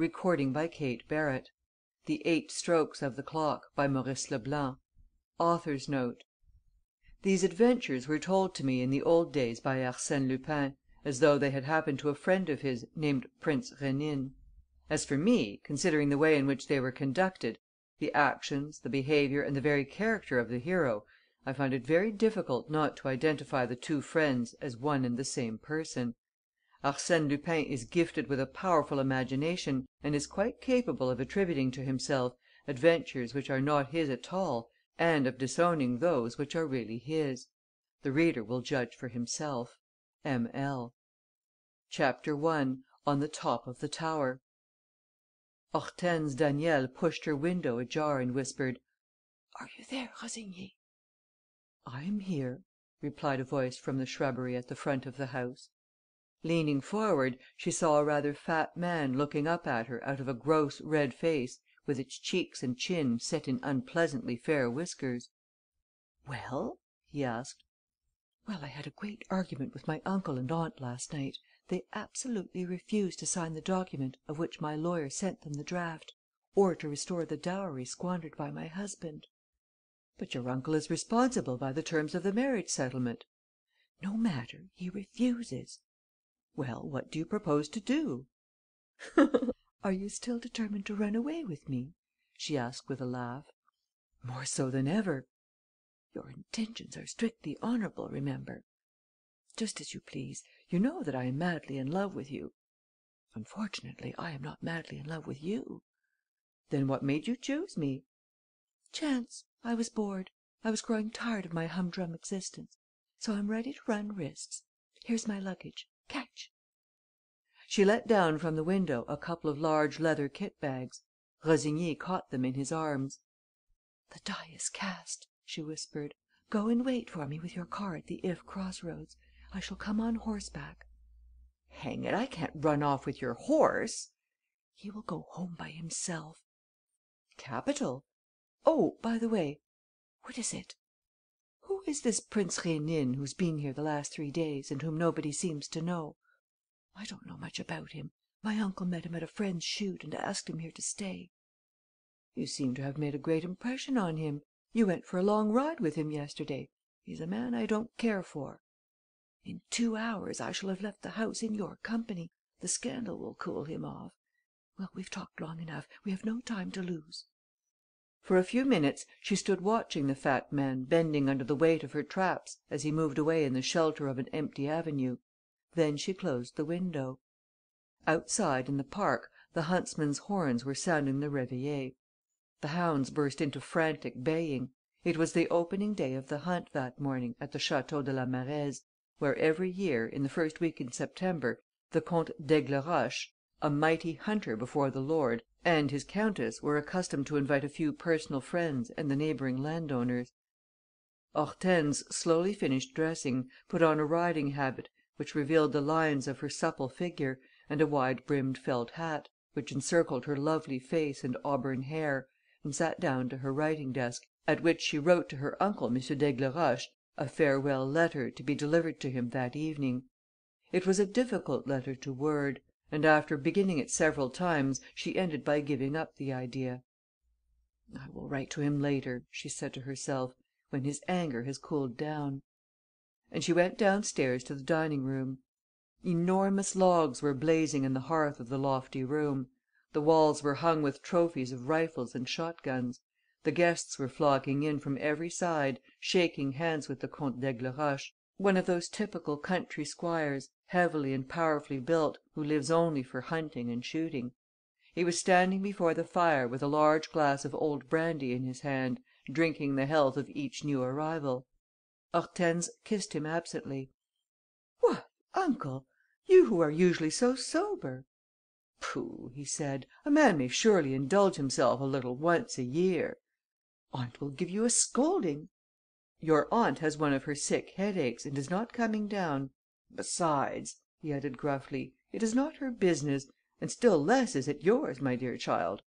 Cate Barratt. The 8 Strokes of the Clock, by Maurice Leblanc. Author's Note. These adventures were told to me in the old days by Arsène Lupin, as though they had happened to a friend of his, named Prince Rénine. As for me, considering the way in which they were conducted, the actions, the behaviour and the very character of the hero, I find it very difficult not to identify the two friends as one and the same person. Arsène Lupin is gifted with a powerful imagination, and is quite capable of attributing to himself adventures which are not his at all, and of disowning those which are really his. The reader will judge for himself. M.L. CHAPTER I. On the Top of the Tower. Hortense Daniel pushed her window ajar and whispered: "Are you there, Rossigny?" "I am here," replied a voice from the shrubbery at the front of the house. Leaning forward, she saw a rather fat man looking up at her out of a gross red face with its cheeks and chin set in unpleasantly fair whiskers. "Well?" he asked. "Well, I had a great argument with my uncle and aunt last night. They absolutely refused to sign the document of which my lawyer sent them the draft, or to restore the dowry squandered by my husband." "But your uncle is responsible by the terms of the marriage settlement." "No matter, he refuses." "Well, what do you propose to do?" "Are you still determined to run away with me?" she asked with a laugh. "More so than ever." "Your intentions are strictly honourable, remember." "Just as you please. You know that I am madly in love with you." "Unfortunately, I am not madly in love with you." "Then what made you choose me?" "Chance. I was bored. I was growing tired of my humdrum existence. So I'm ready to run risks. Here's my luggage. Catch!" She let down from the window a couple of large leather kit bags. Rossigny caught them in his arms. "The die is cast," she whispered. "Go and wait for me with your car at the If cross roads. I shall come on horseback." "Hang it, I can't run off with your horse." "He will go home by himself." "Capital. Oh, by the way." "What is it?" "Who is this Prince Rénine who's been here the last 3 days and whom nobody seems to know?" "I don't know much about him. My uncle met him at a friend's shoot and asked him here to stay." "You seem to have made a great impression on him. You went for a long ride with him yesterday. He's a man I don't care for." "In 2 hours I shall have left the house in your company. The scandal will cool him off. Well, we've talked long enough. We have no time to lose." For a few minutes she stood watching the fat man bending under the weight of her traps as he moved away in the shelter of an empty avenue. Then she closed the window. Outside, in the park, the huntsmen's horns were sounding the réveillé. The hounds burst into frantic baying. It was the opening day of the hunt that morning at the Château de la Marèze, where every year, in the first week in September, the Comte d'Aigleroche, a mighty hunter before the Lord, and his countess were accustomed to invite a few personal friends and the neighbouring landowners. Hortense slowly finished dressing, put on a riding habit, which revealed the lines of her supple figure, and a wide brimmed felt hat, which encircled her lovely face and auburn hair, and sat down to her writing desk, at which she wrote to her uncle M. d'Aigleroche a farewell letter to be delivered to him that evening. It was a difficult letter to word, and after beginning it several times, she ended by giving up the idea. "I will write to him later," she said to herself, "when his anger has cooled down." And she went downstairs to the dining room. Enormous logs were blazing in the hearth of the lofty room. The walls were hung with trophies of rifles and shot guns. The guests were flocking in from every side, shaking hands with the Comte d'Aigleroche, one of those typical country squires, heavily and powerfully built, who lives only for hunting and shooting. He was standing before the fire with a large glass of old brandy in his hand, drinking the health of each new arrival. Hortense kissed him absently. "What, uncle! You who are usually so sober!" "Pooh!" he said. "A man may surely indulge himself a little once a year." "Aunt will give you a scolding." "Your aunt has one of her sick headaches and is not coming down. Besides," he added gruffly, "it is not her business, and still less is it yours, my dear child."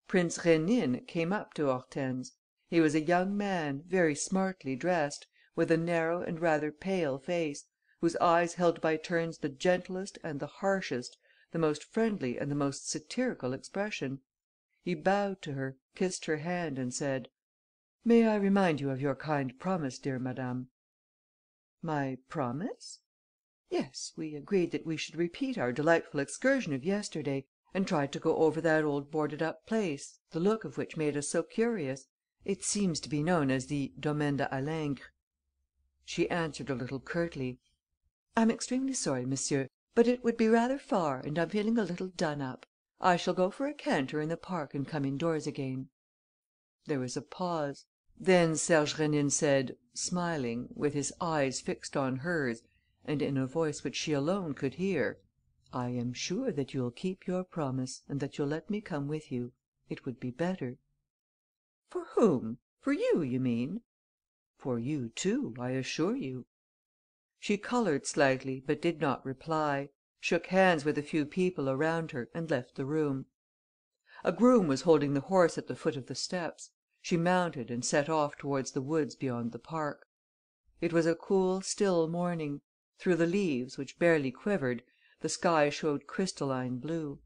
Prince Rénine came up to Hortense. He was a young man, very smartly dressed, with a narrow and rather pale face, whose eyes held by turns the gentlest and the harshest, the most friendly and the most satirical expression. He bowed to her, kissed her hand and said: "May I remind you of your kind promise, dear madame?" "My promise?" "Yes, we agreed that we should repeat our delightful excursion of yesterday and try to go over that old boarded up place, the look of which made us so curious. It seems to be known as the Domaine de Halingre." She answered a little curtly: "I'm extremely sorry, monsieur, but it would be rather far and I'm feeling a little done up. I shall go for a canter in the park and come indoors again." There was a pause. Then Serge Rénine said, smiling, with his eyes fixed on hers and in a voice which she alone could hear: "I am sure that you'll keep your promise and that you'll let me come with you. It would be better." "For whom? For you, you mean?" "For you too, I assure you." She coloured slightly, but did not reply, shook hands with a few people around her and left the room. A groom was holding the horse at the foot of the steps. She mounted and set off towards the woods beyond the park. It was a cool, still morning. Through the leaves, which barely quivered, the sky showed crystalline blue.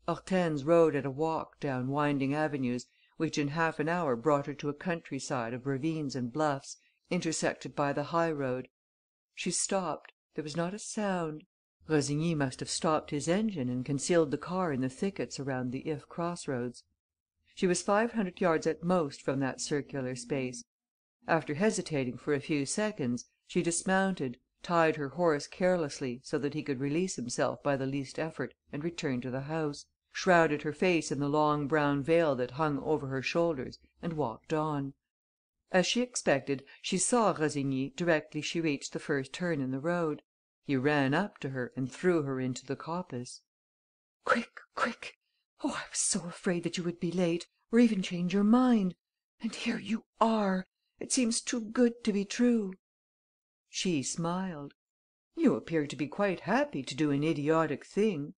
Hortense rode at a walk down winding avenues which in half an hour brought her to a countryside of ravines and bluffs, intersected by the high road. She stopped. There was not a sound. Rossigny must have stopped his engine and concealed the car in the thickets around the If cross roads. She was 500 yards at most from that circular space. After hesitating for a few seconds, she dismounted, tied her horse carelessly, so that he could release himself by the least effort and return to the house, shrouded her face in the long brown veil that hung over her shoulders and walked on. As she expected, she saw Rossigny directly she reached the first turn in the road. He ran up to her and threw her into the coppice. "Quick, quick! Oh, I was so afraid that you would be late, or even change your mind. And here you are! It seems too good to be true." She smiled: "You appear to be quite happy to do an idiotic thing."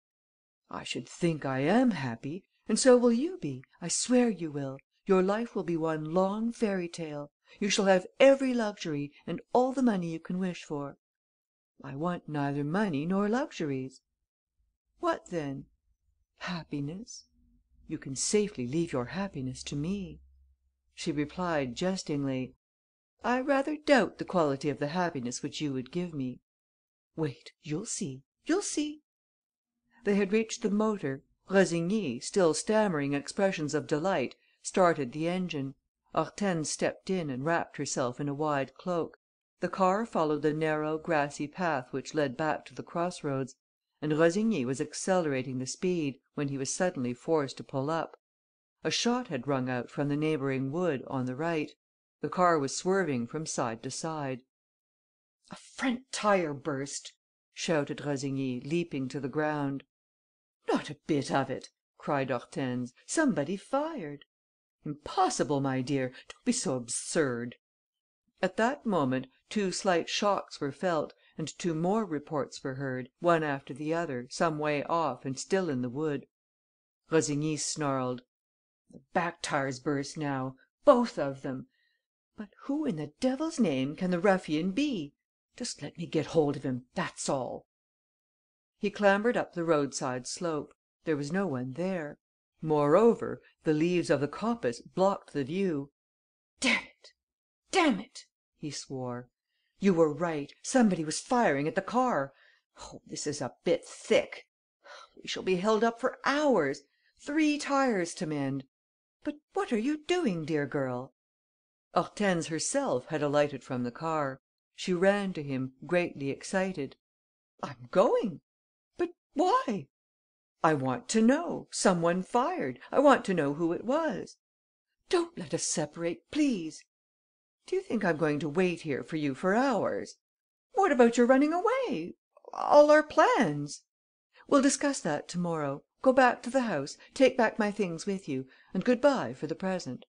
"I should think I am happy! And so will you be, I swear you will. Your life will be one long fairy tale. You shall have every luxury and all the money you can wish for." "I want neither money nor luxuries." "What then?" "Happiness." "You can safely leave your happiness to me." She replied, jestingly: "I rather doubt the quality of the happiness which you would give me." "Wait, you'll see, you'll see." They had reached the motor. Rossigny, still stammering expressions of delight, started the engine. Hortense stepped in and wrapped herself in a wide cloak. The car followed the narrow, grassy path which led back to the cross roads; and Rossigny was accelerating the speed, when he was suddenly forced to pull up. A shot had rung out from the neighbouring wood, on the right. The car was swerving from side to side. "A front tire burst!" shouted Rossigny, leaping to the ground. "Not a bit of it!" cried Hortense. "Somebody fired." "Impossible, my dear! Don't be so absurd." At that moment, two slight shocks were felt and two more reports were heard, one after the other, some way off and still in the wood. Rossigny snarled: "The back tires burst now. Both of them. But who in the devil's name can the ruffian be? Just let me get hold of him, that's all." He clambered up the roadside slope. There was no one there. Moreover, the leaves of the coppice blocked the view. "Damn it! Damn it!" he swore. "You were right. Somebody was firing at the car. Oh, this is a bit thick! We shall be held up for hours. 3 tires to mend. But what are you doing, dear girl?" Hortense herself had alighted from the car. She ran to him, greatly excited: "I'm going." "But why?" "I want to know. Some one fired. I want to know who it was." "Don't let us separate, please." "Do you think I'm going to wait here for you for hours?" "What about your running away? All our plans?" "We'll discuss that to morrow. Go back to the house, take back my things with you, and good bye for the present."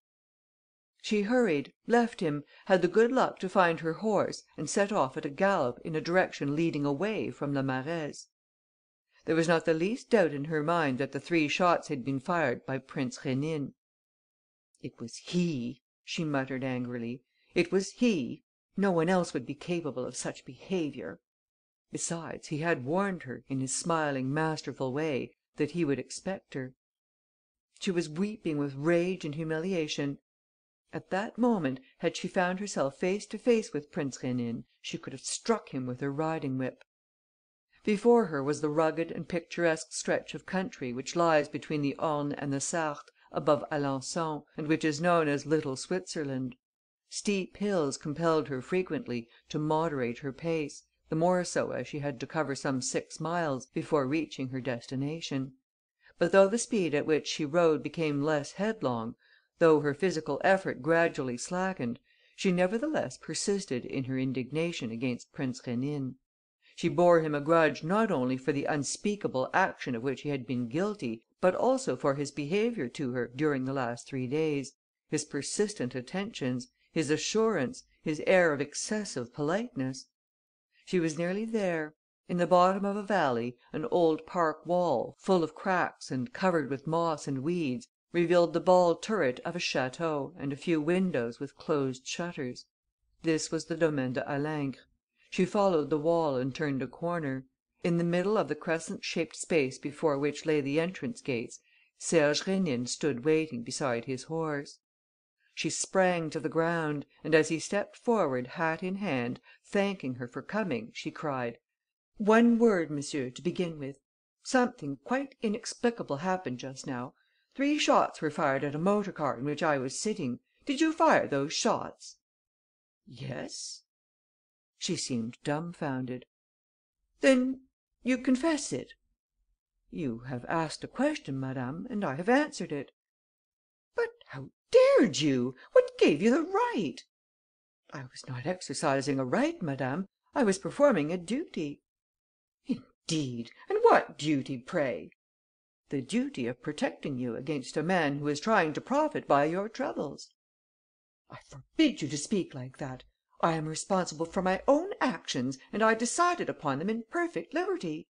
She hurried, left him, had the good luck to find her horse and set off at a gallop in a direction leading away from the Marèze. There was not the least doubt in her mind that the 3 shots had been fired by Prince Rénine. "It was he," she muttered angrily. "It was he. No one else would be capable of such behaviour." Besides, he had warned her, in his smiling, masterful way, that he would expect her. She was weeping with rage and humiliation. At that moment, had she found herself face to face with Prince Rénine, she could have struck him with her riding whip. Before her was the rugged and picturesque stretch of country which lies between the Orne and the Sarthe, above Alençon, and which is known as Little Switzerland. Steep hills compelled her frequently to moderate her pace, the more so as she had to cover some 6 miles before reaching her destination. But though the speed at which she rode became less headlong, though her physical effort gradually slackened, she nevertheless persisted in her indignation against Prince Rénine. She bore him a grudge not only for the unspeakable action of which he had been guilty, but also for his behaviour to her during the last 3 days, his persistent attentions, his assurance, his air of excessive politeness. She was nearly there. In the bottom of a valley, an old park wall, full of cracks and covered with moss and weeds, revealed the bald turret of a château and a few windows with closed shutters. This was the Domaine de Halingre. She followed the wall and turned a corner. In the middle of the crescent shaped space before which lay the entrance gates, Serge Rénine stood waiting beside his horse. She sprang to the ground, and as he stepped forward, hat in hand, thanking her for coming, she cried: "One word, monsieur, to begin with. Something quite inexplicable happened just now. 3 shots were fired at a motor car in which I was sitting. Did you fire those shots?" "Yes." She seemed dumbfounded. "Then you confess it?" "You have asked a question, madame, and I have answered it." "But how dared you? What gave you the right?" "I was not exercising a right, madame. I was performing a duty." "Indeed! And what duty, pray?" "The duty of protecting you against a man who is trying to profit by your troubles." "I forbid you to speak like that. I am responsible for my own actions and I decided upon them in perfect liberty."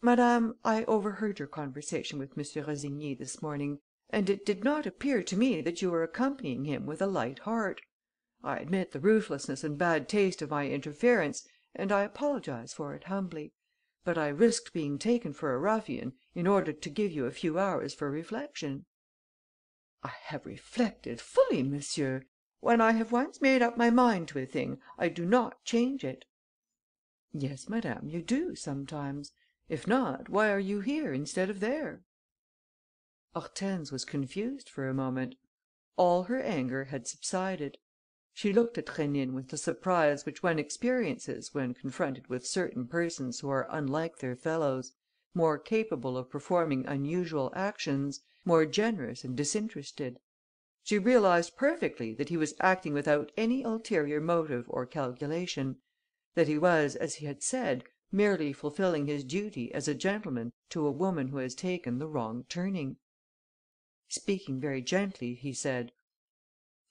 "Madame, I overheard your conversation with M. Rossigny this morning and it did not appear to me that you were accompanying him with a light heart. I admit the ruthlessness and bad taste of my interference and I apologize for it humbly. But I risked being taken for a ruffian in order to give you a few hours for reflection." "I have reflected fully, monsieur. When I have once made up my mind to a thing, I do not change it." "Yes, madame, you do sometimes. If not, why are you here instead of there?" Hortense was confused for a moment. All her anger had subsided. She looked at Rénine with the surprise which one experiences when confronted with certain persons who are unlike their fellows, more capable of performing unusual actions, more generous and disinterested. She realized perfectly that he was acting without any ulterior motive or calculation, that he was, as he had said, merely fulfilling his duty as a gentleman to a woman who has taken the wrong turning. Speaking very gently, he said: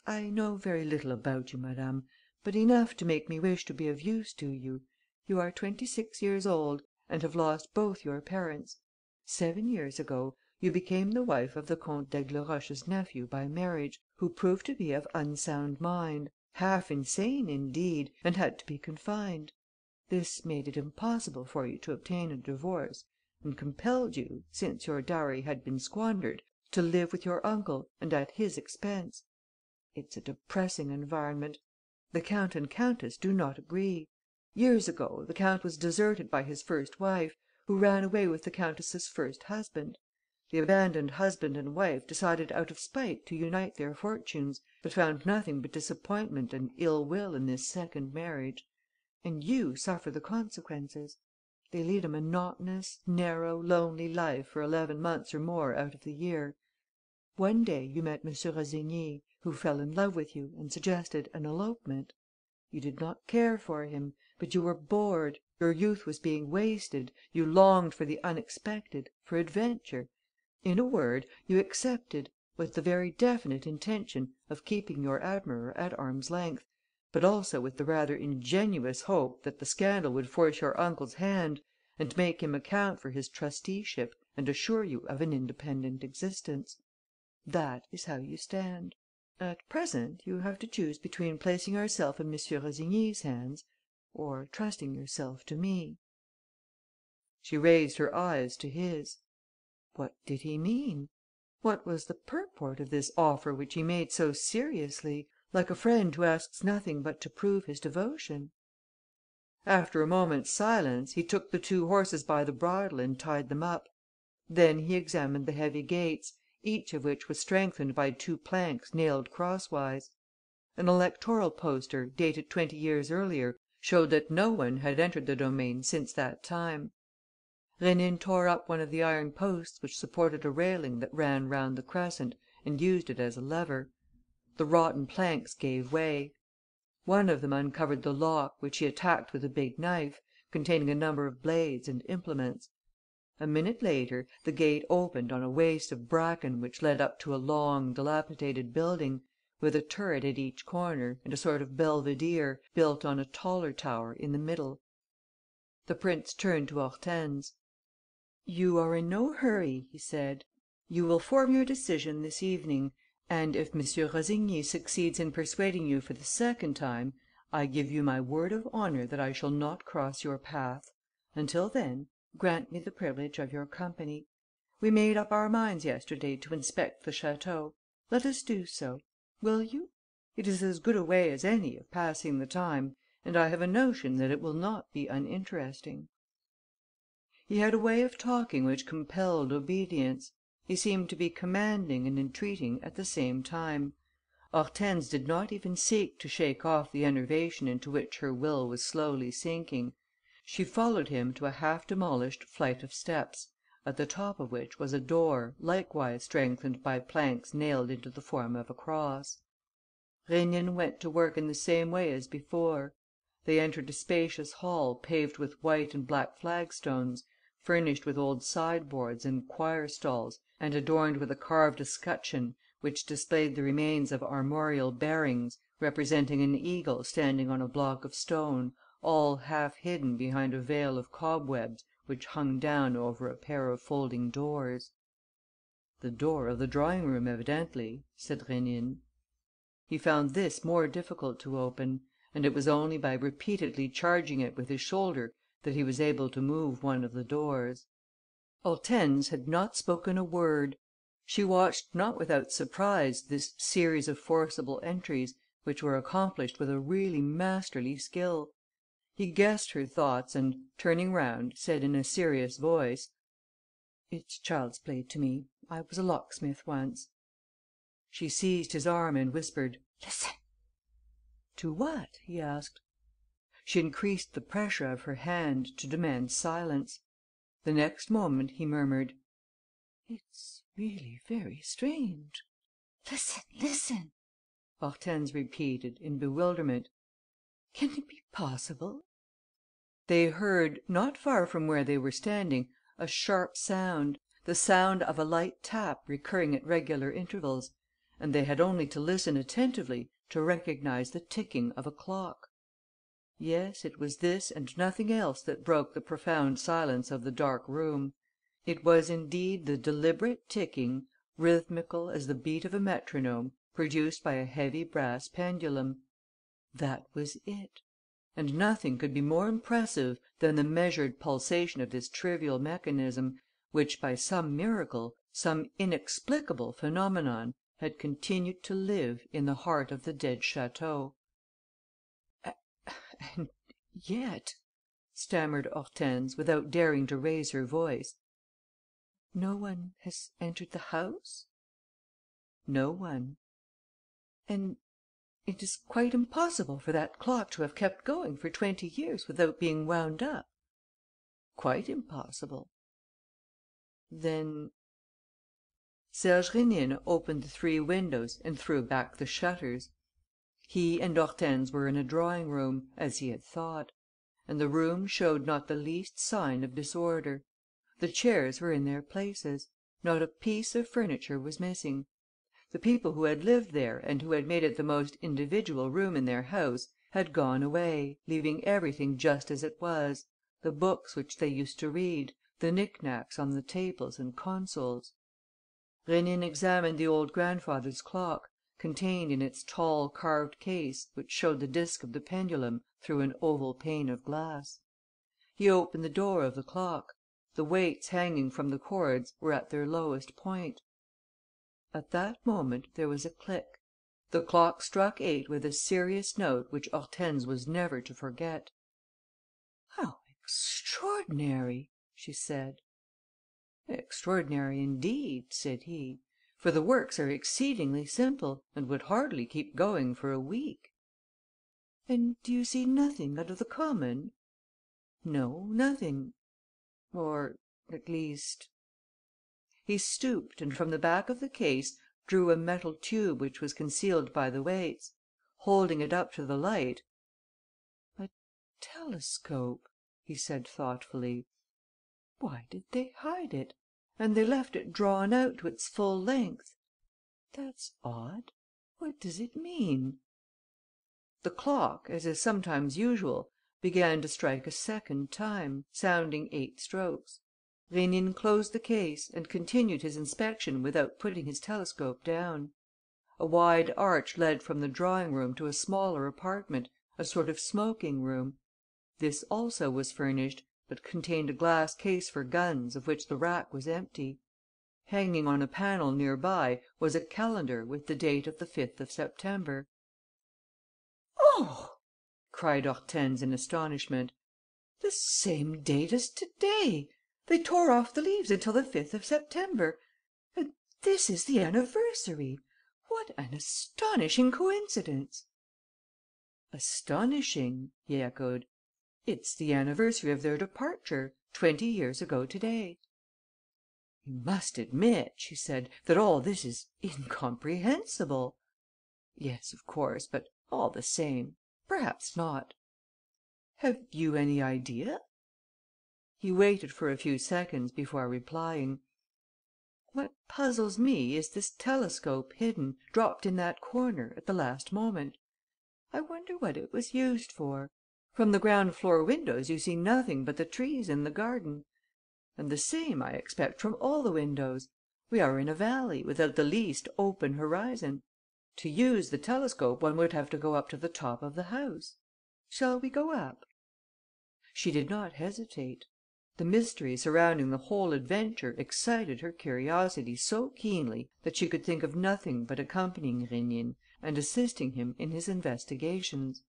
"I know very little about you, madame, but enough to make me wish to be of use to you. You are 26 years old and have lost both your parents. 7 years ago, you became the wife of the Comte d'Aigleroche's nephew by marriage, who proved to be of unsound mind, half insane indeed, and had to be confined. This made it impossible for you to obtain a divorce and compelled you, since your dowry had been squandered, to live with your uncle and at his expense. It's a depressing environment. The count and countess do not agree. Years ago, the count was deserted by his first wife, who ran away with the countess's first husband. The abandoned husband and wife decided out of spite to unite their fortunes, but found nothing but disappointment and ill will in this second marriage. And you suffer the consequences. They lead a monotonous, narrow, lonely life for 11 months or more out of the year. One day you met M. Rossigny, who fell in love with you and suggested an elopement. You did not care for him, but you were bored, your youth was being wasted, you longed for the unexpected, for adventure. In a word, you accepted, with the very definite intention of keeping your admirer at arm's length, but also with the rather ingenuous hope that the scandal would force your uncle's hand and make him account for his trusteeship and assure you of an independent existence. That is how you stand. At present, you have to choose between placing yourself in M. Rossigny's hands or trusting yourself to me." She raised her eyes to his. What did he mean? What was the purport of this offer which he made so seriously, like a friend who asks nothing but to prove his devotion? After a moment's silence, he took the two horses by the bridle and tied them up. Then he examined the heavy gates, each of which was strengthened by two planks nailed crosswise. An electoral poster, dated 20 years earlier, showed that no one had entered the domain since that time. Rénine tore up one of the iron posts which supported a railing that ran round the crescent and used it as a lever. The rotten planks gave way. One of them uncovered the lock, which he attacked with a big knife, containing a number of blades and implements. A minute later, the gate opened on a waste of bracken which led up to a long, dilapidated building, with a turret at each corner and a sort of belvedere, built on a taller tower, in the middle. The prince turned to Hortense: "You are in no hurry," he said. "You will form your decision this evening; and if M. Rossigny succeeds in persuading you for the second time, I give you my word of honour that I shall not cross your path. Until then, grant me the privilege of your company. We made up our minds yesterday to inspect the château. Let us do so. Will you? It is as good a way as any of passing the time, and I have a notion that it will not be uninteresting." He had a way of talking which compelled obedience. He seemed to be commanding and entreating at the same time. Hortense did not even seek to shake off the enervation into which her will was slowly sinking. She followed him to a half demolished flight of steps, at the top of which was a door, likewise strengthened by planks nailed into the form of a cross. Rénine went to work in the same way as before. They entered a spacious hall paved with white and black flagstones, furnished with old sideboards and choir stalls, and adorned with a carved escutcheon which displayed the remains of armorial bearings, representing an eagle standing on a block of stone, all half hidden behind a veil of cobwebs which hung down over a pair of folding doors. "The door of the drawing room, evidently," said Rénine. He found this more difficult to open; and it was only by repeatedly charging it with his shoulder that he was able to move one of the doors. Hortense had not spoken a word. She watched not without surprise this series of forcible entries, which were accomplished with a really masterly skill. He guessed her thoughts and, turning round, said in a serious voice: "It's child's play to me. I was a locksmith once." She seized his arm and whispered: "Listen." "To what?" he asked. She increased the pressure of her hand, to demand silence. The next moment, he murmured: "It's really very strange." "Listen, listen," Hortense repeated, in bewilderment. "Can it be possible?" They heard, not far from where they were standing, a sharp sound, the sound of a light tap recurring at regular intervals; and they had only to listen attentively to recognize the ticking of a clock. Yes, it was this and nothing else that broke the profound silence of the dark room. It was indeed the deliberate ticking, rhythmical as the beat of a metronome, produced by a heavy brass pendulum. That was it. And nothing could be more impressive than the measured pulsation of this trivial mechanism, which, by some miracle, some inexplicable phenomenon, had continued to live in the heart of the dead château. "And yet," stammered Hortense, without daring to raise her voice, "no one has entered the house?" "No one." "And it is quite impossible for that clock to have kept going for 20 years without being wound up?" "Quite impossible." "Then...." Serge Rénine opened the 3 windows and threw back the shutters. He and Hortense were in a drawing room, as he had thought; and the room showed not the least sign of disorder. The chairs were in their places. Not a piece of furniture was missing. The people who had lived there and who had made it the most individual room in their house had gone away, leaving everything just as it was: the books which they used to read, the knick-knacks on the tables and consoles. Rénine examined the old grandfather's clock, contained in its tall carved case which showed the disc of the pendulum through an oval pane of glass. He opened the door of the clock. The weights hanging from the cords were at their lowest point. At that moment there was a click. The clock struck 8 with a serious note which Hortense was never to forget. "How extraordinary!" she said. "Extraordinary indeed," said he, "for the works are exceedingly simple and would hardly keep going for a week." "And do you see nothing out of the common?" "No, nothing. Or, at least..." He stooped and from the back of the case drew a metal tube which was concealed by the weights. Holding it up to the light: "A telescope," he said thoughtfully. "Why did they hide it? And they left it drawn out to its full length. That's odd. What does it mean?" The clock, as is sometimes usual, began to strike a second time, sounding 8 strokes. Rénine closed the case and continued his inspection without putting his telescope down. A wide arch led from the drawing room to a smaller apartment, a sort of smoking room. This also was furnished, but contained a glass case for guns, of which the rack was empty. Hanging on a panel near by was a calendar with the date of the 5th of September. "Oh!" cried Hortense in astonishment. "The same date as to day! They tore off the leaves until the 5th of September. And this is the anniversary! What an astonishing coincidence!" "Astonishing?" he echoed. "It's the anniversary of their departure, 20 years ago to day." "You must admit," she said, "that all this is incomprehensible." "Yes, of course, but, all the same, perhaps not." "Have you any idea?" He waited for a few seconds before replying: "What puzzles me is this telescope hidden, dropped in that corner, at the last moment. I wonder what it was used for. From the ground floor windows you see nothing but the trees in the garden. And the same, I expect, from all the windows. We are in a valley, without the least open horizon. To use the telescope one would have to go up to the top of the house. Shall we go up?" She did not hesitate. The mystery surrounding the whole adventure excited her curiosity so keenly that she could think of nothing but accompanying Rénine and assisting him in his investigations.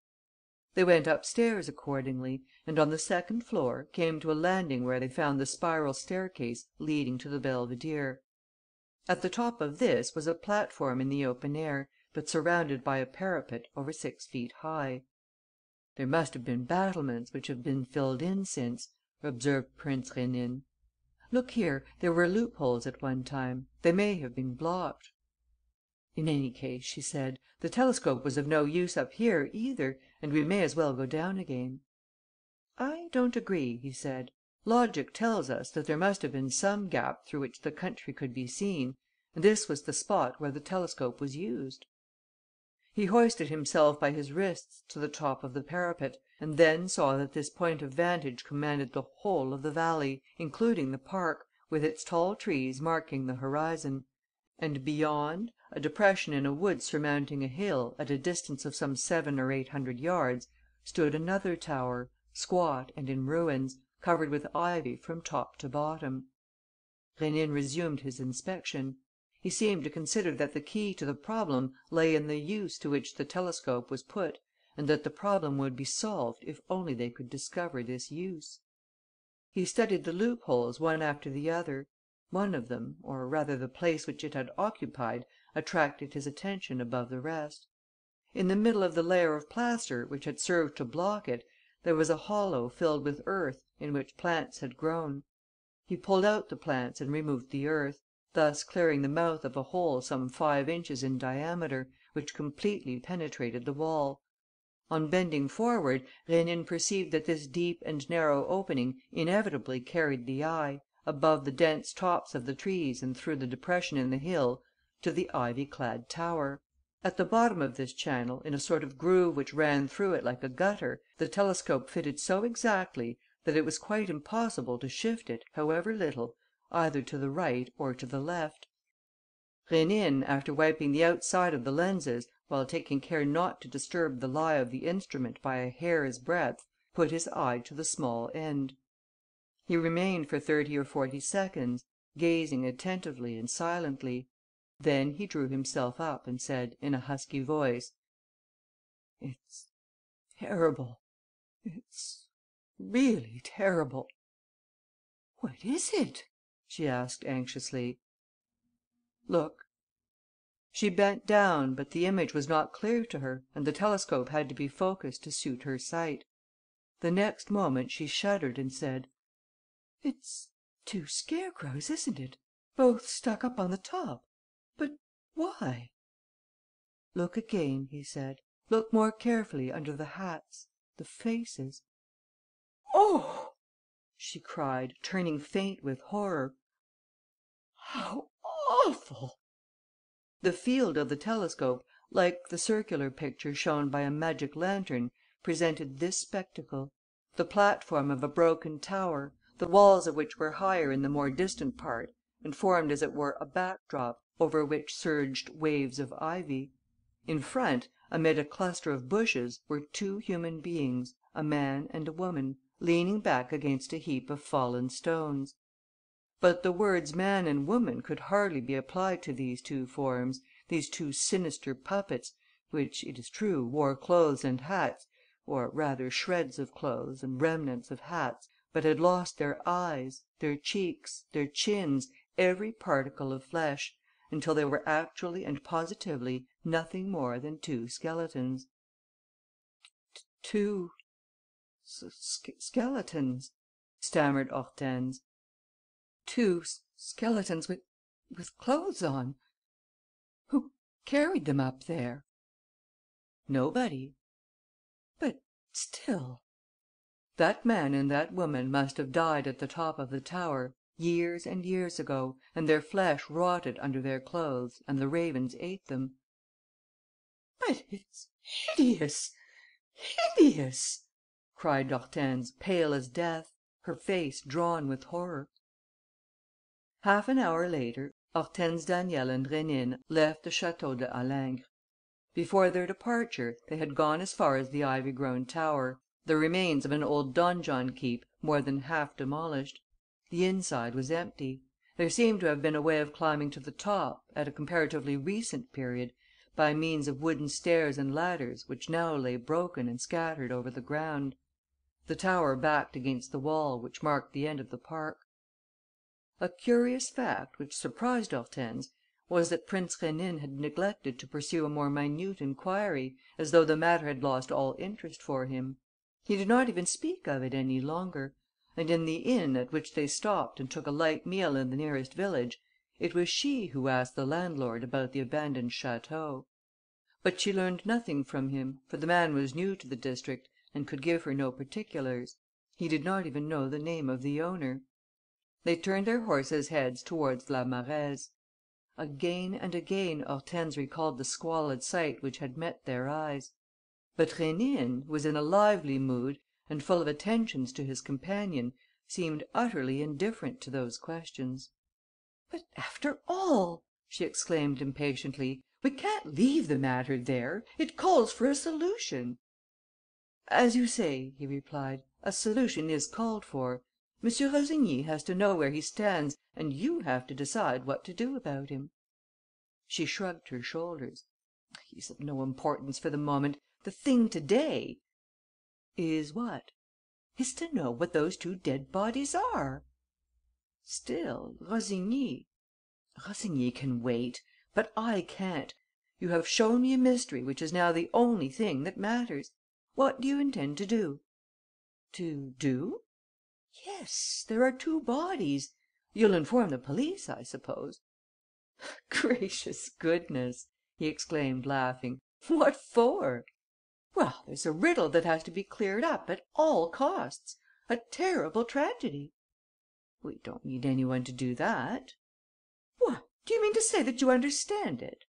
They went upstairs accordingly and, on the second floor, came to a landing where they found the spiral staircase leading to the belvedere. At the top of this was a platform in the open air, but surrounded by a parapet over 6 feet high. "There must have been battlements which have been filled in since," observed Prince Rénine. "Look here, there were loopholes at one time. They may have been blocked." "In any case," she said, "the telescope was of no use up here either and we may as well go down again." "I don't agree," he said. "Logic tells us that there must have been some gap through which the country could be seen; and this was the spot where the telescope was used." He hoisted himself by his wrists to the top of the parapet and then saw that this point of vantage commanded the whole of the valley, including the park, with its tall trees marking the horizon. And beyond, a depression in a wood surmounting a hill, at a distance of some 700 or 800 yards, stood another tower, squat and in ruins, covered with ivy from top to bottom. Rénine resumed his inspection. He seemed to consider that the key to the problem lay in the use to which the telescope was put and that the problem would be solved if only they could discover this use. He studied the loopholes one after the other. One of them, or rather the place which it had occupied, attracted his attention above the rest. In the middle of the layer of plaster which had served to block it, there was a hollow filled with earth in which plants had grown. He pulled out the plants and removed the earth, thus clearing the mouth of a hole some 5 inches in diameter, which completely penetrated the wall. On bending forward, Rénine perceived that this deep and narrow opening inevitably carried the eye, above the dense tops of the trees and through the depression in the hill, to the ivy-clad tower. At the bottom of this channel, in a sort of groove which ran through it like a gutter, the telescope fitted so exactly that it was quite impossible to shift it, however little, either to the right or to the left. Rénine, after wiping the outside of the lenses, while taking care not to disturb the lie of the instrument by a hair's breadth, put his eye to the small end. He remained for 30 or 40 seconds, gazing attentively and silently. Then he drew himself up and said, in a husky voice: "It's terrible. It's really terrible." "What is it?" she asked anxiously. "Look." She bent down, but the image was not clear to her and the telescope had to be focused to suit her sight. The next moment she shuddered and said: "It's two scarecrows, isn't it? Both stuck up on the top. But why?" "Look again," he said. "Look more carefully under the hats, the faces." "Oh!" she cried, turning faint with horror. "How awful!" The field of the telescope, like the circular picture shown by a magic lantern, presented this spectacle: the platform of a broken tower, the walls of which were higher in the more distant part and formed as it were a backdrop, over which surged waves of ivy. In front, amid a cluster of bushes, were two human beings, a man and a woman, leaning back against a heap of fallen stones. But the words man and woman could hardly be applied to these two forms, these two sinister puppets, which, it is true, wore clothes and hats, or rather shreds of clothes and remnants of hats, but had lost their eyes, their cheeks, their chins, every particle of flesh, until they were actually and positively nothing more than two skeletons. "Two skeletons," stammered Hortense. "Two skeletons with clothes on. Who carried them up there?" "Nobody." "But still...." "That man and that woman must have died at the top of the tower, years and years ago, and their flesh rotted under their clothes and the ravens ate them." "But it's hideous, hideous!" cried Hortense, pale as death, her face drawn with horror. Half an hour later, Hortense Daniel and Rénine left the Château de Halingre. Before their departure, they had gone as far as the ivy grown tower, the remains of an old donjon keep more than half demolished. The inside was empty. There seemed to have been a way of climbing to the top, at a comparatively recent period, by means of wooden stairs and ladders which now lay broken and scattered over the ground. The tower backed against the wall which marked the end of the park. A curious fact, which surprised Hortense, was that Prince Rénine had neglected to pursue a more minute enquiry, as though the matter had lost all interest for him. He did not even speak of it any longer; and in the inn at which they stopped and took a light meal in the nearest village, it was she who asked the landlord about the abandoned château. But she learned nothing from him, for the man was new to the district and could give her no particulars. He did not even know the name of the owner. They turned their horses' heads towards La Marèze. Again and again Hortense recalled the squalid sight which had met their eyes. But Rénine, who was in a lively mood and full of attentions to his companion, seemed utterly indifferent to those questions. "But, after all," she exclaimed impatiently, "we can't leave the matter there. It calls for a solution." "As you say," he replied, "a solution is called for. M. Rossigny has to know where he stands and you have to decide what to do about him." She shrugged her shoulders: "He's of no importance for the moment. The thing to day...." "Is what?" "Is to know what those two dead bodies are." "Still, Rossigny...." "Rossigny can wait. But I can't. You have shown me a mystery which is now the only thing that matters. What do you intend to do?" "To do?" "Yes, there are two bodies. You'll inform the police, I suppose?" "Gracious goodness!" he exclaimed, laughing. "What for?" "Well, there's a riddle that has to be cleared up at all costs. A terrible tragedy." "We don't need any one to do that." "What! Do you mean to say that you understand it?"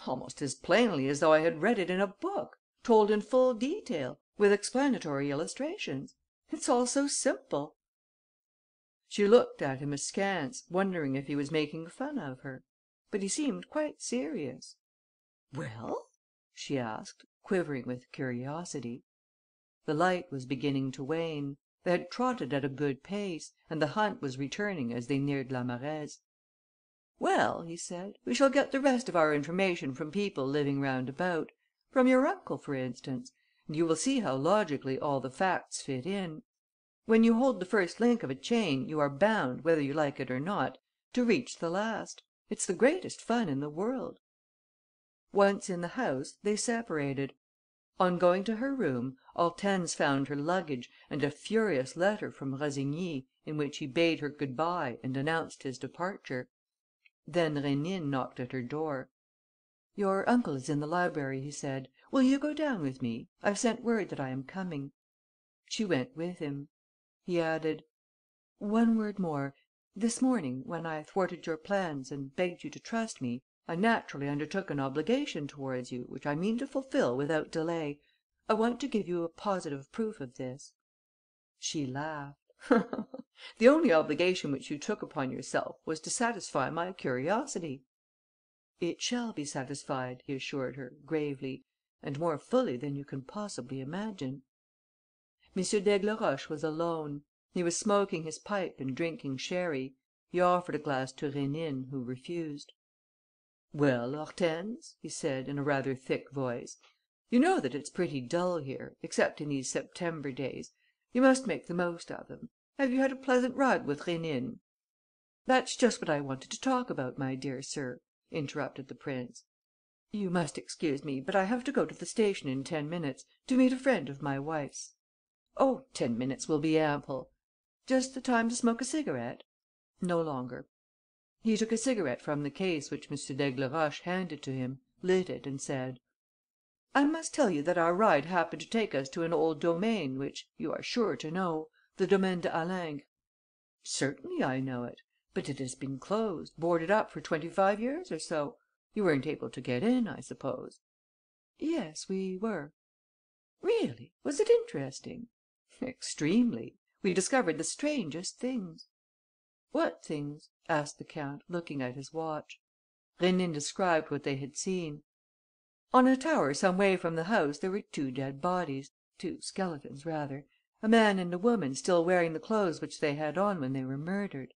"Almost as plainly as though I had read it in a book, told in full detail, with explanatory illustrations. It's all so simple." She looked at him askance, wondering if he was making fun of her. but he seemed quite serious. "Well?" she asked, quivering with curiosity. The light was beginning to wane. They had trotted at a good pace, and the hunt was returning as they neared La Marèze. "Well," he said, "we shall get the rest of our information from people living round about, from your uncle, for instance, and you will see how logically all the facts fit in. When you hold the first link of a chain, you are bound, whether you like it or not, to reach the last. It's the greatest fun in the world." Once in the house, they separated. On going to her room, Hortense found her luggage and a furious letter from Rossigny, in which he bade her good bye and announced his departure. Then Rénine knocked at her door. "Your uncle is in the library," he said. "Will you go down with me? I've sent word that I am coming." She went with him. He added: "One word more. This morning, when I thwarted your plans and begged you to trust me, I naturally undertook an obligation towards you, which I mean to fulfil without delay. I want to give you a positive proof of this." She laughed: "The only obligation which you took upon yourself was to satisfy my curiosity." "It shall be satisfied," he assured her, gravely, "and more fully than you can possibly imagine." M. d'Aigleroche was alone. He was smoking his pipe and drinking sherry. He offered a glass to Rénine, who refused. "Well, Hortense," he said, in a rather thick voice, "you know that it's pretty dull here, except in these September days. You must make the most of them. Have you had a pleasant ride with Rénine?" "That's just what I wanted to talk about, my dear sir," interrupted the prince. "You must excuse me, but I have to go to the station in 10 minutes, to meet a friend of my wife's." "Oh, 10 minutes will be ample." "Just the time to smoke a cigarette?" "No longer." He took a cigarette from the case which M. d'Aigleroche handed to him, lit it and said: "I must tell you that our ride happened to take us to an old domain which you are sure to know, the Domaine de Halingre." "Certainly I know it. But it has been closed, boarded up for 25 years or so. You weren't able to get in, I suppose?" "Yes, we were." "Really? Was it interesting?" "Extremely. We discovered the strangest things." "What things?" asked the count, looking at his watch. Rénine described what they had seen. "On a tower some way from the house there were 2 dead bodies, 2 skeletons rather, a man and a woman still wearing the clothes which they had on when they were murdered."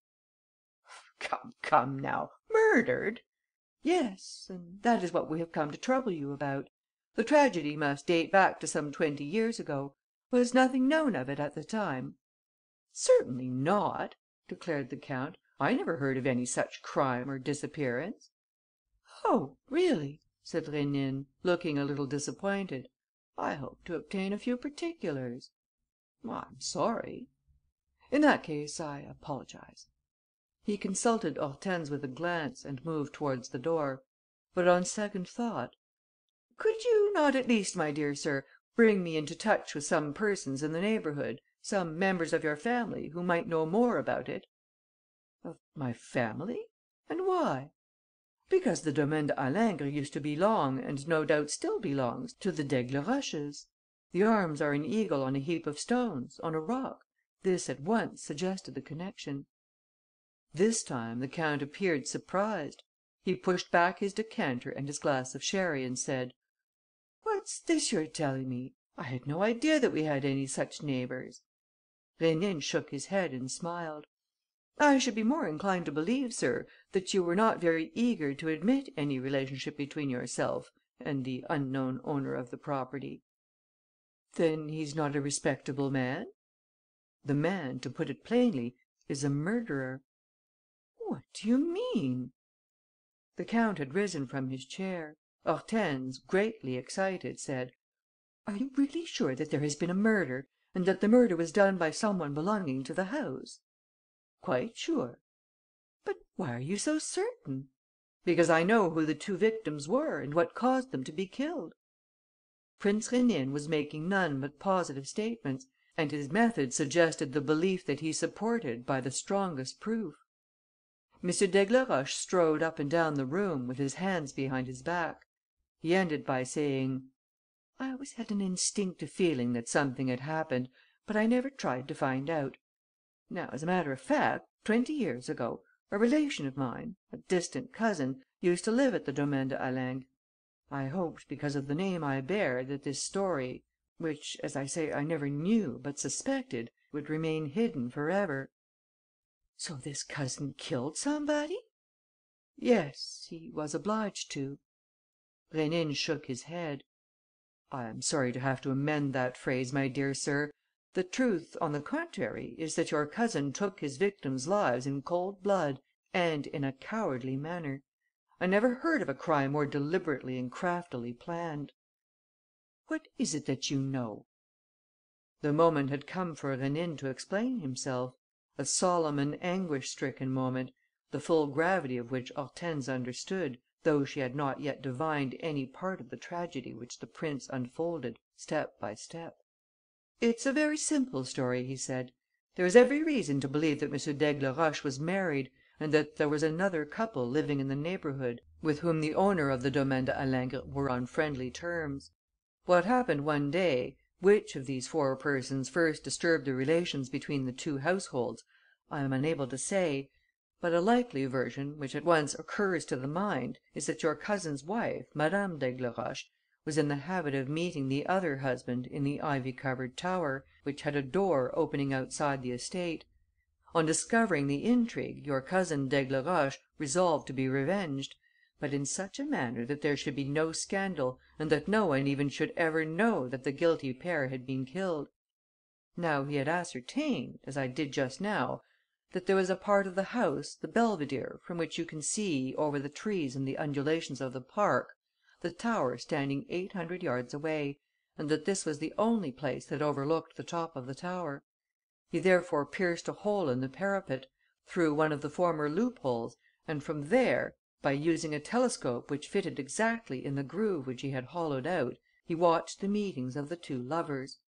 Come now, murdered?" "Yes, and that is what we have come to trouble you about. The tragedy must date back to some 20 years ago. Was nothing known of it at the time?" "Certainly not," declared the count. "I never heard of any such crime or disappearance." "Oh, really?" said Rénine, looking a little disappointed. "I hoped to obtain a few particulars." "I'm sorry." "In that case, I apologize." He consulted Hortense with a glance and moved towards the door. But, on second thought: "Could you not at least, my dear sir, bring me into touch with some persons in the neighbourhood, some members of your family, who might know more about it?" "Of my family? And why?" "Because the Domaine de Halingre used to belong, and no doubt still belongs, to the d'Aigleroches. The arms are an eagle on a heap of stones, on a rock. This at once suggested the connection." This time, the count appeared surprised. He pushed back his decanter and his glass of sherry and said: "What's this you're telling me? I had no idea that we had any such neighbours." Rénine shook his head and smiled: "I should be more inclined to believe, sir, that you were not very eager to admit any relationship between yourself and the unknown owner of the property." "Then he's not a respectable man?" "The man, to put it plainly, is a murderer." "What do you mean?" The count had risen from his chair. Hortense, greatly excited, said: "Are you really sure that there has been a murder and that the murder was done by some one belonging to the house?" "Quite sure." "But why are you so certain?" "Because I know who the 2 victims were and what caused them to be killed." Prince Rénine was making none but positive statements; and his method suggested the belief that he supported by the strongest proof. M. d'Aigleroche strode up and down the room, with his hands behind his back. He ended by saying: "I always had an instinctive feeling that something had happened, but I never tried to find out. Now, as a matter of fact, 20 years ago, a relation of mine, a distant cousin, used to live at the Domaine de Halingre. I hoped, because of the name I bear, that this story, which, as I say, I never knew, but suspected, would remain hidden for ever." "So this cousin killed somebody?" "Yes, he was obliged to." Rénine shook his head. "I am sorry to have to amend that phrase, my dear sir. The truth, on the contrary, is that your cousin took his victims' lives in cold blood and in a cowardly manner. I never heard of a crime more deliberately and craftily planned." "What is it that you know?" The moment had come for Rénine to explain himself, a solemn and anguish-stricken moment, the full gravity of which Hortense understood, though she had not yet divined any part of the tragedy which the prince unfolded step by step. "It's a very simple story," he said. "There is every reason to believe that M. d'Aigleroche was married and that there was another couple living in the neighbourhood with whom the owner of the Domaine de Halingre were on friendly terms. What happened one day, which of these four persons first disturbed the relations between the two households, I am unable to say, but a likely version, which at once occurs to the mind, is that your cousin's wife, Madame d'Aigleroche, was in the habit of meeting the other husband in the ivy-covered tower, which had a door opening outside the estate. On discovering the intrigue, your cousin d'Aigleroche resolved to be revenged, but in such a manner that there should be no scandal and that no one even should ever know that the guilty pair had been killed. Now he had ascertained, as I did just now, that there was a part of the house, the belvedere, from which you can see, over the trees and the undulations of the park, the tower standing 800 yards away, and that this was the only place that overlooked the top of the tower. He therefore pierced a hole in the parapet, through one of the former loopholes, and from there, by using a telescope which fitted exactly in the groove which he had hollowed out, he watched the meetings of the two lovers.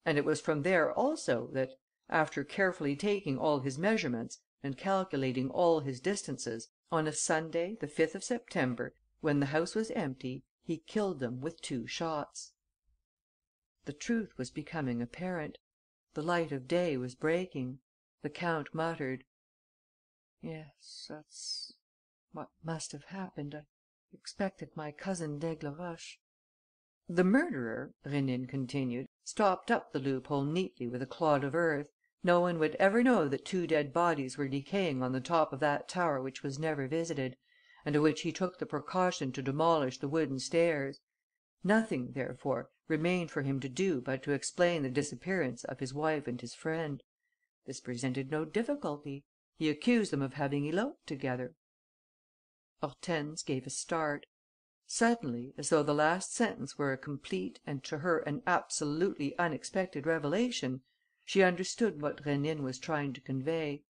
And it was from there also that, after carefully taking all his measurements and calculating all his distances, on a Sunday, the 5th of September, when the house was empty, he killed them with 2 shots. The truth was becoming apparent. The light of day was breaking. The count muttered: "Yes, that's what must have happened. I expected my cousin d'Aigleroche." "The murderer," Rénine continued, "stopped up the loophole neatly with a clod of earth. No one would ever know that 2 dead bodies were decaying on the top of that tower which was never visited, and of which he took the precaution to demolish the wooden stairs. Nothing, therefore, remained for him to do but to explain the disappearance of his wife and his friend. This presented no difficulty. He accused them of having eloped together." Hortense gave a start. Suddenly, as though the last sentence were a complete and to her an absolutely unexpected revelation, she understood what Rénine was trying to convey.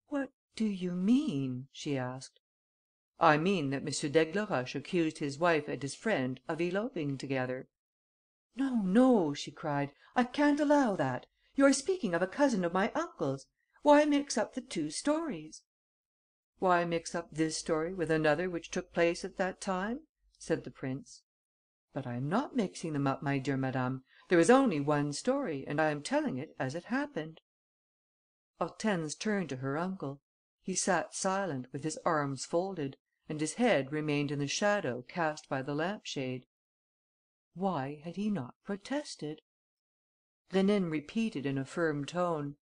"What do you mean?" she asked. "I mean that M. d'Aigleroche accused his wife and his friend of eloping together." "No, no," she cried, "I can't allow that. You are speaking of a cousin of my uncle's. Why mix up the 2 stories?" "Why mix up this story with another which took place at that time?" said the prince. "But I am not mixing them up, my dear madame. There is only one story and I am telling it as it happened." Hortense turned to her uncle. He sat silent, with his arms folded, and his head remained in the shadow cast by the lamp shade. Why had he not protested? Rénine repeated in a firm tone: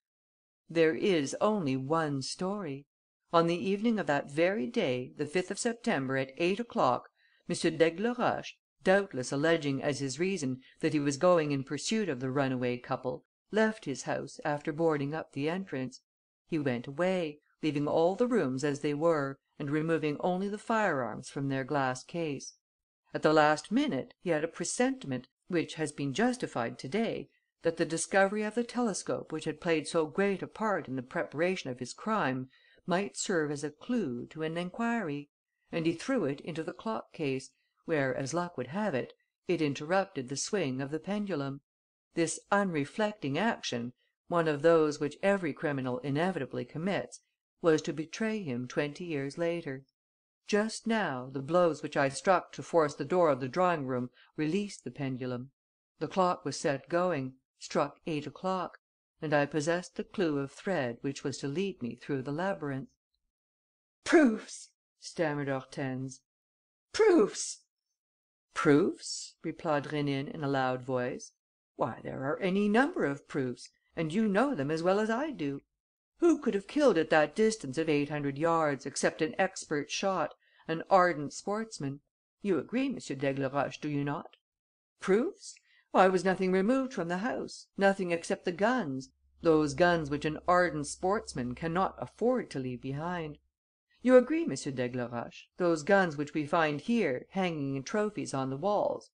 "There is only one story. On the evening of that very day, the 5th of September, at 8 o'clock, M. d'Aigleroche, doubtless alleging as his reason that he was going in pursuit of the runaway couple, left his house after boarding up the entrance. He went away, leaving all the rooms as they were and removing only the firearms from their glass case. At the last minute, he had a presentiment, which has been justified to day, that the discovery of the telescope which had played so great a part in the preparation of his crime might serve as a clue to an enquiry; and he threw it into the clock case, where, as luck would have it, it interrupted the swing of the pendulum. This unreflecting action, one of those which every criminal inevitably commits, was to betray him 20 years later. Just now, the blows which I struck to force the door of the drawing room released the pendulum. The clock was set going, struck 8 o'clock; and I possessed the clue of thread which was to lead me through the labyrinth." "Proofs!" stammered Hortense. "Proofs!" "Proofs?" replied Rénine, in a loud voice. "Why, there are any number of proofs; and you know them as well as I do. Who could have killed at that distance of 800 yards, except an expert shot, an ardent sportsman? You agree, M. d'Aigleroche, do you not? Proofs? Why was nothing removed from the house, nothing except the guns, those guns which an ardent sportsman cannot afford to leave behind? You agree, M. d'Aigleroche, those guns which we find here, hanging in trophies on the walls?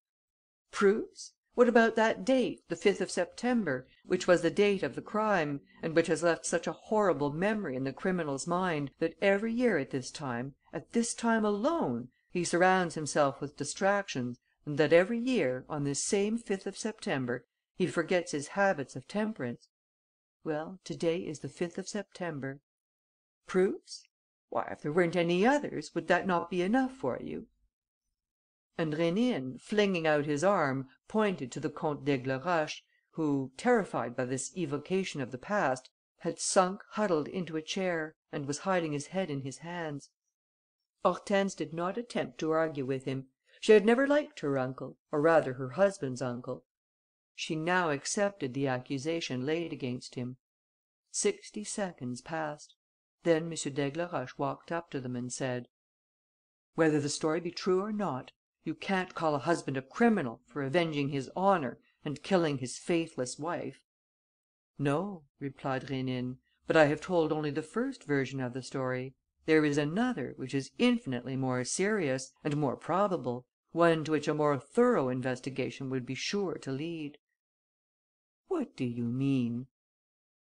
Proofs? What about that date, the 5th of September, which was the date of the crime and which has left such a horrible memory in the criminal's mind that every year at this time alone, he surrounds himself with distractions and that every year, on this same 5th of September, he forgets his habits of temperance? Well, to day is the 5th of September. Proofs? Why, if there weren't any others, would that not be enough for you?" And Rénine, flinging out his arm, pointed to the Comte d'Aigleroche, who, terrified by this evocation of the past, had sunk huddled into a chair and was hiding his head in his hands. Hortense did not attempt to argue with him. She had never liked her uncle, or rather her husband's uncle. She now accepted the accusation laid against him. 60 seconds passed. Then M. d'Aigleroche walked up to them and said: "Whether the story be true or not, you can't call a husband a criminal for avenging his honour and killing his faithless wife." "No," replied Rénine, "but I have told only the first version of the story. There is another, which is infinitely more serious and more probable, one to which a more thorough investigation would be sure to lead." "What do you mean?"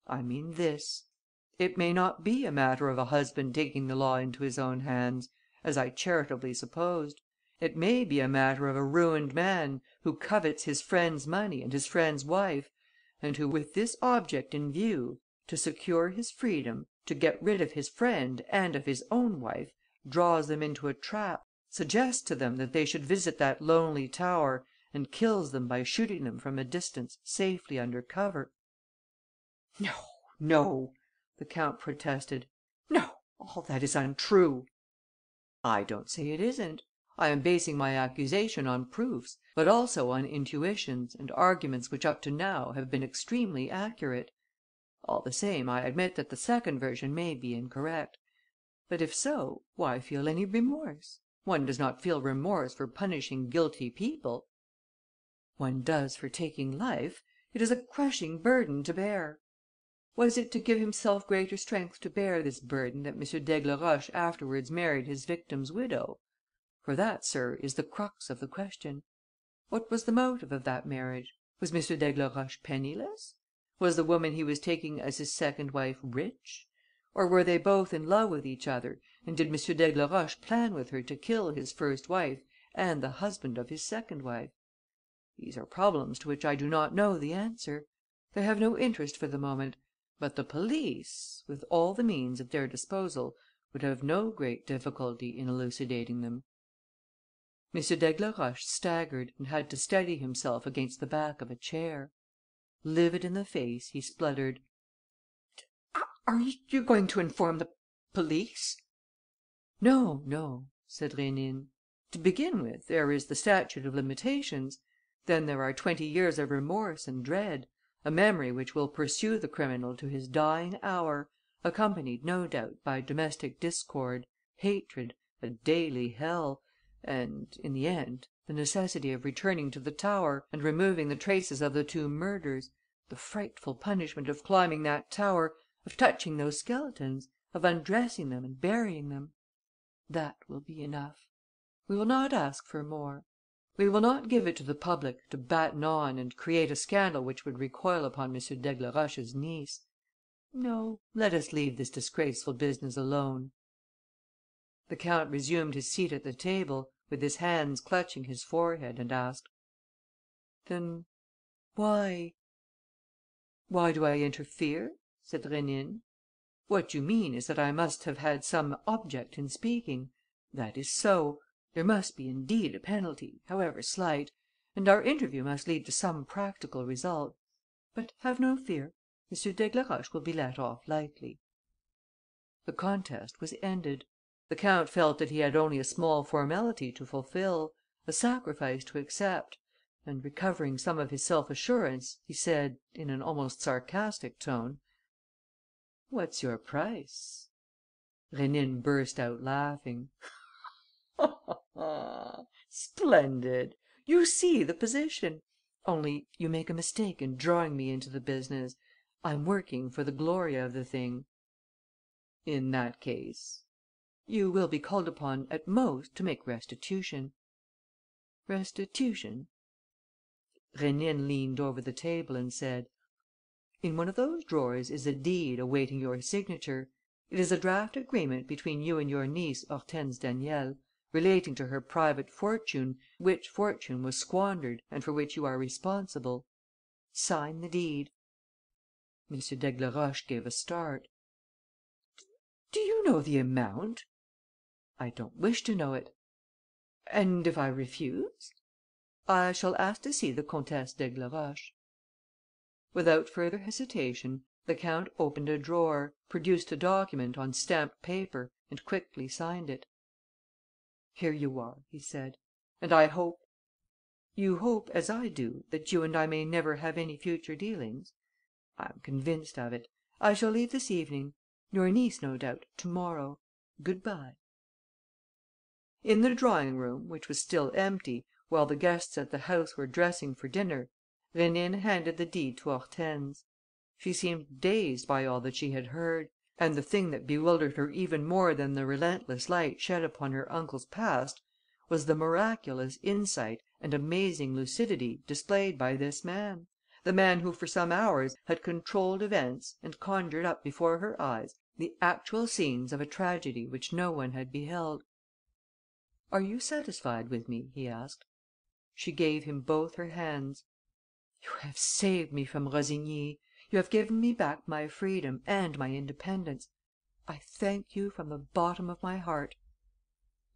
"I mean this: it may not be a matter of a husband taking the law into his own hands, as I charitably supposed. It may be a matter of a ruined man who covets his friend's money and his friend's wife and who, with this object in view, to secure his freedom, to get rid of his friend and of his own wife, draws them into a trap, suggests to them that they should visit that lonely tower and kills them by shooting them from a distance safely under cover." "No, no," the count protested. "No, all that is untrue." "I don't say it isn't. I am basing my accusation on proofs, but also on intuitions and arguments which up to now have been extremely accurate. All the same, I admit that the second version may be incorrect. But if so, why feel any remorse? One does not feel remorse for punishing guilty people." "One does for taking life. It is a crushing burden to bear." Was it to give himself greater strength to bear this burden that M. d'Aigleroche afterwards married his victim's widow? For that, sir, is the crux of the question. What was the motive of that marriage? Was M. d'Aigleroche penniless? Was the woman he was taking as his second wife rich? Or were they both in love with each other, and did M. d'Aigleroche plan with her to kill his first wife and the husband of his second wife? These are problems to which I do not know the answer. They have no interest for the moment. But the police, with all the means at their disposal, would have no great difficulty in elucidating them." M. d'Aigleroche staggered and had to steady himself against the back of a chair. Livid in the face, he spluttered: "Are you going to inform the police?" "No, no," said Rénine. "To begin with, there is the statute of limitations. Then there are 20 years of remorse and dread, a memory which will pursue the criminal to his dying hour, accompanied, no doubt, by domestic discord, hatred, a daily hell and, in the end, the necessity of returning to the tower and removing the traces of the two murders, the frightful punishment of climbing that tower, of touching those skeletons, of undressing them and burying them. That will be enough. We will not ask for more. We will not give it to the public to batten on and create a scandal which would recoil upon M. d'Aigleroche's niece. No, let us leave this disgraceful business alone." The count resumed his seat at the table, with his hands clutching his forehead, and asked: "Then why?" "Why do I interfere?" said Rénine. "What you mean is that I must have had some object in speaking. That is so. There must be indeed a penalty, however slight, and our interview must lead to some practical result. But have no fear. M. d'Aigleroche will be let off lightly." The contest was ended. The count felt that he had only a small formality to fulfil, a sacrifice to accept, and, recovering some of his self assurance, he said, in an almost sarcastic tone: "What's your price?" Rénine burst out laughing: "Splendid! You see the position. Only, you make a mistake in drawing me into the business. I'm working for the glory of the thing." "In that case?" "You will be called upon, at most, to make restitution." "Restitution?" Rénine leant over the table and said: "In one of those drawers is a deed awaiting your signature. It is a draft agreement between you and your niece, Hortense Daniel, relating to her private fortune, which fortune was squandered and for which you are responsible. Sign the deed." M. d'Aigleroche gave a start: "Do you know the amount?" "I don't wish to know it." "And if I refuse?" "I shall ask to see the Comtesse d'Aigleroche." Without further hesitation, the count opened a drawer, produced a document on stamped paper and quickly signed it: "Here you are," he said, "and I hope...." "You hope, as I do, that you and I may never have any future dealings?" "I am convinced of it. I shall leave this evening. Your niece, no doubt, to morrow. Good bye." In the drawing room, which was still empty, while the guests at the house were dressing for dinner, Rénine handed the deed to Hortense. She seemed dazed by all that she had heard; and the thing that bewildered her even more than the relentless light shed upon her uncle's past was the miraculous insight and amazing lucidity displayed by this man, the man who for some hours had controlled events and conjured up before her eyes the actual scenes of a tragedy which no one had beheld. "Are you satisfied with me?" he asked. She gave him both her hands: "You have saved me from Rossigny. You have given me back my freedom and my independence. I thank you from the bottom of my heart."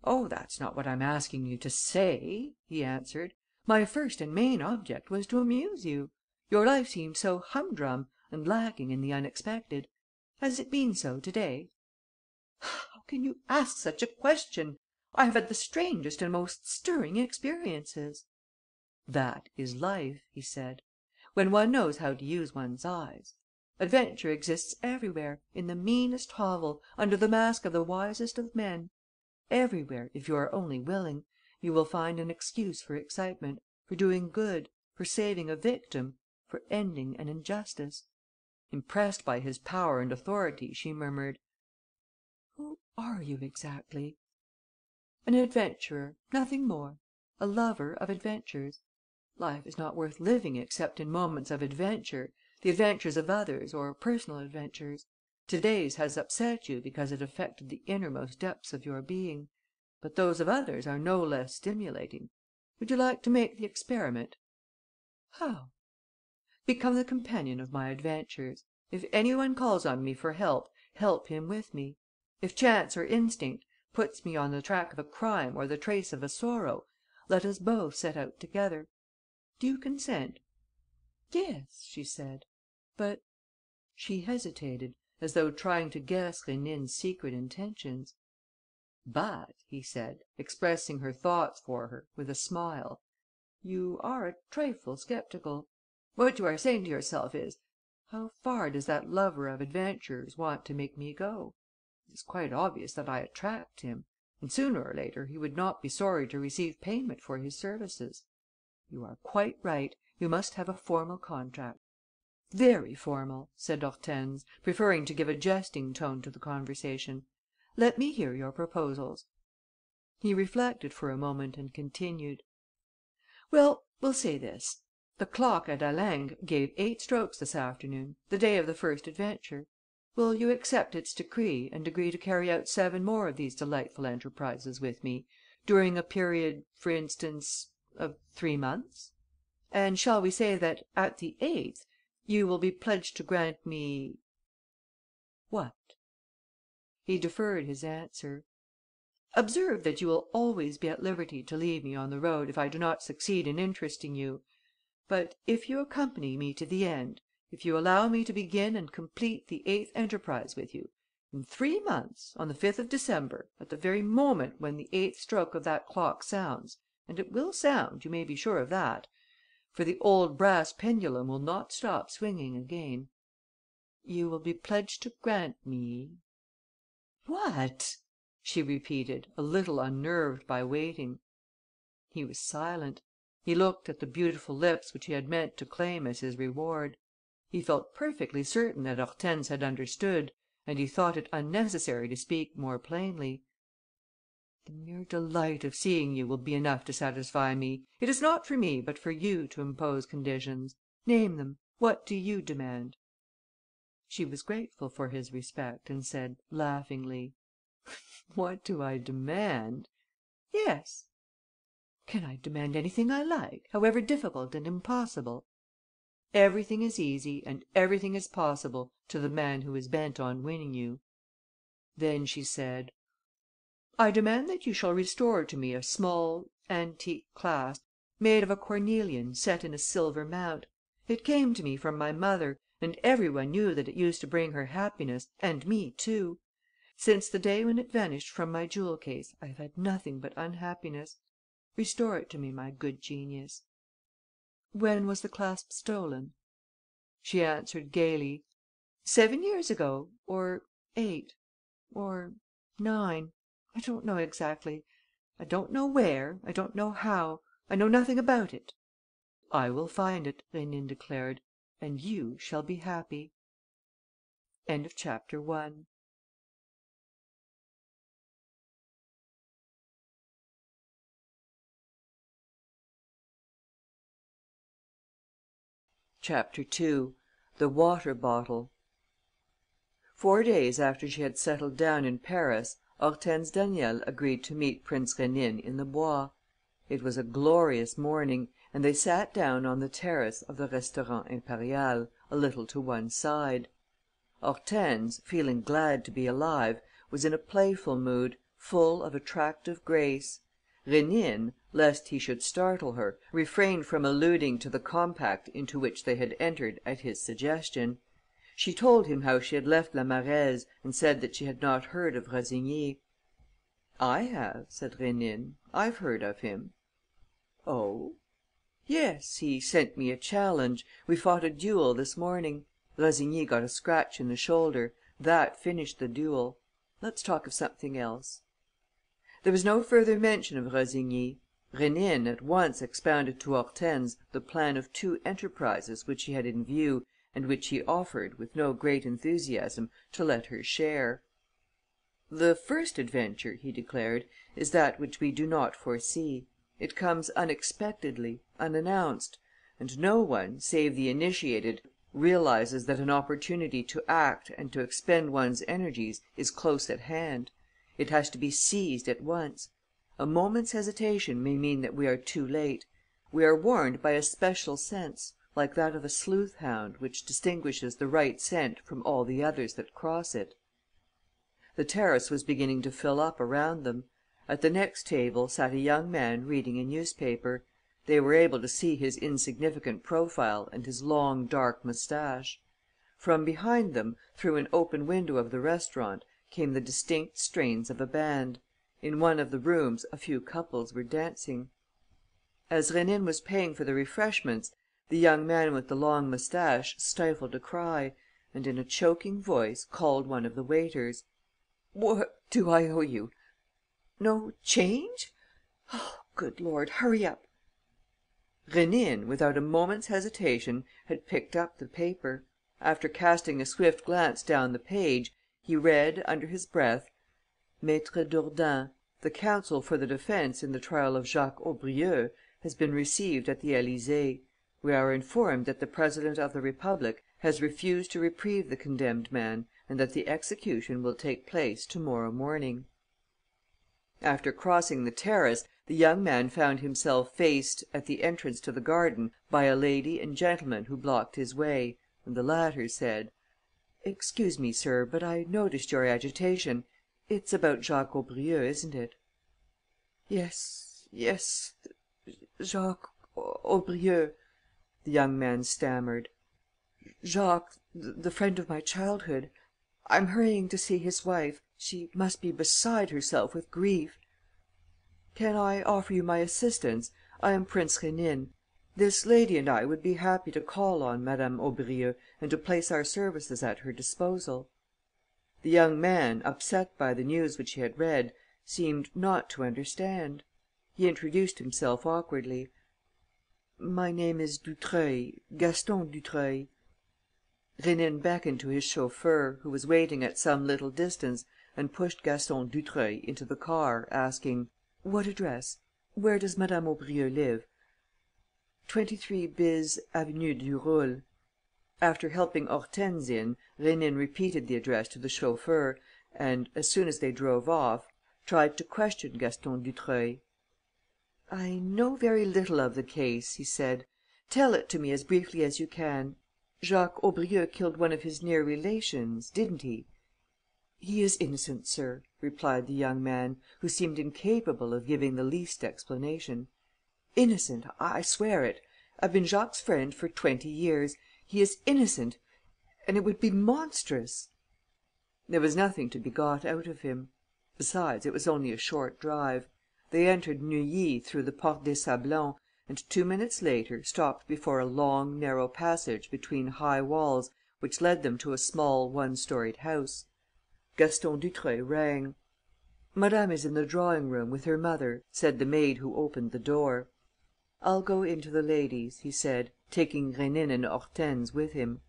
"Oh, that's not what I'm asking you to say," he answered. "My first and main object was to amuse you. Your life seemed so humdrum and lacking in the unexpected. Has it been so to day?" "How can you ask such a question? I have had the strangest and most stirring experiences." "That is life," he said, "when one knows how to use one's eyes. Adventure exists everywhere, in the meanest hovel, under the mask of the wisest of men. Everywhere, if you are only willing, you will find an excuse for excitement, for doing good, for saving a victim, for ending an injustice." Impressed by his power and authority, she murmured: "Who are you exactly?" "An adventurer, nothing more. A lover of adventures. Life is not worth living except in moments of adventure, the adventures of others or personal adventures. Today's has upset you because it affected the innermost depths of your being. But those of others are no less stimulating. Would you like to make the experiment?" "How?" "Become the companion of my adventures. If any one calls on me for help, help him with me. If chance or instinct puts me on the track of a crime or the trace of a sorrow, let us both set out together. Do you consent?" "Yes," she said. "But..." She hesitated, as though trying to guess Rénine's secret intentions. "But," he said, expressing her thoughts for her, with a smile, "you are a trifle sceptical. What you are saying to yourself is: 'How far does that lover of adventures want to make me go? It is quite obvious that I attract him; and sooner or later he would not be sorry to receive payment for his services.' You are quite right. You must have a formal contract." "Very formal," said Hortense, preferring to give a jesting tone to the conversation. "Let me hear your proposals." He reflected for a moment and continued: "Well, we'll say this. The clock at Halingre gave 8 strokes this afternoon, the day of the first adventure. Will you accept its decree and agree to carry out 7 more of these delightful enterprises with me, during a period, for instance, of 3 months? And shall we say that, at the 8th, you will be pledged to grant me...." "What?" He deferred his answer. "Observe that you will always be at liberty to leave me on the road if I do not succeed in interesting you. But, if you accompany me to the end, if you allow me to begin and complete the 8th enterprise with you, In 3 months, on the 5th of December, at the very moment when the 8th stroke of that clock sounds, and it will sound, you may be sure of that, for the old brass pendulum will not stop swinging again, you will be pledged to grant me..." "What?" she repeated, a little unnerved by waiting. He was silent. He looked at the beautiful lips which he had meant to claim as his reward. He felt perfectly certain that Hortense had understood, and he thought it unnecessary to speak more plainly. "The mere delight of seeing you will be enough to satisfy me. It is not for me, but for you to impose conditions. Name them. What do you demand?" She was grateful for his respect and said, laughingly: "What do I demand?" "Yes." "Can I demand anything I like, however difficult and impossible?" "Everything is easy and everything is possible to the man who is bent on winning you." Then she said: "I demand that you shall restore to me a small, antique clasp, made of a cornelian set in a silver mount. It came to me from my mother, and every one knew that it used to bring her happiness and me too. Since the day when it vanished from my jewel case, I have had nothing but unhappiness. Restore it to me, my good genius." "When was the clasp stolen?" She answered gaily: "7 years ago, or 8, or 9. I don't know exactly. I don't know where, I don't know how. I know nothing about it." "I will find it," Rénine declared, "and you shall be happy." Chapter 2. The water bottle. 4 days after she had settled down in Paris, Hortense Daniel agreed to meet Prince Rénine in the Bois. It was a glorious morning, and they sat down on the terrace of the Restaurant Impérial, a little to one side. Hortense, feeling glad to be alive, was in a playful mood, full of attractive grace. Rénine, lest he should startle her, refrained from alluding to the compact into which they had entered at his suggestion. She told him how she had left La Marèze and said that she had not heard of Rossigny. "I have," said Rénine. "I've heard of him." "Oh?" "Yes, he sent me a challenge. We fought a duel this morning. Rossigny got a scratch in the shoulder. That finished the duel. Let's talk of something else." There was no further mention of Rossigny. Rénine at once expounded to Hortense the plan of 2 enterprises which he had in view and which he offered, with no great enthusiasm, to let her share. "The first adventure," he declared, "is that which we do not foresee. It comes unexpectedly, unannounced; and no one, save the initiated, realizes that an opportunity to act and to expend one's energies is close at hand. It has to be seized at once. A moment's hesitation may mean that we are too late. We are warned by a special sense, like that of a sleuth hound, which distinguishes the right scent from all the others that cross it." The terrace was beginning to fill up around them. At the next table sat a young man reading a newspaper. They were able to see his insignificant profile and his long, dark moustache. From behind them, through an open window of the restaurant, came the distinct strains of a band. In one of the rooms a few couples were dancing. As Rénine was paying for the refreshments, the young man with the long moustache stifled a cry and, in a choking voice, called one of the waiters: "What do I owe you? No change? Oh, good Lord, hurry up!" Rénine, without a moment's hesitation, had picked up the paper. After casting a swift glance down the page, he read, under his breath: "Maître Dourdin, the counsel for the defence in the trial of Jacques Aubrieux, has been received at the Élysée. We are informed that the President of the Republic has refused to reprieve the condemned man and that the execution will take place to morrow morning." After crossing the terrace, the young man found himself faced, at the entrance to the garden, by a lady and gentleman who blocked his way, and the latter said: "Excuse me, sir, but I noticed your agitation. It's about Jacques Aubrieux, isn't it?" "Yes, Jacques Aubrieux," the young man stammered. "Jacques, the friend of my childhood. I'm hurrying to see his wife. She must be beside herself with grief." "Can I offer you my assistance? I am Prince Rénine. This lady and I would be happy to call on Madame Aubrieux and to place our services at her disposal." The young man, upset by the news which he had read, seemed not to understand. He introduced himself awkwardly: "My name is Dutreuil, Gaston Dutreuil." Rénine beckoned to his chauffeur, who was waiting at some little distance, and pushed Gaston Dutreuil into the car, asking: "What address? Where does Madame Aubrieux live?" 23 bis Avenue du Roule." After helping Hortense in, Rénine repeated the address to the chauffeur and, as soon as they drove off, tried to question Gaston Dutreuil. "I know very little of the case," he said. "Tell it to me as briefly as you can. Jacques Aubrieux killed one of his near relations, didn't he?" "He is innocent, sir," replied the young man, who seemed incapable of giving the least explanation. "Innocent, I swear it. I've been Jacques' friend for 20 years. He is innocent. And it would be monstrous." There was nothing to be got out of him. Besides, it was only a short drive. They entered Neuilly through the Porte des Sablons and, 2 minutes later, stopped before a long, narrow passage between high walls which led them to a small, one-storied house. Gaston Dutreuil rang. "Madame is in the drawing-room with her mother," said the maid who opened the door. "I'll go into the ladies'," he said, taking Rénine and Hortense with him.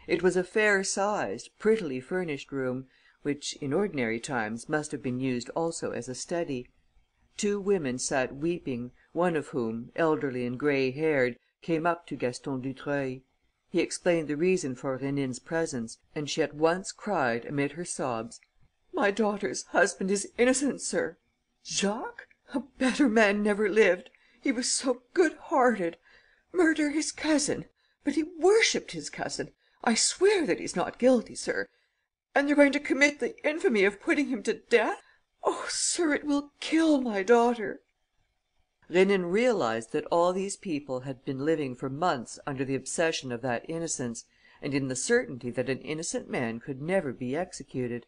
It was a fair-sized, prettily furnished room, which, in ordinary times, must have been used also as a study. 2 women sat weeping, one of whom, elderly and grey-haired, came up to Gaston Dutreuil. He explained the reason for Rénine's presence and she at once cried, amid her sobs: "My daughter's husband is innocent, sir. Jacques? A better man never lived. He was so good-hearted. Murder his cousin! But he worshipped his cousin. I swear that he's not guilty, sir. And they're going to commit the infamy of putting him to death. Oh, sir, it will kill my daughter." Rénine realized that all these people had been living for months under the obsession of that innocence and in the certainty that an innocent man could never be executed.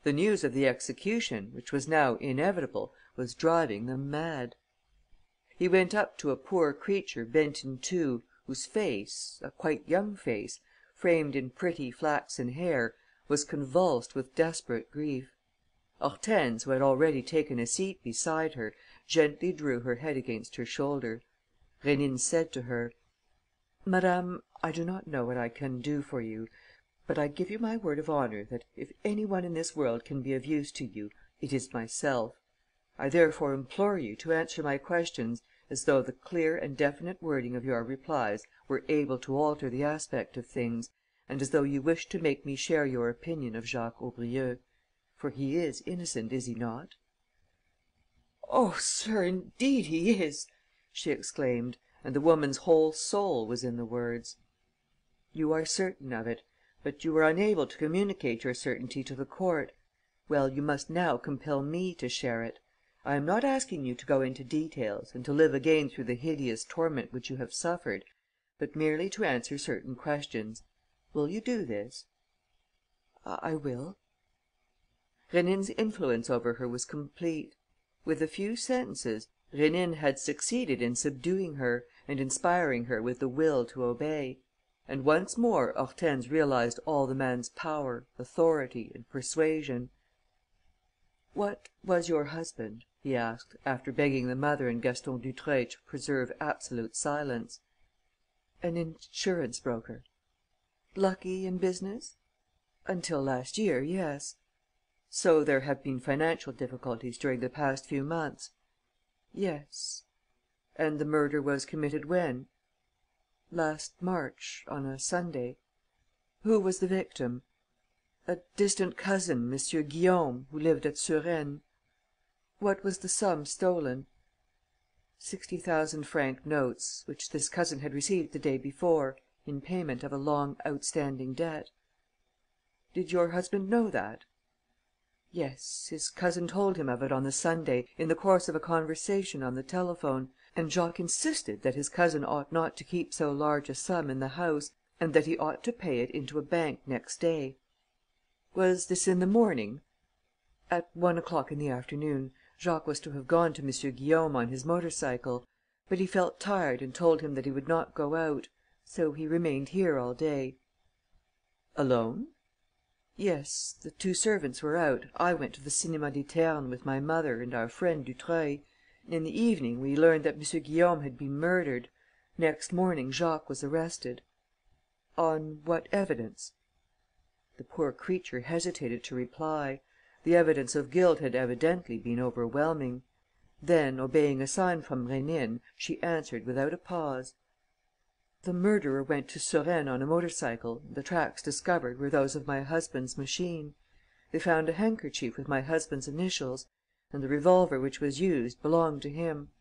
The news of the execution, which was now inevitable, was driving them mad. He went up to a poor creature bent in two, whose face, a quite young face, framed in pretty flaxen hair, was convulsed with desperate grief. Hortense, who had already taken a seat beside her, gently drew her head against her shoulder. Rénine said to her: "Madame, I do not know what I can do for you, but I give you my word of honour that, if any one in this world can be of use to you, it is myself. I therefore implore you to answer my questions as though the clear and definite wording of your replies were able to alter the aspect of things, and as though you wished to make me share your opinion of Jacques Aubrieux. For he is innocent, is he not?" "Oh, sir, indeed he is!" she exclaimed, and the woman's whole soul was in the words. "You are certain of it, but you were unable to communicate your certainty to the court. Well, you must now compel me to share it. I am not asking you to go into details and to live again through the hideous torment which you have suffered, but merely to answer certain questions. Will you do this?" "I will." Rénine's influence over her was complete. With a few sentences, Rénine had succeeded in subduing her and inspiring her with the will to obey. And once more Hortense realized all the man's power, authority and persuasion. "What was your husband?" he asked, after begging the mother and Gaston Dutreuil to preserve absolute silence. "An insurance broker." "Lucky in business?" "Until last year, yes." "So there have been financial difficulties during the past few months?" "Yes." "And the murder was committed when?" "Last March, on a Sunday." "Who was the victim?" "A distant cousin, M. Guillaume, who lived at Suresnes." "What was the sum stolen?" 60,000 franc notes, which this cousin had received the day before, in payment of a long outstanding debt." "Did your husband know that?" "Yes, his cousin told him of it on the Sunday, in the course of a conversation on the telephone, and Jacques insisted that his cousin ought not to keep so large a sum in the house and that he ought to pay it into a bank next day." Was this in the morning?" "At 1 o'clock in the afternoon. Jacques was to have gone to M. Guillaume on his motor cycle. But he felt tired and told him that he would not go out. So he remained here all day." "Alone?" "Yes. The two servants were out. I went to the Cinéma des Ternes with my mother and our friend Dutreuil. In the evening, we learned that M. Guillaume had been murdered. Next morning, Jacques was arrested." "On what evidence?" The poor creature hesitated to reply. The evidence of guilt had evidently been overwhelming. Then, obeying a sign from Rénine, she answered without a pause: "The murderer went to Suresnes on a motor cycle. The tracks discovered were those of my husband's machine. They found a handkerchief with my husband's initials; and the revolver which was used belonged to him.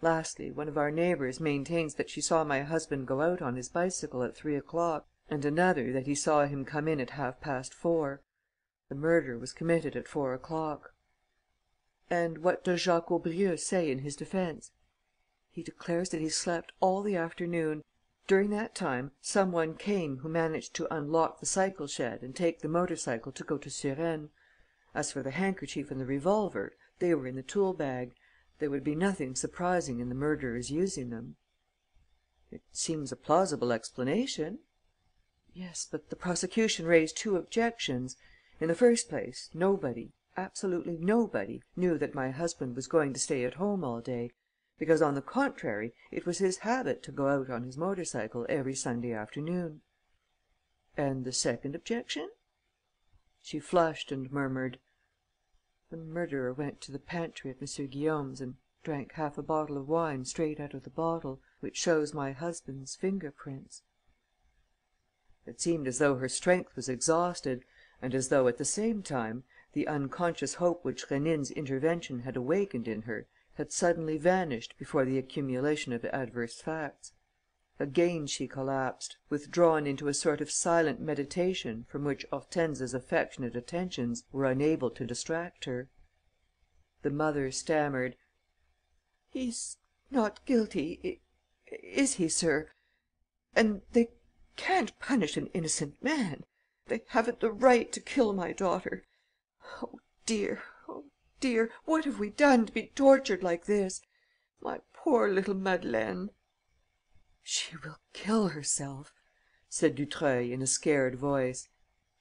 Lastly, one of our neighbours maintains that she saw my husband go out on his bicycle at 3 o'clock and another that he saw him come in at 4:30. The murder was committed at 4 o'clock." "And what does Jacques Aubrieux say in his defence?" "He declares that he slept all the afternoon. During that time, some one came who managed to unlock the cycle shed and take the motor cycle to go to Suresnes. As for the handkerchief and the revolver, they were in the tool bag. There would be nothing surprising in the murderer's using them." "It seems a plausible explanation." "Yes, but the prosecution raised two objections. In the first place, nobody, absolutely nobody, knew that my husband was going to stay at home all day, because, on the contrary, it was his habit to go out on his motor cycle every Sunday afternoon." "And the second objection?" She flushed and murmured: "The murderer went to the pantry at M. Guillaume's and drank half a bottle of wine straight out of the bottle, which shows my husband's finger prints." It seemed as though her strength was exhausted and as though, at the same time, the unconscious hope which Rénine's intervention had awakened in her had suddenly vanished before the accumulation of adverse facts. Again she collapsed, withdrawn into a sort of silent meditation from which Hortense's affectionate attentions were unable to distract her. The mother stammered: "He's not guilty, is he, sir? And they can't punish an innocent man. They haven't the right to kill my daughter. Oh dear, what have we done to be tortured like this? My poor little Madeleine!" "She will kill herself," said Dutreuil, in a scared voice.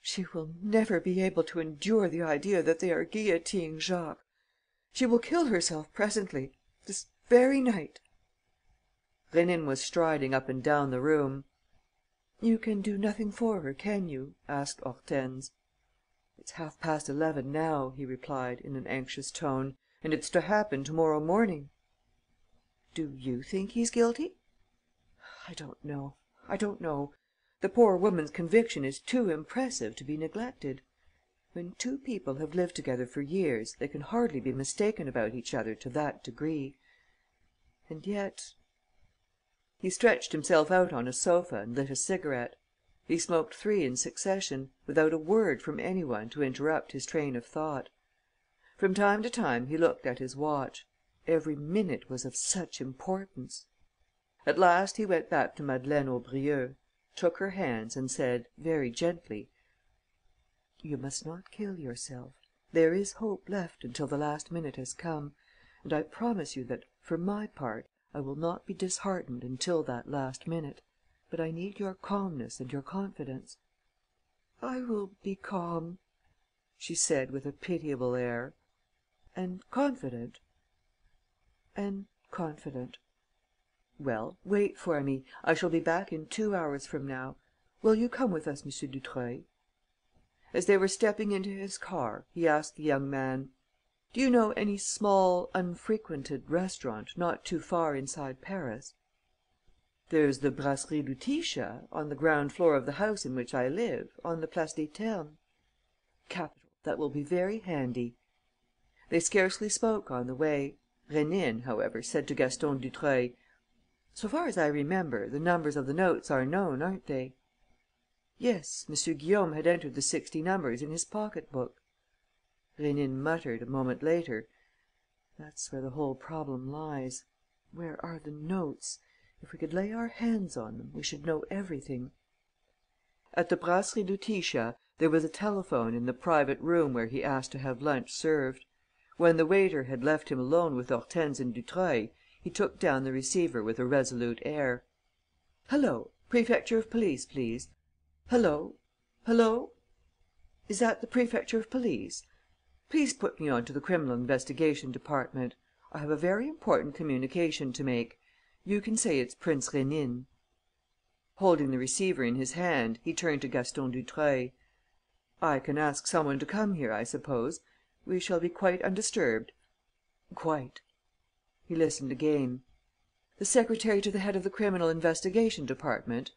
"She will never be able to endure the idea that they are guillotining Jacques. She will kill herself presently, this very night." Rénine was striding up and down the room. "You can do nothing for her, can you?" asked Hortense. "It's 11:30 now," he replied, in an anxious tone, "and it's to happen to morrow morning." "Do you think he's guilty?" I don't know. The poor woman's conviction is too impressive to be neglected. When two people have lived together for years, they can hardly be mistaken about each other to that degree. And yet...." He stretched himself out on a sofa and lit a cigarette. He smoked 3 in succession, without a word from any one to interrupt his train of thought. From time to time he looked at his watch. Every minute was of such importance. At last he went back to Madeleine Aubrieux, took her hands and said, very gently: "You must not kill yourself. There is hope left until the last minute has come. And I promise you that, for my part, I will not be disheartened until that last minute. But I need your calmness and your confidence." "I will be calm," she said, with a pitiable air. "And confident?" "And confident." "Well, wait for me. I shall be back in 2 hours from now. Will you come with us, M. Dutreuil?" As they were stepping into his car, he asked the young man: "Do you know any small, unfrequented restaurant not too far inside Paris?" "There's the Brasserie Lutetia, on the ground floor of the house in which I live, on the Place des Ternes." "Capital. That will be very handy." They scarcely spoke on the way. Rénine, however, said to Gaston Dutreuil: "So far as I remember, the numbers of the notes are known, aren't they?" "Yes, M. Guillaume had entered the 60 numbers in his pocket book." Rénine muttered, a moment later: "That's where the whole problem lies. Where are the notes? If we could lay our hands on them, we should know everything." At the Brasserie Lutetia, There was a telephone in the private room where he asked to have lunch served. When the waiter had left him alone with Hortense and Dutreuil, he took down the receiver with a resolute air: "Hullo! Prefecture of Police, please. Hullo! Hullo! Is that the Prefecture of Police? Please put me on to the Criminal Investigation Department. I have a very important communication to make. You can say it's Prince Rénine." Holding the receiver in his hand, he turned to Gaston Dutreuil: "I can ask some one to come here, I suppose? We shall be quite undisturbed?" "Quite." He listened again: "The secretary to the head of the Criminal Investigation Department?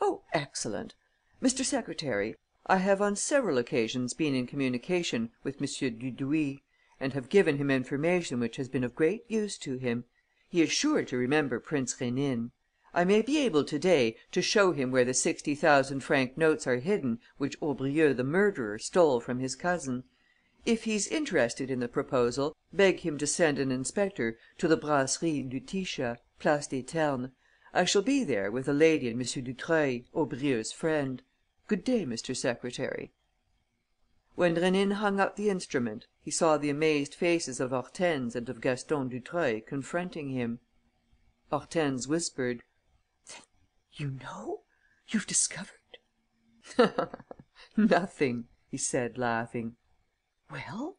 Oh, excellent! Mr. Secretary, I have on several occasions been in communication with M. Dudouis and have given him information which has been of great use to him. He is sure to remember Prince Rénine. I may be able to day to show him where the 60,000 franc notes are hidden which Aubrieux the murderer stole from his cousin. If he's interested in the proposal, beg him to send an inspector to the Brasserie Lutetia, Place des Ternes. I shall be there with a lady and M. Dutreuil, Aubrieux's friend. Good day, Mr. Secretary." When Rénine hung up the instrument, he saw the amazed faces of Hortense and of Gaston Dutreuil confronting him. Hortense whispered: "Then you know? You've discovered?" "Nothing," he said, laughing. "Well?"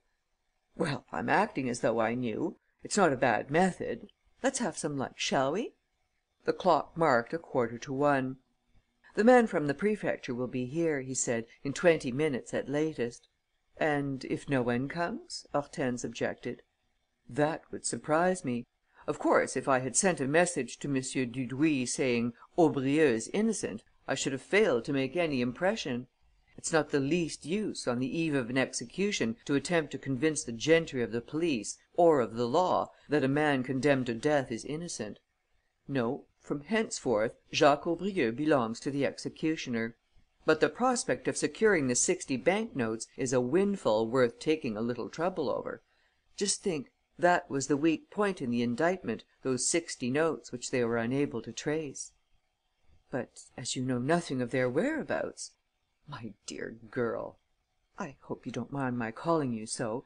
"Well, I'm acting as though I knew. It's not a bad method. Let's have some lunch, shall we?" The clock marked 1:45. "The man from the prefecture will be here," he said, "in 20 minutes at latest." "And if no one comes?" Hortense objected. "That would surprise me. Of course, if I had sent a message to M. Dudouis saying 'Aubrieux is innocent,' I should have failed to make any impression. It's not the least use, on the eve of an execution, to attempt to convince the gentry of the police or of the law that a man condemned to death is innocent. No, from henceforth, Jacques Aubrieux belongs to the executioner. But the prospect of securing the 60 bank notes is a windfall worth taking a little trouble over. Just think, that was the weak point in the indictment, those 60 notes which they were unable to trace." "But as you know nothing of their whereabouts...." "My dear girl," "I hope you don't mind my calling you so.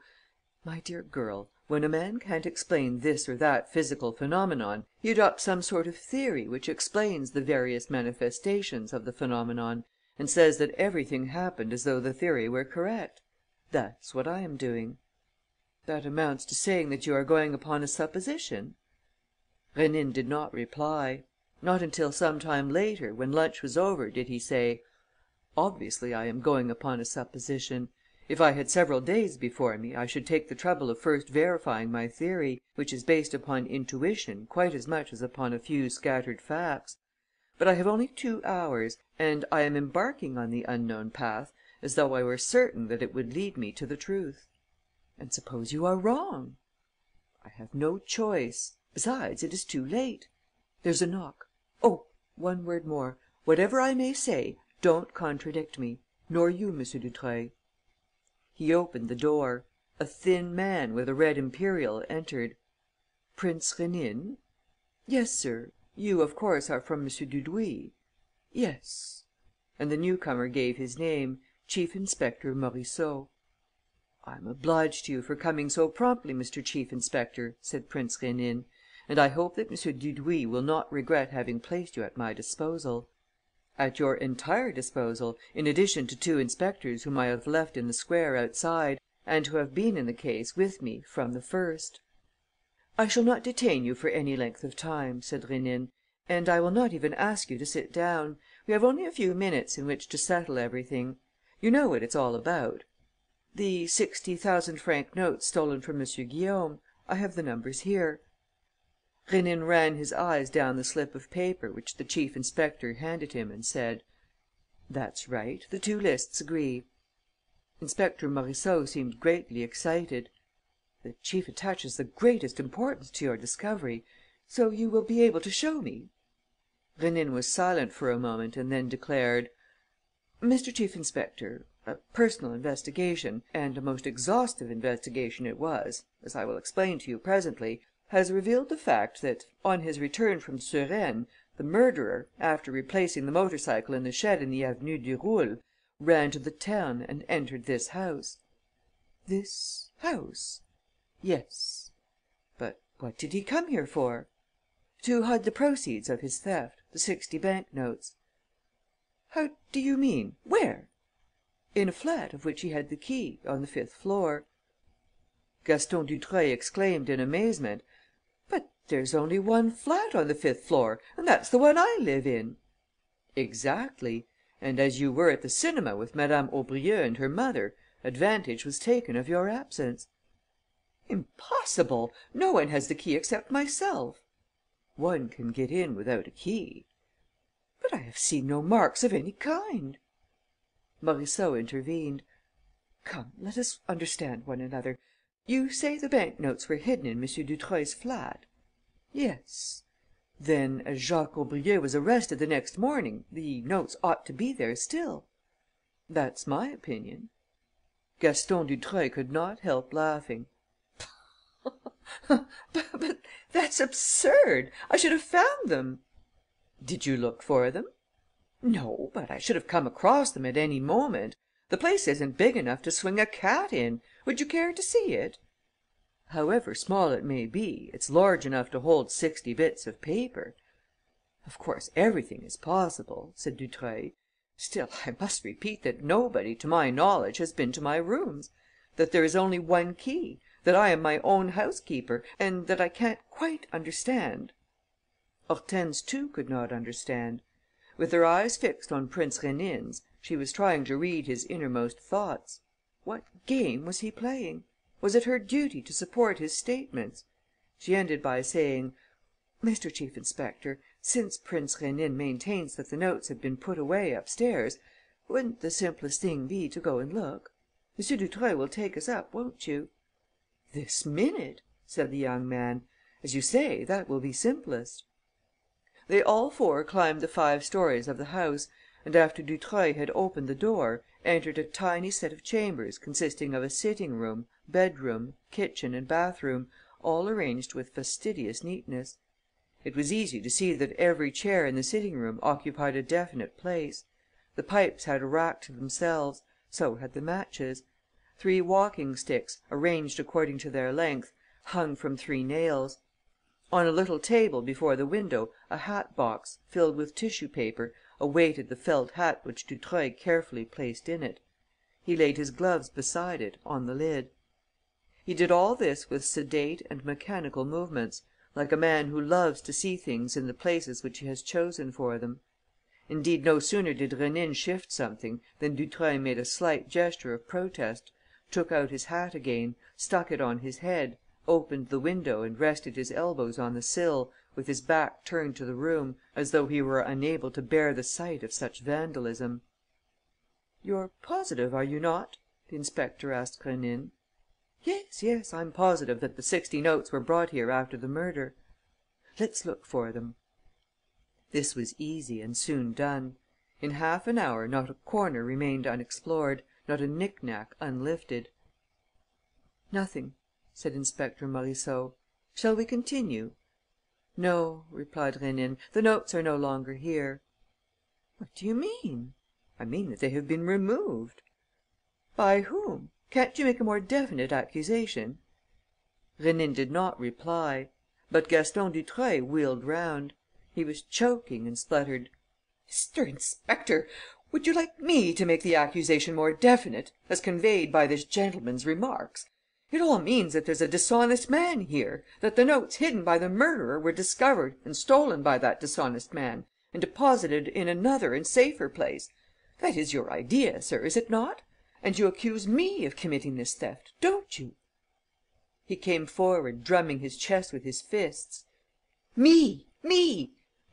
My dear girl, when a man can't explain this or that physical phenomenon, he adopts some sort of theory which explains the various manifestations of the phenomenon and says that everything happened as though the theory were correct. That's what I am doing." "That amounts to saying that you are going upon a supposition?" Rénine did not reply. Not until some time later, when lunch was over, did he say: "Obviously, I am going upon a supposition. If I had several days before me, I should take the trouble of first verifying my theory, which is based upon intuition quite as much as upon a few scattered facts. But I have only 2 hours; and I am embarking on the unknown path as though I were certain that it would lead me to the truth." "And suppose you are wrong?" "I have no choice. Besides, it is too late. There's a knock. Oh, one word more: whatever I may say, don't contradict me. Nor you, M. Dutreuil." He opened the door. A thin man, with a red imperial, entered. "Prince Rénine?" "Yes, sir. You, of course, are from M. Dudouis?" "Yes." And the newcomer gave his name: Chief inspector Morisseau. "I am obliged to you for coming so promptly, Mr. Chief inspector," said Prince Rénine, "and I hope that M. Dudouis will not regret having placed you at my disposal." "At your entire disposal, in addition to 2 inspectors whom I have left in the square outside and who have been in the case with me from the first." "I shall not detain you for any length of time," said Rénine, "and I will not even ask you to sit down. We have only a few minutes in which to settle everything. You know what it's all about. The 60,000 franc notes stolen from M. Guillaume. I have the numbers here." Rénine ran his eyes down the slip of paper which the chief inspector handed him and said: "That's right. The 2 lists agree." Inspector Morisseau seemed greatly excited. "The chief attaches the greatest importance to your discovery. So you will be able to show me?" Rénine was silent for a moment and then declared: "Mr. Chief Inspector, a personal investigation, and a most exhaustive investigation it was, as I will explain to you presently, has revealed the fact that, on his return from Suresnes, the murderer, after replacing the motor cycle in the shed in the Avenue du Roule, ran to the town and entered this house." "This house?" "Yes." "But what did he come here for?" "To hide the proceeds of his theft, the 60 bank notes." "How do you mean? Where?" "In a flat of which he had the key, on the 5th floor." Gaston Dutreuil exclaimed in amazement: "But there's only one flat on the 5th floor and that's the one I live in." "Exactly. And as you were at the cinema with Madame Aubrieux and her mother, advantage was taken of your absence." "Impossible! No one has the key except myself." "One can get in without a key." "But I have seen no marks of any kind." Morisseau intervened: "Come, let us understand one another. You say the bank notes were hidden in M. Dutreuil's flat?" "Yes." "Then, as Jacques Aubrieux was arrested the next morning, the notes ought to be there still." "That's my opinion." Gaston Dutreuil could not help laughing: But that's absurd! I should have found them." "Did you look for them?" "No, but I should have come across them at any moment. The place isn't big enough to swing a cat in. Would you care to see it?" "However small it may be, it's large enough to hold 60 bits of paper." "Of course, everything is possible," said Dutreuil. "Still, I must repeat that nobody, to my knowledge, has been to my rooms, that there is only one key, that I am my own housekeeper and that I can't quite understand." Hortense too could not understand. With her eyes fixed on Prince Rénine's, she was trying to read his innermost thoughts. What game was he playing? Was it her duty to support his statements? She ended by saying: "Mr. Chief Inspector, since Prince Rénine maintains that the notes have been put away upstairs, wouldn't the simplest thing be to go and look? M. Dutreuil will take us up, won't you?" "This minute," said the young man. "As you say, that will be simplest." They all four climbed the 5 storeys of the house and, after Dutreuil had opened the door, entered a tiny set of chambers consisting of a sitting room, bedroom, kitchen and bathroom, all arranged with fastidious neatness. It was easy to see that every chair in the sitting room occupied a definite place. The pipes had a rack to themselves; so had the matches. 3 walking sticks, arranged according to their length, hung from 3 nails. On a little table before the window, a hat box, filled with tissue paper, awaited the felt hat which Dutreuil carefully placed in it. He laid his gloves beside it, on the lid. He did all this with sedate and mechanical movements, like a man who loves to see things in the places which he has chosen for them. Indeed, no sooner did Rénine shift something than Dutreuil made a slight gesture of protest, took out his hat again, stuck it on his head, opened the window and rested his elbows on the sill, with his back turned to the room, as though he were unable to bear the sight of such vandalism. "You're positive, are you not?" the inspector asked Rénine. Yes, I'm positive that the 60 notes were brought here after the murder." "Let's look for them." This was easy and soon done. In half an hour not a corner remained unexplored, not a knick-knack unlifted. "Nothing," said Inspector Morisseau. "Shall we continue?" "No," replied Rénine, "the notes are no longer here." "What do you mean?" "I mean that they have been removed." "By whom? Can't you make a more definite accusation?" Rénine did not reply. But Gaston Dutreuil wheeled round. He was choking and spluttered: "Mr. Inspector, would you like me to make the accusation more definite, as conveyed by this gentleman's remarks? It all means that there's a dishonest man here, that the notes hidden by the murderer were discovered and stolen by that dishonest man and deposited in another and safer place. That is your idea, sir, is it not? And you accuse me of committing this theft, don't you?" He came forward, drumming his chest with his fists: "Me!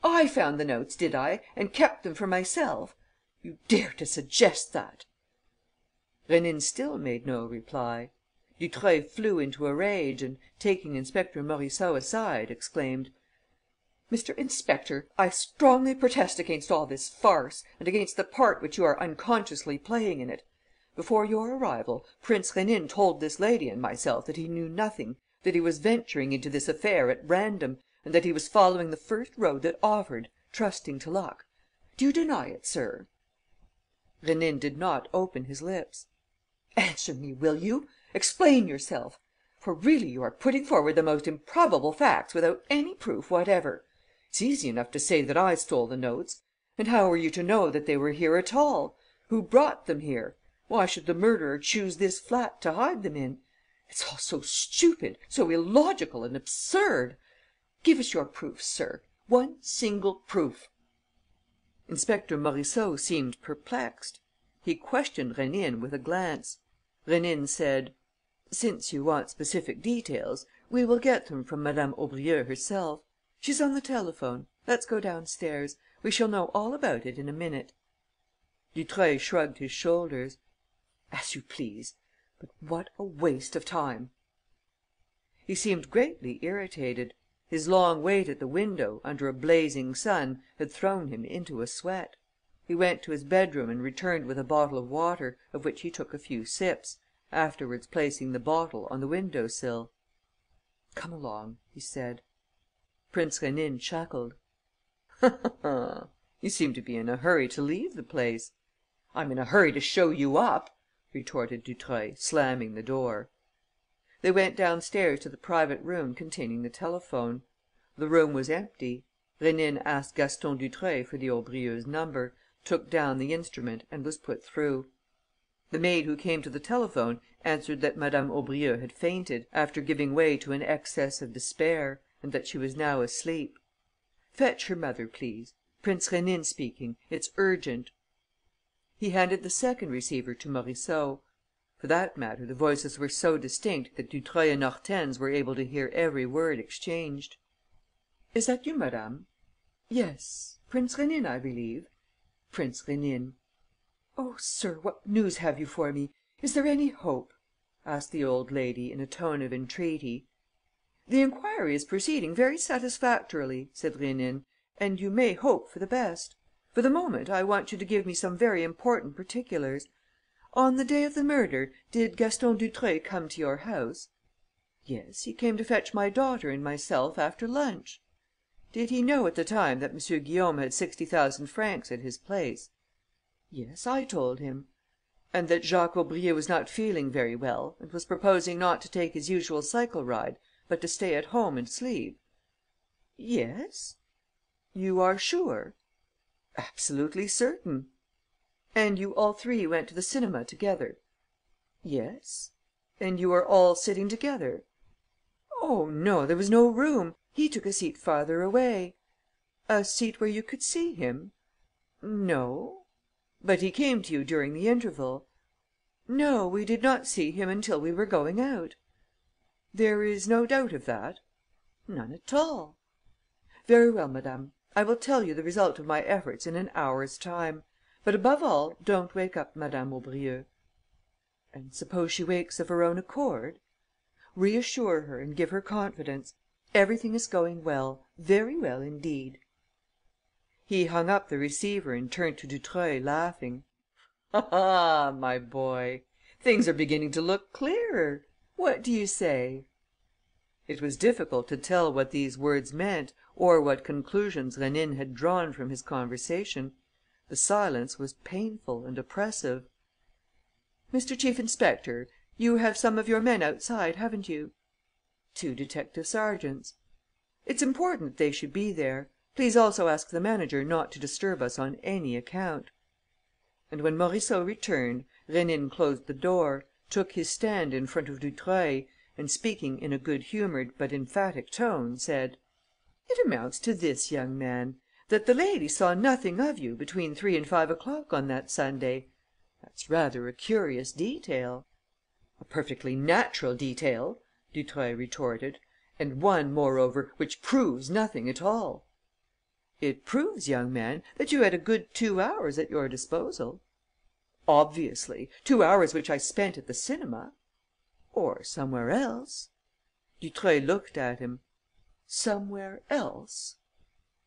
I found the notes, did I, and kept them for myself? You dare to suggest that?" Rénine still made no reply. Dutreuil flew into a rage and, taking Inspector Morisseau aside, exclaimed: "Mr. Inspector, I strongly protest against all this farce and against the part which you are unconsciously playing in it. Before your arrival, Prince Rénine told this lady and myself that he knew nothing, that he was venturing into this affair at random and that he was following the first road that offered, trusting to luck. Do you deny it, sir?" Rénine did not open his lips. "Answer me, will you? Explain yourself. For really you are putting forward the most improbable facts without any proof whatever. It's easy enough to say that I stole the notes. And how were you to know that they were here at all? Who brought them here? Why should the murderer choose this flat to hide them in? It's all so stupid, so illogical and absurd. Give us your proof, sir. One single proof." Inspector Morisseau seemed perplexed. He questioned Rénine with a glance. Rénine said: "Since you want specific details, we will get them from Madame Aubrieux herself. She's on the telephone. Let's go downstairs. We shall know all about it in a minute." Dutreuil shrugged his shoulders: "As you please. But what a waste of time!" He seemed greatly irritated. His long wait at the window, under a blazing sun, had thrown him into a sweat. He went to his bedroom and returned with a bottle of water, of which he took a few sips, afterwards placing the bottle on the window sill. "Come along," he said. Prince Rénine chuckled: "You seem to be in a hurry to leave the place." "I'm in a hurry to show you up," retorted Dutreuil, slamming the door. They went downstairs to the private room containing the telephone. The room was empty. Rénine asked Gaston Dutreuil for the Aubrieux's number, took down the instrument and was put through. The maid who came to the telephone answered that Madame Aubrieux had fainted, after giving way to an excess of despair, and that she was now asleep. "Fetch her mother, please. Prince Rénine speaking. It's urgent." He handed the second receiver to Morisseau. For that matter, the voices were so distinct that Dutreuil and Hortense were able to hear every word exchanged. "Is that you, madame?" "Yes. Prince Rénine, I believe?" "Prince Rénine." "Oh, sir, what news have you for me? Is there any hope?" asked the old lady, in a tone of entreaty. "The inquiry is proceeding very satisfactorily," said Rénine, "and you may hope for the best. For the moment, I want you to give me some very important particulars. On the day of the murder, did Gaston Dutreuil come to your house?" "Yes, he came to fetch my daughter and myself after lunch." "Did he know at the time that M. Guillaume had 60,000 francs at his place?" "Yes, I told him." "And that Jacques Aubrieux was not feeling very well and was proposing not to take his usual cycle ride, but to stay at home and sleep?" "Yes." "You are sure?" "Absolutely certain." "And you all three went to the cinema together?" "Yes." "And you were all sitting together?" "Oh, no, there was no room. He took a seat farther away." "A seat where you could see him?" "No." "But he came to you during the interval?" "No, we did not see him until we were going out." "There is no doubt of that?" "None at all." "Very well, madame. I will tell you the result of my efforts in an hour's time. But, above all, don't wake up Madame Aubrieux." "And suppose she wakes of her own accord?" "Reassure her and give her confidence. Everything is going well, very well indeed." He hung up the receiver and turned to Dutreuil, laughing: "Ah, my boy, things are beginning to look clearer. What do you say?" It was difficult to tell what these words meant or what conclusions Rénine had drawn from his conversation. The silence was painful and oppressive. "Mr. Chief inspector, you have some of your men outside, haven't you?" "2 detective sergeants." "It's important that they should be there. Please also ask the manager not to disturb us on any account." And when Morisseau returned, Rénine closed the door, took his stand in front of Dutreuil and, speaking in a good-humoured but emphatic tone, said: "It amounts to this, young man, that the lady saw nothing of you between 3 and 5 o'clock on that Sunday. That's rather a curious detail." "A perfectly natural detail," Dutreuil retorted, "and one, moreover, which proves nothing at all." "It proves, young man, that you had a good 2 hours at your disposal." "Obviously. 2 hours which I spent at the cinema." "Or somewhere else." Dutreuil looked at him. "Somewhere else?"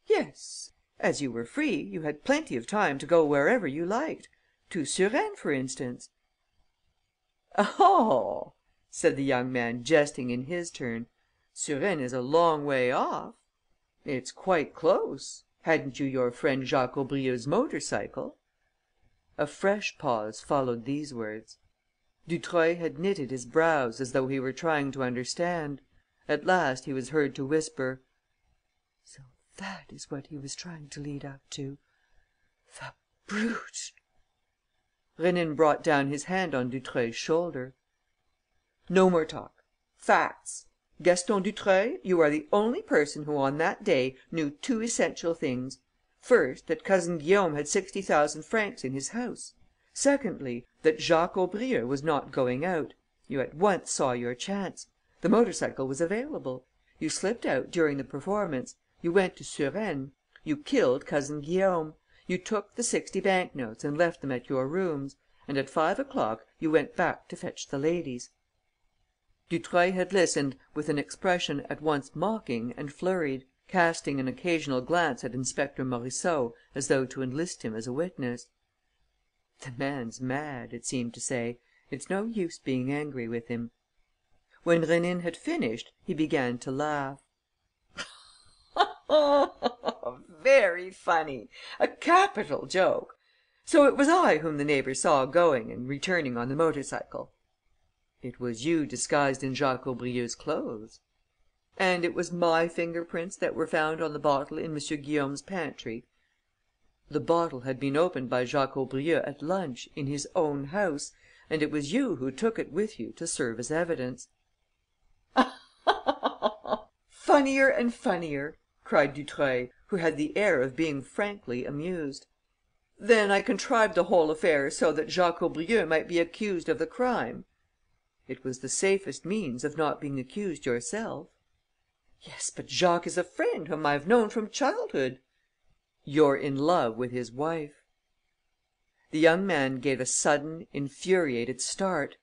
"Yes. As you were free, you had plenty of time to go wherever you liked. To Suresnes, for instance." "Oh!" said the young man, jesting in his turn. "Suresnes is a long way off." "It's quite close. Hadn't you your friend Jacques Aubrieux's motor cycle?" A fresh pause followed these words. Dutreuil had knitted his brows as though he were trying to understand. At last he was heard to whisper: "So that is what he was trying to lead up to. The brute!" Rénine brought down his hand on Dutreuil's shoulder. "No more talk. Facts. Gaston Dutreuil, you are the only person who on that day knew two essential things: first, that Cousin Guillaume had 60,000 francs in his house; secondly, that Jacques Aubrieux was not going out. You at once saw your chance. The motor cycle was available. You slipped out during the performance. You went to Suresnes. You killed Cousin Guillaume. You took the 60 bank notes and left them at your rooms. And at 5 o'clock you went back to fetch the ladies." Dutreuil had listened with an expression at once mocking and flurried, casting an occasional glance at Inspector Morisseau as though to enlist him as a witness. "The man's mad," it seemed to say. "It's no use being angry with him." When Rénine had finished, he began to laugh. "Very funny! A capital joke! So it was I whom the neighbours saw going and returning on the motor cycle?" "It was you disguised in Jacques Aubrieux's clothes." "And it was my finger prints that were found on the bottle in M. Guillaume's pantry?" "The bottle had been opened by Jacques Aubrieux at lunch, in his own house, and it was you who took it with you to serve as evidence." "Funnier and funnier!" cried Dutreuil, who had the air of being frankly amused. "Then I contrived the whole affair so that Jacques Aubrieux might be accused of the crime?" "It was the safest means of not being accused yourself." "Yes, but Jacques is a friend whom I have known from childhood." "You're in love with his wife." The young man gave a sudden, infuriated start.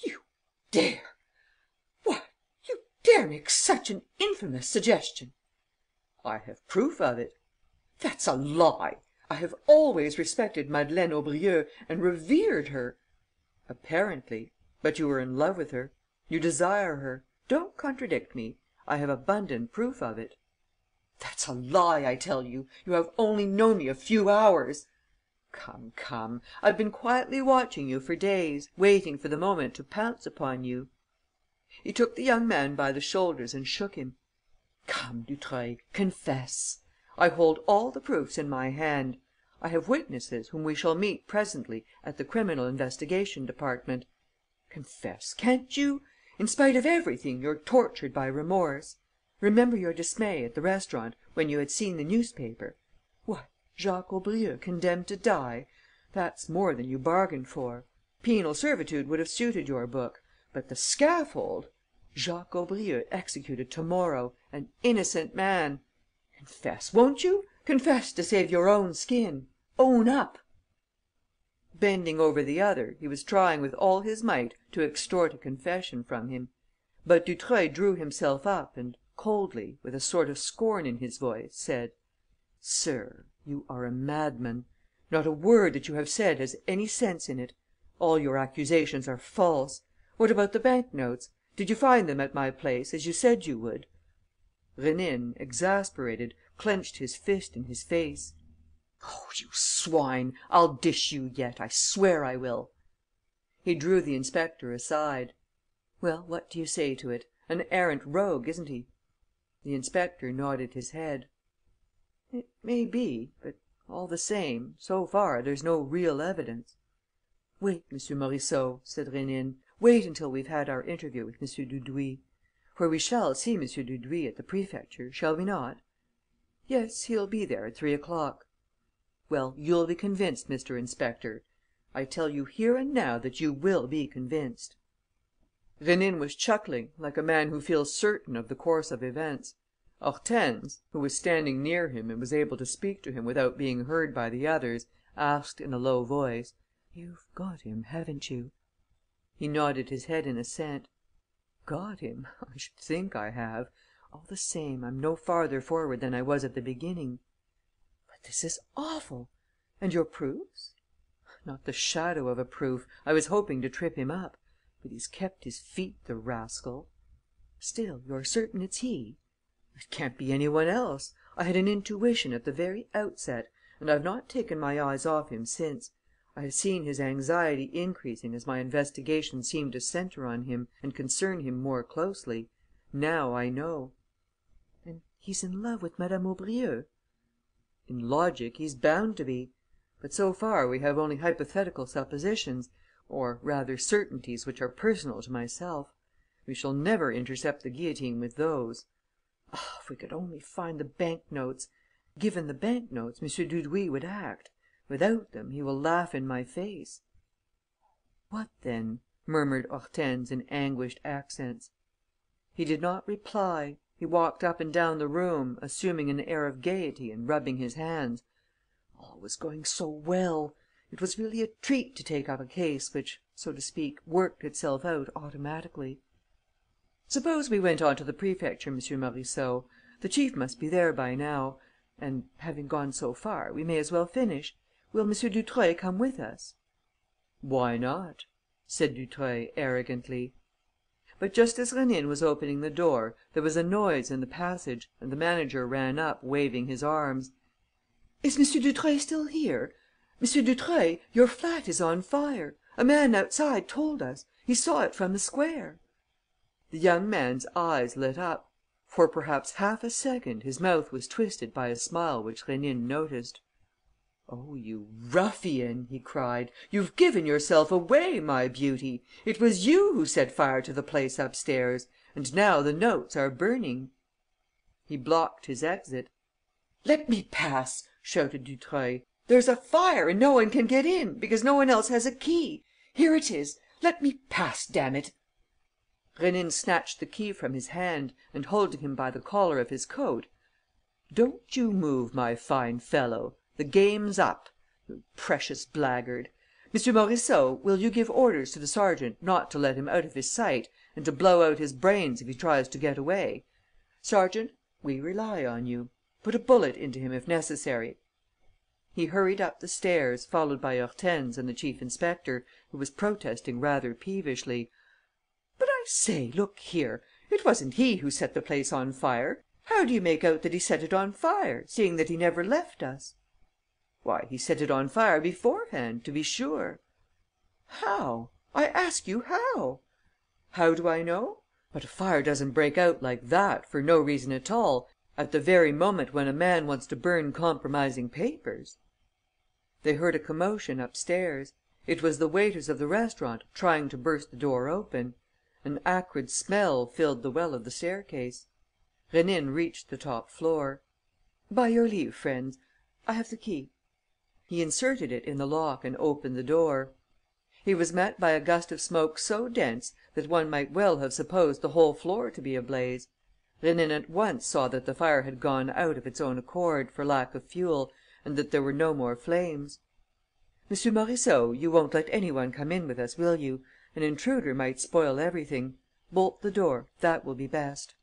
"You dare! What! You dare make such an infamous suggestion?" "I have proof of it." "That's a lie! I have always respected Madeleine Aubrieux and revered her." "Apparently. But you are in love with her. You desire her. Don't contradict me. I have abundant proof of it." "That's a lie, I tell you. You have only known me a few hours." "Come, come. I've been quietly watching you for days, waiting for the moment to pounce upon you." He took the young man by the shoulders and shook him. "Come, Dutreuil, confess. I hold all the proofs in my hand. I have witnesses whom we shall meet presently at the Criminal Investigation Department. Confess, can't you? In spite of everything, you're tortured by remorse. Remember your dismay at the restaurant when you had seen the newspaper. What, Jacques Aubrieux condemned to die? That's more than you bargained for. Penal servitude would have suited your book. But the scaffold! Jacques Aubrieux executed to morrow, an innocent man. Confess, won't you? Confess to save your own skin. Own up." Bending over the other, he was trying with all his might to extort a confession from him. But Dutreuil drew himself up and, coldly, with a sort of scorn in his voice, said: "Sir, you are a madman. Not a word that you have said has any sense in it. All your accusations are false. What about the bank notes? Did you find them at my place, as you said you would?" Rénine, exasperated, clenched his fist in his face. "Oh, you swine! I'll dish you yet, I swear I will." He drew the inspector aside. "Well, what do you say to it? An arrant rogue, isn't he?" The inspector nodded his head. "It may be, but, all the same, so far there's no real evidence." "Wait, M. Morisseau," said Rénine. "Wait until we've had our interview with M. Dudouis. For we shall see M. Dudouis at the prefecture, shall we not?" "Yes, he'll be there at 3 o'clock." "Well, you'll be convinced, Mr. Inspector. I tell you here and now that you will be convinced." Rénine was chuckling, like a man who feels certain of the course of events. Hortense, who was standing near him and was able to speak to him without being heard by the others, asked, in a low voice: "You've got him, haven't you?" He nodded his head in assent. "Got him? I should think I have. All the same, I'm no farther forward than I was at the beginning." "But this is awful! And your proofs?" "Not the shadow of a proof. I was hoping to trip him up. But he's kept his feet, the rascal." "Still, you're certain it's he?" "It can't be any one else. I had an intuition at the very outset. and I've not taken my eyes off him since. I have seen his anxiety increasing as my investigations seemed to centre on him and concern him more closely. Now I know." "And he's in love with Madame Aubrieux?" "In logic, he's bound to be. But so far we have only hypothetical suppositions, or rather certainties which are personal to myself. We shall never intercept the guillotine with those. Ah, if we could only find the bank notes! Given the bank notes, M. Dudouis would act. Without them, he will laugh in my face." "What then?" murmured Hortense in anguished accents. He did not reply. He walked up and down the room, assuming an air of gaiety and rubbing his hands. All was going so well. It was really a treat to take up a case which, so to speak, worked itself out automatically. "Suppose we went on to the prefecture, M. Morisseau. The chief must be there by now. And, having gone so far, we may as well finish. Will M. Dutreuil come with us?" "Why not?" said Dutreuil, arrogantly. But just as Rénine was opening the door, there was a noise in the passage and the manager ran up, waving his arms. "Is M. Dutreuil still here? M. Dutreuil, your flat is on fire. A man outside told us. He saw it from the square." The young man's eyes lit up. For perhaps half a second his mouth was twisted by a smile which Rénine noticed. "Oh, you ruffian!" he cried. "You've given yourself away, my beauty! It was you who set fire to the place upstairs. And now the notes are burning." He blocked his exit. "Let me pass!" shouted Dutreuil. "There's a fire and no one can get in, because no one else has a key. Here it is. Let me pass, damn it!" Rénine snatched the key from his hand and, holding him by the collar of his coat: "Don't you move, my fine fellow. The game's up. You precious blackguard. M. Morisseau, will you give orders to the sergeant not to let him out of his sight and to blow out his brains if he tries to get away? Sergeant, we rely on you. Put a bullet into him if necessary." He hurried up the stairs, followed by Hortense and the chief inspector, who was protesting rather peevishly: "But I say, look here, it wasn't he who set the place on fire. How do you make out that he set it on fire, seeing that he never left us?" "Why, he set it on fire beforehand, to be sure." "How? I ask you how?" "How do I know? But a fire doesn't break out like that, for no reason at all, at the very moment when a man wants to burn compromising papers." They heard a commotion upstairs. It was the waiters of the restaurant trying to burst the door open. An acrid smell filled the well of the staircase. Rénine reached the top floor. "By your leave, friends. I have the key." He inserted it in the lock and opened the door. He was met by a gust of smoke so dense that one might well have supposed the whole floor to be ablaze. Rénine at once saw that the fire had gone out of its own accord, for lack of fuel, and that there were no more flames. "M. Morisseau, you won't let any one come in with us, will you? An intruder might spoil everything. Bolt the door. That will be best."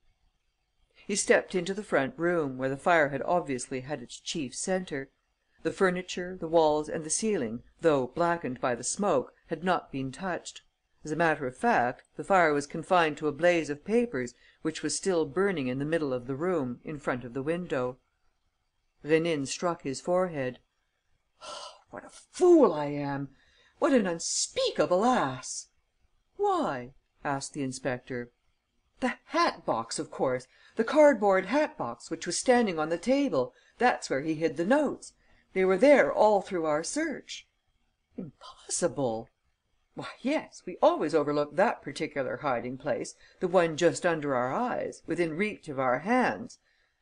He stepped into the front room, where the fire had obviously had its chief centre. The furniture, the walls and the ceiling, though blackened by the smoke, had not been touched. As a matter of fact, the fire was confined to a blaze of papers which was still burning in the middle of the room, in front of the window. Rénine struck his forehead. "What a fool I am! What an unspeakable ass!" "Why?" asked the inspector. "The hat box, of course! The cardboard hat box, which was standing on the table. That's where he hid the notes. They were there all through our search." "Impossible!" "Why, yes, we always overlook that particular hiding place, the one just under our eyes, within reach of our hands.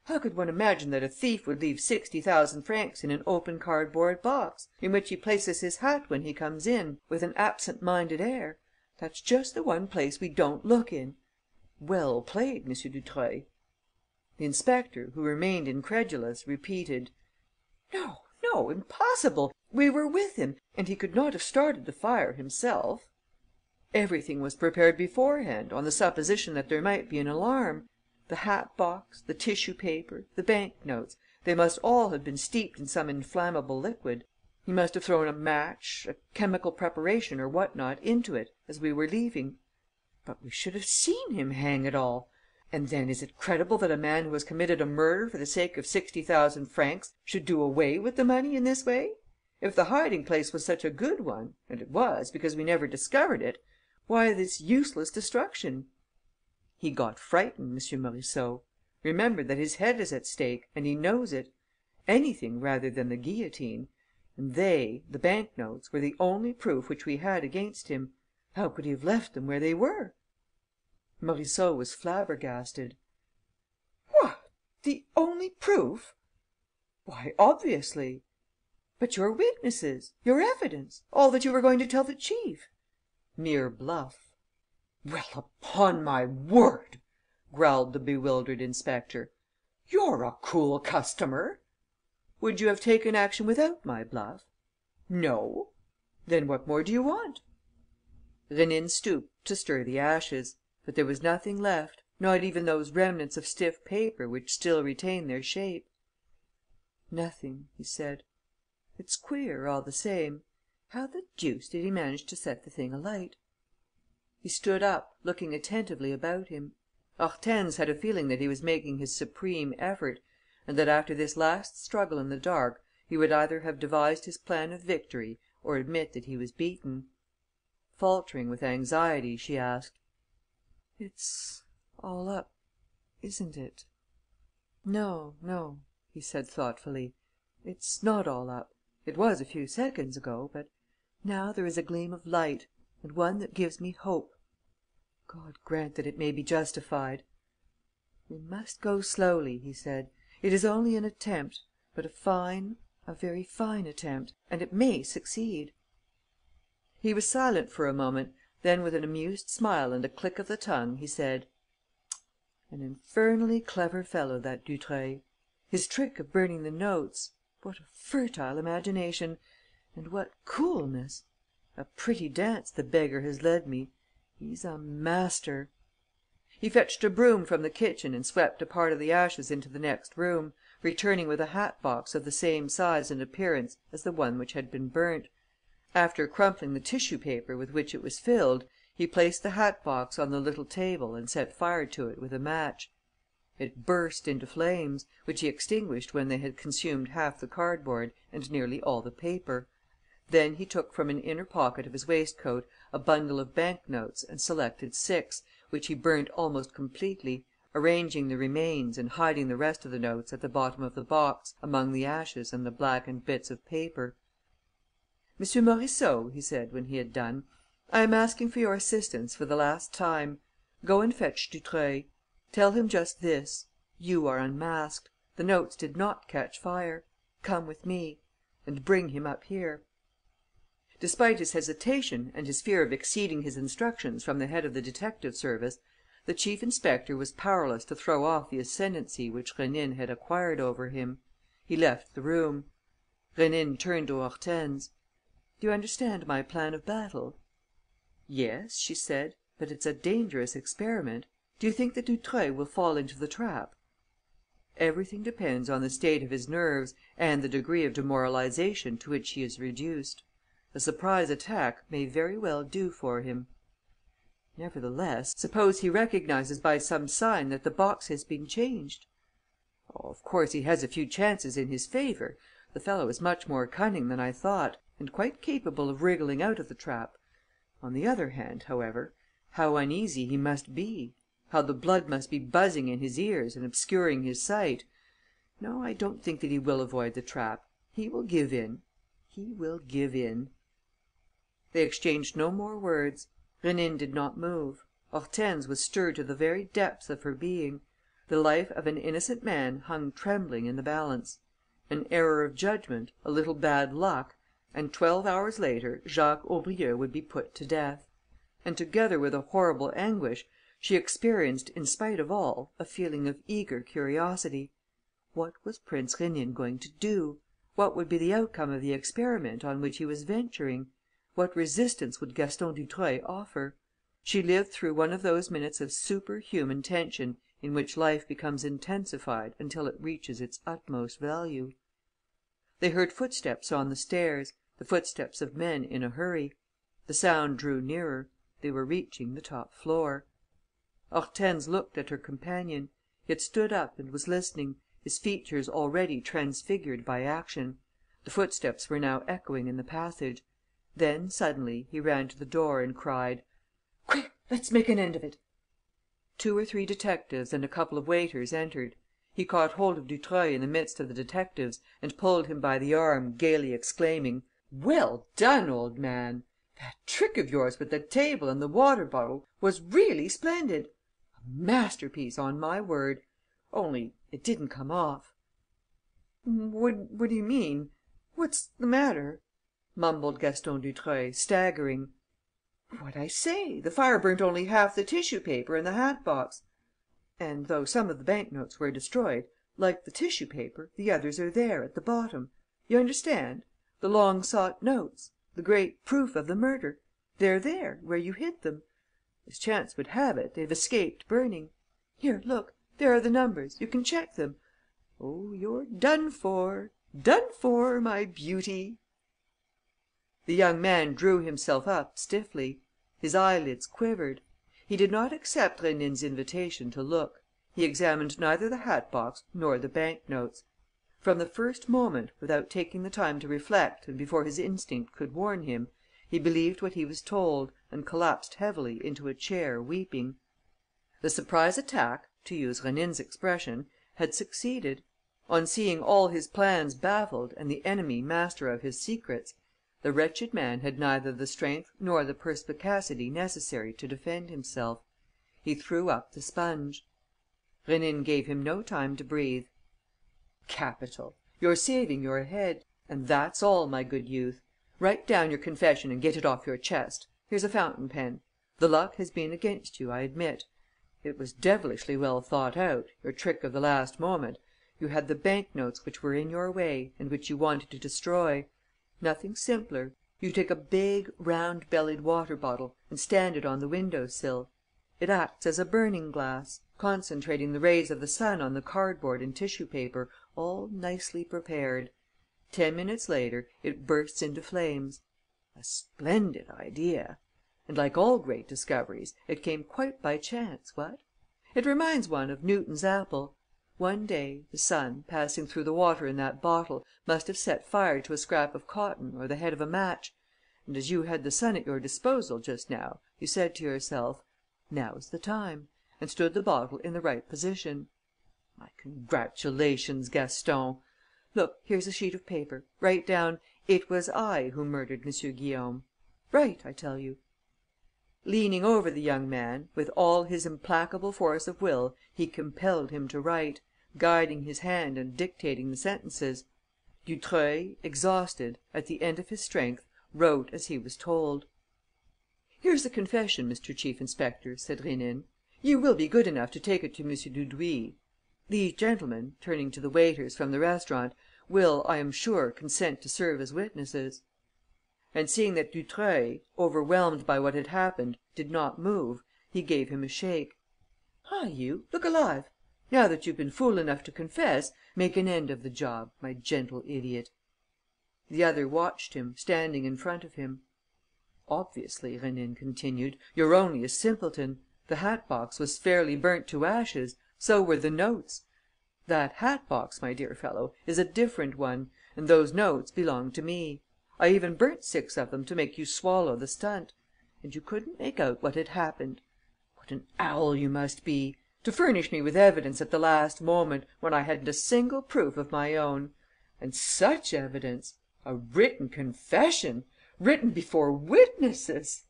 How could one imagine that a thief would leave 60,000 francs in an open cardboard box, in which he places his hat when he comes in, with an absent-minded air? That's just the one place we don't look in. Well played, M. Dutreuil." The inspector, who remained incredulous, repeated: "No, impossible! We were with him and he could not have started the fire himself." "Everything was prepared beforehand, on the supposition that there might be an alarm. The hat box, the tissue paper, the bank notes: they must all have been steeped in some inflammable liquid. He must have thrown a match, a chemical preparation or what not into it, as we were leaving. But we should have seen him, hang it all! And then is it credible that a man who has committed a murder for the sake of 60,000 francs should do away with the money in this way? If the hiding place was such a good one, and it was, because we never discovered it, why this useless destruction?" "He got frightened, M. Morisseau. Remember that his head is at stake and he knows it. Anything rather than the guillotine. And they, the bank notes, were the only proof which we had against him. How could he have left them where they were?" Morisseau was flabbergasted. "What! The only proof?" "Why, obviously." "But your witnesses, your evidence, all that you were going to tell the chief?" "Mere bluff." "Well, upon my word!" growled the bewildered inspector. "You're a cool customer." "Would you have taken action without my bluff?" "No." "Then what more do you want?" Rénine stooped to stir the ashes. But there was nothing left, not even those remnants of stiff paper which still retain their shape. "Nothing," he said. "It's queer, all the same. How the deuce did he manage to set the thing alight?" He stood up, looking attentively about him. Hortense had a feeling that he was making his supreme effort and that, after this last struggle in the dark, he would either have devised his plan of victory or admit that he was beaten. Faltering with anxiety, she asked: "It's all up, isn't it?" "No, no," he said thoughtfully. "It's not all up. It was a few seconds ago, but now there is a gleam of light and one that gives me hope. God grant that it may be justified." "We must go slowly," he said. "It is only an attempt, but a very fine attempt, and it may succeed." He was silent for a moment, then with an amused smile and a click of the tongue, he said: "An infernally clever fellow, that Dutreuil. His trick of burning the notes: what a fertile imagination! And what coolness! A pretty dance the beggar has led me! He's a master!" He fetched a broom from the kitchen and swept a part of the ashes into the next room, returning with a hat box of the same size and appearance as the one which had been burnt. After crumpling the tissue paper with which it was filled, he placed the hat box on the little table and set fire to it with a match. It burst into flames, which he extinguished when they had consumed half the cardboard and nearly all the paper. Then he took from an inner pocket of his waistcoat a bundle of bank notes and selected 6, which he burnt almost completely, arranging the remains and hiding the rest of the notes at the bottom of the box, among the ashes and the blackened bits of paper. "Monsieur Morisseau," he said, when he had done, "I am asking for your assistance for the last time. Go and fetch Dutreuil. Tell him just this: you are unmasked. The notes did not catch fire. Come with me. And bring him up here." Despite his hesitation and his fear of exceeding his instructions from the head of the detective service, the chief inspector was powerless to throw off the ascendancy which Rénine had acquired over him. He left the room. Rénine turned to Hortense: "Do you understand my plan of battle?" "Yes," she said, "but it's a dangerous experiment. Do you think that Dutreuil will fall into the trap?" "Everything depends on the state of his nerves and the degree of demoralization to which he is reduced. A surprise attack may very well do for him." "Nevertheless, suppose he recognizes by some sign that the box has been changed?" "Oh, of course, he has a few chances in his favour. The fellow is much more cunning than I thought and quite capable of wriggling out of the trap. On the other hand, however, how uneasy he must be! How the blood must be buzzing in his ears and obscuring his sight! No, I don't think that he will avoid the trap. He will give in. He will give in." They exchanged no more words. Rénine did not move. Hortense was stirred to the very depths of her being. The life of an innocent man hung trembling in the balance. An error of judgment, a little bad luck, and 12 hours later Jacques Aubrieux would be put to death. And, together with a horrible anguish, she experienced, in spite of all, a feeling of eager curiosity. What was Prince Rénine going to do? What would be the outcome of the experiment on which he was venturing? What resistance would Gaston Dutreuil offer? She lived through one of those minutes of superhuman tension in which life becomes intensified until it reaches its utmost value. They heard footsteps on the stairs, the footsteps of men in a hurry. The sound drew nearer. They were reaching the top floor. Hortense looked at her companion. He had stood up and was listening, his features already transfigured by action. The footsteps were now echoing in the passage. Then, suddenly, he ran to the door and cried: "Quick, let's make an end of it!" 2 or 3 detectives and a couple of waiters entered. He caught hold of Dutreuil in the midst of the detectives and pulled him by the arm, gaily exclaiming: "Well done, old man! That trick of yours with the table and the water bottle was really splendid! A masterpiece, on my word! Only, it didn't come off." "What do you mean? What's the matter?" mumbled Gaston Dutreuil, staggering. "What I say. The fire burnt only half the tissue paper and the hat box. And, though some of the bank notes were destroyed, like the tissue paper, the others are there, at the bottom. You understand? The long sought notes, the great proof of the murder: they're there, where you hid them. As chance would have it, they've escaped burning. Here, look, there are the numbers, you can check them. Oh, you're done for, my beauty!" The young man drew himself up stiffly. His eyelids quivered. He did not accept Rénine's invitation to look. He examined neither the hat box nor the bank notes. From the first moment, without taking the time to reflect and before his instinct could warn him, he believed what he was told and collapsed heavily into a chair, weeping. The surprise attack, to use Rénine's expression, had succeeded. On seeing all his plans baffled and the enemy master of his secrets, the wretched man had neither the strength nor the perspicacity necessary to defend himself. He threw up the sponge. Rénine gave him no time to breathe. "Capital! You're saving your head. And that's all, my good youth. Write down your confession and get it off your chest. Here's a fountain pen. The luck has been against you, I admit. It was devilishly well thought out, your trick of the last moment. You had the bank notes which were in your way and which you wanted to destroy. Nothing simpler. You take a big, round bellied water bottle and stand it on the window sill. It acts as a burning glass, concentrating the rays of the sun on the cardboard and tissue paper, all nicely prepared. 10 minutes later, it bursts into flames. A splendid idea! And, like all great discoveries, it came quite by chance, what? It reminds one of Newton's apple. One day, the sun, passing through the water in that bottle, must have set fire to a scrap of cotton or the head of a match. And, as you had the sun at your disposal just now, you said to yourself, 'Now's the time,' and stood the bottle in the right position. My congratulations, Gaston! Look, here's a sheet of paper. Write down, 'It was I who murdered M. Guillaume.' Write, I tell you." Leaning over the young man, with all his implacable force of will, he compelled him to write, guiding his hand and dictating the sentences. Dutreuil, exhausted, at the end of his strength, wrote as he was told. "Here's the confession, Mr. Chief inspector," said Rénine. "You will be good enough to take it to M. Dudouis. These gentlemen," turning to the waiters from the restaurant, "will, I am sure, consent to serve as witnesses." And seeing that Dutreuil, overwhelmed by what had happened, did not move, he gave him a shake. "Hi, you, look alive! Now that you've been fool enough to confess, make an end of the job, my gentle idiot." The other watched him, standing in front of him. "Obviously," Rénine continued, "you're only a simpleton. The hat box was fairly burnt to ashes. So were the notes. That hat box, my dear fellow, is a different one; and those notes belong to me. I even burnt 6 of them to make you swallow the stunt. And you couldn't make out what had happened. What an owl you must be! To furnish me with evidence at the last moment, when I hadn't a single proof of my own. And such evidence! A written confession! Written before witnesses!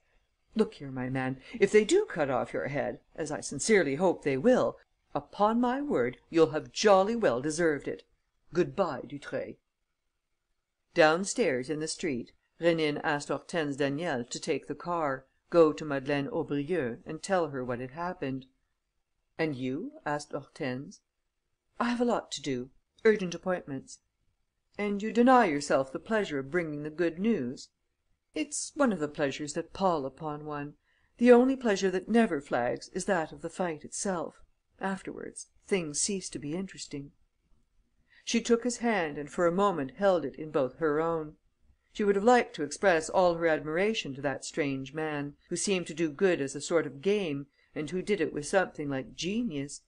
Look here, my man, if they do cut off your head, as I sincerely hope they will, upon my word, you'll have jolly well deserved it. Good-bye, Dutreuil." Downstairs, in the street, Rénine asked Hortense Daniel to take the car, go to Madeleine Aubrieux and tell her what had happened. "And you?" asked Hortense. "I have a lot to do. Urgent appointments." "And you deny yourself the pleasure of bringing the good news?" "It's one of the pleasures that pall upon one. The only pleasure that never flags is that of the fight itself. Afterwards, things cease to be interesting." She took his hand and for a moment held it in both her own. She would have liked to express all her admiration to that strange man, who seemed to do good as a sort of game, and who did it with something like genius.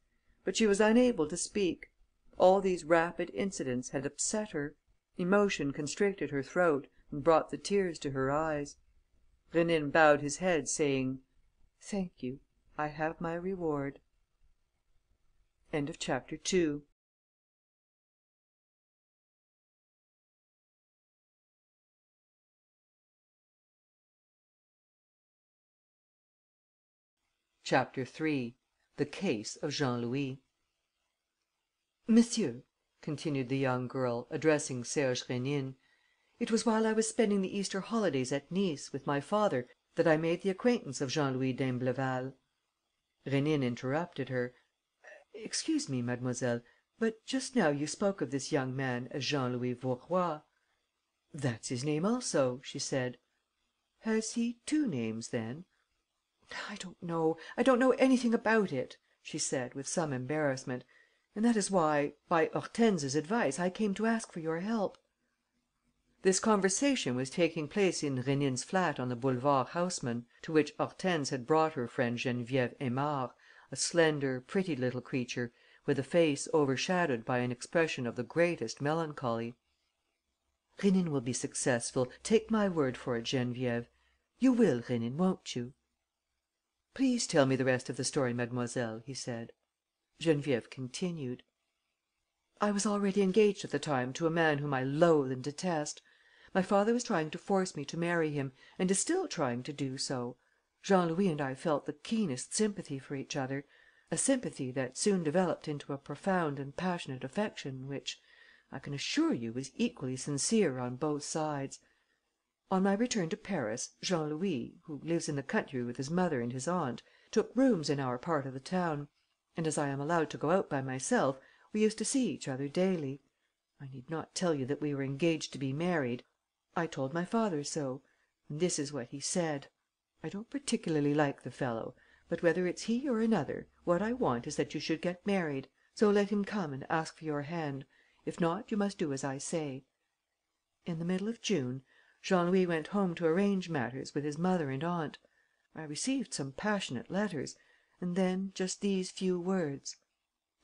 But she was unable to speak. All these rapid incidents had upset her. Emotion constricted her throat and brought the tears to her eyes. Rénine bowed his head, saying: "Thank you. I have my reward." Chapter 3. The case of Jean Louis. "Monsieur," continued the young girl, addressing Serge Rénine, "it was while I was spending the Easter holidays at Nice, with my father, that I made the acquaintance of Jean Louis d'Imbleval." Rénine interrupted her: "Excuse me, mademoiselle, but just now you spoke of this young man as Jean Louis Vaurois." "That's his name also," she said. "Has he two names, then?" "I don't know anything about it," she said, with some embarrassment, "and that is why, by Hortense's advice, I came to ask for your help." This conversation was taking place in Rénine's flat on the Boulevard Haussmann, to which Hortense had brought her friend Geneviève Aymard, a slender, pretty little creature, with a face overshadowed by an expression of the greatest melancholy. "Rénine will be successful, take my word for it, Geneviève. You will, Rénine, won't you?" "Please tell me the rest of the story, mademoiselle," he said. Geneviève continued: "I was already engaged at the time to a man whom I loathe and detest. My father was trying to force me to marry him and is still trying to do so. Jean Louis and I felt the keenest sympathy for each other, a sympathy that soon developed into a profound and passionate affection which, I can assure you, was equally sincere on both sides. On my return to Paris, Jean Louis, who lives in the country with his mother and his aunt, took rooms in our part of the town, and as I am allowed to go out by myself, we used to see each other daily. I need not tell you that we were engaged to be married. I told my father so, and this is what he said: 'I don't particularly like the fellow, but whether it's he or another, what I want is that you should get married, so let him come and ask for your hand. If not, you must do as I say.' In the middle of June, Jean Louis went home to arrange matters with his mother and aunt. I received some passionate letters, and then just these few words: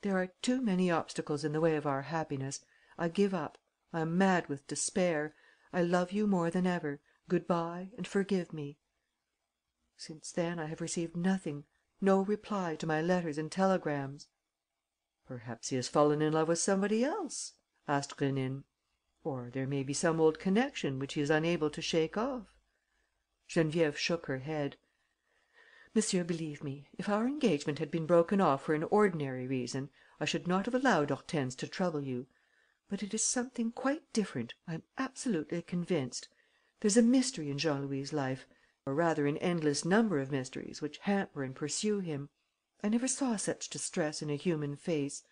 'There are too many obstacles in the way of our happiness. I give up. I am mad with despair. I love you more than ever. Good bye and forgive me.' Since then, I have received nothing, no reply to my letters and telegrams." "Perhaps he has fallen in love with somebody else?" asked Rénine. "Or there may be some old connection which he is unable to shake off." Geneviève shook her head: "Monsieur, believe me, if our engagement had been broken off for an ordinary reason, I should not have allowed Hortense to trouble you. But it is something quite different, I am absolutely convinced. There's a mystery in Jean Louis' life, or rather an endless number of mysteries which hamper and pursue him. I never saw such distress in a human face;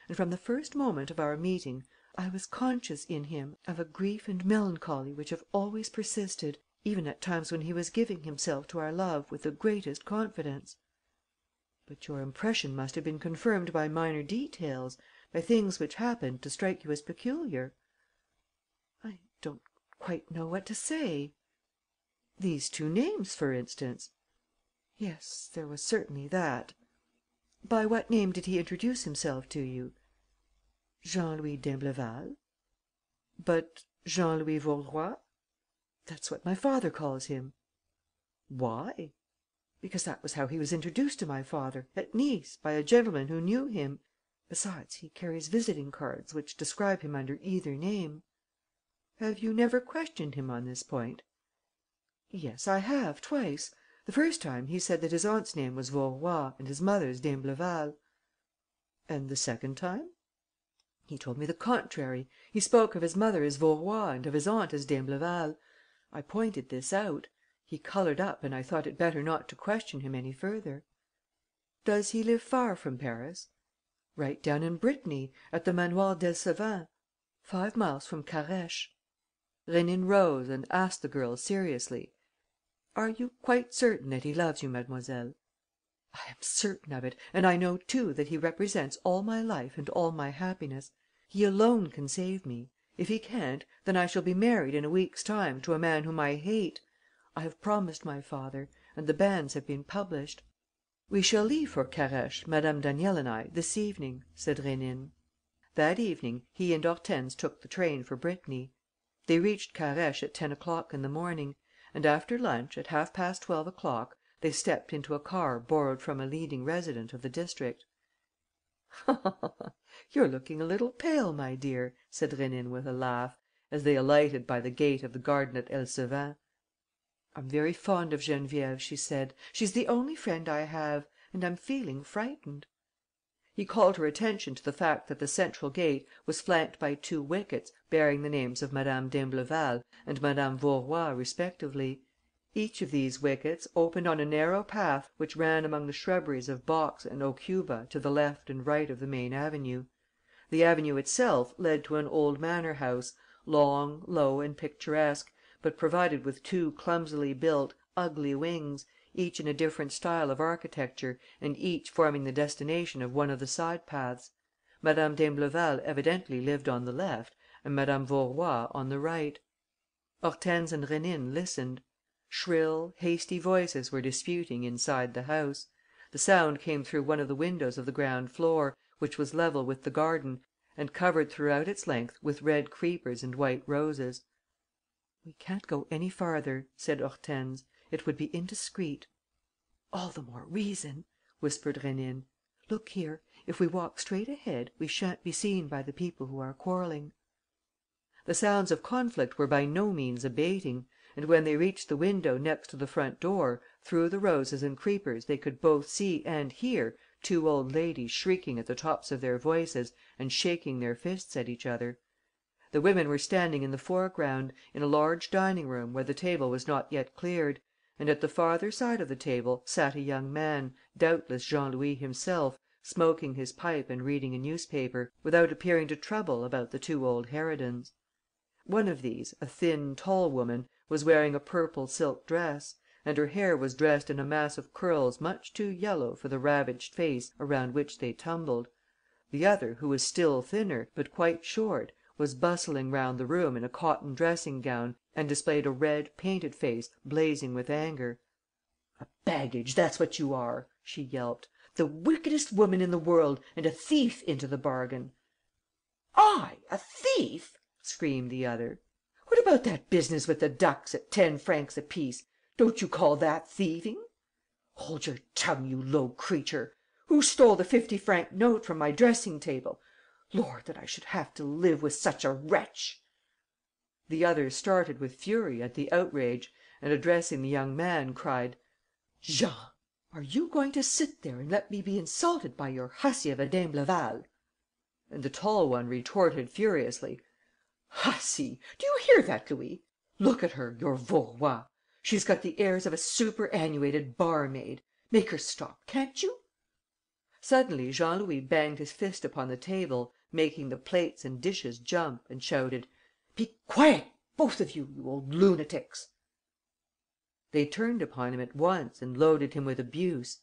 and from the first moment of our meeting, I was conscious in him of a grief and melancholy which have always persisted, even at times when he was giving himself to our love with the greatest confidence." "But your impression must have been confirmed by minor details, by things which happened to strike you as peculiar." "I don't quite know what to say." "These two names, for instance." "Yes, there was certainly that." "By what name did he introduce himself to you?" "Jean Louis d'Imbleval." "But Jean Louis Vaurois?" "That's what my father calls him." "Why?" "Because that was how he was introduced to my father, at Nice, by a gentleman who knew him. Besides, he carries visiting cards which describe him under either name." "Have you never questioned him on this point?" "Yes, I have, twice. The first time, he said that his aunt's name was Vaurois and his mother's d'Imbleval." "And the second time?" "He told me the contrary. He spoke of his mother as Vaurois and of his aunt as d'Imbleval. I pointed this out. He coloured up and I thought it better not to question him any further." "Does he live far from Paris?" "Right down in Brittany, at the Manoir d'Elsevin, 5 miles from Carhaix." Rénine rose and asked the girl seriously: "Are you quite certain that he loves you, mademoiselle?" "I am certain of it, and I know too that he represents all my life and all my happiness. He alone can save me. If he can't, then I shall be married in a week's time to a man whom I hate. I have promised my father; and the banns have been published." "We shall leave for Carhaix, Madame Daniel and I, this evening," said Rénine. That evening, he and Hortense took the train for Brittany. They reached Carhaix at 10 o'clock in the morning; and after lunch, at half past 12 o'clock, they stepped into a car borrowed from a leading resident of the district. "You're looking a little pale, my dear," said Rénine with a laugh, as they alighted by the gate of the garden at Elseven. "I'm very fond of Geneviève," she said. "She's the only friend I have; and I'm feeling frightened." He called her attention to the fact that the central gate was flanked by 2 wickets bearing the names of Madame d'Imbleval and Madame Vaurois respectively. Each of these wickets opened on a narrow path which ran among the shrubberies of box and aucuba to the left and right of the main avenue. The avenue itself led to an old manor house, long, low and picturesque, but provided with 2 clumsily built, ugly wings, each in a different style of architecture and each forming the destination of one of the side paths. Madame d'Imbleval evidently lived on the left and Madame Vaurois on the right. Hortense and Rénine listened. Shrill, hasty voices were disputing inside the house. The sound came through one of the windows of the ground floor, which was level with the garden and covered throughout its length with red creepers and white roses. "We can't go any farther," said Hortense. "It would be indiscreet." "All the more reason," whispered Rénine. "Look here, if we walk straight ahead, we shan't be seen by the people who are quarrelling." The sounds of conflict were by no means abating; and when they reached the window next to the front door, through the roses and creepers they could both see and hear 2 old ladies shrieking at the tops of their voices and shaking their fists at each other. The women were standing in the foreground, in a large dining room where the table was not yet cleared, and at the farther side of the table sat a young man, doubtless Jean Louis himself, smoking his pipe and reading a newspaper, without appearing to trouble about the 2 old harridans. One of these, a thin, tall woman, was wearing a purple silk dress, and her hair was dressed in a mass of curls much too yellow for the ravaged face around which they tumbled. The other, who was still thinner, but quite short, was bustling round the room in a cotton dressing gown and displayed a red, painted face blazing with anger. "A baggage, that's what you are!" she yelped. "The wickedest woman in the world and a thief into the bargain!" "I a thief!" screamed the other. "What about that business with the ducks at 10 francs apiece? Don't you call that thieving? Hold your tongue, you low creature! Who stole the 50-franc note from my dressing table? Lord, that I should have to live with such a wretch!" The other started with fury at the outrage and, addressing the young man, cried: "Jean, are you going to sit there and let me be insulted by your hussy of a d'Imbleval?" And the tall one retorted furiously: "Hussy! Do you hear that, Louis? Look at her, your Vaurois! She's got the airs of a superannuated barmaid. Make her stop, can't you?" Suddenly Jean Louis banged his fist upon the table, making the plates and dishes jump, and shouted: "Be quiet, both of you, you old lunatics!" They turned upon him at once and loaded him with abuse: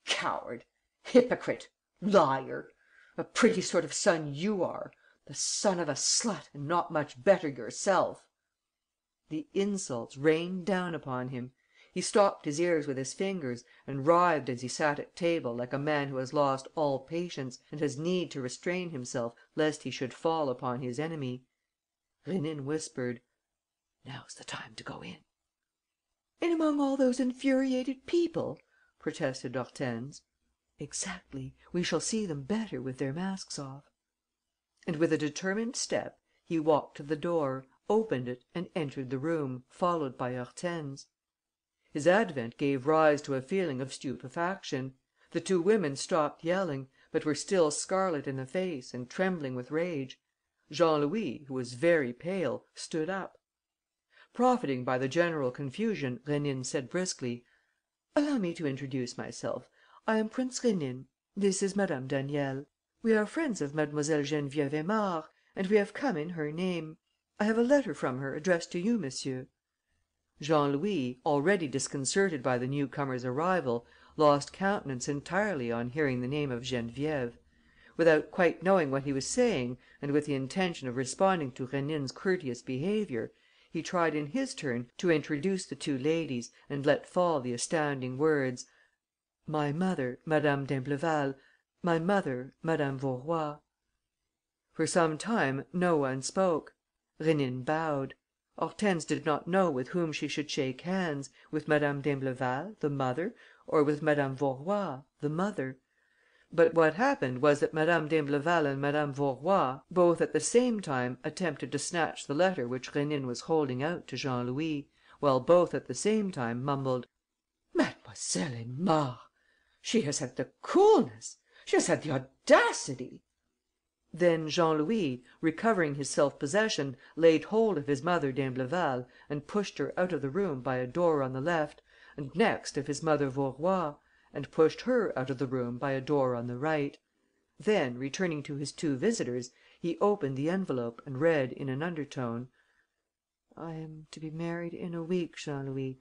"Coward! Hypocrite! Liar! A pretty sort of son you are! The son of a slut and not much better yourself!" The insults rained down upon him. He stopped his ears with his fingers and writhed as he sat at table like a man who has lost all patience and has need to restrain himself lest he should fall upon his enemy. Rénine whispered: "Now's the time to go in." "In among all those infuriated people?" protested Hortense. "Exactly. We shall see them better with their masks off." And with a determined step, he walked to the door, opened it and entered the room, followed by Hortense. His advent gave rise to a feeling of stupefaction. The 2 women stopped yelling, but were still scarlet in the face and trembling with rage. Jean Louis, who was very pale, stood up. Profiting by the general confusion, Rénine said briskly: "Allow me to introduce myself. I am Prince Rénine. This is Madame Daniel. We are friends of Mademoiselle Geneviève Aymard and we have come in her name. I have a letter from her addressed to you, monsieur." Jean Louis, already disconcerted by the newcomer's arrival, lost countenance entirely on hearing the name of Geneviève. Without quite knowing what he was saying and with the intention of responding to Rénine's courteous behaviour, he tried in his turn to introduce the 2 ladies and let fall the astounding words: My mother, Madame d'Imbleval, my mother, Madame Vaurois." For some time no one spoke. Rénine bowed. Hortense did not know with whom she should shake hands, with Madame d'Imbleval, the mother, or with Madame Vaurois, the mother. But what happened was that Madame d'Imbleval and Madame Vaurois both at the same time attempted to snatch the letter which Rénine was holding out to Jean Louis, while both at the same time mumbled: "Mademoiselle Aymard! She has had the coolness! She has had the audacity!" Then Jean Louis, recovering his self possession, laid hold of his mother d'Imbleval and pushed her out of the room by a door on the left, and next of his mother Vaurois, and pushed her out of the room by a door on the right. Then, returning to his two visitors, he opened the envelope and read, in an undertone: "I am to be married in a week, Jean Louis.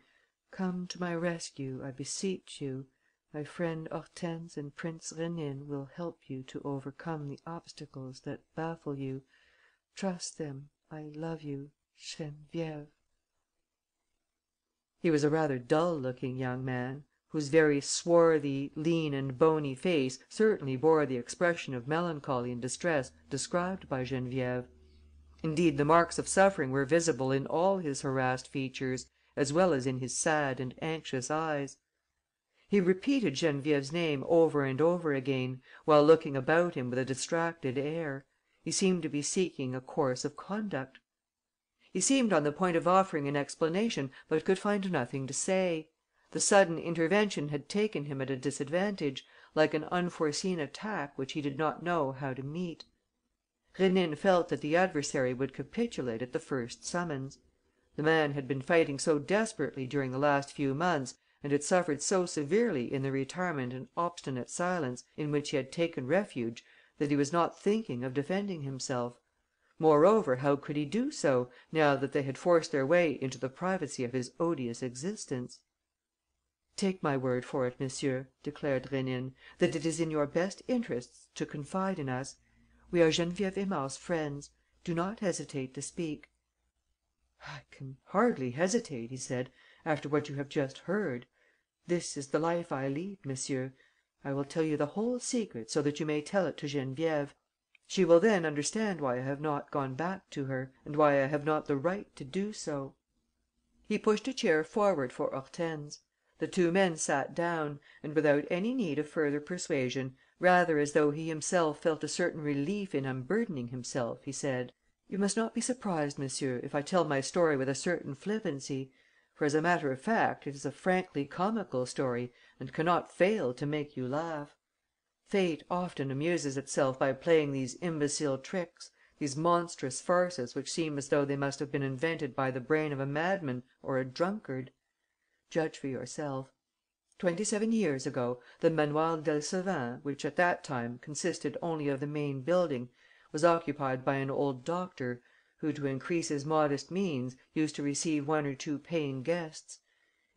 Come to my rescue, I beseech you. My friend Hortense and Prince Rénine will help you to overcome the obstacles that baffle you. Trust them. I love you. Geneviève." He was a rather dull looking young man, whose very swarthy, lean and bony face certainly bore the expression of melancholy and distress described by Geneviève. Indeed, the marks of suffering were visible in all his harassed features, as well as in his sad and anxious eyes. He repeated Geneviève's name over and over again, while looking about him with a distracted air. He seemed to be seeking a course of conduct. He seemed on the point of offering an explanation, but could find nothing to say. The sudden intervention had taken him at a disadvantage, like an unforeseen attack which he did not know how to meet. Rénine felt that the adversary would capitulate at the first summons. The man had been fighting so desperately during the last few months and had suffered so severely in the retirement and obstinate silence in which he had taken refuge that he was not thinking of defending himself. Moreover, how could he do so, now that they had forced their way into the privacy of his odious existence? "Take my word for it, monsieur," declared Rénine, "that it is in your best interests to confide in us. We are Geneviève Aymard's friends. Do not hesitate to speak." "I can hardly hesitate," he said, "after what you have just heard. This is the life I lead, monsieur. I will tell you the whole secret so that you may tell it to Geneviève. She will then understand why I have not gone back to her and why I have not the right to do so." He pushed a chair forward for Hortense. The two men sat down and, without any need of further persuasion, rather as though he himself felt a certain relief in unburdening himself, he said: "You must not be surprised, monsieur, if I tell my story with a certain flippancy, for, as a matter of fact, it is a frankly comical story and cannot fail to make you laugh. Fate often amuses itself by playing these imbecile tricks, these monstrous farces which seem as though they must have been invented by the brain of a madman or a drunkard. Judge for yourself. 27 years ago, the Manoir d'Elseven, which at that time consisted only of the main building, was occupied by an old doctor, who, to increase his modest means, used to receive one or two paying guests.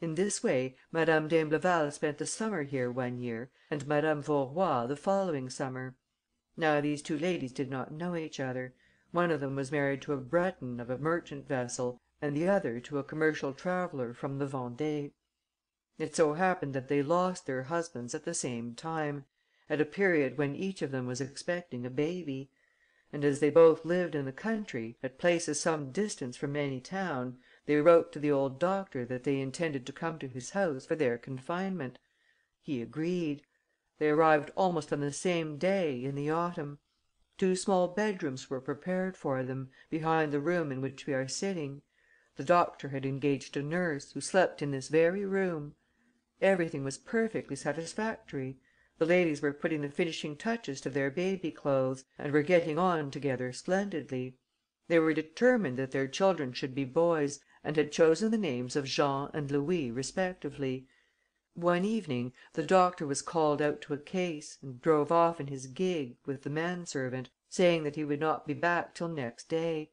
In this way, Madame d'Imbleval spent the summer here one year and Madame Vaurois the following summer. Now these two ladies did not know each other. One of them was married to a Breton of a merchant vessel and the other to a commercial traveller from the Vendée. It so happened that they lost their husbands at the same time, at a period when each of them was expecting a baby. And as they both lived in the country, at places some distance from any town, they wrote to the old doctor that they intended to come to his house for their confinement. He agreed. They arrived almost on the same day, in the autumn. 2 small bedrooms were prepared for them, behind the room in which we are sitting. The doctor had engaged a nurse, who slept in this very room. Everything was perfectly satisfactory. The ladies were putting the finishing touches to their baby clothes and were getting on together splendidly. They were determined that their children should be boys and had chosen the names of Jean and Louis respectively. One evening, the doctor was called out to a case and drove off in his gig, with the manservant, saying that he would not be back till next day.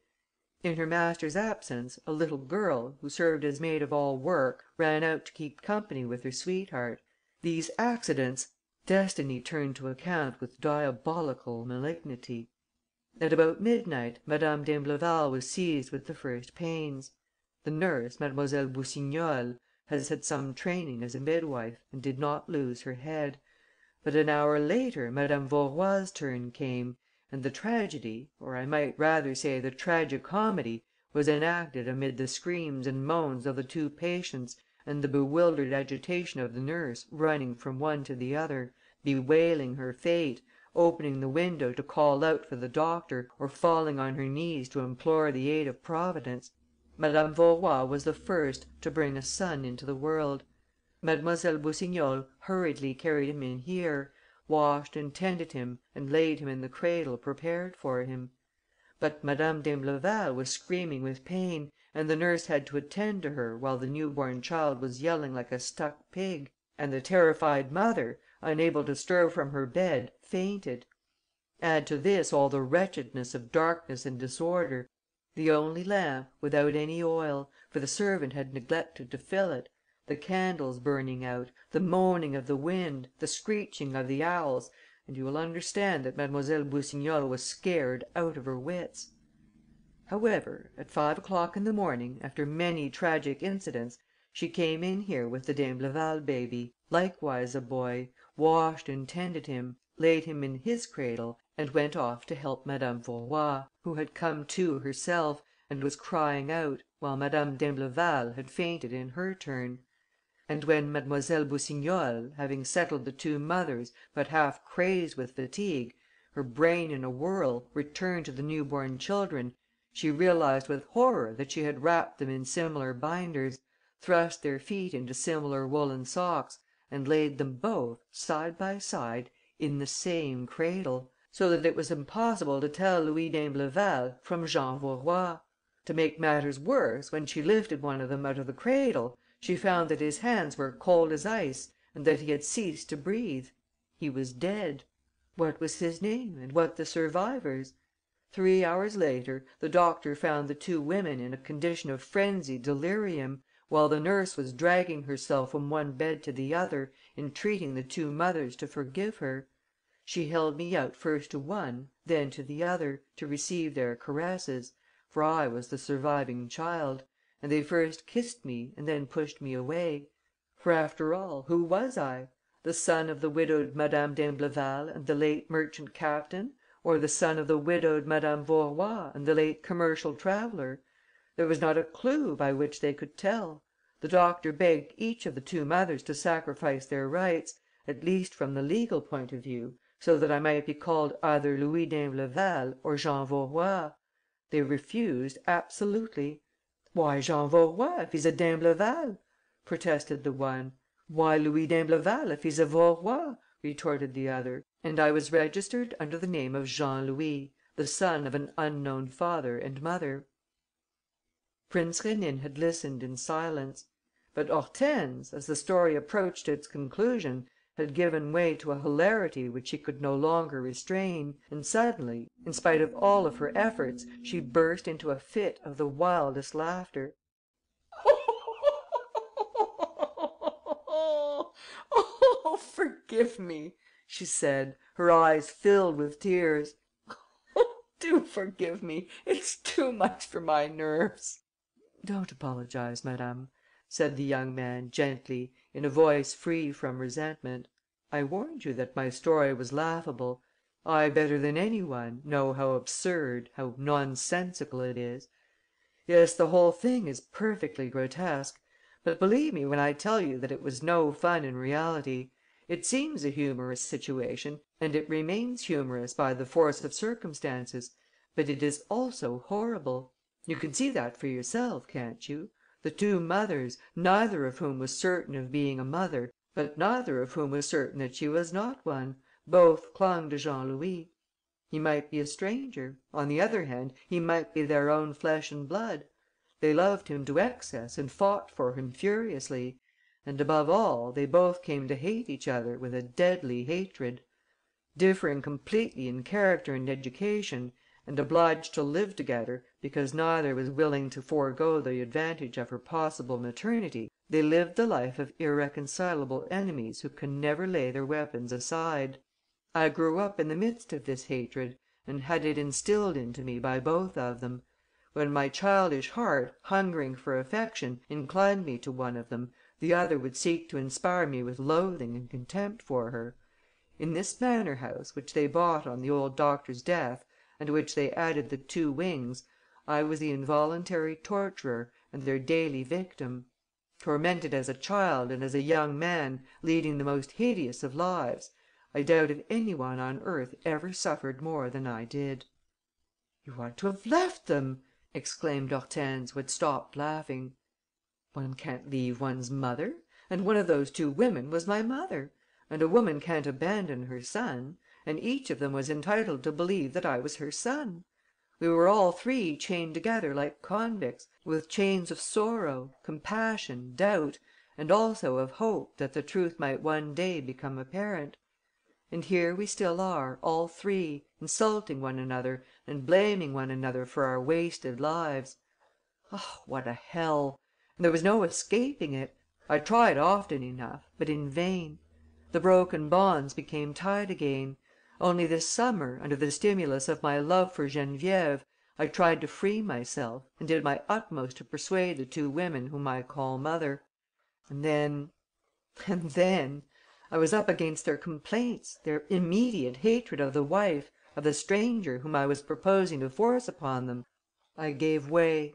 In her master's absence, a little girl, who served as maid of all work, ran out to keep company with her sweetheart. These accidents destiny turned to account with diabolical malignity. At about midnight, Madame d'Imbleval was seized with the first pains. The nurse, Mademoiselle Boussignol, has had some training as a midwife and did not lose her head. But an hour later Madame Vaurois' turn came, and the tragedy, or I might rather say the tragi-comedy, was enacted amid the screams and moans of the two patients and the bewildered agitation of the nurse running from one to the other, bewailing her fate, opening the window to call out for the doctor, or falling on her knees to implore the aid of Providence. Madame Vaurois was the first to bring a son into the world. Mademoiselle Boussignol hurriedly carried him in here, washed and tended him and laid him in the cradle prepared for him. But Madame d'Imbleval was screaming with pain, and the nurse had to attend to her while the newborn child was yelling like a stuck pig, and the terrified mother, unable to stir from her bed, fainted. Add to this all the wretchedness of darkness and disorder, the only lamp without any oil, for the servant had neglected to fill it, the candles burning out, the moaning of the wind, the screeching of the owls, and you will understand that Mademoiselle Boussignol was scared out of her wits. However, at 5 o'clock in the morning, after many tragic incidents, she came in here with the d'Imbleval baby, likewise a boy, washed and tended him, laid him in his cradle, and went off to help Madame Vaurois, who had come to herself, and was crying out, while Madame d'Imbleval had fainted in her turn. And when Mademoiselle Boussignol, having settled the two mothers, but half crazed with fatigue, her brain in a whirl, returned to the newborn children, she realized with horror that she had wrapped them in similar binders, thrust their feet into similar woollen socks, and laid them both, side by side, in the same cradle, so that it was impossible to tell Louis d'Imbleval from Jean Vaurois. To make matters worse, when she lifted one of them out of the cradle, she found that his hands were cold as ice and that he had ceased to breathe. He was dead. What was his name and what the survivors? 3 hours later, the doctor found the two women in a condition of frenzied delirium, while the nurse was dragging herself from one bed to the other, entreating the two mothers to forgive her. She held me out first to one, then to the other, to receive their caresses, for I was the surviving child, and they first kissed me and then pushed me away. For, after all, who was I? The son of the widowed Madame d'Imbleval and the late merchant captain, or the son of the widowed Madame Vaurois and the late commercial traveller? There was not a clue by which they could tell. The doctor begged each of the two mothers to sacrifice their rights, at least from the legal point of view, so that I might be called either Louis d'Imbleval or Jean Vaurois. They refused absolutely. "Why Jean Vaurois, if he's a d'Imbleval?" protested the one. "Why Louis d'Imbleval, if he's a Vaurois?" retorted the other, and I was registered under the name of Jean Louis, the son of an unknown father and mother. Prince Rénine had listened in silence. But Hortense, as the story approached its conclusion, had given way to a hilarity which she could no longer restrain, and suddenly, in spite of all of her efforts, she burst into a fit of the wildest laughter. "Oh, forgive me," she said, her eyes filled with tears. "Do forgive me. It's too much for my nerves." "Don't apologize, madame," said the young man, gently, in a voice free from resentment. "I warned you that my story was laughable. I, better than any one, know how absurd, how nonsensical it is. Yes, the whole thing is perfectly grotesque. But believe me when I tell you that it was no fun in reality. It seems a humorous situation, and it remains humorous by the force of circumstances, but it is also horrible. You can see that for yourself, can't you? The two mothers, neither of whom was certain of being a mother, but neither of whom was certain that she was not one, both clung to Jean Louis. He might be a stranger; on the other hand, he might be their own flesh and blood. They loved him to excess and fought for him furiously; and, above all, they both came to hate each other with a deadly hatred. Differing completely in character and education, and obliged to live together, because neither was willing to forego the advantage of her possible maternity, they lived the life of irreconcilable enemies who can never lay their weapons aside. I grew up in the midst of this hatred, and had it instilled into me by both of them. When my childish heart, hungering for affection, inclined me to one of them, the other would seek to inspire me with loathing and contempt for her. In this manor house, which they bought on the old doctor's death, and to which they added the 2 wings, I was the involuntary torturer and their daily victim. Tormented as a child and as a young man, leading the most hideous of lives, I doubt if any one on earth ever suffered more than I did." "You ought to have left them!" exclaimed Hortense, who had stopped laughing. "One can't leave one's mother, and one of those 2 women was my mother, and a woman can't abandon her son, and each of them was entitled to believe that I was her son. We were all 3 chained together like convicts, with chains of sorrow, compassion, doubt, and also of hope that the truth might one day become apparent. And here we still are, all 3, insulting one another and blaming one another for our wasted lives. Oh, what a hell! And there was no escaping it. I tried often enough, but in vain. The broken bonds became tied again. Only this summer, under the stimulus of my love for Geneviève, I tried to free myself and did my utmost to persuade the 2 women whom I call mother. And then, I was up against their complaints, their immediate hatred of the wife, of the stranger whom I was proposing to force upon them. I gave way.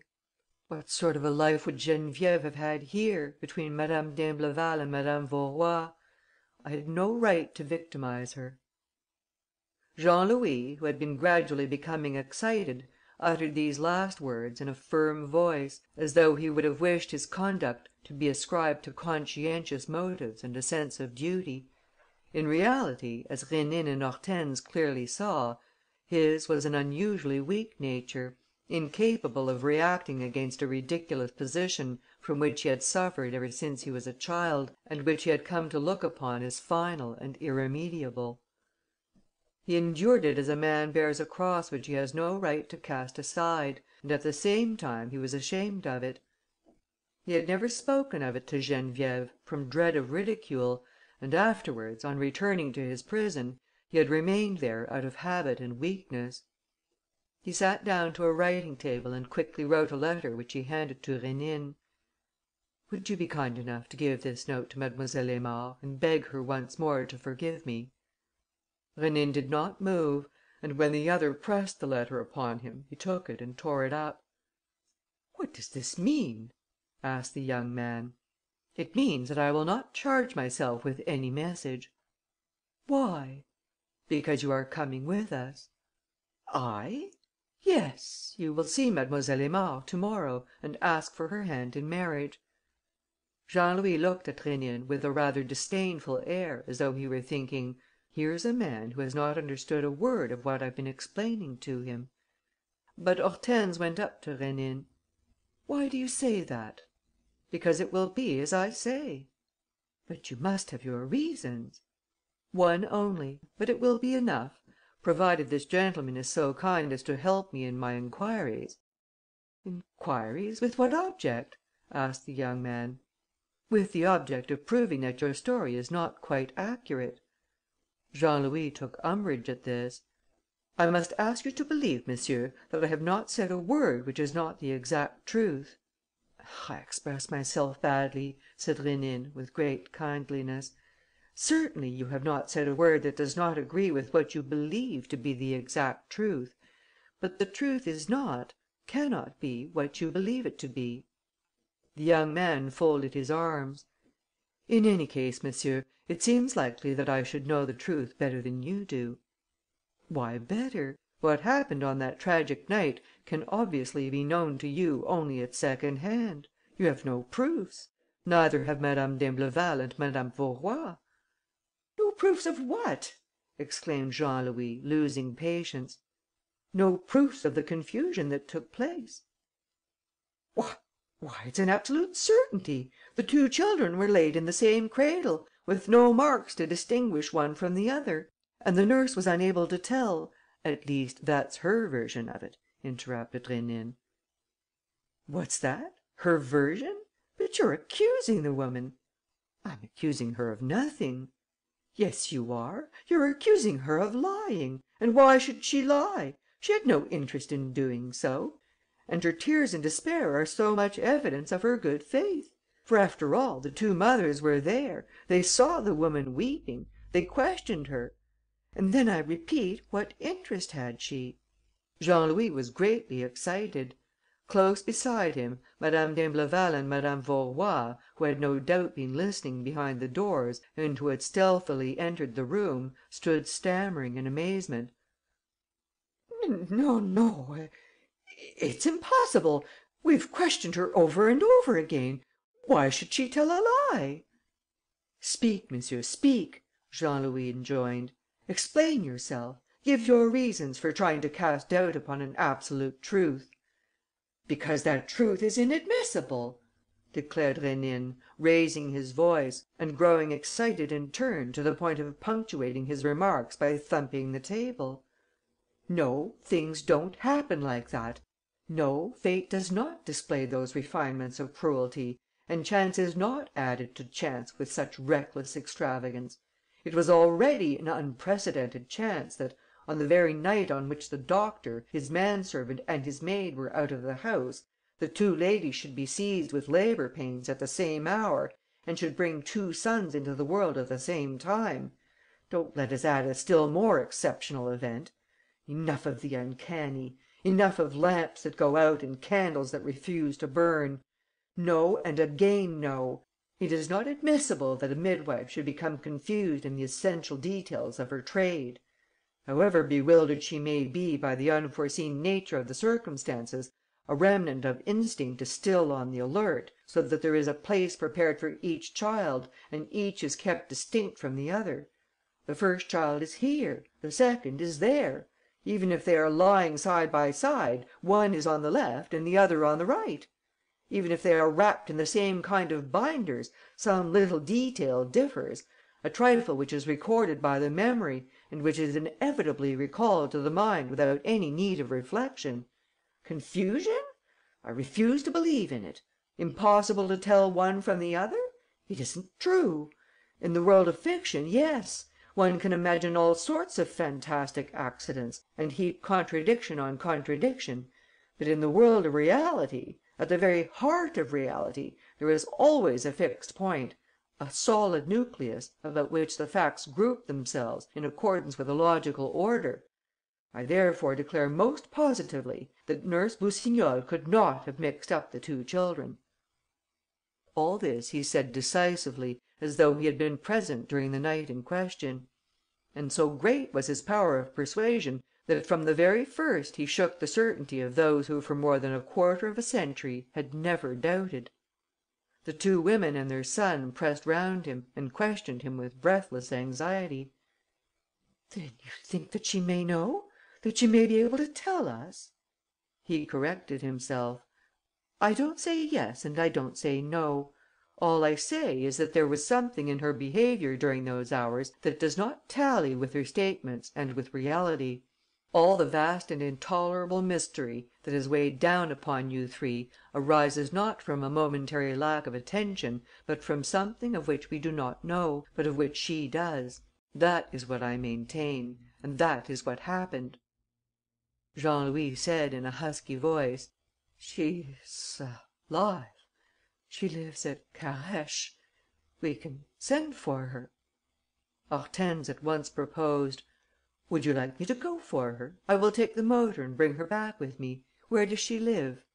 What sort of a life would Geneviève have had here, between Madame d'Imbleval and Madame Vaurois? I had no right to victimize her." Jean Louis, who had been gradually becoming excited, uttered these last words in a firm voice, as though he would have wished his conduct to be ascribed to conscientious motives and a sense of duty. In reality, as Rénine and Hortense clearly saw, his was an unusually weak nature, incapable of reacting against a ridiculous position from which he had suffered ever since he was a child, and which he had come to look upon as final and irremediable. He endured it as a man bears a cross which he has no right to cast aside, and at the same time he was ashamed of it. He had never spoken of it to Geneviève, from dread of ridicule, and afterwards, on returning to his prison, he had remained there out of habit and weakness. He sat down to a writing table and quickly wrote a letter which he handed to Rénine. "Would you be kind enough to give this note to Mademoiselle Aymard and beg her once more to forgive me?" Rénine did not move, and when the other pressed the letter upon him, he took it and tore it up. "What does this mean?" asked the young man. "It means that I will not charge myself with any message." "Why?" "Because you are coming with us." "I?" "Yes, you will see Mademoiselle Aymard to morrow and ask for her hand in marriage." Jean Louis looked at Rénine with a rather disdainful air, as though he were thinking, "Here's a man who has not understood a word of what I've been explaining to him." But Hortense went up to Rénine. "Why do you say that?" "Because it will be as I say." "But you must have your reasons." "One only, but it will be enough, provided this gentleman is so kind as to help me in my enquiries." "Enquiries? With what object?" asked the young man. "With the object of proving that your story is not quite accurate." Jean Louis took umbrage at this. "I must ask you to believe, monsieur, that I have not said a word which is not the exact truth." "I express myself badly," said Rénine, with great kindliness. "Certainly you have not said a word that does not agree with what you believe to be the exact truth. But the truth is not, cannot be, what you believe it to be." The young man folded his arms. "In any case, monsieur, it seems likely that I should know the truth better than you do." "Why better? What happened on that tragic night can obviously be known to you only at second hand. You have no proofs. Neither have Madame d'Imbleval and Madame Vaurois." "No proofs of what?" exclaimed Jean Louis, losing patience. "No proofs of the confusion that took place." Why, it's an absolute certainty. The 2 children were laid in the same cradle, with no marks to distinguish one from the other. And the nurse was unable to tell, at least that's her version of it," interrupted Rénine. "What's that? Her version? But you're accusing the woman." "I'm accusing her of nothing." "Yes, you are. You're accusing her of lying. And why should she lie? She had no interest in doing so. And her tears and despair are so much evidence of her good faith. For, after all, the two mothers were there, they saw the woman weeping, they questioned her. And then, I repeat, what interest had she?" Jean Louis was greatly excited. Close beside him, Madame d'Imbleval and Madame Vaurois, who had no doubt been listening behind the doors and who had stealthily entered the room, stood stammering in amazement: "No, it's impossible! We've questioned her over and over again. Why should she tell a lie?" "Speak, monsieur, speak," Jean Louis enjoined. "Explain yourself. Give your reasons for trying to cast doubt upon an absolute truth." "Because that truth is inadmissible," declared Rénine, raising his voice and growing excited in turn to the point of punctuating his remarks by thumping the table. "No, things don't happen like that. No, fate does not display those refinements of cruelty, and chance is not added to chance with such reckless extravagance. It was already an unprecedented chance that, on the very night on which the doctor, his manservant and his maid were out of the house, the two ladies should be seized with labour pains at the same hour and should bring two sons into the world at the same time. Don't let us add a still more exceptional event. Enough of the uncanny! Enough of lamps that go out and candles that refuse to burn! No, and again no! It is not admissible that a midwife should become confused in the essential details of her trade. However bewildered she may be by the unforeseen nature of the circumstances, a remnant of instinct is still on the alert, so that there is a place prepared for each child and each is kept distinct from the other. The first child is here, the second is there. Even if they are lying side by side, one is on the left and the other on the right. Even if they are wrapped in the same kind of binders, some little detail differs, a trifle which is recorded by the memory and which is inevitably recalled to the mind without any need of reflection. Confusion? I refuse to believe in it. Impossible to tell one from the other? It isn't true. In the world of fiction, yes. One can imagine all sorts of fantastic accidents and heap contradiction on contradiction. But in the world of reality, at the very heart of reality, there is always a fixed point, a solid nucleus, about which the facts group themselves in accordance with a logical order. I therefore declare most positively that Nurse Boussignol could not have mixed up the two children." All this he said decisively, as though he had been present during the night in question. And so great was his power of persuasion that from the very first he shook the certainty of those who for more than a quarter of a century had never doubted. The two women and their son pressed round him and questioned him with breathless anxiety. "Then you think that she may know? That she may be able to tell us?" He corrected himself: "I don't say yes and I don't say no. All I say is that there was something in her behaviour during those hours that does not tally with her statements and with reality. All the vast and intolerable mystery that has weighed down upon you three arises not from a momentary lack of attention, but from something of which we do not know, but of which she does. That is what I maintain. And that is what happened." Jean Louis said, in a husky voice: "She is alive. She lives at Carhaix. We can send for her." Hortense at once proposed: "Would you like me to go for her? I will take the motor and bring her back with me. Where does she live?"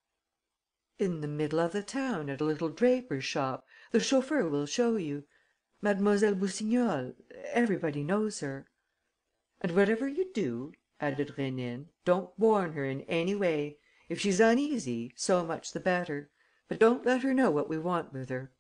"In the middle of the town, at a little draper's shop. The chauffeur will show you. Mademoiselle Boussignol, everybody knows her." "And whatever you do," added Rénine, "don't warn her in any way. If she's uneasy, so much the better. But don't let her know what we want with her."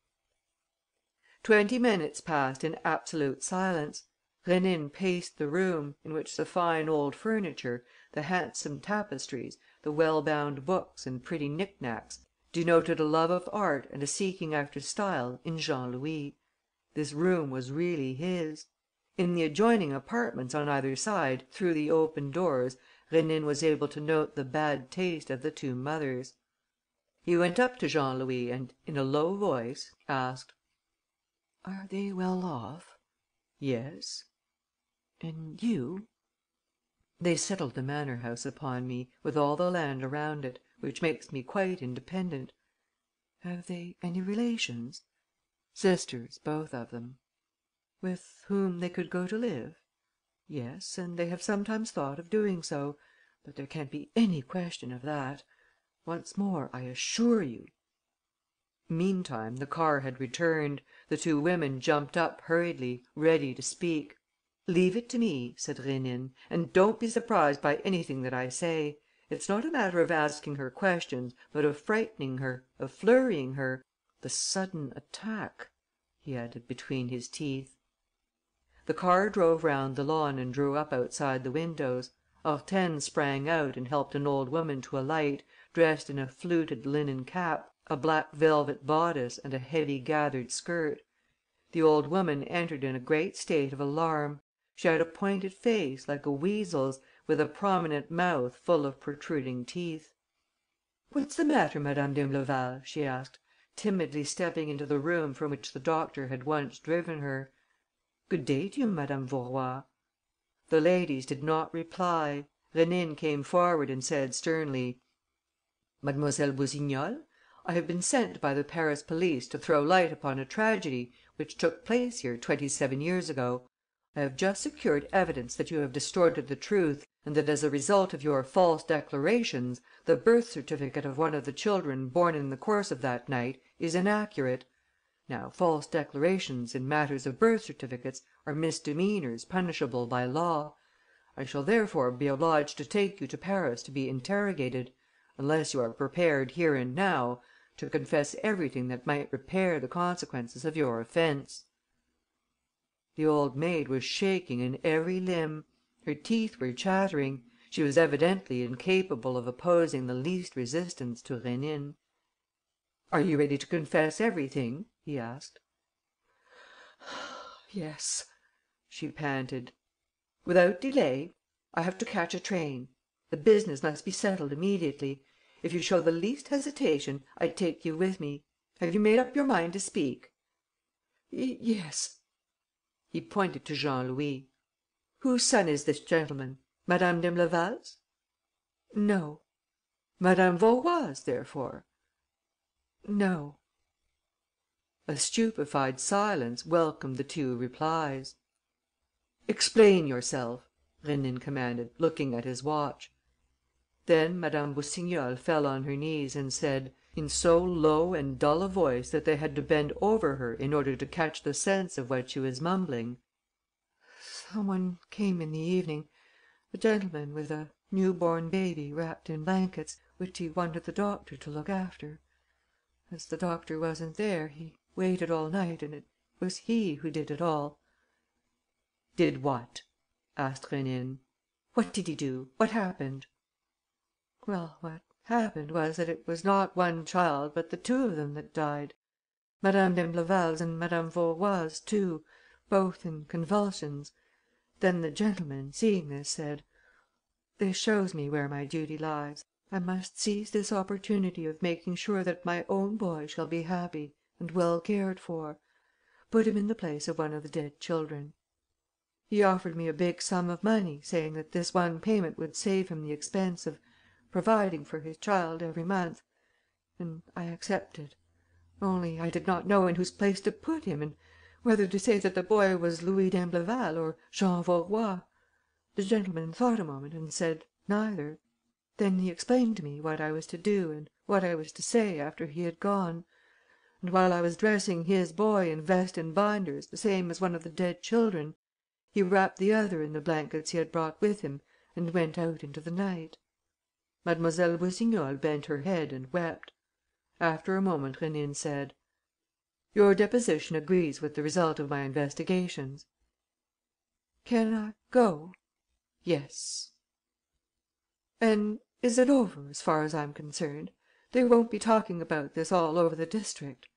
20 minutes passed in absolute silence. Rénine paced the room, in which the fine old furniture, the handsome tapestries, the well-bound books and pretty knick-knacks denoted a love of art and a seeking after style in Jean Louis. This room was really his. In the adjoining apartments on either side, through the open doors, Rénine was able to note the bad taste of the two mothers. He went up to Jean Louis and, in a low voice, asked: "Are they well off?" "Yes." "And you?" "They settled the manor house upon me, with all the land around it, which makes me quite independent." Have they any relations?" "Sisters, both of them." "With whom they could go to live?" "Yes, and they have sometimes thought of doing so, but there can't be any question of that. Once more, I assure you." Meantime, the car had returned. The two women jumped up hurriedly, ready to speak. "Leave it to me," said Rénine, "and don't be surprised by anything that I say. It's not a matter of asking her questions, but of frightening her, of flurrying her. The sudden attack," he added, between his teeth. The car drove round the lawn and drew up outside the windows. Hortense sprang out and helped an old woman to alight, dressed in a fluted linen cap, a black velvet bodice and a heavy gathered skirt. The old woman entered in a great state of alarm. She had a pointed face, like a weasel's, with a prominent mouth full of protruding teeth. "What's the matter, Madame d'Imbleval?" she asked, timidly stepping into the room from which the doctor had once driven her. "Good day to you, Madame Vaurois." The ladies did not reply. Rénine came forward and said sternly: "Mademoiselle Boussignol, I have been sent by the Paris police to throw light upon a tragedy which took place here 27 years ago. I have just secured evidence that you have distorted the truth and that as a result of your false declarations, the birth certificate of one of the children born in the course of that night is inaccurate. Now, false declarations in matters of birth certificates are misdemeanours punishable by law. I shall therefore be obliged to take you to Paris to be interrogated, unless you are prepared here and now to confess everything that might repair the consequences of your offence." The old maid was shaking in every limb. Her teeth were chattering. She was evidently incapable of opposing the least resistance to Rénine. "Are you ready to confess everything?" he asked. "Yes," she panted. "Without delay? I have to catch a train. The business must be settled immediately. If you show the least hesitation, I take you with me. Have you made up your mind to speak?" "Yes." He pointed to Jean Louis. "Whose son is this gentleman? Madame d'Imbleval's?" "No." "Madame Vaurois', therefore?" "No." A stupefied silence welcomed the two replies. "Explain yourself," Rénine commanded, looking at his watch. Then Madame Boussignol fell on her knees and said, in so low and dull a voice that they had to bend over her in order to catch the sense of what she was mumbling: "Some one came in the evening, a gentleman with a new born baby wrapped in blankets, which he wanted the doctor to look after. As the doctor wasn't there, he waited all night and it was he who did it all." "Did what?" asked Rénine. "What did he do? What happened?" "Well, what happened was that it was not one child but the two of them that died. Madame d'Imbleval's and Madame Vaurois' too, both in convulsions. Then the gentleman, seeing this, said: 'This shows me where my duty lies. I must seize this opportunity of making sure that my own boy shall be happy and well cared for. Put him in the place of one of the dead children.' He offered me a big sum of money, saying that this one payment would save him the expense of providing for his child every month. And I accepted. Only I did not know in whose place to put him and whether to say that the boy was Louis d'Imbleval or Jean Vaurois. The gentleman thought a moment and said neither. Then he explained to me what I was to do and what I was to say after he had gone. And while I was dressing his boy in vest and binders the same as one of the dead children, he wrapped the other in the blankets he had brought with him and went out into the night." Mademoiselle Boussignol bent her head and wept. After a moment, Rénine said: "Your deposition agrees with the result of my investigations." "Can I go?" "Yes." "And is it over, as far as I'm concerned? They won't be talking about this all over the district?"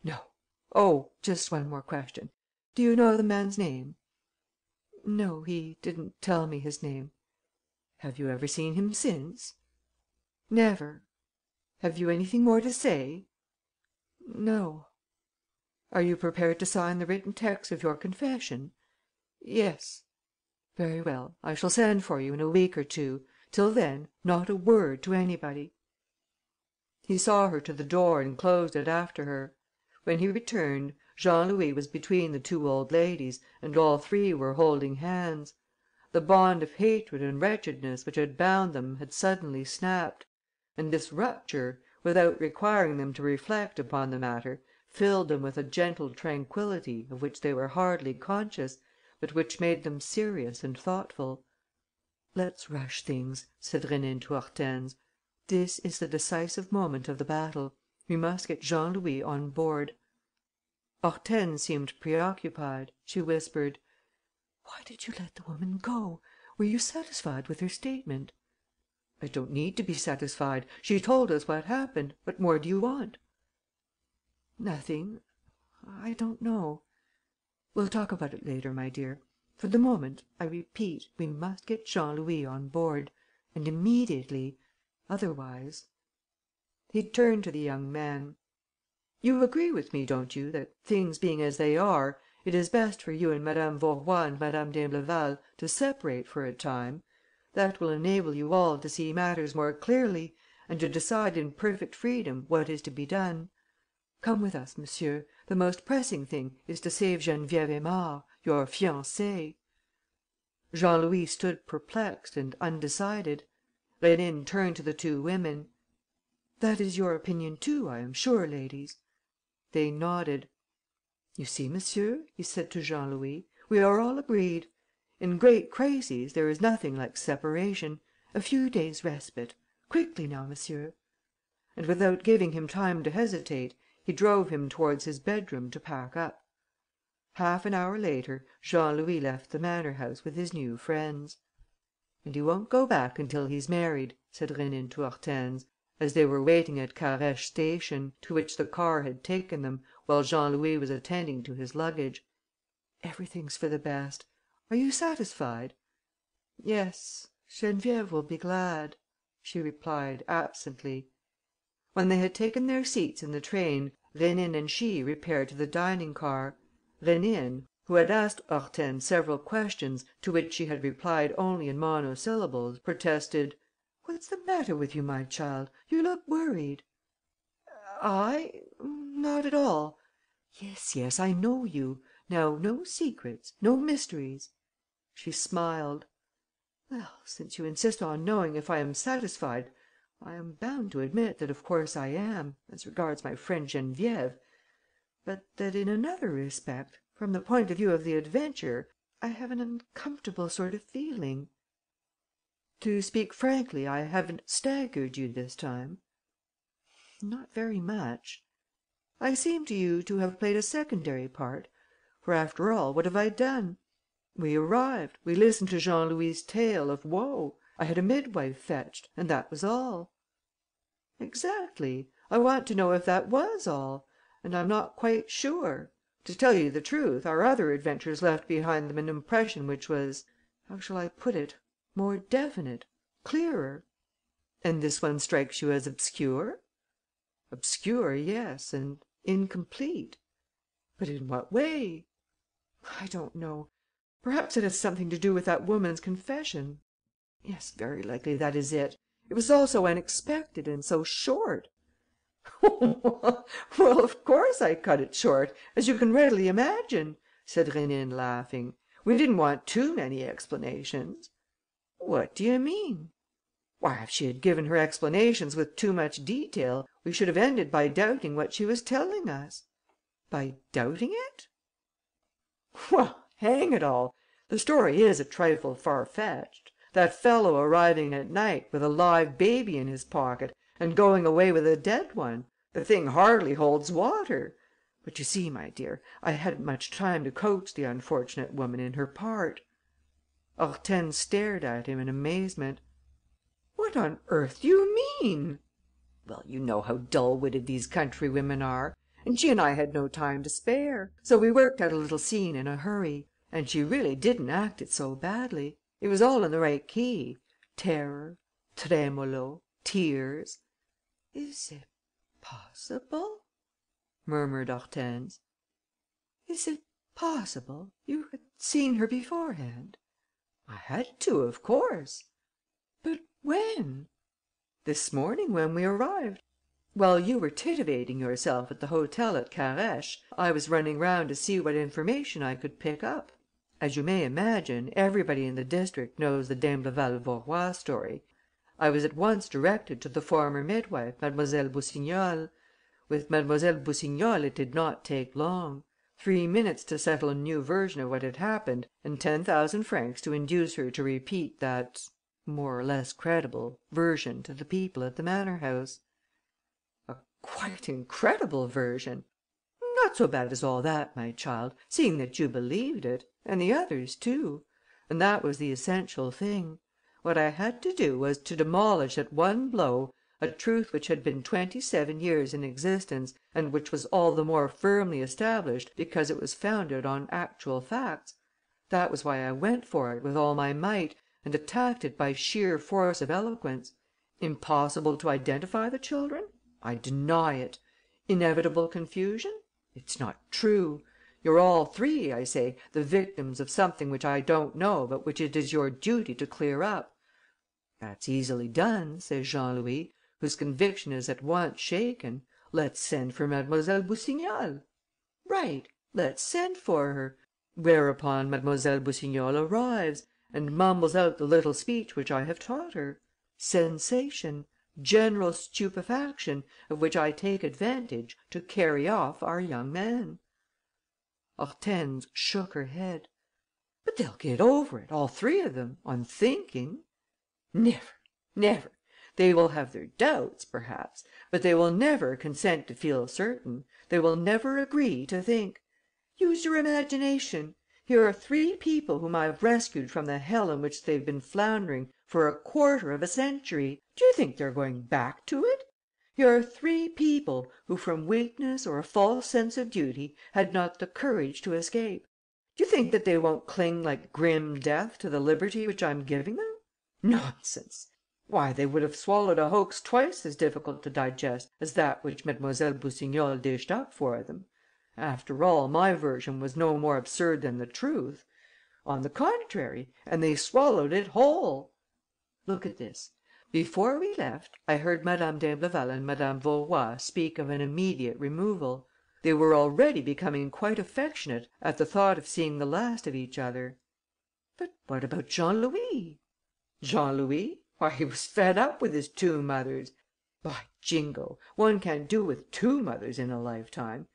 "No. Oh, just one more question. Do you know the man's name?" "No, he didn't tell me his name." "Have you ever seen him since?" "Never." "Have you anything more to say?" "No." "Are you prepared to sign the written text of your confession?" "Yes." "Very well. I shall send for you in a week or two. Till then, not a word to anybody." He saw her to the door and closed it after her. When he returned, Jean Louis was between the two old ladies and all three were holding hands. The bond of hatred and wretchedness which had bound them had suddenly snapped; and this rupture, without requiring them to reflect upon the matter, filled them with a gentle tranquillity of which they were hardly conscious, but which made them serious and thoughtful. "Let's rush things," said Rénine to Hortense. "This is the decisive moment of the battle. We must get Jean Louis on board." Hortense seemed preoccupied. She whispered: "Why did you let the woman go? Were you satisfied with her statement?" "I don't need to be satisfied. She told us what happened. What more do you want?" "Nothing. I don't know. We'll talk about it later, my dear. For the moment, I repeat, we must get Jean Louis on board. And immediately. Otherwise...." He turned to the young man: "You agree with me, don't you, that, things being as they are, it is best for you and Madame Vaurois and Madame d'Imbleval to separate for a time? That will enable you all to see matters more clearly and to decide in perfect freedom what is to be done. Come with us, monsieur. The most pressing thing is to save Geneviève Aymard, your fiancée." Jean Louis stood perplexed and undecided. Rénine turned to the two women: "That is your opinion too, I am sure, ladies?" They nodded. "You see, monsieur," he said to Jean Louis, "we are all agreed. In great crises, there is nothing like separation. A few days' respite. Quickly now, monsieur." And without giving him time to hesitate, he drove him towards his bedroom to pack up. Half an hour later, Jean Louis left the manor house with his new friends. "And he won't go back until he's married," said Rénine to Hortense, as they were waiting at Carhaix station, to which the car had taken them, while Jean Louis was attending to his luggage. "Everything's for the best. Are you satisfied?" "Yes, Geneviève will be glad," she replied, absently. When they had taken their seats in the train, Rénine and she repaired to the dining car. Rénine, who had asked Hortense several questions to which she had replied only in monosyllables, protested: "What's the matter with you, my child? You look worried." "I? Not at all." "Yes, yes, I know you. Now, no secrets, no mysteries." She smiled: "Well, since you insist on knowing if I am satisfied, I am bound to admit that of course I am, as regards my friend Geneviève, but that in another respect, from the point of view of the adventure, I have an uncomfortable sort of feeling." "To speak frankly, I haven't staggered you this time?" "Not very much." "I seem to you to have played a secondary part? For, after all, what have I done? We arrived, we listened to Jean Louis' tale of woe, I had a midwife fetched, and that was all." "Exactly. I want to know if that was all. And I'm not quite sure. To tell you the truth, our other adventures left behind them an impression which was, how shall I put it, more definite, clearer." "And this one strikes you as obscure?" "Obscure, yes, and incomplete." "But in what way?" "I don't know. Perhaps it has something to do with that woman's confession. Yes, very likely that is it. It was all so unexpected and so short." "Well, of course I cut it short, as you can readily imagine," said Rénine, laughing. "We didn't want too many explanations." "What do you mean?" "Why, if she had given her explanations with too much detail, we should have ended by doubting what she was telling us." "By doubting it?" "Well, hang it all! The story is a trifle far-fetched. That fellow arriving at night, with a live baby in his pocket, and going away with a dead one: the thing hardly holds water. But you see, my dear, I hadn't much time to coach the unfortunate woman in her part." Hortense stared at him in amazement: "What on earth do you mean?" "Well, you know how dull-witted these country women are. And she and I had no time to spare. So we worked out a little scene in a hurry. And she really didn't act it so badly. It was all in the right key: terror, tremolo, tears." "Is it possible?" murmured Hortense. "Is it possible? You had seen her beforehand?" "I had to, of course." "But when?" "This morning, when we arrived." While you were titivating yourself at the hotel at Carhaix, I was running round to see what information I could pick up. As you may imagine, everybody in the district knows the d'Imbleval Vaurois story. I was at once directed to the former midwife, Mademoiselle Boussignol. With Mademoiselle Boussignol it did not take long. 3 minutes to settle a new version of what had happened and 10,000 francs to induce her to repeat that, more or less credible, version to the people at the manor house." "A quite incredible version." "Not so bad as all that, my child, seeing that you believed it, and the others too. And that was the essential thing. What I had to do was to demolish at one blow a truth which had been 27 years in existence and which was all the more firmly established because it was founded on actual facts. That was why I went for it with all my might and attacked it by sheer force of eloquence. Impossible to identify the children? I deny it. Inevitable confusion? It's not true. You're all three, I say, the victims of something which I don't know but which it is your duty to clear up." "That's easily done," says Jean Louis, whose conviction is at once shaken. "Let's send for Mademoiselle Boussignol." "Right, let's send for her." Whereupon Mademoiselle Boussignol arrives and mumbles out the little speech which I have taught her. Sensation, general stupefaction, of which I take advantage to carry off our young man." Hortense shook her head. "But they'll get over it, all three of them, on thinking." "Never, never. They will have their doubts, perhaps, but they will never consent to feel certain, they will never agree to think. Use your imagination. Here are three people whom I've rescued from the hell in which they've been floundering for a quarter of a century. Do you think they're going back to it? Here are three people who, from weakness or a false sense of duty, had not the courage to escape. Do you think that they won't cling like grim death to the liberty which I'm giving them? Nonsense! Why, they would have swallowed a hoax twice as difficult to digest as that which Mademoiselle Boussignol dished up for them. After all, my version was no more absurd than the truth. On the contrary, and they swallowed it whole. Look at this. Before we left, I heard Madame d'Imbleval and Madame Vaurois speak of an immediate removal. They were already becoming quite affectionate at the thought of seeing the last of each other." "But what about Jean Louis?" "Jean Louis? Why, he was fed up with his two mothers. By Jingo, one can't do with two mothers in a lifetime.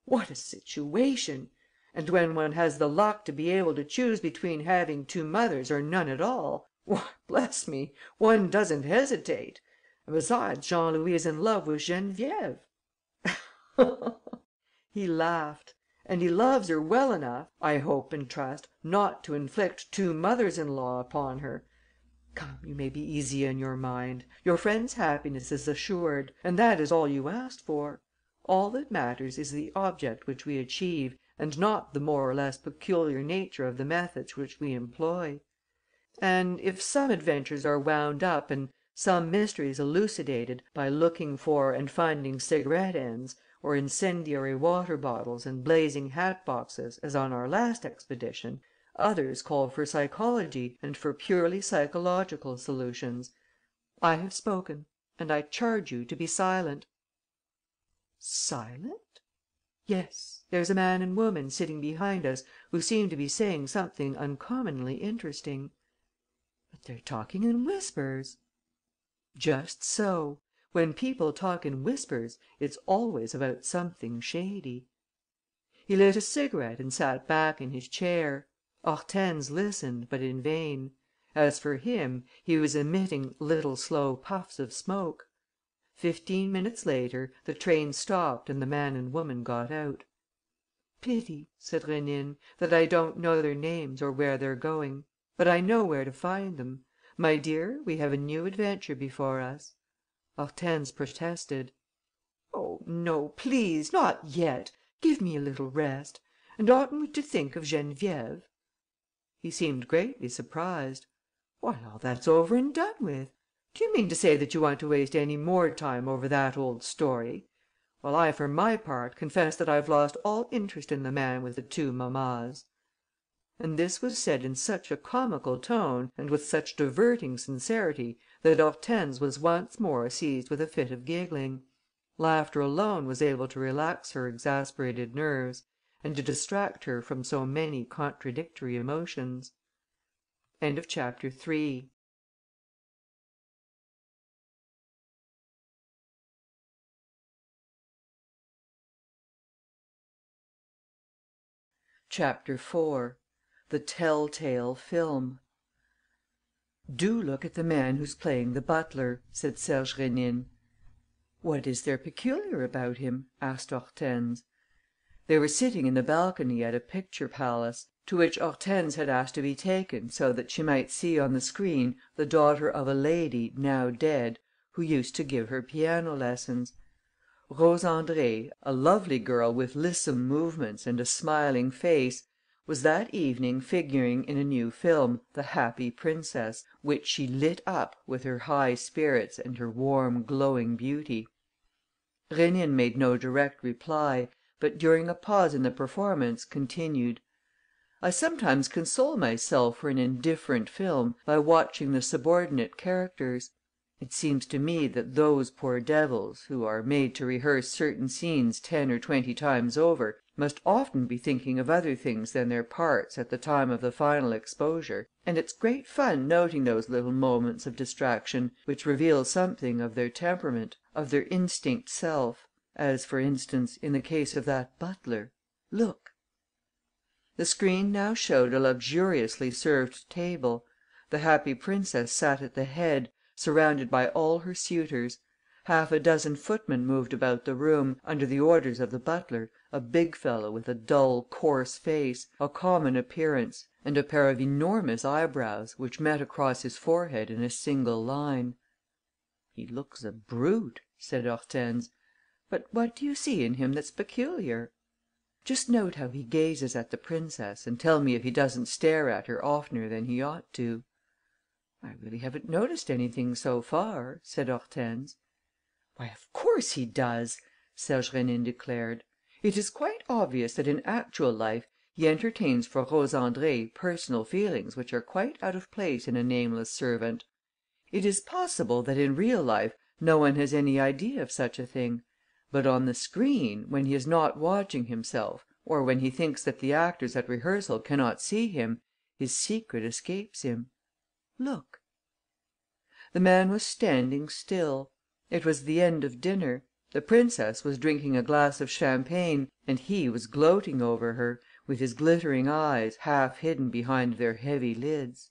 What a situation! And when one has the luck to be able to choose between having two mothers or none at all, why, bless me, one doesn't hesitate. And besides, Jean Louis is in love with Geneviève." He laughed. "And he loves her well enough, I hope and trust, not to inflict two mothers-in-law upon her. Come, you may be easy in your mind. Your friend's happiness is assured; and that is all you asked for. All that matters is the object which we achieve, and not the more or less peculiar nature of the methods which we employ. And if some adventures are wound up and some mysteries elucidated by looking for and finding cigarette ends, or incendiary water bottles and blazing hat boxes, as on our last expedition, others call for psychology and for purely psychological solutions. I have spoken, and I charge you to be silent." "Silent?" "Yes, there's a man and woman sitting behind us who seem to be saying something uncommonly interesting." "But they're talking in whispers." "Just so. When people talk in whispers, it's always about something shady." He lit a cigarette and sat back in his chair. Hortense listened, but in vain. As for him, he was emitting little slow puffs of smoke. 15 minutes later, the train stopped and the man and woman got out. "Pity," said Rénine, "that I don't know their names or where they're going. But I know where to find them. My dear, we have a new adventure before us." Hortense protested: "Oh, no, please, not yet. Give me a little rest. And oughtn't we to think of Geneviève?" He seemed greatly surprised. "Why, all that's over and done with. Do you mean to say that you want to waste any more time over that old story? Well, I, for my part, confess that I've lost all interest in the man with the two mammas." And this was said in such a comical tone and with such diverting sincerity that Hortense was once more seized with a fit of giggling. Laughter alone was able to relax her exasperated nerves, and to distract her from so many contradictory emotions. CHAPTER IV. The Tell Tale Film. "Do look at the man who's playing the butler," said Serge Rénine. "What is there peculiar about him?" asked Hortense. They were sitting in the balcony at a picture palace, to which Hortense had asked to be taken so that she might see on the screen the daughter of a lady, now dead, who used to give her piano lessons. Rose Andrée, a lovely girl with lissome movements and a smiling face, was that evening figuring in a new film, The Happy Princess, which she lit up with her high spirits and her warm, glowing beauty. Rénine made no direct reply, but during a pause in the performance continued: "I sometimes console myself for an indifferent film by watching the subordinate characters. It seems to me that those poor devils, who are made to rehearse certain scenes 10 or 20 times over, must often be thinking of other things than their parts at the time of the final exposure, and it's great fun noting those little moments of distraction which reveal something of their temperament, of their instinct self, as, for instance, in the case of that butler. Look." The screen now showed a luxuriously served table. The Happy Princess sat at the head, surrounded by all her suitors. Half a dozen footmen moved about the room, under the orders of the butler, a big fellow with a dull, coarse face, a common appearance and a pair of enormous eyebrows which met across his forehead in a single line. "He looks a brute," said Hortense. "But what do you see in him that's peculiar?" "Just note how he gazes at the princess and tell me if he doesn't stare at her oftener than he ought to." "I really haven't noticed anything so far," said Hortense. "Why, of course he does!" Serge Rénine declared. "It is quite obvious that in actual life he entertains for Rose Andrée personal feelings which are quite out of place in a nameless servant. It is possible that in real life no one has any idea of such a thing. But on the screen, when he is not watching himself, or when he thinks that the actors at rehearsal cannot see him, his secret escapes him. Look." The man was standing still. It was the end of dinner. The princess was drinking a glass of champagne and he was gloating over her, with his glittering eyes half hidden behind their heavy lids.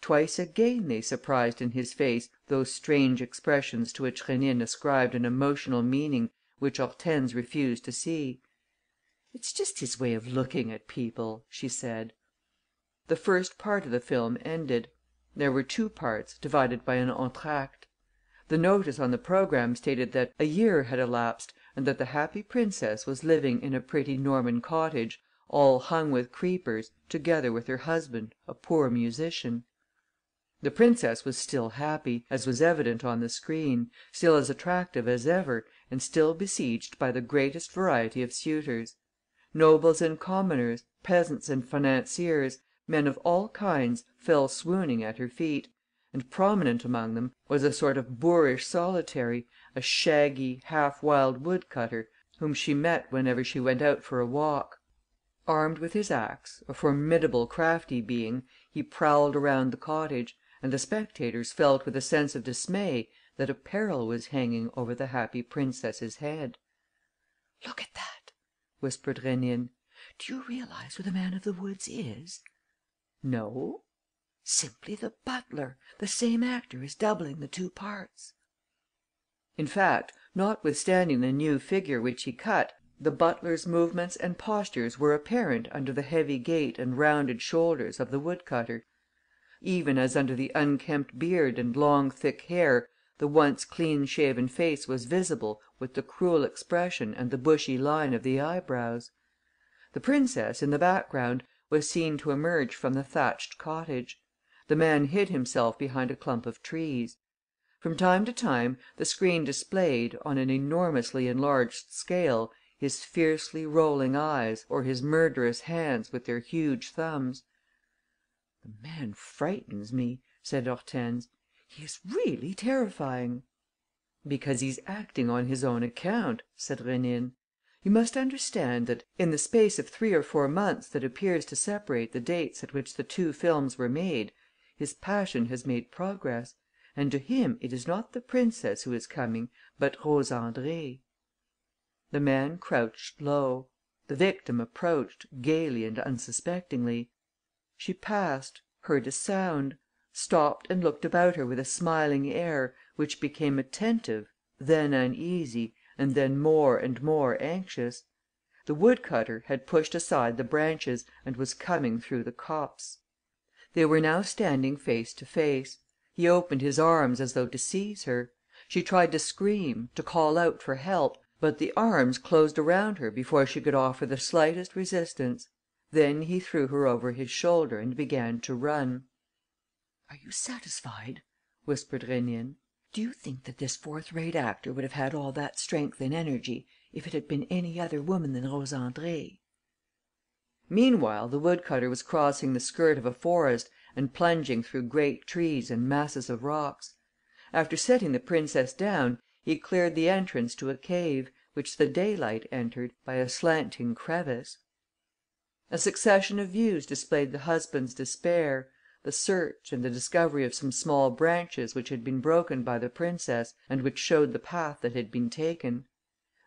Twice again they surprised in his face those strange expressions to which Rénine ascribed an emotional meaning which Hortense refused to see. "It's just his way of looking at people," she said. The first part of the film ended. There were two parts, divided by an entr'acte. The notice on the programme stated that a year had elapsed and that the Happy Princess was living in a pretty Norman cottage, all hung with creepers, together with her husband, a poor musician. The princess was still happy, as was evident on the screen, still as attractive as ever and still besieged by the greatest variety of suitors. Nobles and commoners, peasants and financiers, men of all kinds, fell swooning at her feet, and prominent among them was a sort of boorish solitary, a shaggy, half wild woodcutter, whom she met whenever she went out for a walk. Armed with his axe, a formidable crafty being, he prowled around the cottage, and the spectators felt with a sense of dismay that a peril was hanging over the Happy Princess's head. "Look at that," whispered Rénine. "Do you realize who the man of the woods is?" "No." "Simply the butler. The same actor is doubling the two parts." In fact, notwithstanding the new figure which he cut, the butler's movements and postures were apparent under the heavy gait and rounded shoulders of the woodcutter, even as under the unkempt beard and long thick hair the once clean shaven face was visible with the cruel expression and the bushy line of the eyebrows. The princess, in the background, was seen to emerge from the thatched cottage. The man hid himself behind a clump of trees. From time to time, the screen displayed, on an enormously enlarged scale, his fiercely rolling eyes or his murderous hands with their huge thumbs. "The man frightens me," said Hortense. "He is really terrifying." "Because he's acting on his own account," said Rénine. "You must understand that, in the space of 3 or 4 months that appears to separate the dates at which the two films were made, his passion has made progress; and to him it is not the princess who is coming, but Rose Andrée." The man crouched low. The victim approached, gaily and unsuspectingly. She passed, heard a sound, stopped and looked about her with a smiling air which became attentive, then uneasy, and then more and more anxious. The woodcutter had pushed aside the branches and was coming through the copse. They were now standing face to face. He opened his arms as though to seize her. She tried to scream, to call out for help, but the arms closed around her before she could offer the slightest resistance. Then he threw her over his shoulder and began to run. "Are you satisfied?" whispered Rénine. "Do you think that this fourth-rate actor would have had all that strength and energy if it had been any other woman than Rose Andrée?" Meanwhile, the woodcutter was crossing the skirt of a forest and plunging through great trees and masses of rocks. After setting the princess down, he cleared the entrance to a cave, which the daylight entered by a slanting crevice. A succession of views displayed the husband's despair, the search and the discovery of some small branches which had been broken by the princess and which showed the path that had been taken.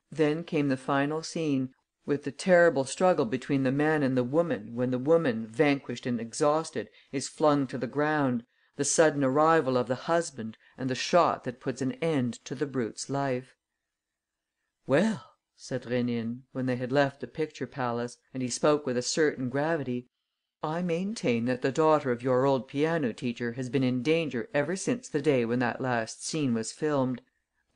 Then came the final scene, with the terrible struggle between the man and the woman, when the woman, vanquished and exhausted, is flung to the ground, the sudden arrival of the husband and the shot that puts an end to the brute's life. "Well," said Rénine, when they had left the picture palace, and he spoke with a certain gravity, "I maintain that the daughter of your old piano teacher has been in danger ever since the day when that last scene was filmed.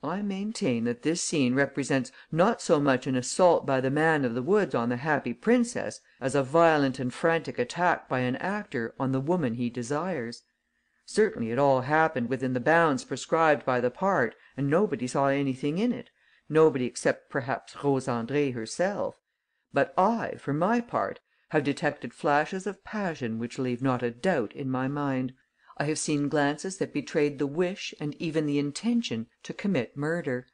I maintain that this scene represents not so much an assault by the man of the woods on the happy princess as a violent and frantic attack by an actor on the woman he desires. Certainly it all happened within the bounds prescribed by the part and nobody saw anything in it, nobody except perhaps Rose Andrée herself. But I, for my part, have detected flashes of passion which leave not a doubt in my mind. I have seen glances that betrayed the wish and even the intention to commit murder.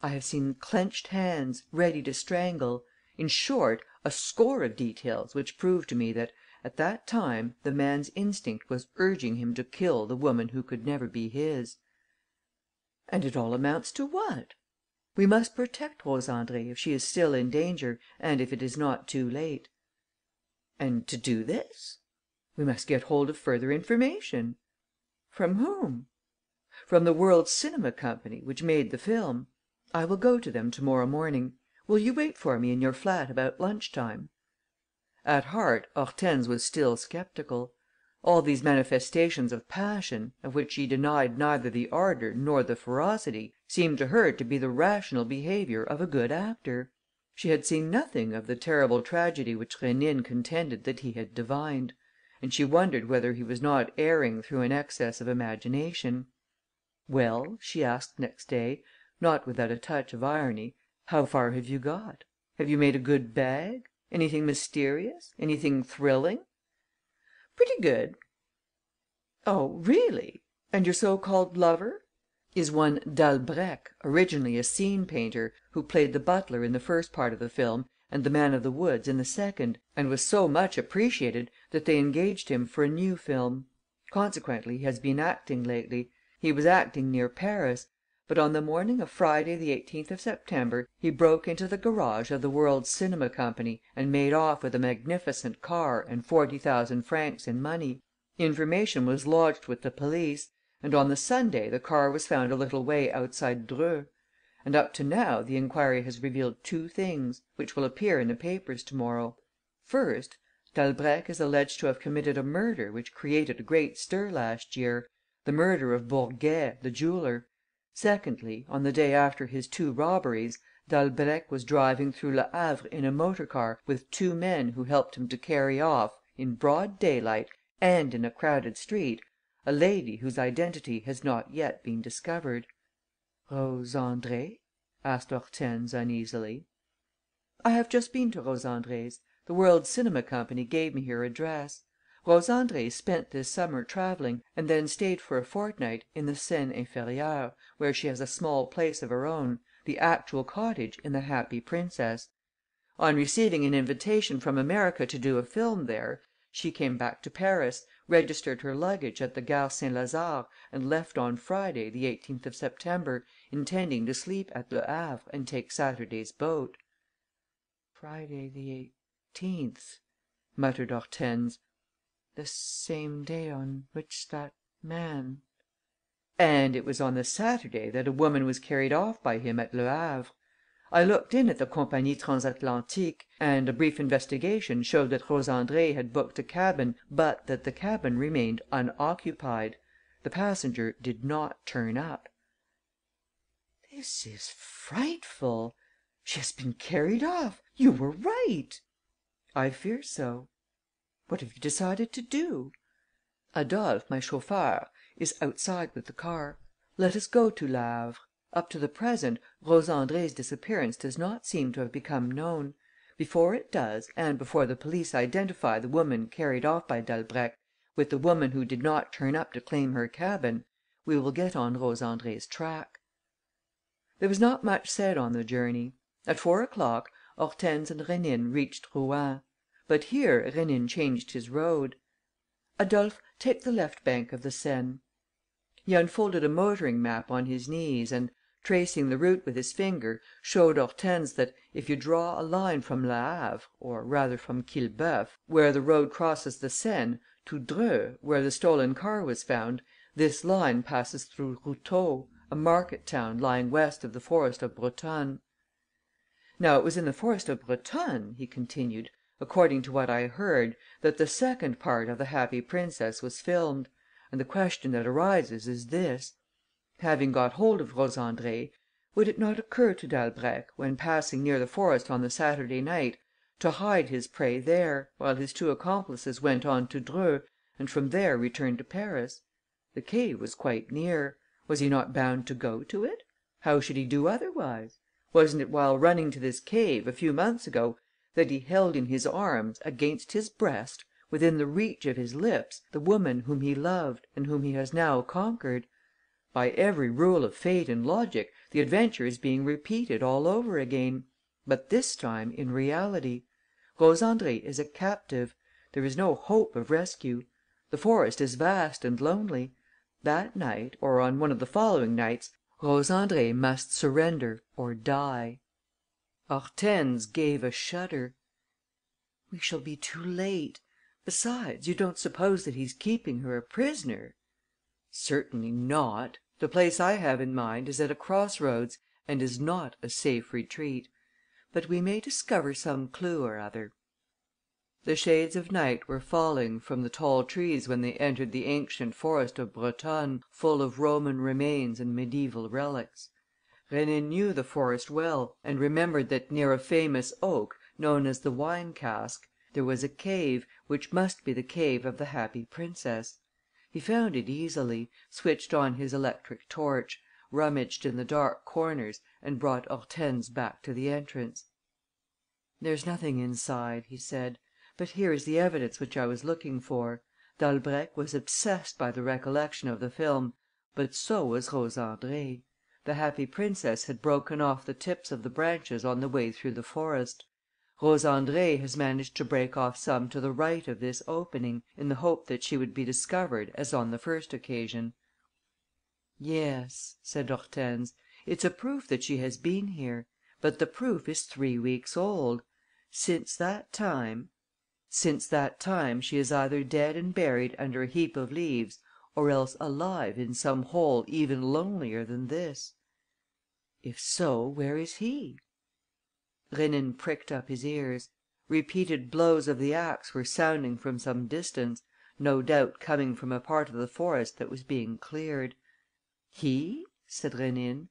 I have seen clenched hands, ready to strangle. In short, a score of details which prove to me that, at that time, the man's instinct was urging him to kill the woman who could never be his." "And it all amounts to what?" "We must protect Rose Andrée if she is still in danger and if it is not too late." "And, to do this?" "We must get hold of further information." "From whom?" "From the World's Cinema Company, which made the film. I will go to them to morrow morning. Will you wait for me in your flat about lunch time?" At heart, Hortense was still sceptical. All these manifestations of passion, of which she denied neither the ardour nor the ferocity, seemed to her to be the rational behaviour of a good actor. She had seen nothing of the terrible tragedy which Rénine contended that he had divined; and she wondered whether he was not erring through an excess of imagination. "Well," she asked next day, not without a touch of irony, "how far have you got? Have you made a good bag? Anything mysterious? Anything thrilling?" "Pretty good." "Oh, really? And your so-called lover?" "Is one Dalbrèque, originally a scene painter, who played the butler in the first part of the film and the man of the woods in the second, and was so much appreciated that they engaged him for a new film. Consequently, he has been acting lately. He was acting near Paris. But on the morning of Friday the 18th of September, he broke into the garage of the World's Cinema Company and made off with a magnificent car and 40,000 francs in money. Information was lodged with the police; and on the Sunday the car was found a little way outside Dreux. And up to now the inquiry has revealed two things, which will appear in the papers to morrow. First, Dalbrèque is alleged to have committed a murder which created a great stir last year, the murder of Bourguet, the jeweller. Secondly, on the day after his two robberies, Dalbrèque was driving through Le Havre in a motor car with two men who helped him to carry off, in broad daylight and in a crowded street, a lady whose identity has not yet been discovered." "Rose Andrée?" asked Hortense, uneasily. "I have just been to Rose Andrées'. The World's Cinema Company gave me her address. Rose Andrée spent this summer travelling and then stayed for a fortnight in the Seine Inférieure, where she has a small place of her own, the actual cottage in The Happy Princess. On receiving an invitation from America to do a film there, she came back to Paris, registered her luggage at the Gare Saint Lazare and left on Friday, the 18th of September, intending to sleep at Le Havre and take Saturday's boat." "Friday, the 18th," muttered Hortense. "The same day on which that man..." "And it was on the Saturday that a woman was carried off by him at Le Havre. I looked in at the Compagnie Transatlantique and a brief investigation showed that Rose Andrée had booked a cabin but that the cabin remained unoccupied. The passenger did not turn up." "This is frightful! She has been carried off! You were right!" "I fear so." "What have you decided to do?" "Adolphe, my chauffeur, is outside with the car. Let us go to Le Havre. Up to the present, Rose Andrée's disappearance does not seem to have become known. Before it does and before the police identify the woman carried off by Dalbrèque with the woman who did not turn up to claim her cabin, we will get on Rose Andrée's track." There was not much said on the journey. At 4 o'clock, Hortense and Rénine reached Rouen. But here Rénine changed his road. "Adolphe, take the left bank of the Seine." He unfolded a motoring map on his knees and, tracing the route with his finger, showed Hortense that, if you draw a line from Le Havre, or rather from Quillebeuf, where the road crosses the Seine, to Dreux, where the stolen car was found, this line passes through Routot, a market town lying west of the forest of Brotonne. "Now it was in the forest of Brotonne," he continued, "according to what I heard, that the second part of The Happy Princess was filmed. And the question that arises is this: having got hold of Rose Andrée, would it not occur to Dalbrèque, when passing near the forest on the Saturday night, to hide his prey there, while his two accomplices went on to Dreux and from there returned to Paris? The cave was quite near. Was he not bound to go to it? How should he do otherwise? Wasn't it while running to this cave, a few months ago, that he held in his arms, against his breast, within the reach of his lips, the woman whom he loved and whom he has now conquered? By every rule of fate and logic, the adventure is being repeated all over again. But this time in reality. Rose Andrée is a captive. There is no hope of rescue. The forest is vast and lonely. That night, or on one of the following nights, Rose Andrée must surrender or die." Hortense gave a shudder. "We shall be too late. Besides, you don't suppose that he's keeping her a prisoner?" "Certainly not. The place I have in mind is at a cross roads and is not a safe retreat. But we may discover some clue or other." The shades of night were falling from the tall trees when they entered the ancient forest of Brotonne, full of Roman remains and mediæval relics. Rénine knew the forest well and remembered that near a famous oak, known as the Wine Cask, there was a cave, which must be the cave of the Happy Princess. He found it easily, switched on his electric torch, rummaged in the dark corners and brought Hortense back to the entrance. "There's nothing inside," he said, "but here is the evidence which I was looking for. Dalbrèque was obsessed by the recollection of the film, but so was Rose Andrée. The Happy Princess had broken off the tips of the branches on the way through the forest. Rose Andrée has managed to break off some to the right of this opening, in the hope that she would be discovered as on the first occasion." "Yes," said Hortense, "it's a proof that she has been here. But the proof is 3 weeks old. Since that time, she is either dead and buried under a heap of leaves, or else alive in some hole even lonelier than this. If so, where is he?" Rénine pricked up his ears. Repeated blows of the axe were sounding from some distance, no doubt coming from a part of the forest that was being cleared. "He?" said Rénine.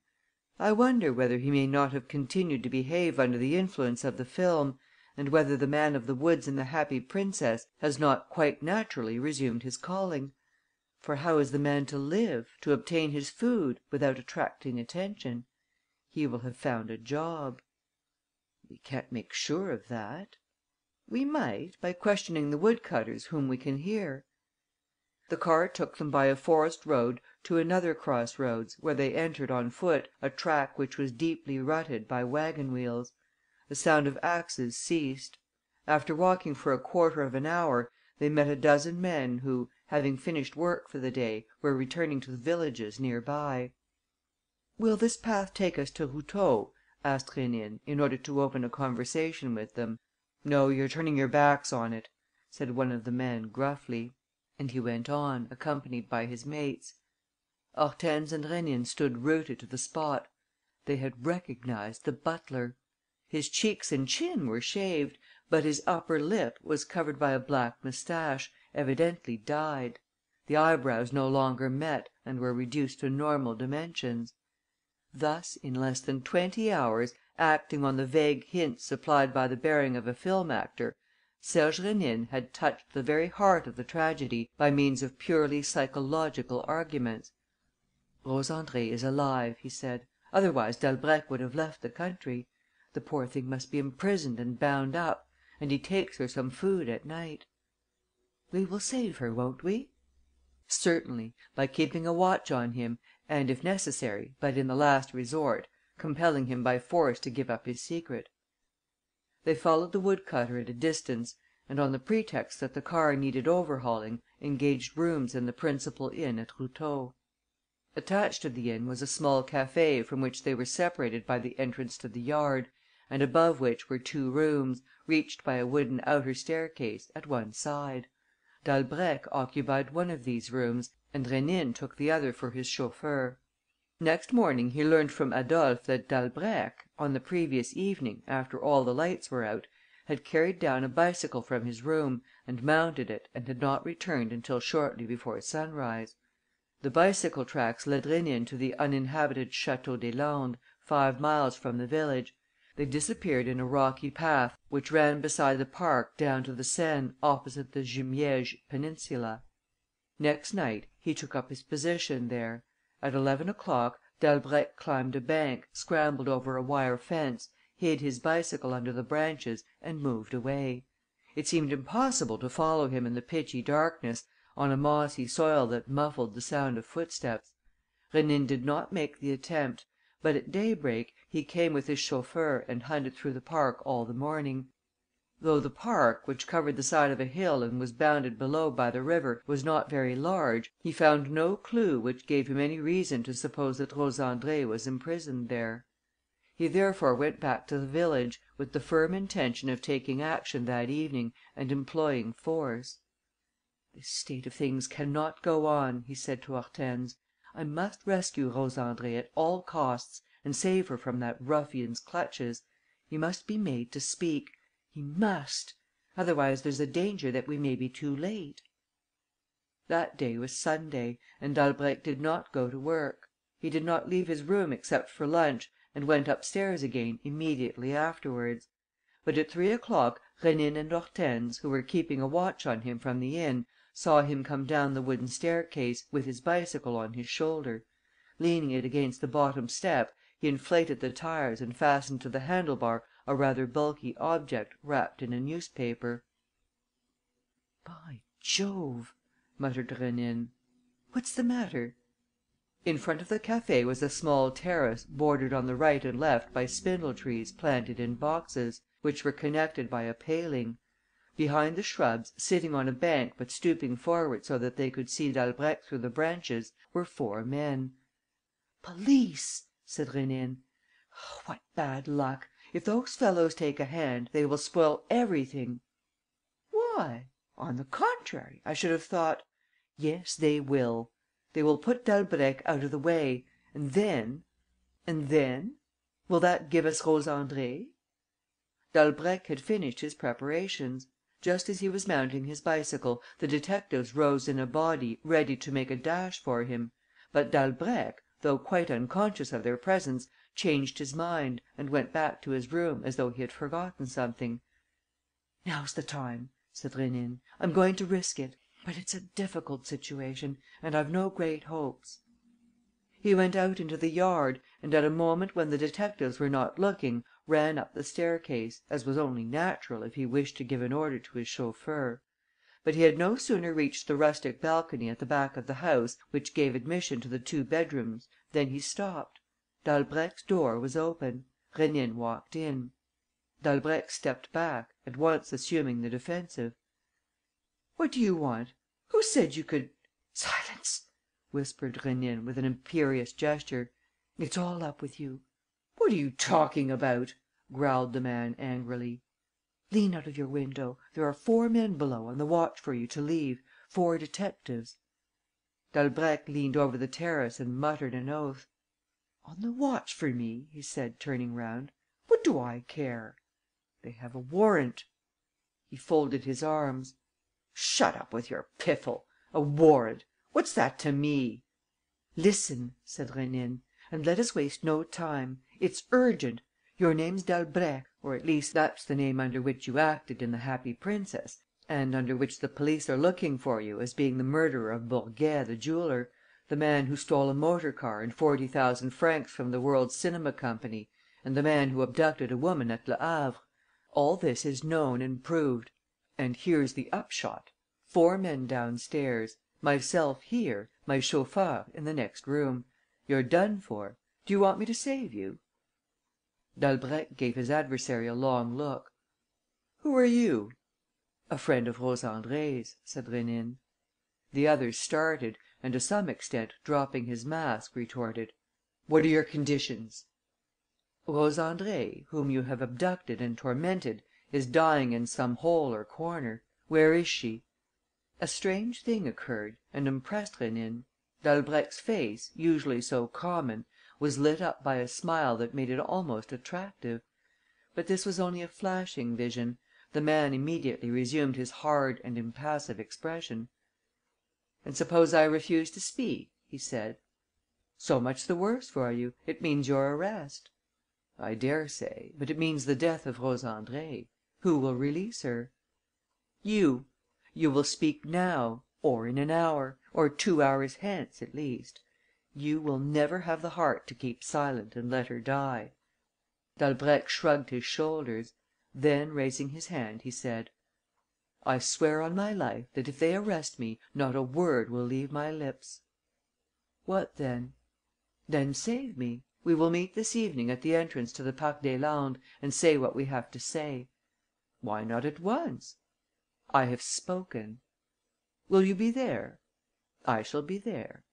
"I wonder whether he may not have continued to behave under the influence of the film and whether the man of the woods in The Happy Princess has not quite naturally resumed his calling. For how is the man to live, to obtain his food, without attracting attention? He will have found a job." "We can't make sure of that." "We might, by questioning the woodcutters whom we can hear." The car took them by a forest road to another cross roads, where they entered on foot a track which was deeply rutted by wagon wheels. The sound of axes ceased. After walking for a quarter of an hour, they met a dozen men who, having finished work for the day, were returning to the villages near by. "Will this path take us to Routot?" asked Rénine, in order to open a conversation with them. "No, you're turning your backs on it," said one of the men, gruffly. And he went on, accompanied by his mates. Hortense and Rénine stood rooted to the spot. They had recognized the butler. His cheeks and chin were shaved, but his upper lip was covered by a black moustache, evidently dyed. The eyebrows no longer met and were reduced to normal dimensions. Thus, in less than 20 hours, acting on the vague hints supplied by the bearing of a film actor, Serge Rénine had touched the very heart of the tragedy by means of purely psychological arguments. "Rose Andrée is alive," he said. "Otherwise Dalbrèque would have left the country. The poor thing must be imprisoned and bound up; and he takes her some food at night." "We will save her, won't we?" "Certainly, by keeping a watch on him and, if necessary, but in the last resort, compelling him by force to give up his secret." They followed the woodcutter at a distance and, on the pretext that the car needed overhauling, engaged rooms in the principal inn at Routot. Attached to the inn was a small café from which they were separated by the entrance to the yard and above which were two rooms, reached by a wooden outer staircase, at one side. Dalbrèque occupied one of these rooms and Rénine took the other for his chauffeur. Next morning he learnt from Adolphe that Dalbrèque, on the previous evening, after all the lights were out, had carried down a bicycle from his room and mounted it and had not returned until shortly before sunrise. The bicycle tracks led Rénine to the uninhabited Château des Landes, 5 miles from the village. They disappeared in a rocky path which ran beside the park down to the Seine opposite the Jumièges peninsula. Next night, he took up his position there. At 11 o'clock, Dalbrèque climbed a bank, scrambled over a wire fence, hid his bicycle under the branches and moved away. It seemed impossible to follow him in the pitchy darkness, on a mossy soil that muffled the sound of footsteps. Rénine did not make the attempt, but at daybreak he came with his chauffeur and hunted through the park all the morning. Though the park, which covered the side of a hill and was bounded below by the river, was not very large, he found no clue which gave him any reason to suppose that Rose Andrée was imprisoned there. He therefore went back to the village, with the firm intention of taking action that evening and employing force. "This state of things cannot go on," he said to Hortense. "I must rescue Rose Andrée at all costs and save her from that ruffian's clutches. He must be made to speak. He must. Otherwise there's a danger that we may be too late." That day was Sunday and Dalbrèque did not go to work. He did not leave his room except for lunch and went upstairs again immediately afterwards. But at 3 o'clock Rénine and Hortense, who were keeping a watch on him from the inn, saw him come down the wooden staircase, with his bicycle on his shoulder. Leaning it against the bottom step, he inflated the tires and fastened to the handle bar a rather bulky object wrapped in a newspaper. "By Jove!" muttered Rénine. "What's the matter?" In front of the café was a small terrace bordered on the right and left by spindle trees planted in boxes, which were connected by a paling. Behind the shrubs, sitting on a bank but stooping forward so that they could see Dalbrèque through the branches, were 4 men. "Police!" said Rénine. "What bad luck! If those fellows take a hand, they will spoil everything." "Why? On the contrary, I should have thought...." "Yes, they will. They will put Dalbrèque out of the way. And then...." "And then? Will that give us Rose Andrée?" Dalbrèque had finished his preparations. Just as he was mounting his bicycle, the detectives rose in a body, ready to make a dash for him. But Dalbrèque, though quite unconscious of their presence, changed his mind and went back to his room, as though he had forgotten something. "Now's the time," said Rénine. "I'm going to risk it. But it's a difficult situation and I've no great hopes." He went out into the yard and at a moment when the detectives were not looking, ran up the staircase, as was only natural if he wished to give an order to his chauffeur. But he had no sooner reached the rustic balcony at the back of the house, which gave admission to the two bedrooms, than he stopped. Dalbrèque's door was open. Rénine walked in. Dalbrèque stepped back, at once assuming the defensive: "What do you want? Who said you could...." "Silence!" whispered Rénine, with an imperious gesture. "It's all up with you." "What are you talking about?" growled the man, angrily. "Lean out of your window. There are 4 men below, on the watch for you to leave, 4 detectives." Dalbrèque leant over the terrace and muttered an oath: "On the watch for me?" he said, turning round. "What do I care?" "They have a warrant." He folded his arms: "Shut up with your piffle! A warrant! What's that to me?" "Listen," said Rénine, "and let us waste no time. It's urgent. Your name's Dalbrèque, or at least that's the name under which you acted in The Happy Princess and under which the police are looking for you as being the murderer of Bourguet the jeweller, the man who stole a motor car and 40,000 francs from the World's Cinema Company and the man who abducted a woman at Le Havre. All this is known and proved. And here's the upshot: 4 men downstairs, myself here, my chauffeur in the next room. You're done for. Do you want me to save you?" Dalbrèque gave his adversary a long look: "Who are you?" "A friend of Rose Andrée's," said Rénine. The other started and, to some extent dropping his mask, retorted: "What are your conditions?" "Rose Andrée, whom you have abducted and tormented, is dying in some hole or corner. Where is she?" A strange thing occurred and impressed Rénine. Dalbrèque's face, usually so common, was lit up by a smile that made it almost attractive. But this was only a flashing vision. The man immediately resumed his hard and impassive expression. "And suppose I refuse to speak?" he said. "So much the worse for you. It means your arrest." "I daresay. But it means the death of Rose Andrée. Who will release her?" "You. You will speak now, or in an hour, or 2 hours hence at least. You will never have the heart to keep silent and let her die." Dalbrèque shrugged his shoulders. Then, raising his hand, he said: "I swear on my life that, if they arrest me, not a word will leave my lips." "What then?" "Then save me. We will meet this evening at the entrance to the Parc des Landes and say what we have to say." "Why not at once?" "I have spoken." "Will you be there?" "I shall be there."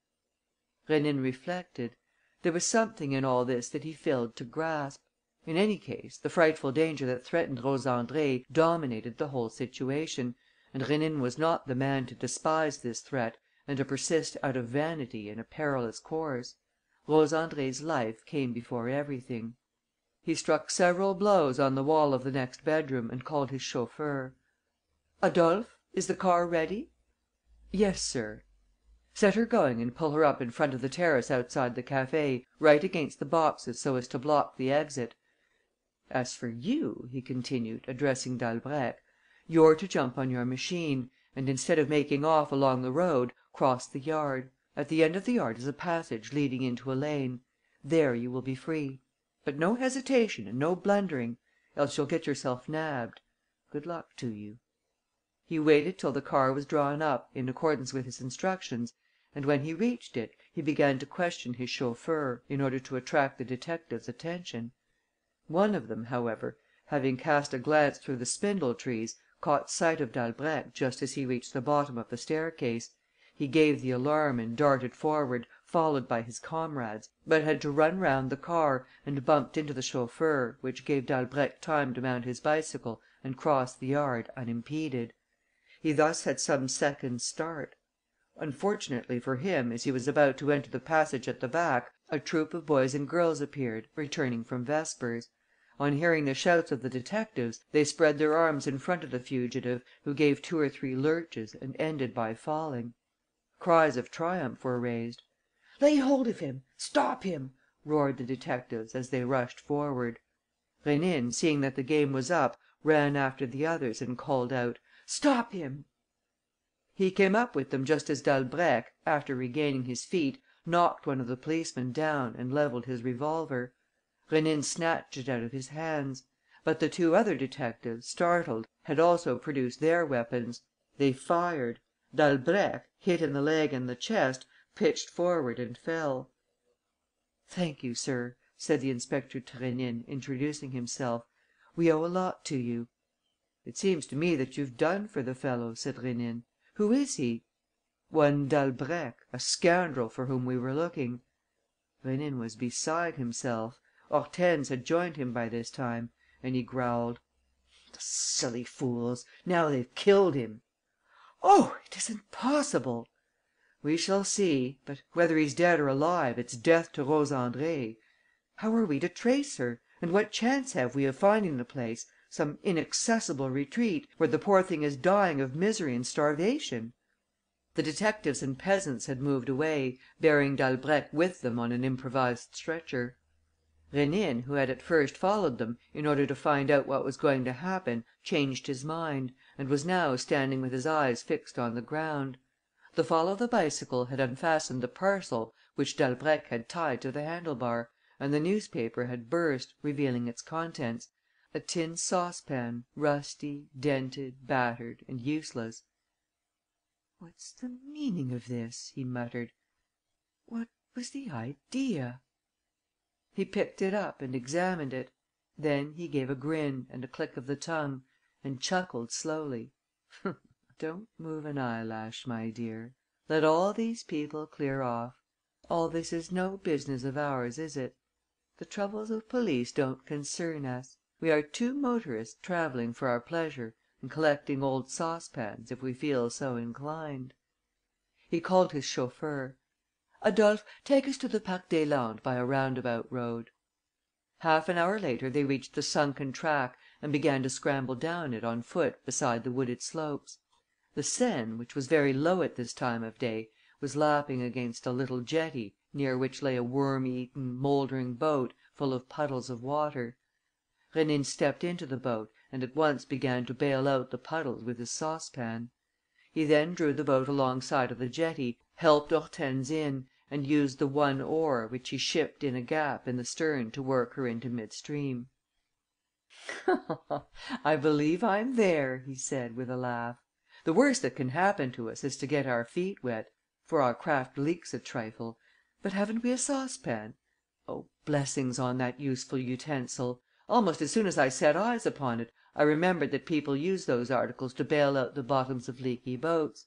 Rénine reflected. There was something in all this that he failed to grasp. In any case, the frightful danger that threatened Rose Andrée dominated the whole situation; and Rénine was not the man to despise this threat and to persist out of vanity in a perilous course. Rose Andrée's life came before everything. He struck several blows on the wall of the next bedroom and called his chauffeur: "Adolphe, is the car ready?" "Yes, sir." "Set her going and pull her up in front of the terrace outside the café, right against the boxes so as to block the exit. As for you," he continued, addressing Dalbrèque, "you're to jump on your machine and, instead of making off along the road, cross the yard. At the end of the yard is a passage leading into a lane. There you will be free. But no hesitation and no blundering, else you'll get yourself nabbed. Good luck to you." He waited till the car was drawn up, in accordance with his instructions, and, when he reached it, he began to question his chauffeur, in order to attract the detectives' attention. One of them, however, having cast a glance through the spindle trees, caught sight of Dalbrèque just as he reached the bottom of the staircase. He gave the alarm and darted forward, followed by his comrades, but had to run round the car and bumped into the chauffeur, which gave Dalbrèque time to mount his bicycle and cross the yard unimpeded. He thus had some seconds' start. Unfortunately for him, as he was about to enter the passage at the back, a troop of boys and girls appeared, returning from vespers. On hearing the shouts of the detectives, they spread their arms in front of the fugitive, who gave 2 or 3 lurches and ended by falling. Cries of triumph were raised. "Lay hold of him! Stop him!" roared the detectives, as they rushed forward. Rénine, seeing that the game was up, ran after the others and called out: "Stop him!" He came up with them just as Dalbrèque, after regaining his feet, knocked one of the policemen down and levelled his revolver. Rénine snatched it out of his hands. But the two other detectives, startled, had also produced their weapons. They fired. Dalbrèque, hit in the leg and the chest, pitched forward and fell. "Thank you, sir," said the inspector to Rénine, introducing himself. "We owe a lot to you." "It seems to me that you've done for the fellow," said Rénine. "Who is he?" "One Dalbrèque, a scoundrel for whom we were looking." Rénine was beside himself. Hortense had joined him by this time; and he growled: "The silly fools! Now they've killed him." "Oh, it isn't possible!" "We shall see. But, whether he's dead or alive, it's death to Rose Andrée. How are we to trace her? And what chance have we of finding the place, some inaccessible retreat, where the poor thing is dying of misery and starvation?" The detectives and peasants had moved away, bearing Dalbrèque with them on an improvised stretcher. Rénine, who had at first followed them, in order to find out what was going to happen, changed his mind, and was now standing with his eyes fixed on the ground. The fall of the bicycle had unfastened the parcel which Dalbrèque had tied to the handle bar, and the newspaper had burst, revealing its contents: a tin saucepan, rusty, dented, battered and useless. "What's the meaning of this?" he muttered. "What was the idea?" He picked it up and examined it. Then he gave a grin and a click of the tongue and chuckled slowly: "Don't move an eyelash, my dear. Let all these people clear off. All this is no business of ours, is it? The troubles of police don't concern us. We are two motorists travelling for our pleasure and collecting old saucepans if we feel so inclined." He called his chauffeur: "Adolphe, take us to the Parc des Landes by a roundabout road." Half an hour later they reached the sunken track and began to scramble down it on foot beside the wooded slopes. The Seine, which was very low at this time of day, was lapping against a little jetty near which lay a worm eaten, mouldering boat full of puddles of water. Rénine stepped into the boat and at once began to bail out the puddles with his saucepan. He then drew the boat alongside of the jetty, helped Hortense in and used the one oar which he shipped in a gap in the stern to work her into mid stream. "I believe I'm there," he said, with a laugh. "The worst that can happen to us is to get our feet wet, for our craft leaks a trifle. But haven't we a saucepan? Oh, blessings on that useful utensil! Almost as soon as I set eyes upon it, I remembered that people use those articles to bail out the bottoms of leaky boats.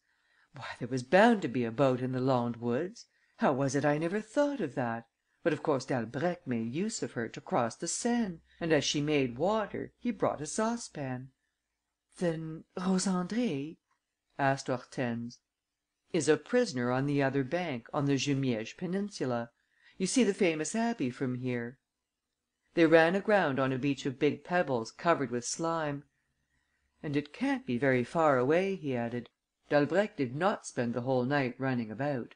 Why, there was bound to be a boat in the Landes woods! How was it I never thought of that? But of course Dalbrèque made use of her to cross the Seine; and as she made water, he brought a saucepan." "Then Rose Andrée?" asked Hortense. "Is a prisoner on the other bank, on the Jumièges peninsula. You see the famous abbey from here." They ran aground on a beach of big pebbles covered with slime. "And it can't be very far away," he added. "Dalbrèque did not spend the whole night running about."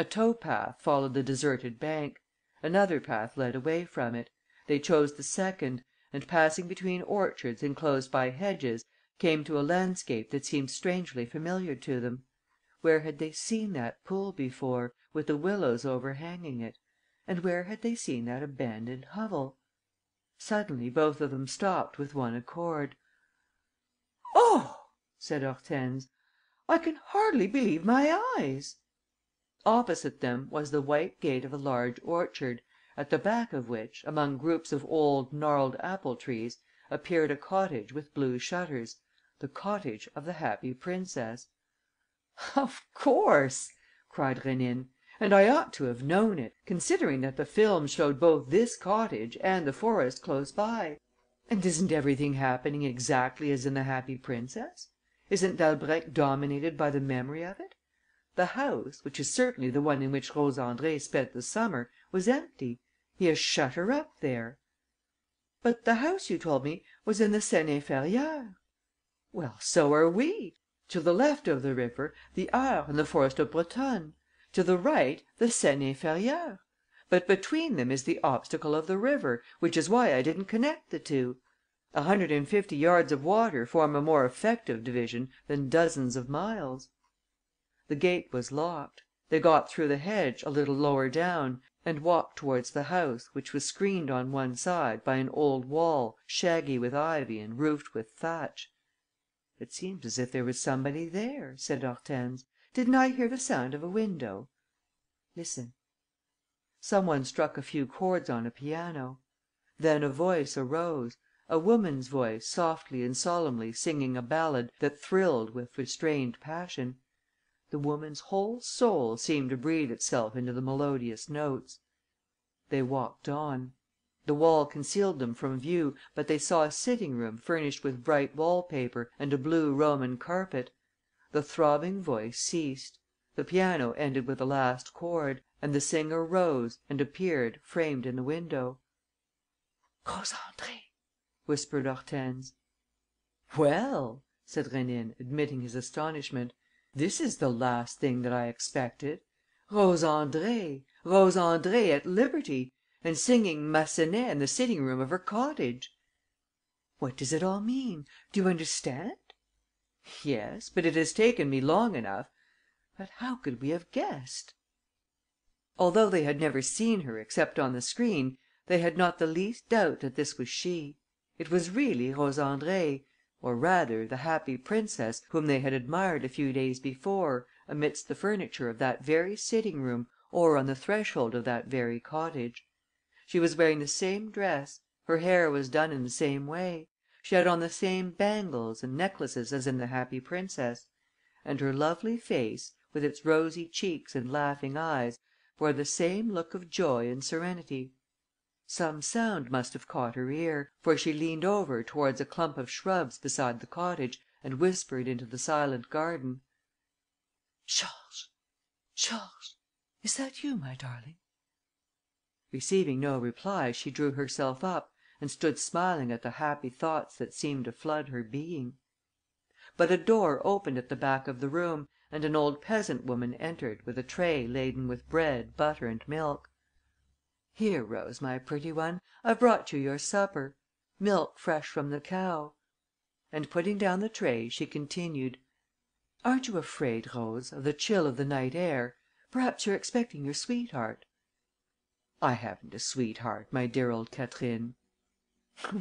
A tow path followed the deserted bank. Another path led away from it. They chose the second and, passing between orchards enclosed by hedges, came to a landscape that seemed strangely familiar to them. Where had they seen that pool before, with the willows overhanging it? And where had they seen that abandoned hovel? Suddenly, both of them stopped with one accord. "Oh!" said Hortense. "I can hardly believe my eyes!" Opposite them was the white gate of a large orchard, at the back of which, among groups of old gnarled apple trees, appeared a cottage with blue shutters, the cottage of the Happy Princess. "Of course!" cried Rénine. "And I ought to have known it, considering that the film showed both this cottage and the forest close by. And isn't everything happening exactly as in the Happy Princess? Isn't Dalbrèque dominated by the memory of it? The house, which is certainly the one in which Rose Andrée spent the summer, was empty. He has shut her up there." "But the house, you told me, was in the Seine Inférieure." "Well, so are we. To the left of the river, the Eure and the forest of Brotonne. To the right, the Seine Inférieure. But between them is the obstacle of the river, which is why I didn't connect the two. 150 yards of water form a more effective division than dozens of miles." The gate was locked. They got through the hedge a little lower down and walked towards the house, which was screened on one side by an old wall shaggy with ivy and roofed with thatch. "It seems as if there was somebody there," said Hortense. "Didn't I hear the sound of a window? Listen." Some one struck a few chords on a piano. Then a voice arose, a woman's voice softly and solemnly singing a ballad that thrilled with restrained passion. The woman's whole soul seemed to breathe itself into the melodious notes. They walked on. The wall concealed them from view, but they saw a sitting room furnished with bright wall paper and a blue Roman carpet. The throbbing voice ceased. The piano ended with the last chord; and the singer rose and appeared, framed in the window. "Rose Andrée!" whispered Hortense. "Well," said Rénine, admitting his astonishment, "this is the last thing that I expected. Rose Andrée at liberty and singing Massenet in the sitting room of her cottage! What does it all mean? Do you understand?" "Yes, but it has taken me long enough. But how could we have guessed?" Although they had never seen her except on the screen, they had not the least doubt that this was she. It was really Rose Andrée, or rather the Happy Princess whom they had admired a few days before, amidst the furniture of that very sitting room or on the threshold of that very cottage. She was wearing the same dress, her hair was done in the same way, she had on the same bangles and necklaces as in the Happy Princess; and her lovely face, with its rosy cheeks and laughing eyes, wore the same look of joy and serenity. Some sound must have caught her ear, for she leaned over towards a clump of shrubs beside the cottage and whispered into the silent garden: "Georges, Georges, is that you, my darling?" Receiving no reply, she drew herself up and stood smiling at the happy thoughts that seemed to flood her being. But a door opened at the back of the room and an old peasant woman entered with a tray laden with bread, butter and milk. "Here, Rose, my pretty one, I've brought you your supper. Milk fresh from the cow." And putting down the tray, she continued: "Aren't you afraid, Rose, of the chill of the night air? Perhaps you're expecting your sweetheart?" "I haven't a sweetheart, my dear old Catherine."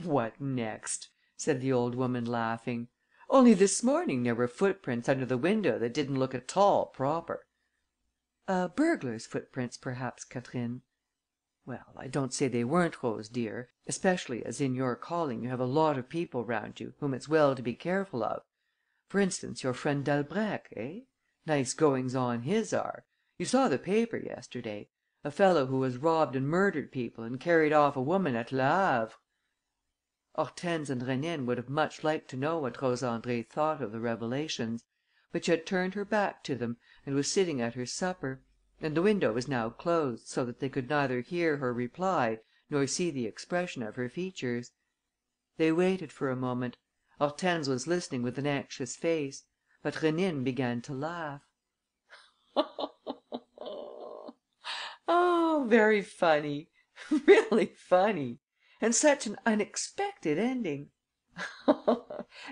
"What next?" said the old woman, laughing. "Only this morning there were footprints under the window that didn't look at all proper." "A burglar's footprints, perhaps, Catherine?" "Well, I don't say they weren't, Rose dear, especially as in your calling you have a lot of people round you whom it's well to be careful of. For instance, your friend Dalbrèque, eh? Nice goings on his are! You saw the paper yesterday. A fellow who has robbed and murdered people and carried off a woman at Le Havre." Hortense and Rénine would have much liked to know what Rose Andrée thought of the revelations, but she had turned her back to them and was sitting at her supper; and the window was now closed, so that they could neither hear her reply nor see the expression of her features. They waited for a moment. Hortense was listening with an anxious face; but Rénine began to laugh. "Oh, very funny, really funny! And such an unexpected ending!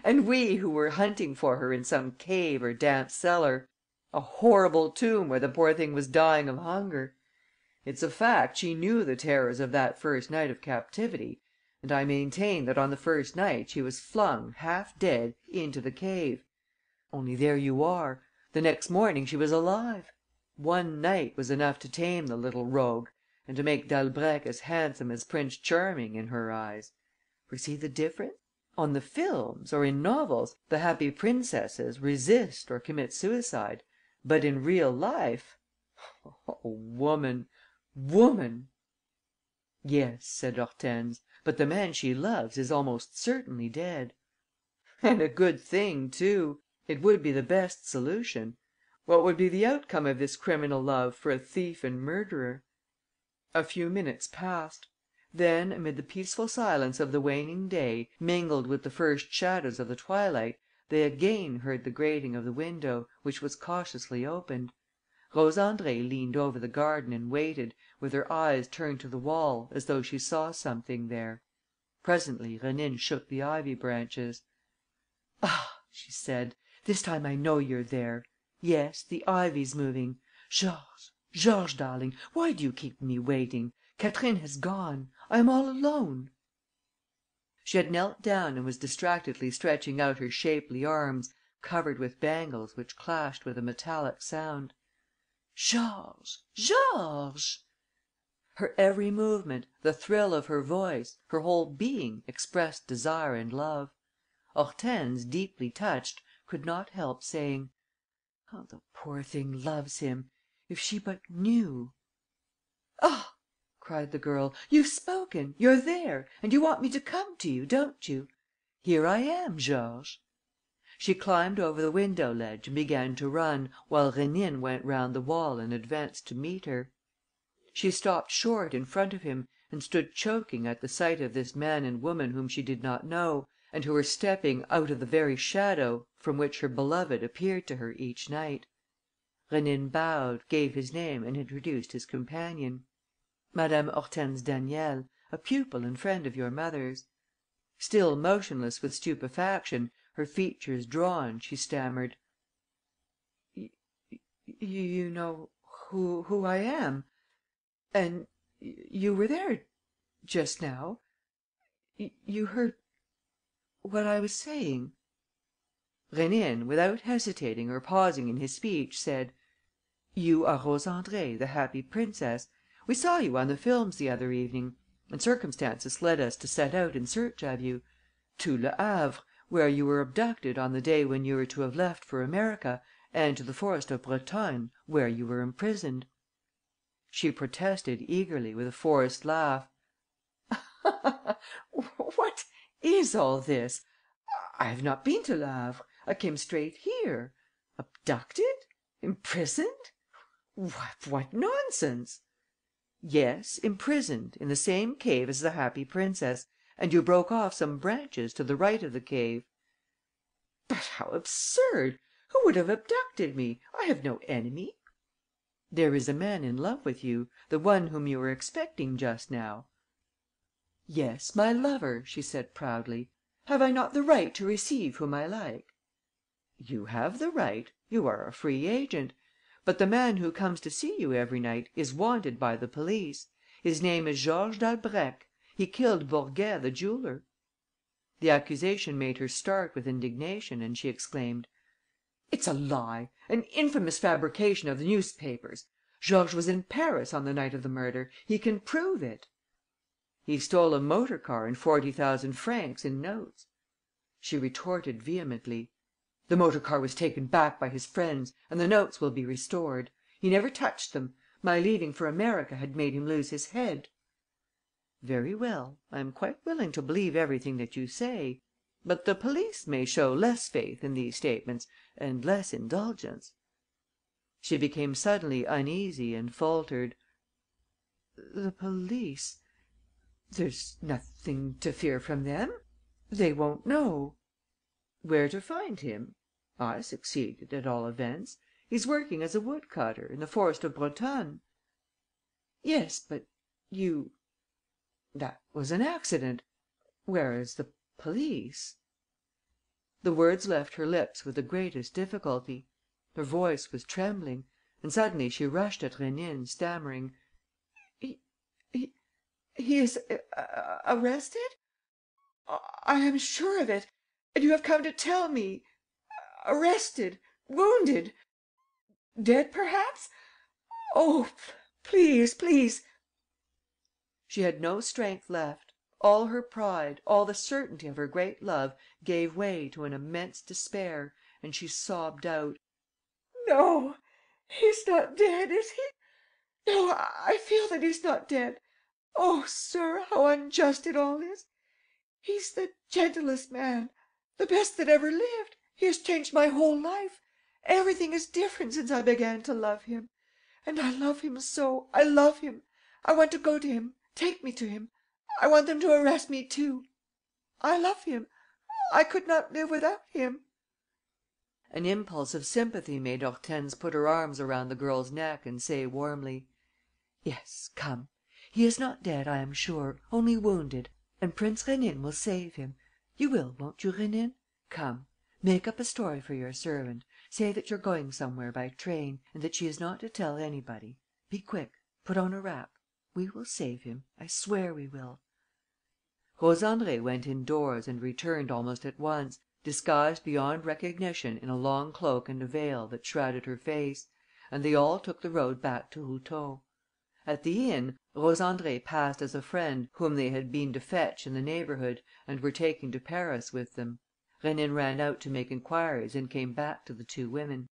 And we who were hunting for her in some cave or damp cellar, a horrible tomb where the poor thing was dying of hunger! It's a fact she knew the terrors of that first night of captivity, and I maintain that on the first night she was flung, half dead, into the cave. Only there you are: the next morning she was alive. One night was enough to tame the little rogue and to make Dalbrèque as handsome as Prince Charming in her eyes. For see the difference? On the films, or in novels, the happy princesses resist or commit suicide. But in real life, oh, woman, woman!" "Yes," said Hortense, "but the man she loves is almost certainly dead." "And a good thing too! It would be the best solution. What would be the outcome of this criminal love for a thief and murderer?" A few minutes passed. Then, amid the peaceful silence of the waning day, mingled with the first shadows of the twilight, they again heard the grating of the window, which was cautiously opened. Rose Andrée leant over the garden and waited, with her eyes turned to the wall, as though she saw something there. Presently Rénine shook the ivy branches. "Ah," she said, "this time I know you're there. Yes, the ivy's moving. Georges, darling, why do you keep me waiting? Catherine has gone. I am all alone." She had knelt down and was distractedly stretching out her shapely arms, covered with bangles which clashed with a metallic sound. "Georges!" Her every movement, the thrill of her voice, her whole being expressed desire and love. Hortense, deeply touched, could not help saying: "How the poor thing loves him! If she but knew!" "Ah!" cried the girl, "you've spoken, you're there, and you want me to come to you, don't you? Here I am, Georges." She climbed over the window ledge and began to run, while Rénine went round the wall and advanced to meet her. She stopped short in front of him and stood choking at the sight of this man and woman whom she did not know and who were stepping out of the very shadow from which her beloved appeared to her each night. Rénine bowed, gave his name and introduced his companion: "Madame Hortense Daniel, a pupil and friend of your mother's." Still motionless with stupefaction, her features drawn, she stammered: "You know who I am? And you were there just now? You heard what I was saying?" Rénine, without hesitating or pausing in his speech, said: "You are Rose Andrée, the Happy Princess. We saw you on the films the other evening; and circumstances led us to set out in search of you. To Le Havre, where you were abducted on the day when you were to have left for America, and to the forest of Brotonne, where you were imprisoned." She protested eagerly, with a forced laugh: "What is all this? I have not been to Le Havre. I came straight here. Abducted? Imprisoned? What nonsense!" "Yes, imprisoned, in the same cave as the Happy Princess, and you broke off some branches to the right of the cave." "But how absurd! Who would have abducted me? I have no enemy." "There is a man in love with you, the one whom you were expecting just now." "Yes, my lover," she said proudly. "Have I not the right to receive whom I like?" "You have the right. You are a free agent. But the man who comes to see you every night is wanted by the police. His name is Georges Dalbrèque. He killed Bourguet the jeweller." The accusation made her start with indignation and she exclaimed: "It's a lie, an infamous fabrication of the newspapers. Georges was in Paris on the night of the murder. He can prove it." "He stole a motor car and 40,000 francs in notes." She retorted vehemently: "The motor car was taken back by his friends and the notes will be restored. He never touched them. My leaving for America had made him lose his head." "Very well. I am quite willing to believe everything that you say. But the police may show less faith in these statements and less indulgence." She became suddenly uneasy and faltered: "The police? There's nothing to fear from them. They won't know." "Where to find him? I succeeded, at all events. He's working as a woodcutter, in the forest of Brotonne." "Yes, but you...." "That was an accident. Whereas the police...." The words left her lips with the greatest difficulty. Her voice was trembling. And suddenly she rushed at Rénine, stammering: He is arrested? I am sure of it. And you have come to tell me? Arrested, wounded, dead perhaps? Oh, please, please!" She had no strength left. All her pride, all the certainty of her great love gave way to an immense despair and she sobbed out: "No, he's not dead, is he? No, I feel that he's not dead. Oh, sir, how unjust it all is! He's the gentlest man, the best that ever lived. He has changed my whole life. Everything is different since I began to love him. And I love him so, I love him. I want to go to him. Take me to him. I want them to arrest me too. I love him. I could not live without him." An impulse of sympathy made Hortense put her arms around the girl's neck and say warmly: "Yes, come. He is not dead, I am sure, only wounded. And Prince Rénine will save him. You will, won't you, Rénine? Come, make up a story for your servant. Say that you're going somewhere by train and that she is not to tell anybody. Be quick. Put on a wrap. We will save him. I swear we will." Rose Andrée went indoors and returned almost at once, disguised beyond recognition in a long cloak and a veil that shrouded her face, and they all took the road back to Routot. At the inn, Rose Andrée passed as a friend whom they had been to fetch in the neighbourhood and were taking to Paris with them. Rénine ran out to make enquiries and came back to the two women.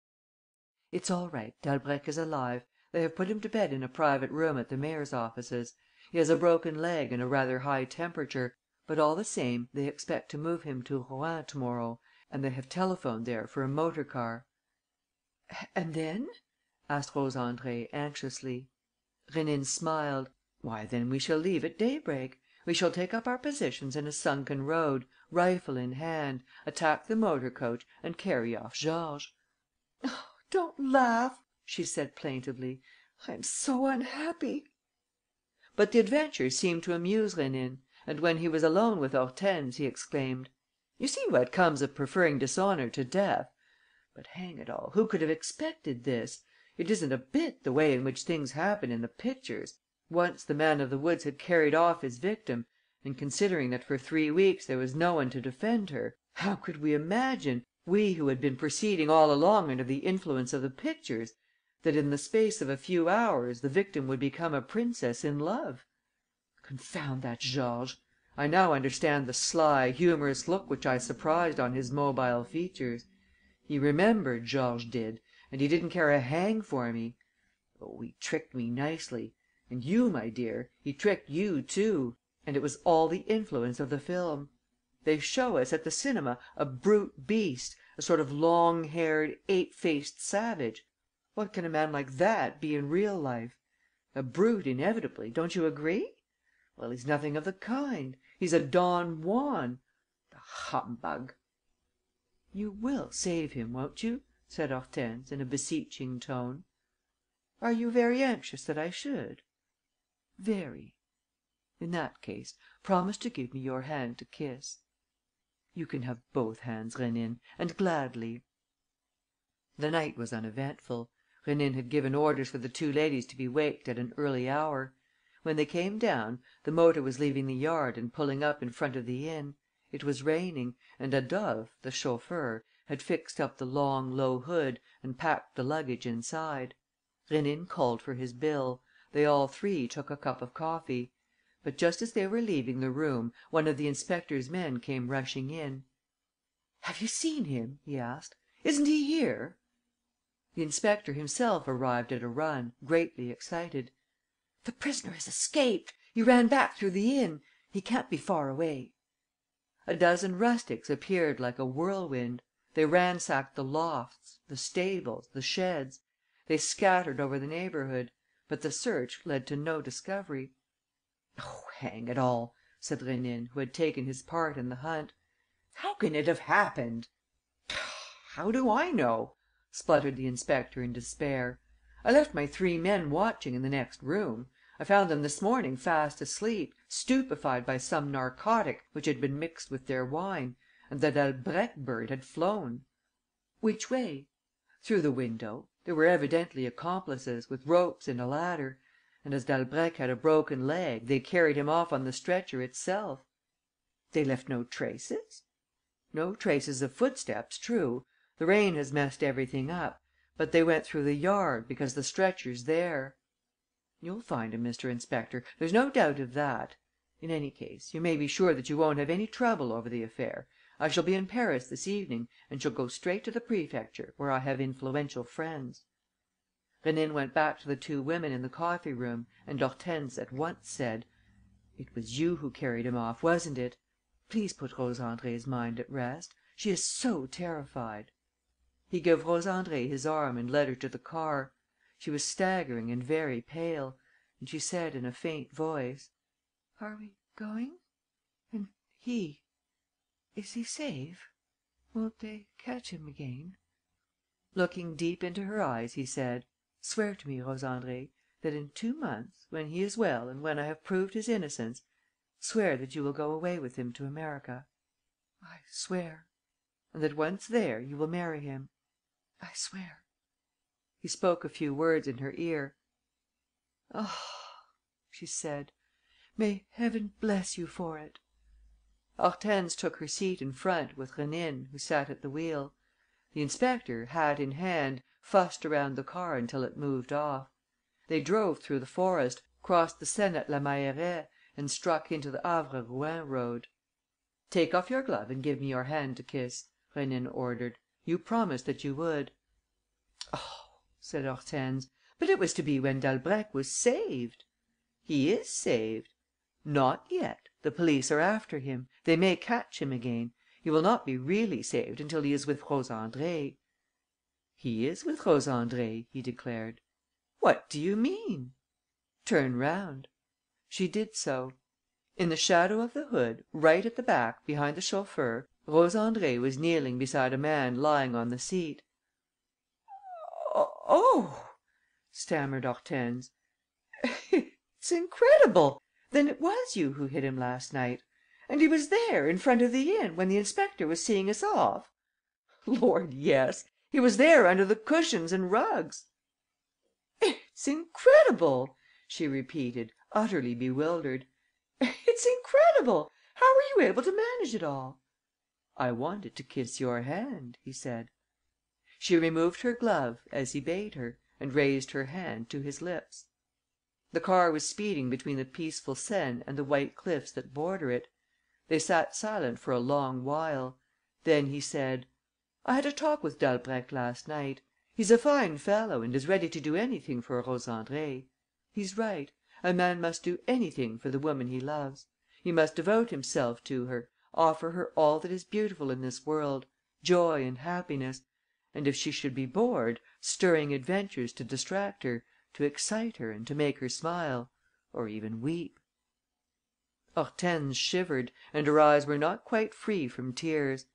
"It's all right. Dalbrèque is alive. They have put him to bed in a private room at the mayor's offices. He has a broken leg and a rather high temperature, but all the same, they expect to move him to Rouen to morrow and they have telephoned there for a motor car." "And then?" asked Rose Andrée, anxiously. Rénine smiled. "Why, then we shall leave at daybreak. We shall take up our positions in a sunken road, rifle in hand, attack the motor coach and carry off Georges." "Oh, don't laugh," she said, plaintively. "I am so unhappy." But the adventure seemed to amuse Rénine; and when he was alone with Hortense, he exclaimed: "You see what comes of preferring dishonour to death! But, hang it all, who could have expected this? It isn't a bit the way in which things happen in the pictures. Once the man of the woods had carried off his victim and, considering that for 3 weeks there was no one to defend her, how could we imagine, we who had been proceeding all along under the influence of the pictures, that in the space of a few hours the victim would become a princess in love? Confound that Georges! I now understand the sly, humorous look which I surprised on his mobile features. He remembered, Georges did, and he didn't care a hang for me. Oh, he tricked me nicely! And you, my dear, he tricked you too! And it was all the influence of the film. They show us at the cinema a brute beast, a sort of long-haired, ape-faced savage. What can a man like that be in real life? A brute, inevitably, don't you agree? Well, he's nothing of the kind. He's a Don Juan. The humbug!" "You will save him, won't you?" said Hortense, in a beseeching tone. "Are you very anxious that I should?" "Very." "In that case, promise to give me your hand to kiss." "You can have both hands, Rénine, and gladly." The night was uneventful. Rénine had given orders for the two ladies to be waked at an early hour. When they came down, the motor was leaving the yard and pulling up in front of the inn. It was raining, and Adolphe, the chauffeur, had fixed up the long, low hood and packed the luggage inside. Rénine called for his bill. They all three took a cup of coffee. But just as they were leaving the room, one of the inspector's men came rushing in. "Have you seen him?" he asked. "Isn't he here?" The inspector himself arrived at a run, greatly excited. "The prisoner has escaped. He ran back through the inn. He can't be far away." A dozen rustics appeared like a whirlwind. They ransacked the lofts, the stables, the sheds. They scattered over the neighbourhood. But the search led to no discovery. "Oh, hang it all!" said Rénine, who had taken his part in the hunt. "How can it have happened?" "How do I know?" spluttered the inspector in despair. "I left my 3 men watching in the next room. I found them this morning fast asleep, stupefied by some narcotic which had been mixed with their wine, and the Dalbrèque bird had flown." "Which way?" "Through the window. They were evidently accomplices, with ropes and a ladder. And, as Dalbrèque had a broken leg, they carried him off on the stretcher itself." "They left no traces?" "No traces of footsteps, true. The rain has messed everything up. But they went through the yard, because the stretcher's there." "You'll find him, Mr. Inspector. There's no doubt of that. In any case, you may be sure that you won't have any trouble over the affair. I shall be in Paris this evening and shall go straight to the prefecture, where I have influential friends." Rénine went back to the two women in the coffee room and Hortense at once said: "It was you who carried him off, wasn't it? Please put Rose Andrée's mind at rest. She is so terrified." He gave Rose Andrée his arm and led her to the car. She was staggering and very pale; and she said, in a faint voice: "Are we going? And he? Is he safe? Won't they catch him again?" Looking deep into her eyes, he said: "Swear to me, Rose Andrée, that in 2 months, when he is well and when I have proved his innocence, swear that you will go away with him to America." "I swear." "And that, once there, you will marry him." I swear." He spoke a few words in her ear. "Ah," she said, "may Heaven bless you for it!" Hortense took her seat in front, with Rénine, who sat at the wheel. The inspector, hat in hand, fussed around the car until it moved off. They drove through the forest, crossed the Seine at La Mailleraie and struck into the Havre Rouen road. "Take off your glove and give me your hand to kiss," Rénine ordered. "You promised that you would." "Oh," said Hortense, "but it was to be when Dalbrèque was saved." "He is saved." "Not yet. The police are after him. They may catch him again. He will not be really saved until he is with Rose Andrée." "He is with Rose Andrée," he declared. "What do you mean?" "Turn round." She did so. In the shadow of the hood, right at the back, behind the chauffeur, Rose Andrée was kneeling beside a man lying on the seat. "Oh!" stammered Hortense. "It's incredible! Then it was you who hit him last night? And he was there, in front of the inn, when the inspector was seeing us off?" "Lord, yes! He was there, under the cushions and rugs." "It's incredible!" she repeated, utterly bewildered. "It's incredible! How were you able to manage it all?" "I wanted to kiss your hand," he said. She removed her glove, as he bade her, and raised her hand to his lips. The car was speeding between the peaceful Seine and the white cliffs that border it. They sat silent for a long while. Then he said: "I had a talk with Dalbrèque last night. He's a fine fellow and is ready to do anything for Rose Andrée. He's right: a man must do anything for the woman he loves. He must devote himself to her, offer her all that is beautiful in this world, joy and happiness; and if she should be bored, stirring adventures to distract her, to excite her and to make her smile, or even weep." Hortense shivered and her eyes were not quite free from tears.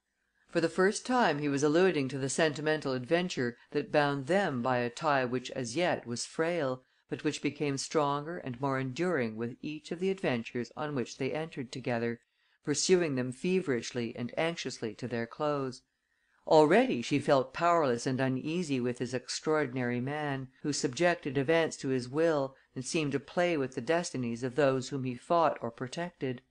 For the first time he was alluding to the sentimental adventure that bound them by a tie which as yet was frail, but which became stronger and more enduring with each of the adventures on which they entered together, pursuing them feverishly and anxiously to their close. Already she felt powerless and uneasy with this extraordinary man, who subjected events to his will and seemed to play with the destinies of those whom he fought or protected.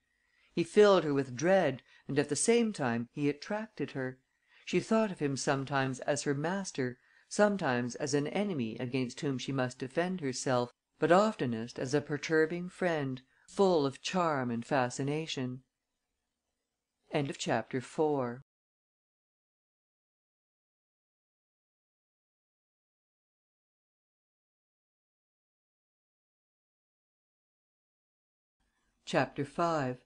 He filled her with dread and, at the same time, he attracted her. She thought of him sometimes as her master, sometimes as an enemy against whom she must defend herself, but oftenest as a perturbing friend, full of charm and fascination. Chapter 5.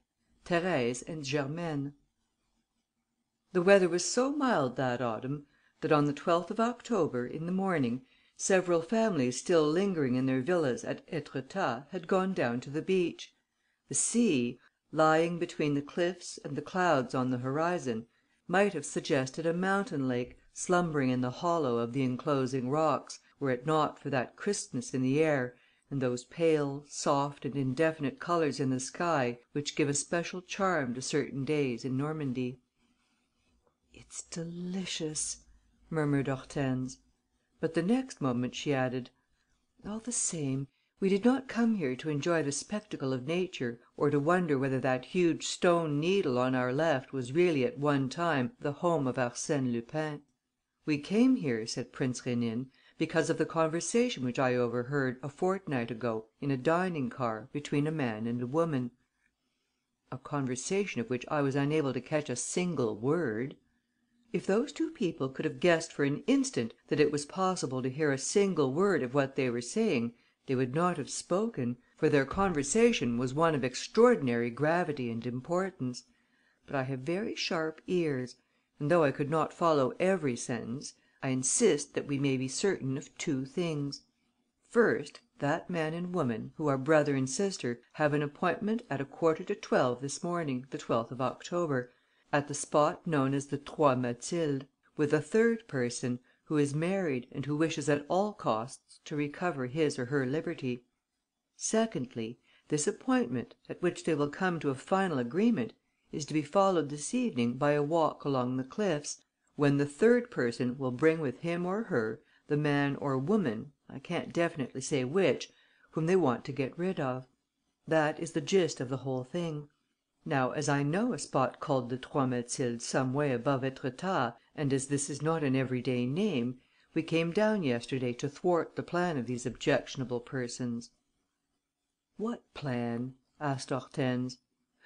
Thérèse and Germaine. The weather was so mild that autumn that, on the 12th of October, in the morning, several families still lingering in their villas at Étretat had gone down to the beach. The sea, lying between the cliffs and the clouds on the horizon, might have suggested a mountain lake slumbering in the hollow of the enclosing rocks, were it not for that crispness in the air and those pale, soft and indefinite colours in the sky which give a special charm to certain days in Normandy. "It's delicious," murmured Hortense. But the next moment she added: "All the same, we did not come here to enjoy the spectacle of nature or to wonder whether that huge stone Needle on our left was really at one time the home of Arsène Lupin. We came here," said Prince Rénine, "because of the conversation which I overheard, a fortnight ago, in a dining car, between a man and a woman." "A conversation of which I was unable to catch a single word." "If those two people could have guessed for an instant that it was possible to hear a single word of what they were saying, they would not have spoken, for their conversation was one of extraordinary gravity and importance. But I have very sharp ears; and though I could not follow every sentence, I insist that we may be certain of two things. First, that man and woman, who are brother and sister, have an appointment at 11:45 this morning, the 12th of October, at the spot known as the Trois Mathildes, with a third person, who is married and who wishes at all costs to recover his or her liberty. Secondly, this appointment, at which they will come to a final agreement, is to be followed this evening by a walk along the cliffs, when the third person will bring with him or her the man or woman, I can't definitely say which, whom they want to get rid of. That is the gist of the whole thing. Now, as I know a spot called the Trois Mathildes some way above Étretat, and as this is not an everyday name, we came down yesterday to thwart the plan of these objectionable persons." "What plan?" asked Hortense.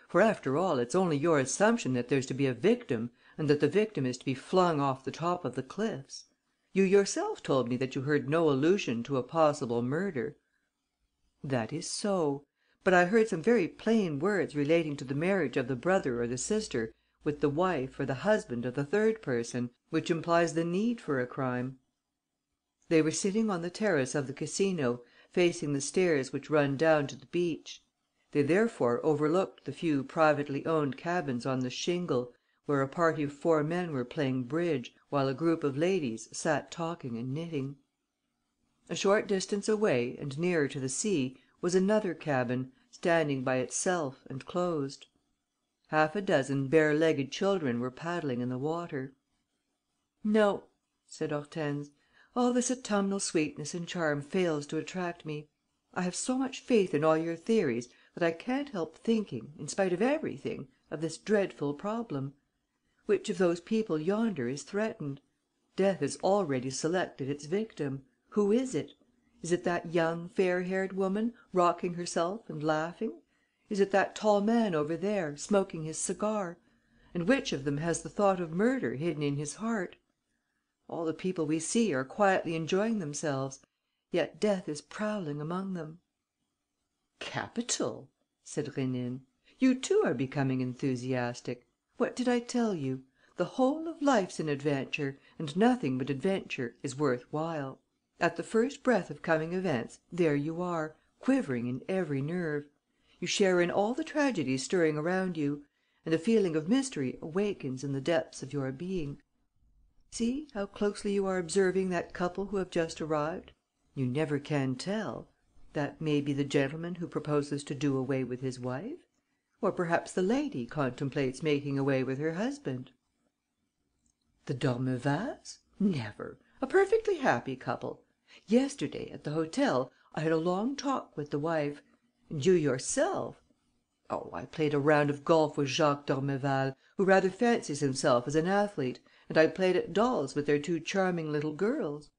"For, after all, it's only your assumption that there's to be a victim and that the victim is to be flung off the top of the cliffs. You yourself told me that you heard no allusion to a possible murder." "That is so. But I heard some very plain words relating to the marriage of the brother or the sister with the wife or the husband of the third person, which implies the need for a crime." They were sitting on the terrace of the casino, facing the stairs which run down to the beach. They therefore overlooked the few privately owned cabins on the shingle, where a party of 4 men were playing bridge, while a group of ladies sat talking and knitting. A short distance away and nearer to the sea was another cabin, standing by itself and closed. Half a dozen bare legged children were paddling in the water. "No," said Hortense, "all this autumnal sweetness and charm fails to attract me. I have so much faith in all your theories that I can't help thinking, in spite of everything, of this dreadful problem. Which of those people yonder is threatened? Death has already selected its victim. Who is it? Is it that young, fair-haired woman, rocking herself and laughing? Is it that tall man over there, smoking his cigar? And which of them has the thought of murder hidden in his heart? All the people we see are quietly enjoying themselves, yet death is prowling among them." "Capital!" said Rénine. "You too are becoming enthusiastic. What did I tell you? The whole of life's an adventure, and nothing but adventure is worth while. At the first breath of coming events, there you are, quivering in every nerve. You share in all the tragedies stirring around you; and a feeling of mystery awakens in the depths of your being. See how closely you are observing that couple who have just arrived. You never can tell. That may be the gentleman who proposes to do away with his wife; or perhaps the lady contemplates making away with her husband." "The d'Ormevals? Never! A perfectly happy couple. Yesterday, at the hotel, I had a long talk with the wife. And you yourself. Oh, I played a round of golf with Jacques d'Ormeval, who rather fancies himself as an athlete, and I played at dolls with their 2 charming little girls."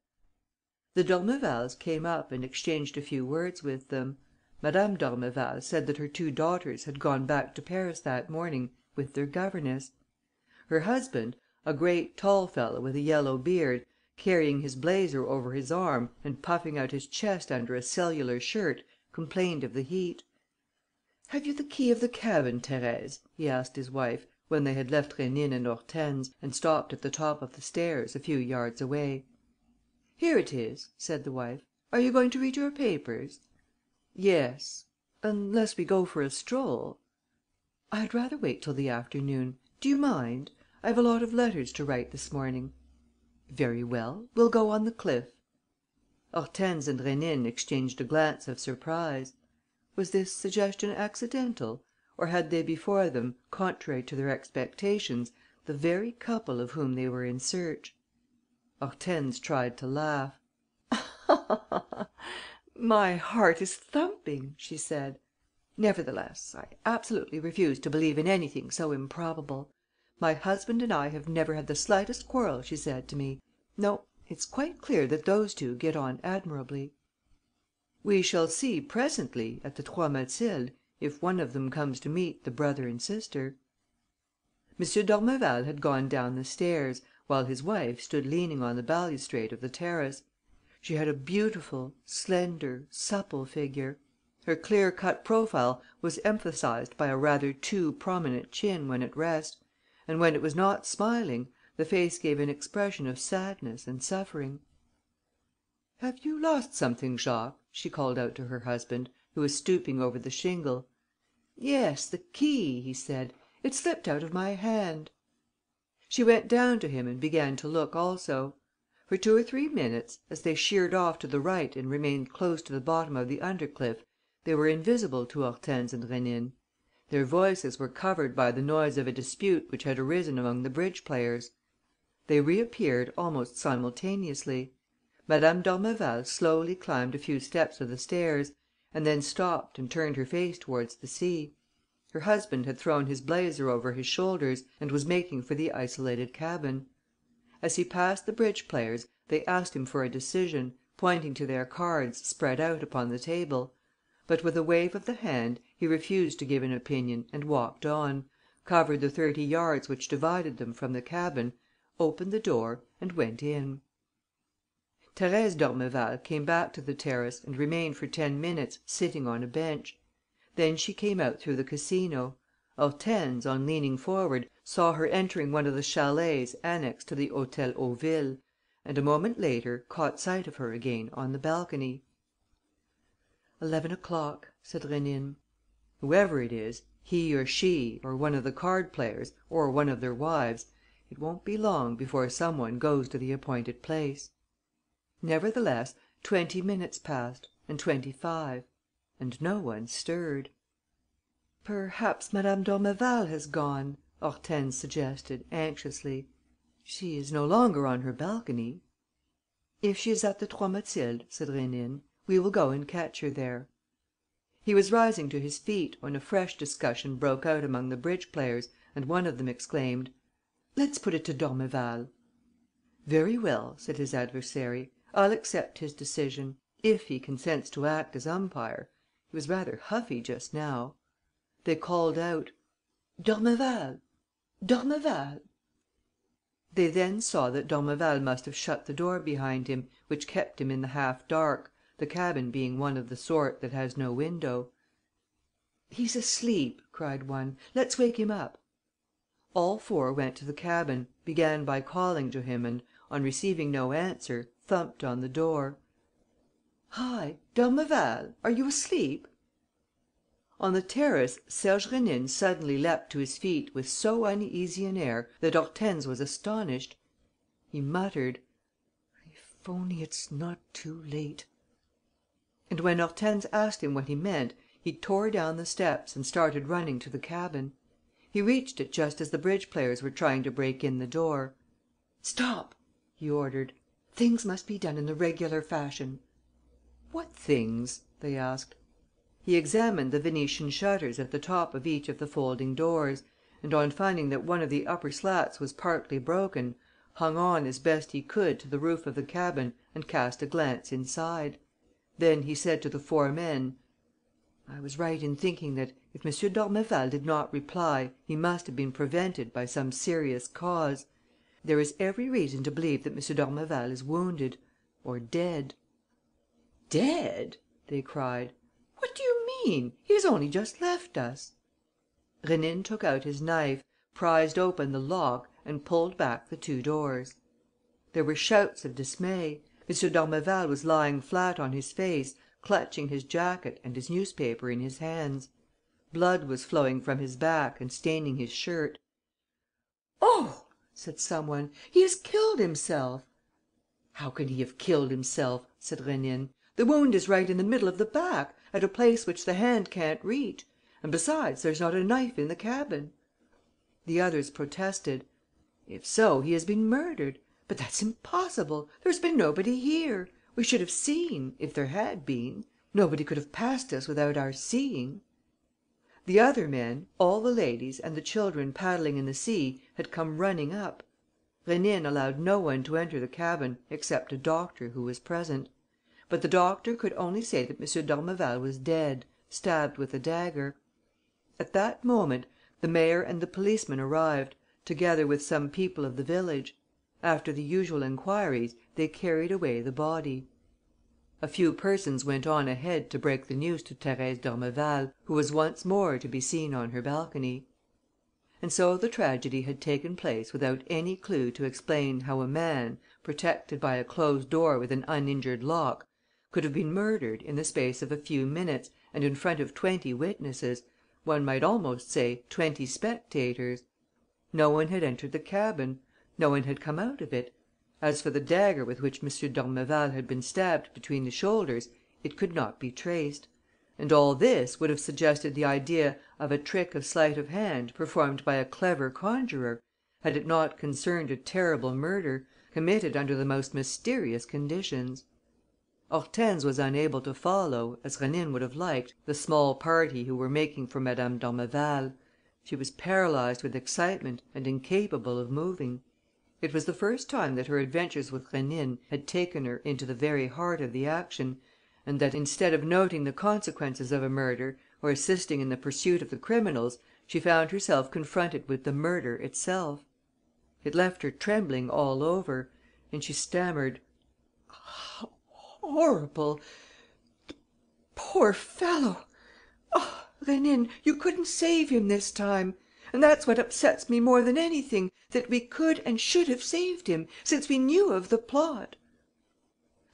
The d'Ormevals came up and exchanged a few words with them. Madame d'Ormeval said that her 2 daughters had gone back to Paris that morning with their governess. Her husband, a great tall fellow with a yellow beard, carrying his blazer over his arm and puffing out his chest under a cellular shirt, complained of the heat. "Have you the key of the cabin, Thérèse?" he asked his wife, when they had left Rénine and Hortense and stopped at the top of the stairs, a few yards away. "Here it is," said the wife. "Are you going to read your papers?" "Yes, unless we go for a stroll." "I'd rather wait till the afternoon. Do you mind? I have a lot of letters to write this morning." "Very well, we'll go on the cliff." Hortense and Rénine exchanged a glance of surprise. Was this suggestion accidental? Or had they before them, contrary to their expectations, the very couple of whom they were in search? Hortense tried to laugh. "My heart is thumping," she said. "Nevertheless, I absolutely refuse to believe in anything so improbable. My husband and I have never had the slightest quarrel, she said to me. No, it's quite clear that those 2 get on admirably." "We shall see presently, at the Trois Mathildes, if one of them comes to meet the brother and sister." M. d'Ormeval had gone down the stairs, while his wife stood leaning on the balustrade of the terrace. She had a beautiful, slender, supple figure. Her clear cut profile was emphasized by a rather too prominent chin when at rest, and when it was not smiling, the face gave an expression of sadness and suffering. "Have you lost something, Jacques?" she called out to her husband, who was stooping over the shingle. "Yes, the key," he said. "It slipped out of my hand." She went down to him and began to look also. For 2 or 3 minutes, as they sheered off to the right and remained close to the bottom of the undercliff, they were invisible to Hortense and Rénine. Their voices were covered by the noise of a dispute which had arisen among the bridge players. They reappeared almost simultaneously. Madame d'Ormeval slowly climbed a few steps of the stairs, and then stopped and turned her face towards the sea. Her husband had thrown his blazer over his shoulders and was making for the isolated cabin. As he passed the bridge players, they asked him for a decision, pointing to their cards spread out upon the table. But with a wave of the hand, he refused to give an opinion and walked on, covered the 30 yards which divided them from the cabin, opened the door and went in. Thérèse d'Ormeval came back to the terrace and remained for 10 minutes sitting on a bench. Then she came out through the casino. Hortense, on leaning forward, saw her entering one of the chalets annexed to the Hôtel Hauville, and a moment later caught sight of her again on the balcony. 11 o'clock, said Rénine. Whoever it is, he or she, or one of the card players, or one of their wives, it won't be long before some one goes to the appointed place. Nevertheless, 20 minutes passed, and 25, and no one stirred. "Perhaps Madame d'Ormeval has gone," Hortense suggested, anxiously. "She is no longer on her balcony." "If she is at the Trois Mathildes," said Rénine, "we will go and catch her there." He was rising to his feet, when a fresh discussion broke out among the bridge players and one of them exclaimed: "Let's put it to d'Ormeval." "Very well," said his adversary, "I'll accept his decision, if he consents to act as umpire. He was rather huffy just now." They called out: "D'Ormeval! D'Ormeval!" They then saw that d'Ormeval must have shut the door behind him, which kept him in the half dark, the cabin being one of the sort that has no window. "He's asleep," cried one. "Let's wake him up." All four went to the cabin, began by calling to him and, on receiving no answer, thumped on the door. "Hi! D'Ormeval! Are you asleep?" On the terrace, Serge Rénine suddenly leapt to his feet with so uneasy an air that Hortense was astonished. He muttered: "If only it's not too late." And when Hortense asked him what he meant, he tore down the steps and started running to the cabin. He reached it just as the bridge players were trying to break in the door. "Stop!" he ordered. "Things must be done in the regular fashion." "What things?" they asked. He examined the Venetian shutters at the top of each of the folding doors and, on finding that one of the upper slats was partly broken, hung on as best he could to the roof of the cabin and cast a glance inside. Then he said to the four men: "I was right in thinking that, if M. d'Ormeval did not reply, he must have been prevented by some serious cause. There is every reason to believe that M. d'Ormeval is wounded ... or dead." "Dead!" they cried. "What do you mean? He has only just left us." Rénine took out his knife, prized open the lock and pulled back the two doors. There were shouts of dismay. M. d'Ormeval was lying flat on his face, clutching his jacket and his newspaper in his hands. Blood was flowing from his back and staining his shirt. "Oh!" said some one. "He has killed himself." "How can he have killed himself?" said Rénine. "The wound is right in the middle of the back, at a place which the hand can't reach. And, besides, there's not a knife in the cabin." The others protested: "If so, he has been murdered. But that's impossible. There's been nobody here. We should have seen, if there had been. Nobody could have passed us without our seeing." The other men, all the ladies and the children paddling in the sea, had come running up. Rénine allowed no one to enter the cabin except a doctor who was present. But the doctor could only say that M. d'Ormeval was dead, stabbed with a dagger. At that moment, the mayor and the policeman arrived, together with some people of the village. After the usual enquiries, they carried away the body. A few persons went on ahead to break the news to Thérèse d'Ormeval, who was once more to be seen on her balcony. And so the tragedy had taken place without any clue to explain how a man, protected by a closed door with an uninjured lock, could have been murdered in the space of a few minutes and in front of 20 witnesses, one might almost say 20 spectators. No one had entered the cabin. No one had come out of it. As for the dagger with which M. d'Ormeval had been stabbed between the shoulders, it could not be traced. And all this would have suggested the idea of a trick of sleight of hand performed by a clever conjuror, had it not concerned a terrible murder, committed under the most mysterious conditions. Hortense was unable to follow, as Rénine would have liked, the small party who were making for Madame d'Ormeval. She was paralysed with excitement and incapable of moving. It was the first time that her adventures with Rénine had taken her into the very heart of the action and that, instead of noting the consequences of a murder or assisting in the pursuit of the criminals, she found herself confronted with the murder itself. It left her trembling all over; and she stammered: "How horrible! The poor fellow! Oh, Rénine, you couldn't save him this time! And that's what upsets me more than anything, that we could and should have saved him, since we knew of the plot."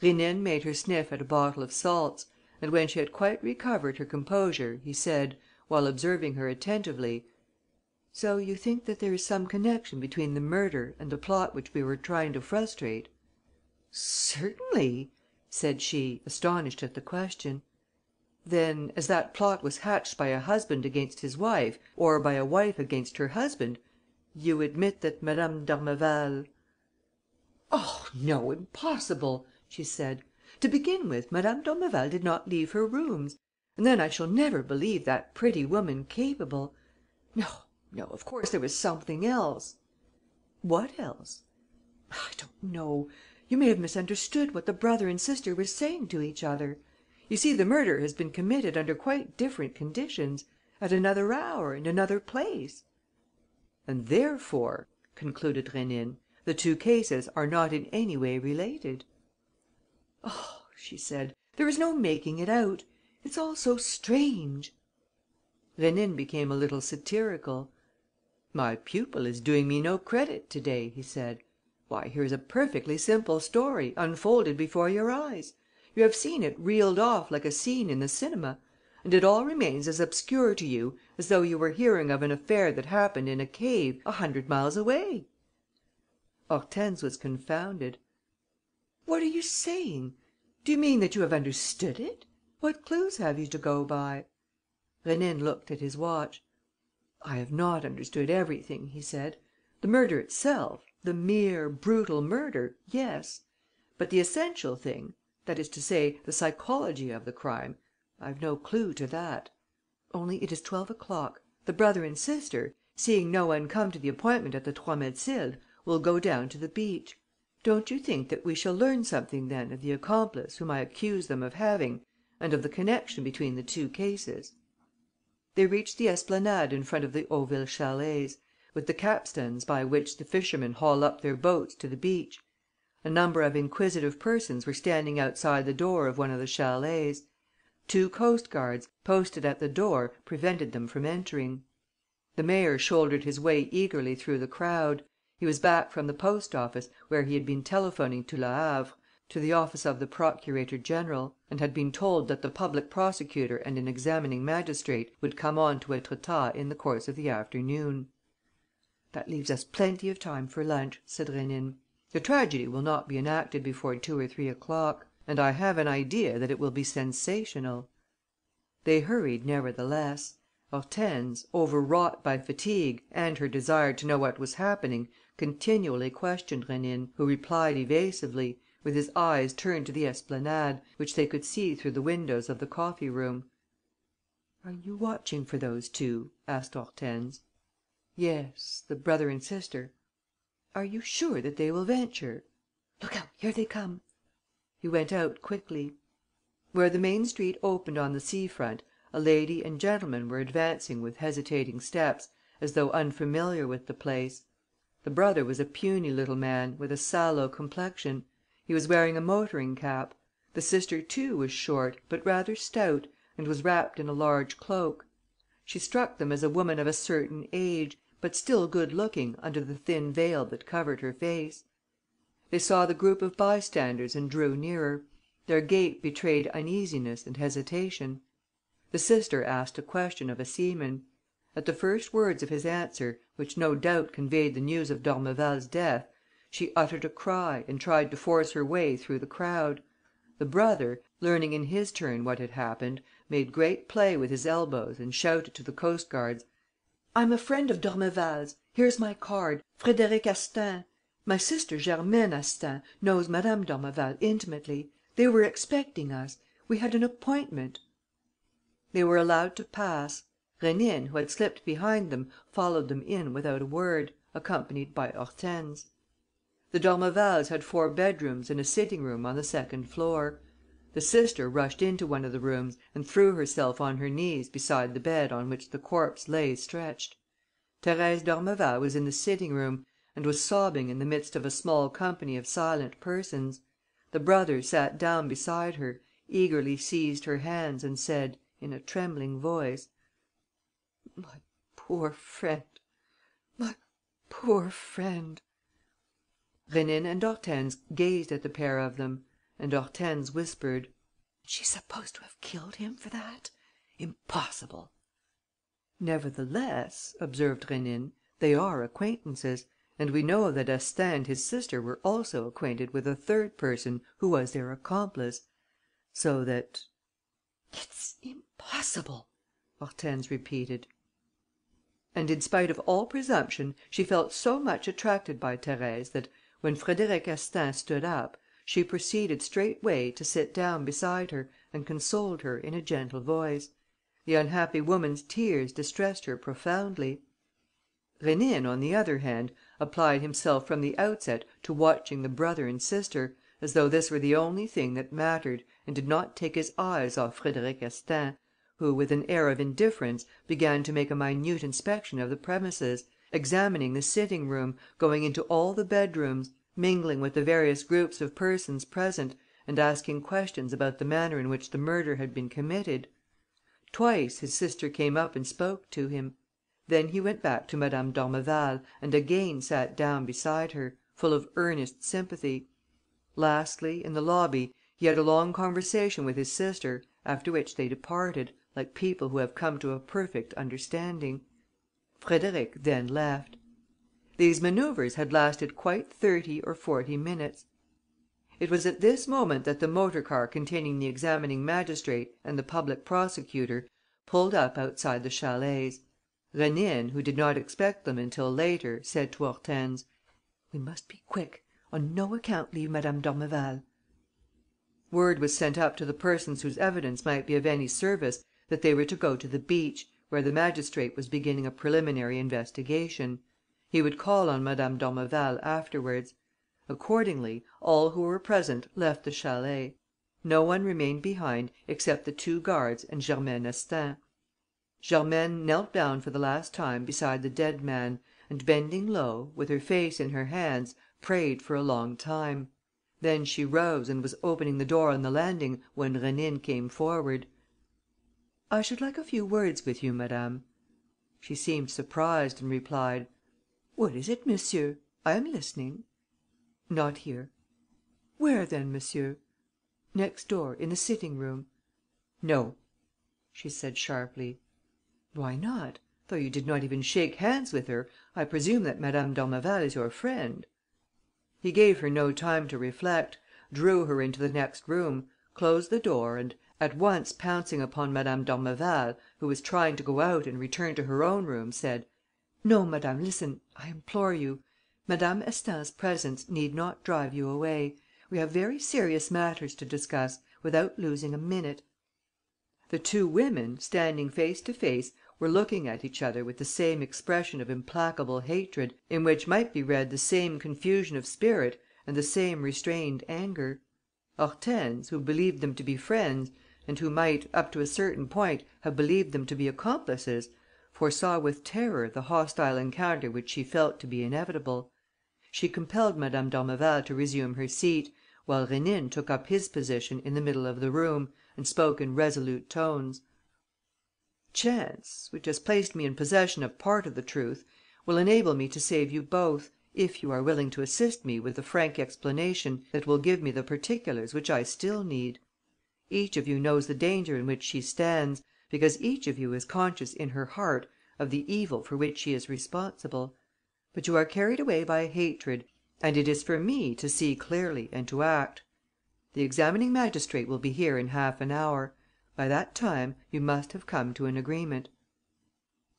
Rénine made her sniff at a bottle of salts; and when she had quite recovered her composure, he said, while observing her attentively: "So you think that there is some connection between the murder and the plot which we were trying to frustrate?" "Certainly," said she, astonished at the question. "Then, as that plot was hatched by a husband against his wife, or by a wife against her husband, you admit that Madame d'Ormeval...." "Oh, no, impossible!" she said. "To begin with, Madame d'Ormeval did not leave her rooms. And then I shall never believe that pretty woman capable. No, no, of course there was something else." "What else?" "I don't know. You may have misunderstood what the brother and sister were saying to each other. You see, the murder has been committed under quite different conditions, at another hour and another place." "And therefore," concluded Rénine, "the two cases are not in any way related." "Oh," she said, "there is no making it out. It's all so strange." Rénine became a little satirical: "My pupil is doing me no credit to day," he said. "Why, here's a perfectly simple story, unfolded before your eyes. You have seen it reeled off like a scene in the cinema; and it all remains as obscure to you as though you were hearing of an affair that happened in a cave 100 miles away." Hortense was confounded: "What are you saying? Do you mean that you have understood it? What clues have you to go by?" Rénine looked at his watch: "I have not understood everything," he said. "The murder itself, the mere, brutal murder, yes. But the essential thing, that is to say, the psychology of the crime, I've no clue to that. Only, it is 12 o'clock. The brother and sister, seeing no one come to the appointment at the Trois Mathildes, will go down to the beach. Don't you think that we shall learn something then of the accomplice whom I accuse them of having and of the connection between the two cases?" They reached the esplanade in front of the Hauville chalets, with the capstans by which the fishermen haul up their boats to the beach. A number of inquisitive persons were standing outside the door of one of the chalets. 2 coast guards, posted at the door, prevented them from entering. The mayor shouldered his way eagerly through the crowd. He was back from the post office, where he had been telephoning to Le Havre, to the office of the procurator general, and had been told that the public prosecutor and an examining magistrate would come on to Étretat in the course of the afternoon. "That leaves us plenty of time for lunch," said Rénine. "The tragedy will not be enacted before 2 or 3 o'clock; and I have an idea that it will be sensational." They hurried nevertheless. Hortense, overwrought by fatigue and her desire to know what was happening, continually questioned Rénine, who replied evasively, with his eyes turned to the esplanade, which they could see through the windows of the coffee room. "Are you watching for those two?" asked Hortense. "Yes, the brother and sister." "Are you sure that they will venture?" "Look out, here they come." He went out quickly. Where the main street opened on the sea front, a lady and gentleman were advancing with hesitating steps, as though unfamiliar with the place. The brother was a puny little man, with a sallow complexion. He was wearing a motoring cap. The sister too was short, but rather stout, and was wrapped in a large cloak. She struck them as a woman of a certain age, but still good looking under the thin veil that covered her face. They saw the group of bystanders and drew nearer. Their gait betrayed uneasiness and hesitation. The sister asked a question of a seaman. At the first words of his answer, which no doubt conveyed the news of d'Ormeval's death, she uttered a cry and tried to force her way through the crowd. The brother, learning in his turn what had happened, made great play with his elbows and shouted to the coast guards: "I'm a friend of d'Ormeval's. Here's my card, Frédéric Astaing. My sister Germaine Astaing knows Madame d'Ormeval intimately. They were expecting us. We had an appointment." They were allowed to pass. Rénine, who had slipped behind them, followed them in without a word, accompanied by Hortense. The d'Ormevals had 4 bedrooms and a sitting room on the second floor. The sister rushed into one of the rooms and threw herself on her knees beside the bed on which the corpse lay stretched. Thérèse d'Ormeval was in the sitting room and was sobbing in the midst of a small company of silent persons. The brother sat down beside her, eagerly seized her hands and said, in a trembling voice: "My poor friend, my poor friend." Rénine and Hortense gazed at the pair of them; and Hortense whispered: "She's supposed to have killed him for that? Impossible!" "Nevertheless," observed Rénine, "they are acquaintances; and we know that Astaing and his sister were also acquainted with a third person who was their accomplice. So that...." "It's impossible!" Hortense repeated. And, in spite of all presumption, she felt so much attracted by Thérèse that, when Frédéric Astaing stood up, she proceeded straightway to sit down beside her and consoled her in a gentle voice. The unhappy woman's tears distressed her profoundly. Rénine, on the other hand, applied himself from the outset to watching the brother and sister, as though this were the only thing that mattered, and did not take his eyes off Frédéric Astaing, who, with an air of indifference, began to make a minute inspection of the premises, examining the sitting room, going into all the bedrooms, mingling with the various groups of persons present, and asking questions about the manner in which the murder had been committed. Twice his sister came up and spoke to him. Then he went back to Madame d'Ormeval and again sat down beside her, full of earnest sympathy. Lastly, in the lobby, he had a long conversation with his sister, after which they departed, like people who have come to a perfect understanding. Frédéric then left. These manoeuvres had lasted quite 30 or 40 minutes. It was at this moment that the motor car containing the examining magistrate and the public prosecutor pulled up outside the chalets. Rénine, who did not expect them until later, said to Hortense: "We must be quick. On no account leave Madame d'Ormeval." Word was sent up to the persons whose evidence might be of any service that they were to go to the beach, where the magistrate was beginning a preliminary investigation. He would call on Madame d'Ormeval afterwards. Accordingly, all who were present left the chalet. No one remained behind except the 2 guards and Germaine Astaing. Germaine knelt down for the last time beside the dead man and, bending low, with her face in her hands, prayed for a long time. Then she rose and was opening the door on the landing when Rénine came forward: "I should like a few words with you, madame." She seemed surprised and replied: "What is it, monsieur? I am listening." "Not here." "Where then, monsieur?" "Next door, in the sitting room." "No," she said, sharply. "Why not? Though you did not even shake hands with her, I presume that Madame d'Ormeval is your friend." He gave her no time to reflect, drew her into the next room, closed the door and, at once pouncing upon Madame d'Ormeval, who was trying to go out and return to her own room, said: "No, madame, listen, I implore you. Madame Astaing's presence need not drive you away. We have very serious matters to discuss, without losing a minute." The 2 women, standing face to face, were looking at each other with the same expression of implacable hatred, in which might be read the same confusion of spirit and the same restrained anger. Hortense, who believed them to be friends and who might, up to a certain point, have believed them to be accomplices, foresaw with terror the hostile encounter which she felt to be inevitable. She compelled Madame d'Ormeval to resume her seat, while Rénine took up his position in the middle of the room and spoke in resolute tones: "Chance, which has placed me in possession of part of the truth, will enable me to save you both, if you are willing to assist me with a frank explanation that will give me the particulars which I still need. Each of you knows the danger in which she stands, because each of you is conscious in her heart of the evil for which she is responsible. But you are carried away by hatred, and it is for me to see clearly and to act. The examining magistrate will be here in half an hour. By that time, you must have come to an agreement."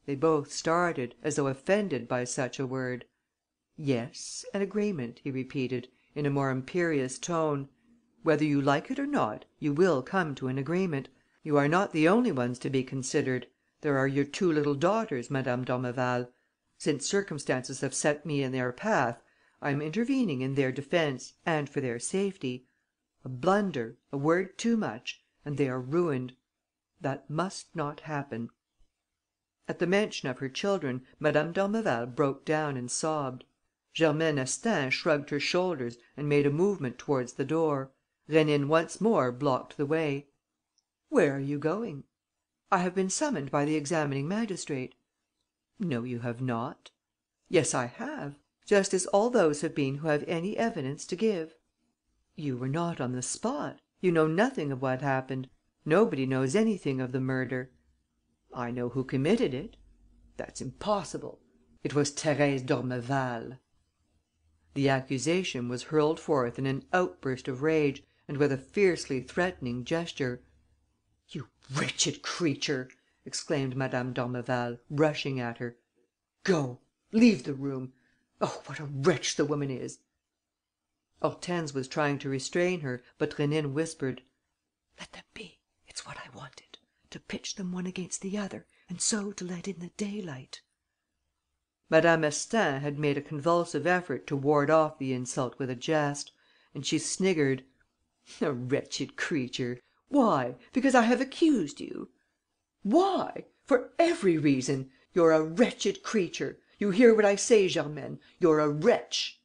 They both started, as though offended by such a word. "Yes, an agreement," he repeated, in a more imperious tone. "Whether you like it or not, you will come to an agreement. You are not the only ones to be considered. There are your two little daughters, Madame d'Ormeval. Since circumstances have set me in their path, I am intervening in their defence and for their safety. A blunder, a word too much, and they are ruined. That must not happen." At the mention of her children, Madame d'Ormeval broke down and sobbed. Germaine Astaing shrugged her shoulders and made a movement towards the door. Rénine once more blocked the way. "Where are you going?" "I have been summoned by the examining magistrate." "No, you have not." "Yes, I have. Just as all those have been who have any evidence to give." "You were not on the spot. You know nothing of what happened. Nobody knows anything of the murder." "I know who committed it." "That's impossible." "It was Thérèse d'Ormeval." The accusation was hurled forth in an outburst of rage and with a fiercely threatening gesture. "You wretched creature!" exclaimed Madame d'Ormeval, rushing at her. "Go, leave the room. Oh, what a wretch the woman is!" Hortense was trying to restrain her, but Rénine whispered: "Let them be. It's what I wanted. To pitch them one against the other and so to let in the daylight." Madame Astaing had made a convulsive effort to ward off the insult with a jest; and she sniggered: "A wretched creature! Why? Because I have accused you? Why? For every reason! You're a wretched creature. You hear what I say, Germaine: you're a wretch."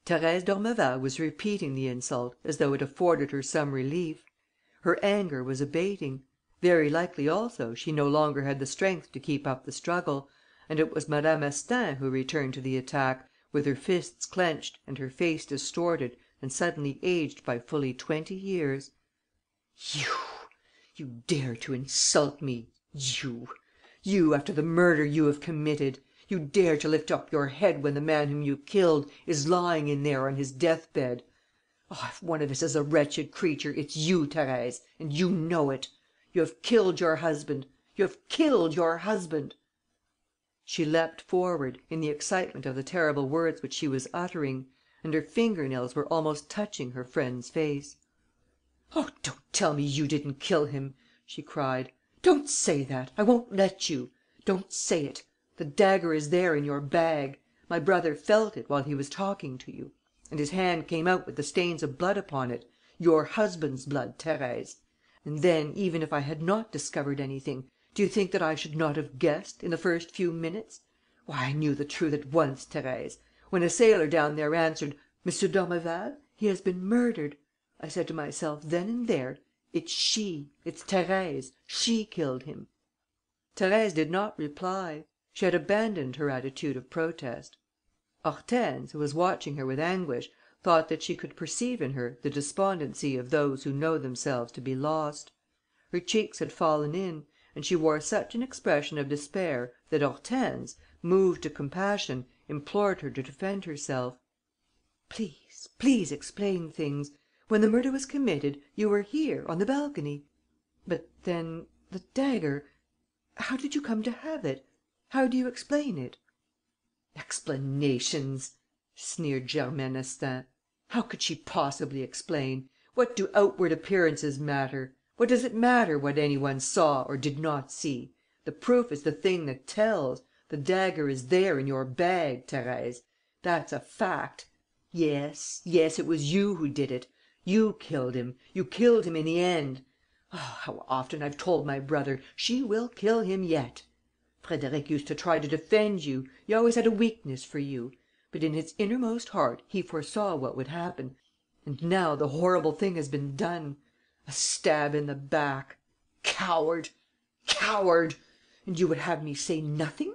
Thérèse d'Ormeval was repeating the insult as though it afforded her some relief. Her anger was abating. Very likely also she no longer had the strength to keep up the struggle; and it was Madame Astaing who returned to the attack, with her fists clenched and her face distorted and suddenly aged by fully 20 years. You dare to insult me, you, after the murder you have committed! You dare to lift up your head when the man whom you killed is lying in there on his death bed! Oh, if one of us is a wretched creature, it's you, Thérèse, and you know it! You have killed your husband! You have killed your husband!" She leapt forward, in the excitement of the terrible words which she was uttering; and her finger nails were almost touching her friend's face. "Oh, don't tell me you didn't kill him!" she cried. "Don't say that! I won't let you! Don't say it! The dagger is there in your bag. My brother felt it, while he was talking to you. And his hand came out with the stains of blood upon it, your husband's blood, Thérèse. And then, even if I had not discovered anything, do you think that I should not have guessed, in the first few minutes? Why, I knew the truth at once, Thérèse. When a sailor down there answered, 'M. d'Ormeval, he has been murdered,' I said to myself then and there, 'It's she, it's Thérèse, she killed him.'" Thérèse did not reply. She had abandoned her attitude of protest. Hortense, who was watching her with anguish, thought that she could perceive in her the despondency of those who know themselves to be lost. Her cheeks had fallen in, and she wore such an expression of despair that Hortense, moved to compassion, implored her to defend herself: "Please explain things. When the murder was committed, you were here, on the balcony. But then, the dagger, how did you come to have it? How do you explain it?" "Explanations!" sneered Germaine Astaing. "How could she possibly explain? What do outward appearances matter? What does it matter what any one saw or did not see? The proof is the thing that tells. The dagger is there in your bag, Thérèse. That's a fact. Yes, it was you who did it. You killed him. You killed him in the end. Oh, how often I've told my brother, she will kill him yet! Frédéric used to try to defend you. He always had a weakness for you. But in his innermost heart he foresaw what would happen. And now the horrible thing has been done. A stab in the back. Coward! Coward! And you would have me say nothing?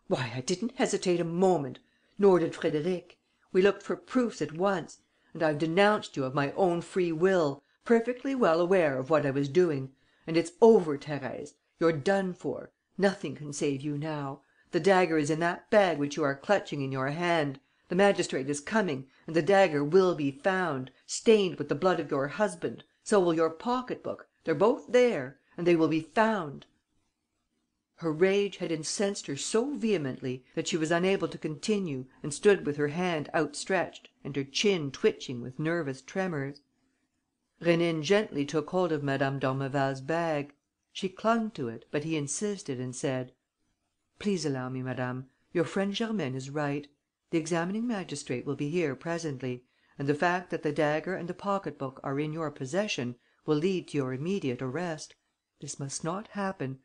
Why, I didn't hesitate a moment. Nor did Frédéric. We looked for proofs at once. And I've denounced you of my own free will, perfectly well aware of what I was doing. And it's over, Thérèse. You're done for. Nothing can save you now. The dagger is in that bag which you are clutching in your hand. The magistrate is coming; and the dagger will be found, stained with the blood of your husband. So will your pocket book. They're both there; and they will be found." Her rage had incensed her so vehemently that she was unable to continue and stood with her hand outstretched and her chin twitching with nervous tremors. Rénine gently took hold of Madame d'Ormeval's bag. She clung to it, but he insisted and said: "Please allow me, madame. Your friend Germaine is right. The examining magistrate will be here presently; and the fact that the dagger and the pocket book are in your possession will lead to your immediate arrest. This must not happen.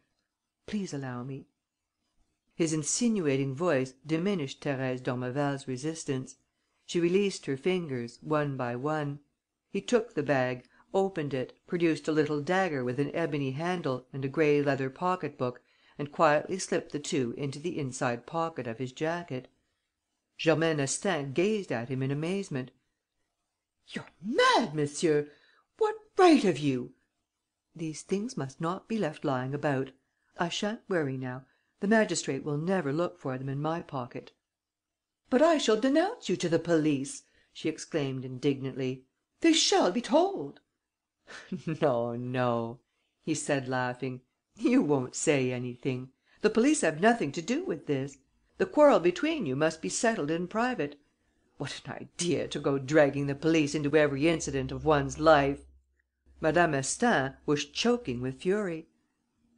Please allow me." His insinuating voice diminished Thérèse d'Ormeval's resistance. She released her fingers, one by one. He took the bag, opened it, produced a little dagger with an ebony handle and a grey leather pocket book and quietly slipped the two into the inside pocket of his jacket. Germaine Astaing gazed at him in amazement: "You're mad, monsieur! What right have you?" "These things must not be left lying about. I shan't worry now. The magistrate will never look for them in my pocket." "But I shall denounce you to the police!" she exclaimed, indignantly. "They shall be told." "No, no," he said, laughing. "You won't say anything. The police have nothing to do with this. The quarrel between you must be settled in private. What an idea, to go dragging the police into every incident of one's life!" Madame Astaing was choking with fury.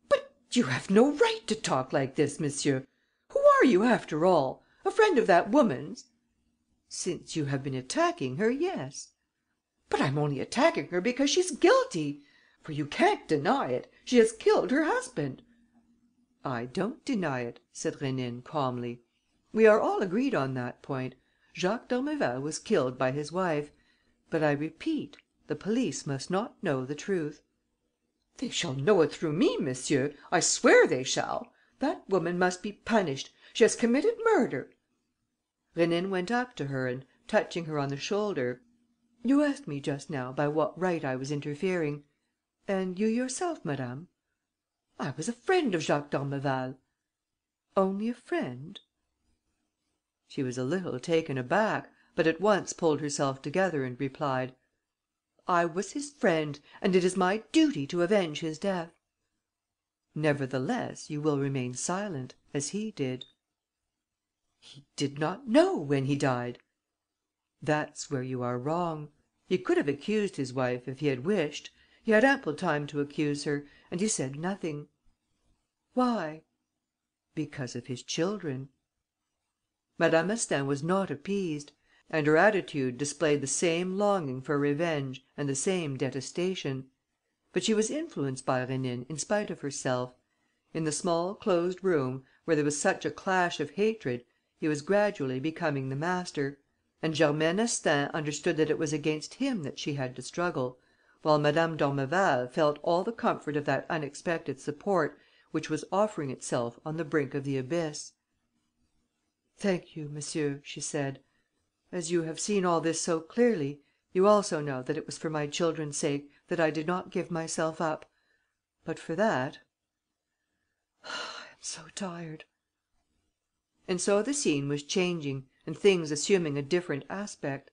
"But you have no right to talk like this, monsieur. Who are you, after all? A friend of that woman's?" "Since you have been attacking her, yes." "But I'm only attacking her because she's guilty. For you can't deny it, she has killed her husband." "I don't deny it," said Rénine, calmly. "We are all agreed on that point. Jacques d'Ormeval was killed by his wife. But I repeat, the police must not know the truth." "They shall know it through me, monsieur. I swear they shall. That woman must be punished. She has committed murder." Rénine went up to her and, touching her on the shoulder: "You asked me just now by what right I was interfering. And you yourself, madame?" "I was a friend of Jacques d'Ormeval." "Only a friend?" She was a little taken aback, but at once pulled herself together and replied: "I was his friend and it is my duty to avenge his death." "Nevertheless, you will remain silent, as he did." "He did not know when he died." "That's where you are wrong. He could have accused his wife if he had wished. He had ample time to accuse her; and he said nothing." "Why?" "Because of his children." Madame Astaing was not appeased; and her attitude displayed the same longing for revenge and the same detestation. But she was influenced by Rénine in spite of herself. In the small closed room, where there was such a clash of hatred, he was gradually becoming the master; and Germaine Astaing understood that it was against him that she had to struggle, while Madame d'Ormeval felt all the comfort of that unexpected support which was offering itself on the brink of the abyss. "Thank you, monsieur," she said. "As you have seen all this so clearly, you also know that it was for my children's sake that I did not give myself up. But for that, I am so tired." And so the scene was changing and things assuming a different aspect.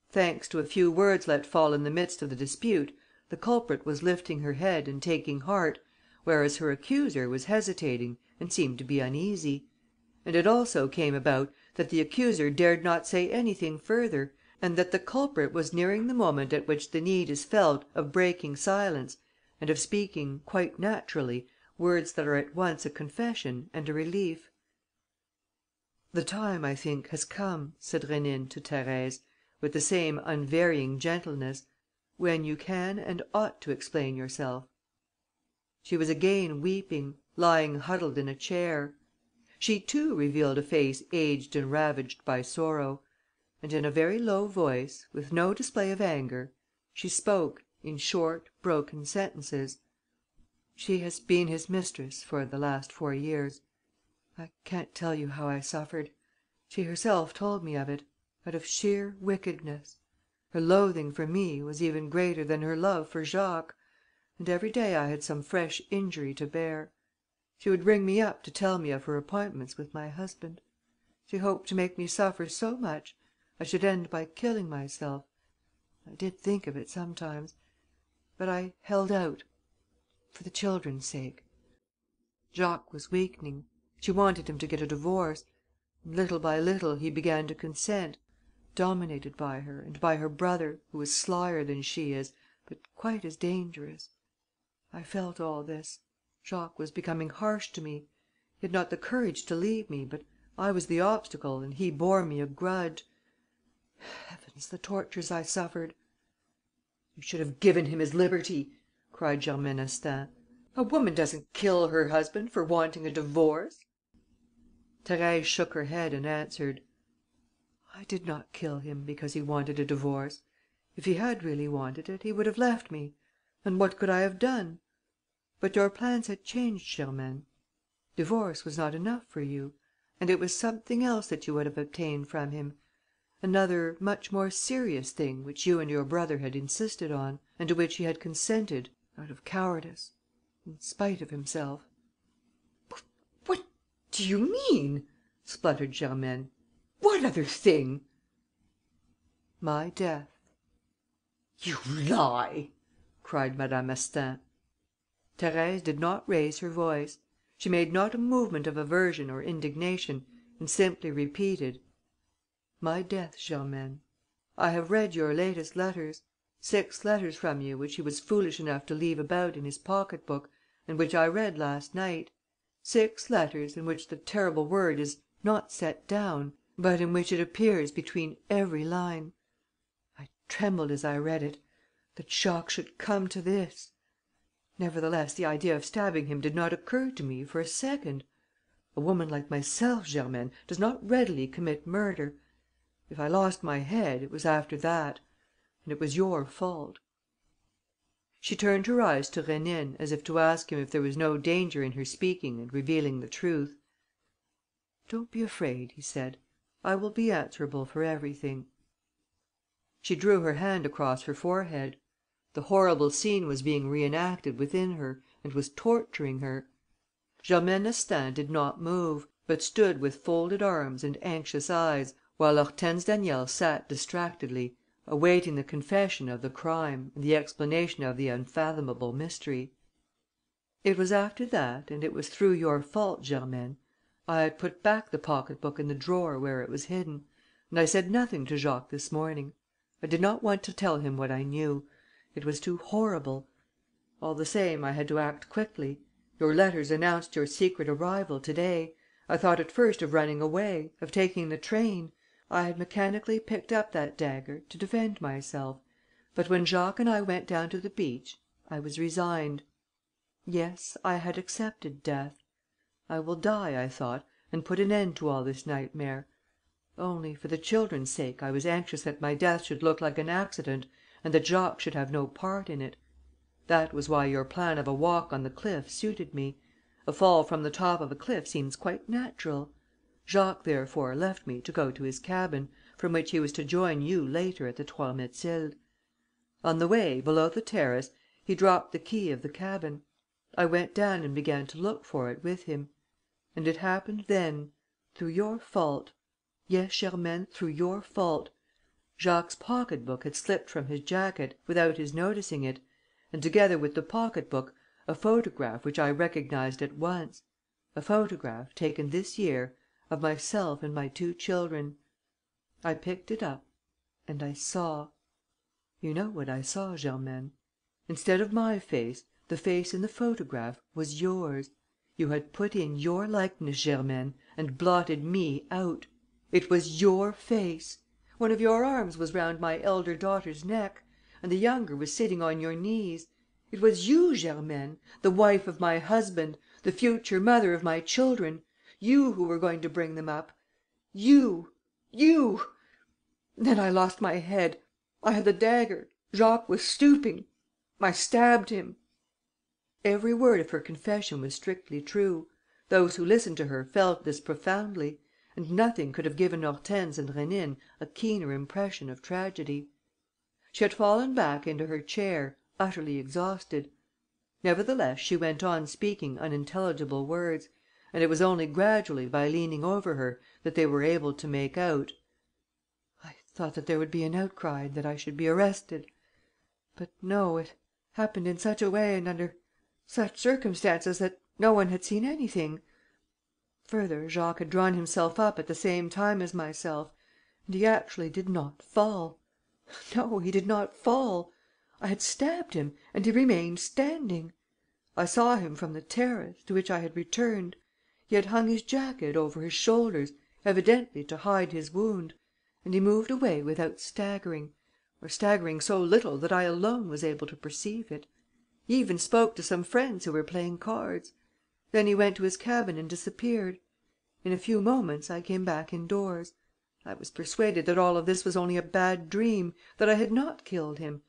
Thanks to a few words let fall in the midst of the dispute, the culprit was lifting her head and taking heart, whereas her accuser was hesitating and seemed to be uneasy. And it also came about that the accuser dared not say anything further and that the culprit was nearing the moment at which the need is felt of breaking silence and of speaking, quite naturally, words that are at once a confession and a relief. "The time, I think, has come," said Rénine to Thérèse, with the same unvarying gentleness, "when you can and ought to explain yourself." She was again weeping, lying huddled in a chair. She too revealed a face aged and ravaged by sorrow; and in a very low voice, with no display of anger, she spoke, in short, broken sentences: "She has been his mistress for the last 4 years. I can't tell you how I suffered. She herself told me of it, out of sheer wickedness. Her loathing for me was even greater than her love for Jacques. And every day I had some fresh injury to bear. She would ring me up to tell me of her appointments with my husband. She hoped to make me suffer so much, I should end by killing myself. I did think of it sometimes. But I held out, for the children's sake." Jacques was weakening. She wanted him to get a divorce. And little by little he began to consent, dominated by her and by her brother, who was slyer than she is, but quite as dangerous. I felt all this. Jacques was becoming harsh to me. He had not the courage to leave me, but I was the obstacle and he bore me a grudge. Heavens, the tortures I suffered!" "You should have given him his liberty," cried Germaine Astaing. "A woman doesn't kill her husband for wanting a divorce." Thérèse shook her head and answered: "I did not kill him because he wanted a divorce. If he had really wanted it, he would have left me. And what could I have done? But your plans had changed, Germaine. Divorce was not enough for you; and it was something else that you would have obtained from him, another, much more serious thing which you and your brother had insisted on, and to which he had consented, out of cowardice, in spite of himself." "What do you mean?" spluttered Germaine. "What other thing?" "My death." "You lie!" cried Madame Astaing. Thérèse did not raise her voice. She made not a movement of aversion or indignation and simply repeated: "My death, Germaine. I have read your latest letters, 6 letters from you which he was foolish enough to leave about in his pocket book and which I read last night, 6 letters in which the terrible word is not set down, but in which it appears between every line. I trembled as I read it. That Jacques should come to this! Nevertheless, the idea of stabbing him did not occur to me for a second. A woman like myself, Germaine, does not readily commit murder. If I lost my head, it was after that. And it was your fault." She turned her eyes to Rénine, as if to ask him if there was no danger in her speaking and revealing the truth. "Don't be afraid," he said. "I will be answerable for everything." She drew her hand across her forehead. The horrible scene was being re enacted within her and was torturing her. Germaine Astaing did not move, but stood with folded arms and anxious eyes, while Hortense Daniel sat distractedly, awaiting the confession of the crime and the explanation of the unfathomable mystery. "It was after that and it was through your fault, Germaine. I had put back the pocket book in the drawer where it was hidden; and I said nothing to Jacques this morning. I did not want to tell him what I knew. It was too horrible. All the same, I had to act quickly. Your letters announced your secret arrival to day. I thought at first of running away, of taking the train. I had mechanically picked up that dagger, to defend myself. But when Jacques and I went down to the beach, I was resigned. Yes, I had accepted death. I will die, I thought, and put an end to all this nightmare. Only, for the children's sake, I was anxious that my death should look like an accident and that Jacques should have no part in it. That was why your plan of a walk on the cliff suited me. A fall from the top of a cliff seems quite natural. Jacques, therefore, left me to go to his cabin, from which he was to join you later at the Trois Mathildes. On the way, below the terrace, he dropped the key of the cabin. I went down and began to look for it with him. And it happened then, through your fault. Yes, Germaine, through your fault. Jacques' pocket book had slipped from his jacket, without his noticing it, and together with the pocket book, a photograph which I recognized at once, a photograph, taken this year, of myself and my 2 children. I picked it up and I saw. You know what I saw, Germaine? Instead of my face, the face in the photograph was yours. You had put in your likeness, Germaine, and blotted me out. It was your face. One of your arms was round my elder daughter's neck, and the younger was sitting on your knees. It was you, Germaine, the wife of my husband, the future mother of my children, you who were going to bring them up. You! Then I lost my head. I had the dagger. Jacques was stooping. I stabbed him." Every word of her confession was strictly true. Those who listened to her felt this profoundly; and nothing could have given Hortense and Rénine a keener impression of tragedy. She had fallen back into her chair, utterly exhausted. Nevertheless, she went on speaking unintelligible words; and it was only gradually, by leaning over her, that they were able to make out: "I thought that there would be an outcry and that I should be arrested. But no, it happened in such a way and under such circumstances that No one had seen anything. Further, Jacques had drawn himself up at the same time as myself and he actually did not fall. No, he did not fall. I had stabbed him and he remained standing. I saw him from the terrace, to which I had returned. He had hung his jacket over his shoulders, evidently to hide his wound, and he moved away without staggering, or staggering so little that I alone was able to perceive it. He even spoke to some friends who were playing cards. Then he went to his cabin and disappeared. In a few moments, I came back indoors. I was persuaded that all of this was only a bad dream, that I had not killed him,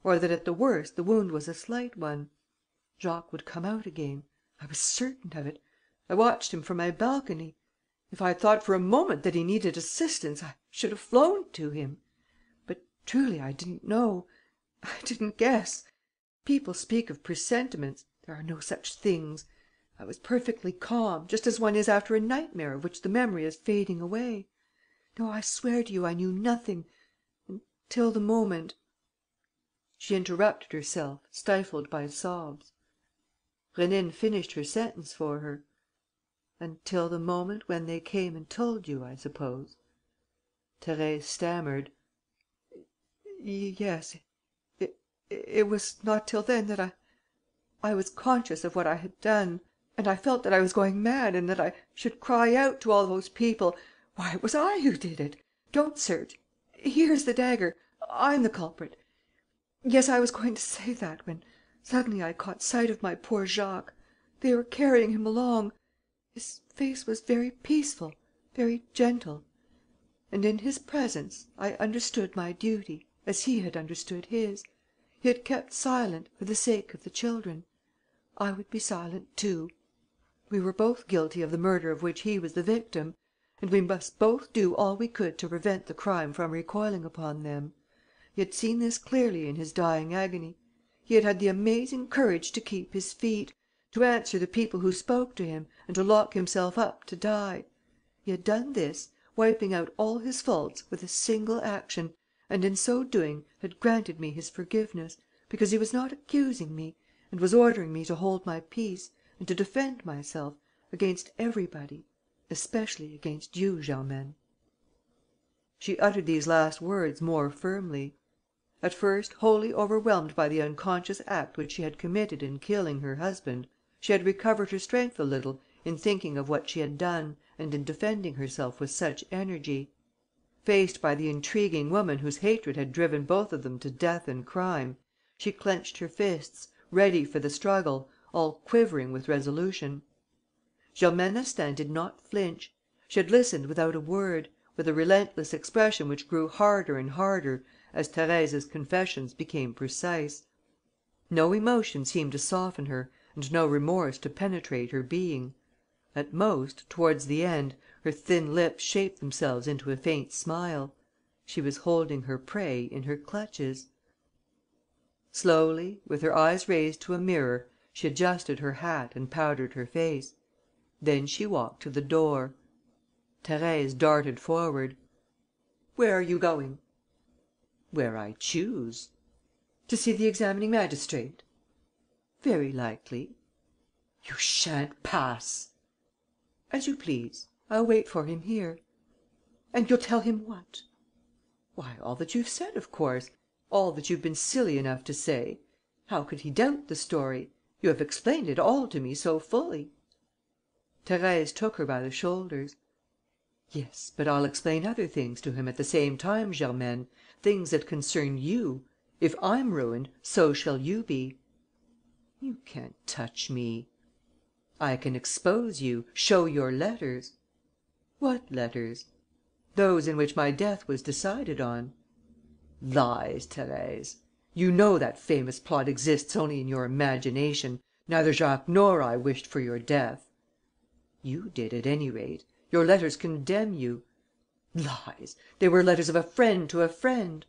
or that at the worst the wound was a slight one. Jacques would come out again. I was certain of it. I watched him from my balcony. If I had thought for a moment that he needed assistance, I should have flown to him. But truly I didn't know. I didn't guess. People speak of presentiments. There are no such things. I was perfectly calm, just as one is after a nightmare of which the memory is fading away. No, I swear to you, I knew nothing until the moment. She interrupted herself, stifled by sobs. Rénine finished her sentence for her. Until the moment when they came and told you, I suppose? Thérèse stammered: "Yes, it was not till then that I was conscious of what I had done. And I felt that I was going mad and that I should cry out to all those people, 'Why, it was I who did it! Don't search! Here's the dagger! I'm the culprit!' Yes, I was going to say that, when suddenly I caught sight of my poor Jacques. They were carrying him along. His face was very peaceful, very gentle. And in his presence I understood my duty, as he had understood his. He had kept silent, for the sake of the children. I would be silent too. We were both guilty of the murder of which he was the victim, and we must both do all we could to prevent the crime from recoiling upon them. He had seen this clearly in his dying agony. He had had the amazing courage to keep his feet, to answer the people who spoke to him, and to lock himself up to die. He had done this, wiping out all his faults with a single action, and in so doing had granted me his forgiveness, because he was not accusing me, and was ordering me to hold my peace and to defend myself against everybody, especially against you, Germaine." She uttered these last words more firmly. At first wholly overwhelmed by the unconscious act which she had committed in killing her husband, she had recovered her strength a little in thinking of what she had done and in defending herself with such energy. Faced by the intriguing woman whose hatred had driven both of them to death and crime, she clenched her fists, ready for the struggle, all quivering with resolution. Germaine Astaing did not flinch. She had listened without a word, with a relentless expression which grew harder and harder as Thérèse's confessions became precise. No emotion seemed to soften her and no remorse to penetrate her being. At most, towards the end, her thin lips shaped themselves into a faint smile. She was holding her prey in her clutches. Slowly, with her eyes raised to a mirror, she adjusted her hat and powdered her face. Then she walked to the door. Thérèse darted forward: "Where are you going?" "Where I choose." "To see the examining magistrate?" "Very likely." "You shan't pass." "As you please. I'll wait for him here." "And you'll tell him what?" "Why, all that you've said, of course, all that you've been silly enough to say. How could he doubt the story? You have explained it all to me so fully." Thérèse took her by the shoulders: "Yes, but I'll explain other things to him at the same time, Germaine, things that concern you. If I'm ruined, so shall you be." "You can't touch me." "I can expose you, show your letters." "What letters?" "Those in which my death was decided on." "Lies, Thérèse. You know that famous plot exists only in your imagination. Neither Jacques nor I wished for your death." "You did, at any rate. Your letters condemn you." "Lies! They were letters of a friend to a friend."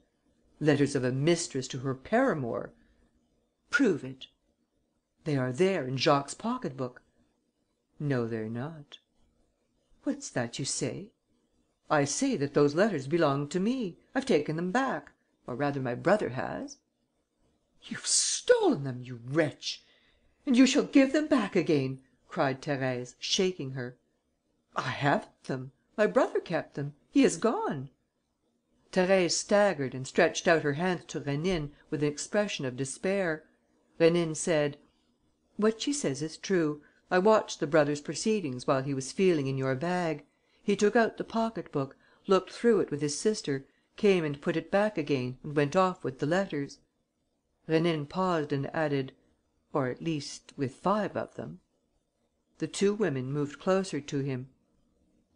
"Letters of a mistress to her paramour." "Prove it." "They are there, in Jacques' pocket book." "No, they're not." "What's that you say?" "I say that those letters belong to me. I've taken them back, or rather my brother has." "You've stolen them, you wretch! And you shall give them back again? cried Thérèse, shaking her. "I haven't them. My brother kept them. He has gone." Thérèse staggered and stretched out her hands to Rénine with an expression of despair. Rénine said: "What she says is true. I watched the brother's proceedings while he was feeling in your bag. He took out the pocket book, looked through it with his sister, came and put it back again and went off with the letters." Rénine paused and added: "Or at least with 5 of them." The two women moved closer to him.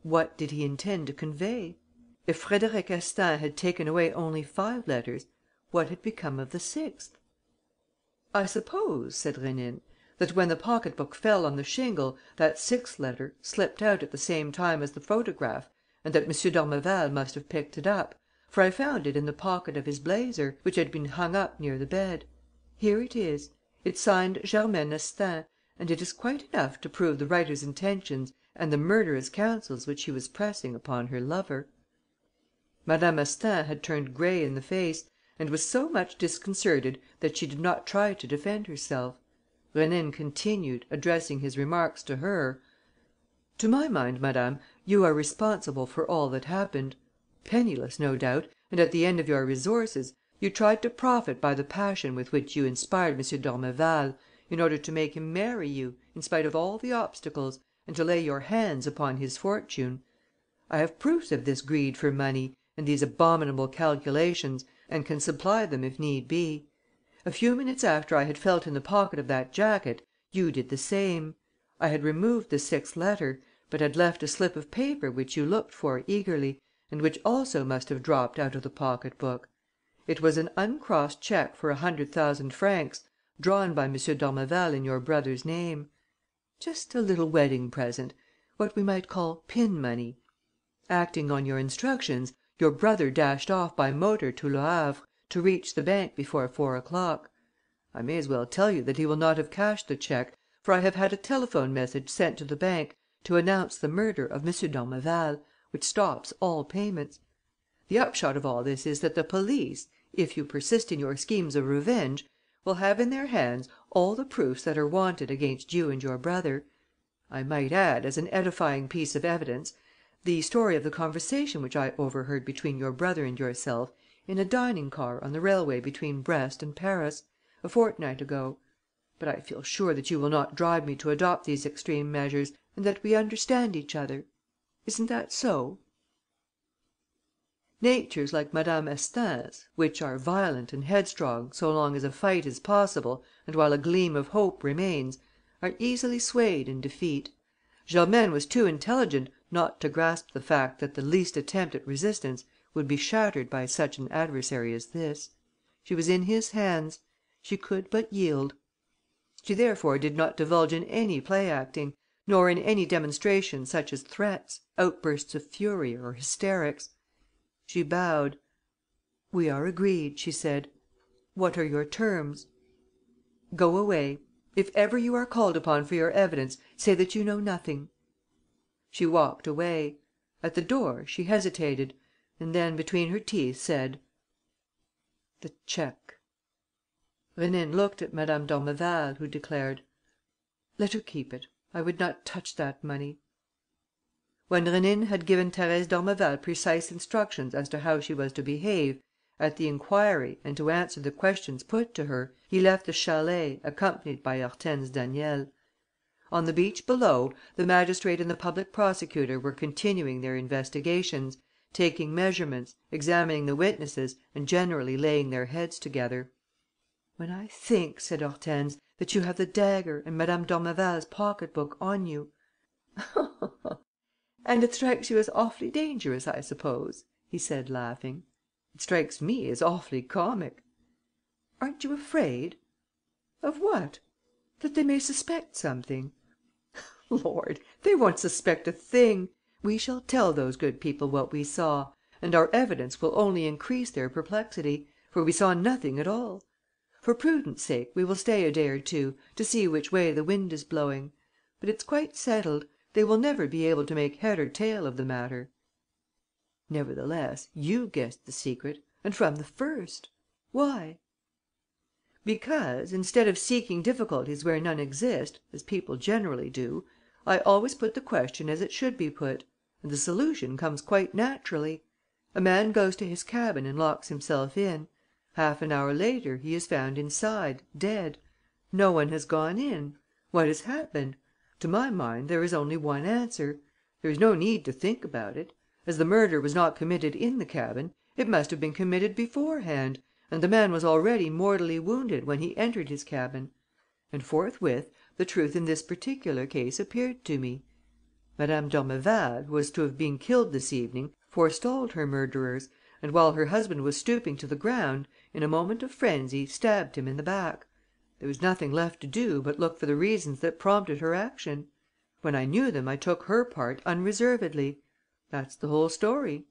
What did he intend to convey? If Frédéric Astaing had taken away only 5 letters, what had become of the 6th? "I suppose," said Rénine, "that when the pocket book fell on the shingle, that 6th letter slipped out at the same time as the photograph and that M. d'Ormeval must have picked it up, for I found it in the pocket of his blazer, which had been hung up near the bed. Here it is. It's signed Germaine Astaing and it is quite enough to prove the writer's intentions and the murderous counsels which she was pressing upon her lover." Madame Astaing had turned grey in the face and was so much disconcerted that she did not try to defend herself. Rénine continued, addressing his remarks to her: "To my mind, madame, you are responsible for all that happened. Penniless, no doubt, and at the end of your resources, you tried to profit by the passion with which you inspired M. d'Ormeval, in order to make him marry you, in spite of all the obstacles, and to lay your hands upon his fortune. I have proofs of this greed for money and these abominable calculations and can supply them if need be. A few minutes after I had felt in the pocket of that jacket, you did the same. I had removed the 6th letter, but had left a slip of paper which you looked for eagerly and which also must have dropped out of the pocket book. It was an uncrossed cheque for 100,000 francs, drawn by M. d'Ormeval in your brother's name. Just a little wedding present, what we might call pin money. Acting on your instructions, your brother dashed off by motor to Le Havre to reach the bank before 4 o'clock. I may as well tell you that he will not have cashed the cheque, for I have had a telephone message sent to the bank to announce the murder of M. d'Ormeval, which stops all payments. The upshot of all this is that the police, if you persist in your schemes of revenge, will have in their hands all the proofs that are wanted against you and your brother. I might add, as an edifying piece of evidence, the story of the conversation which I overheard between your brother and yourself in a dining car on the railway between Brest and Paris, a fortnight ago. But I feel sure that you will not drive me to adopt these extreme measures and that we understand each other. Isn't that so?" Natures like Madame Astaing's, which are violent and headstrong so long as a fight is possible and while a gleam of hope remains, are easily swayed in defeat. Germaine was too intelligent not to grasp the fact that the least attempt at resistance would be shattered by such an adversary as this. She was in his hands. She could but yield. She therefore did not divulge in any play acting, nor in any demonstration such as threats, outbursts of fury or hysterics. She bowed. "We are agreed," she said. "What are your terms?" "Go away. If ever you are called upon for your evidence, say that you know nothing." She walked away. At the door, she hesitated and then, between her teeth, said: "The cheque." Rénine looked at Madame d'Ormeval, who declared: "Let her keep it. I would not touch that money." When Rénine had given Thérèse d'Ormeval precise instructions as to how she was to behave at the inquiry and to answer the questions put to her, he left the chalet, accompanied by Hortense Daniel. On the beach below, the magistrate and the public prosecutor were continuing their investigations, taking measurements, examining the witnesses and generally laying their heads together. "When I think," said Hortense, "that you have the dagger and Madame d'Ormeval's pocket book on you." "And it strikes you as awfully dangerous, I suppose?" he said, laughing. "It strikes me as awfully comic." "Aren't you afraid?" "Of what?" "That they may suspect something." "Lord, they won't suspect a thing! We shall tell those good people what we saw; and our evidence will only increase their perplexity, for we saw nothing at all. For prudence sake, we will stay a day or two, to see which way the wind is blowing. But it's quite settled: they will never be able to make head or tail of the matter." "Nevertheless, you guessed the secret and from the first. Why?" "Because, instead of seeking difficulties where none exist, as people generally do, I always put the question as it should be put; and the solution comes quite naturally. A man goes to his cabin and locks himself in. Half an hour later, he is found inside, dead. No one has gone in. What has happened? To my mind, there is only one answer. There is no need to think about it. As the murder was not committed in the cabin, it must have been committed beforehand, and the man was already mortally wounded when he entered his cabin. And forthwith the truth in this particular case appeared to me. Madame d'Ormeval, who was to have been killed this evening, forestalled her murderers, and while her husband was stooping to the ground, in a moment of frenzy, stabbed him in the back. There was nothing left to do but look for the reasons that prompted her action. When I knew them, I took her part unreservedly. That's the whole story."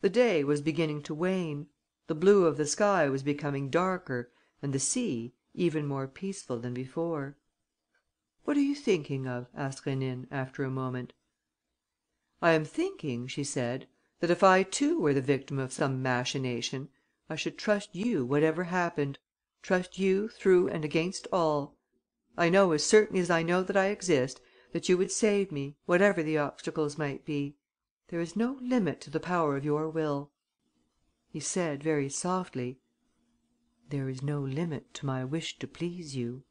The day was beginning to wane. The blue of the sky was becoming darker and the sea even more peaceful than before. "What are you thinking of?" asked Rénine, after a moment. "I am thinking," she said, "that if I too were the victim of some machination, I should trust you whatever happened, trust you through and against all. I know, as certainly as I know that I exist, that you would save me, whatever the obstacles might be. There is no limit to the power of your will." He said, very softly: "There is no limit to my wish to please you."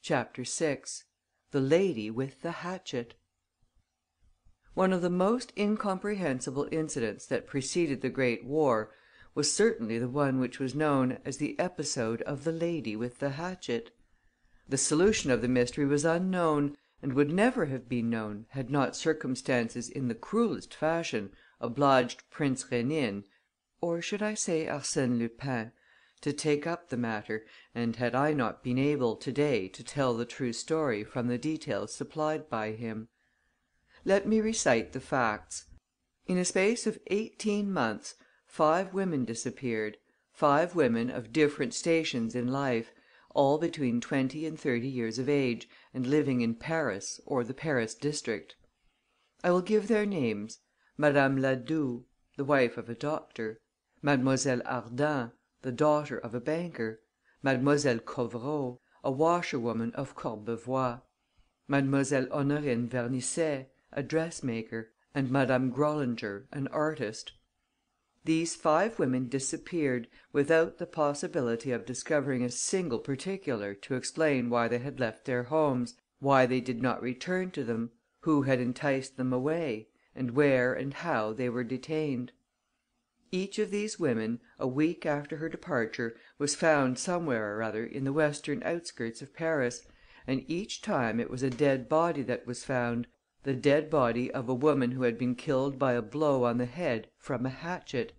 Chapter 6. The Lady with the Hatchet. One of the most incomprehensible incidents that preceded the Great War was certainly the one which was known as the episode of the Lady with the Hatchet. The solution of the mystery was unknown, and would never have been known had not circumstances in the cruellest fashion obliged Prince Rénine, or should I say Arsène Lupin, to take up the matter, and had I not been able to day to tell the true story from the details supplied by him. Let me recite the facts. In a space of 18 months, 5 women disappeared, 5 women of different stations in life, all between 20 and 30 years of age, and living in Paris or the Paris district. I will give their names: Madame Ladoue, the wife of a doctor; Mademoiselle Ardent, the daughter of a banker; Mademoiselle Covereau, a washerwoman of Courbevoie; Mademoiselle Honorine Vernisset, a dressmaker; and Madame Grollinger, an artist. These 5 women disappeared, without the possibility of discovering a single particular to explain why they had left their homes, why they did not return to them, who had enticed them away, and where and how they were detained. Each of these women, a week after her departure, was found somewhere or other in the western outskirts of Paris, and each time it was a dead body that was found, the dead body of a woman who had been killed by a blow on the head from a hatchet;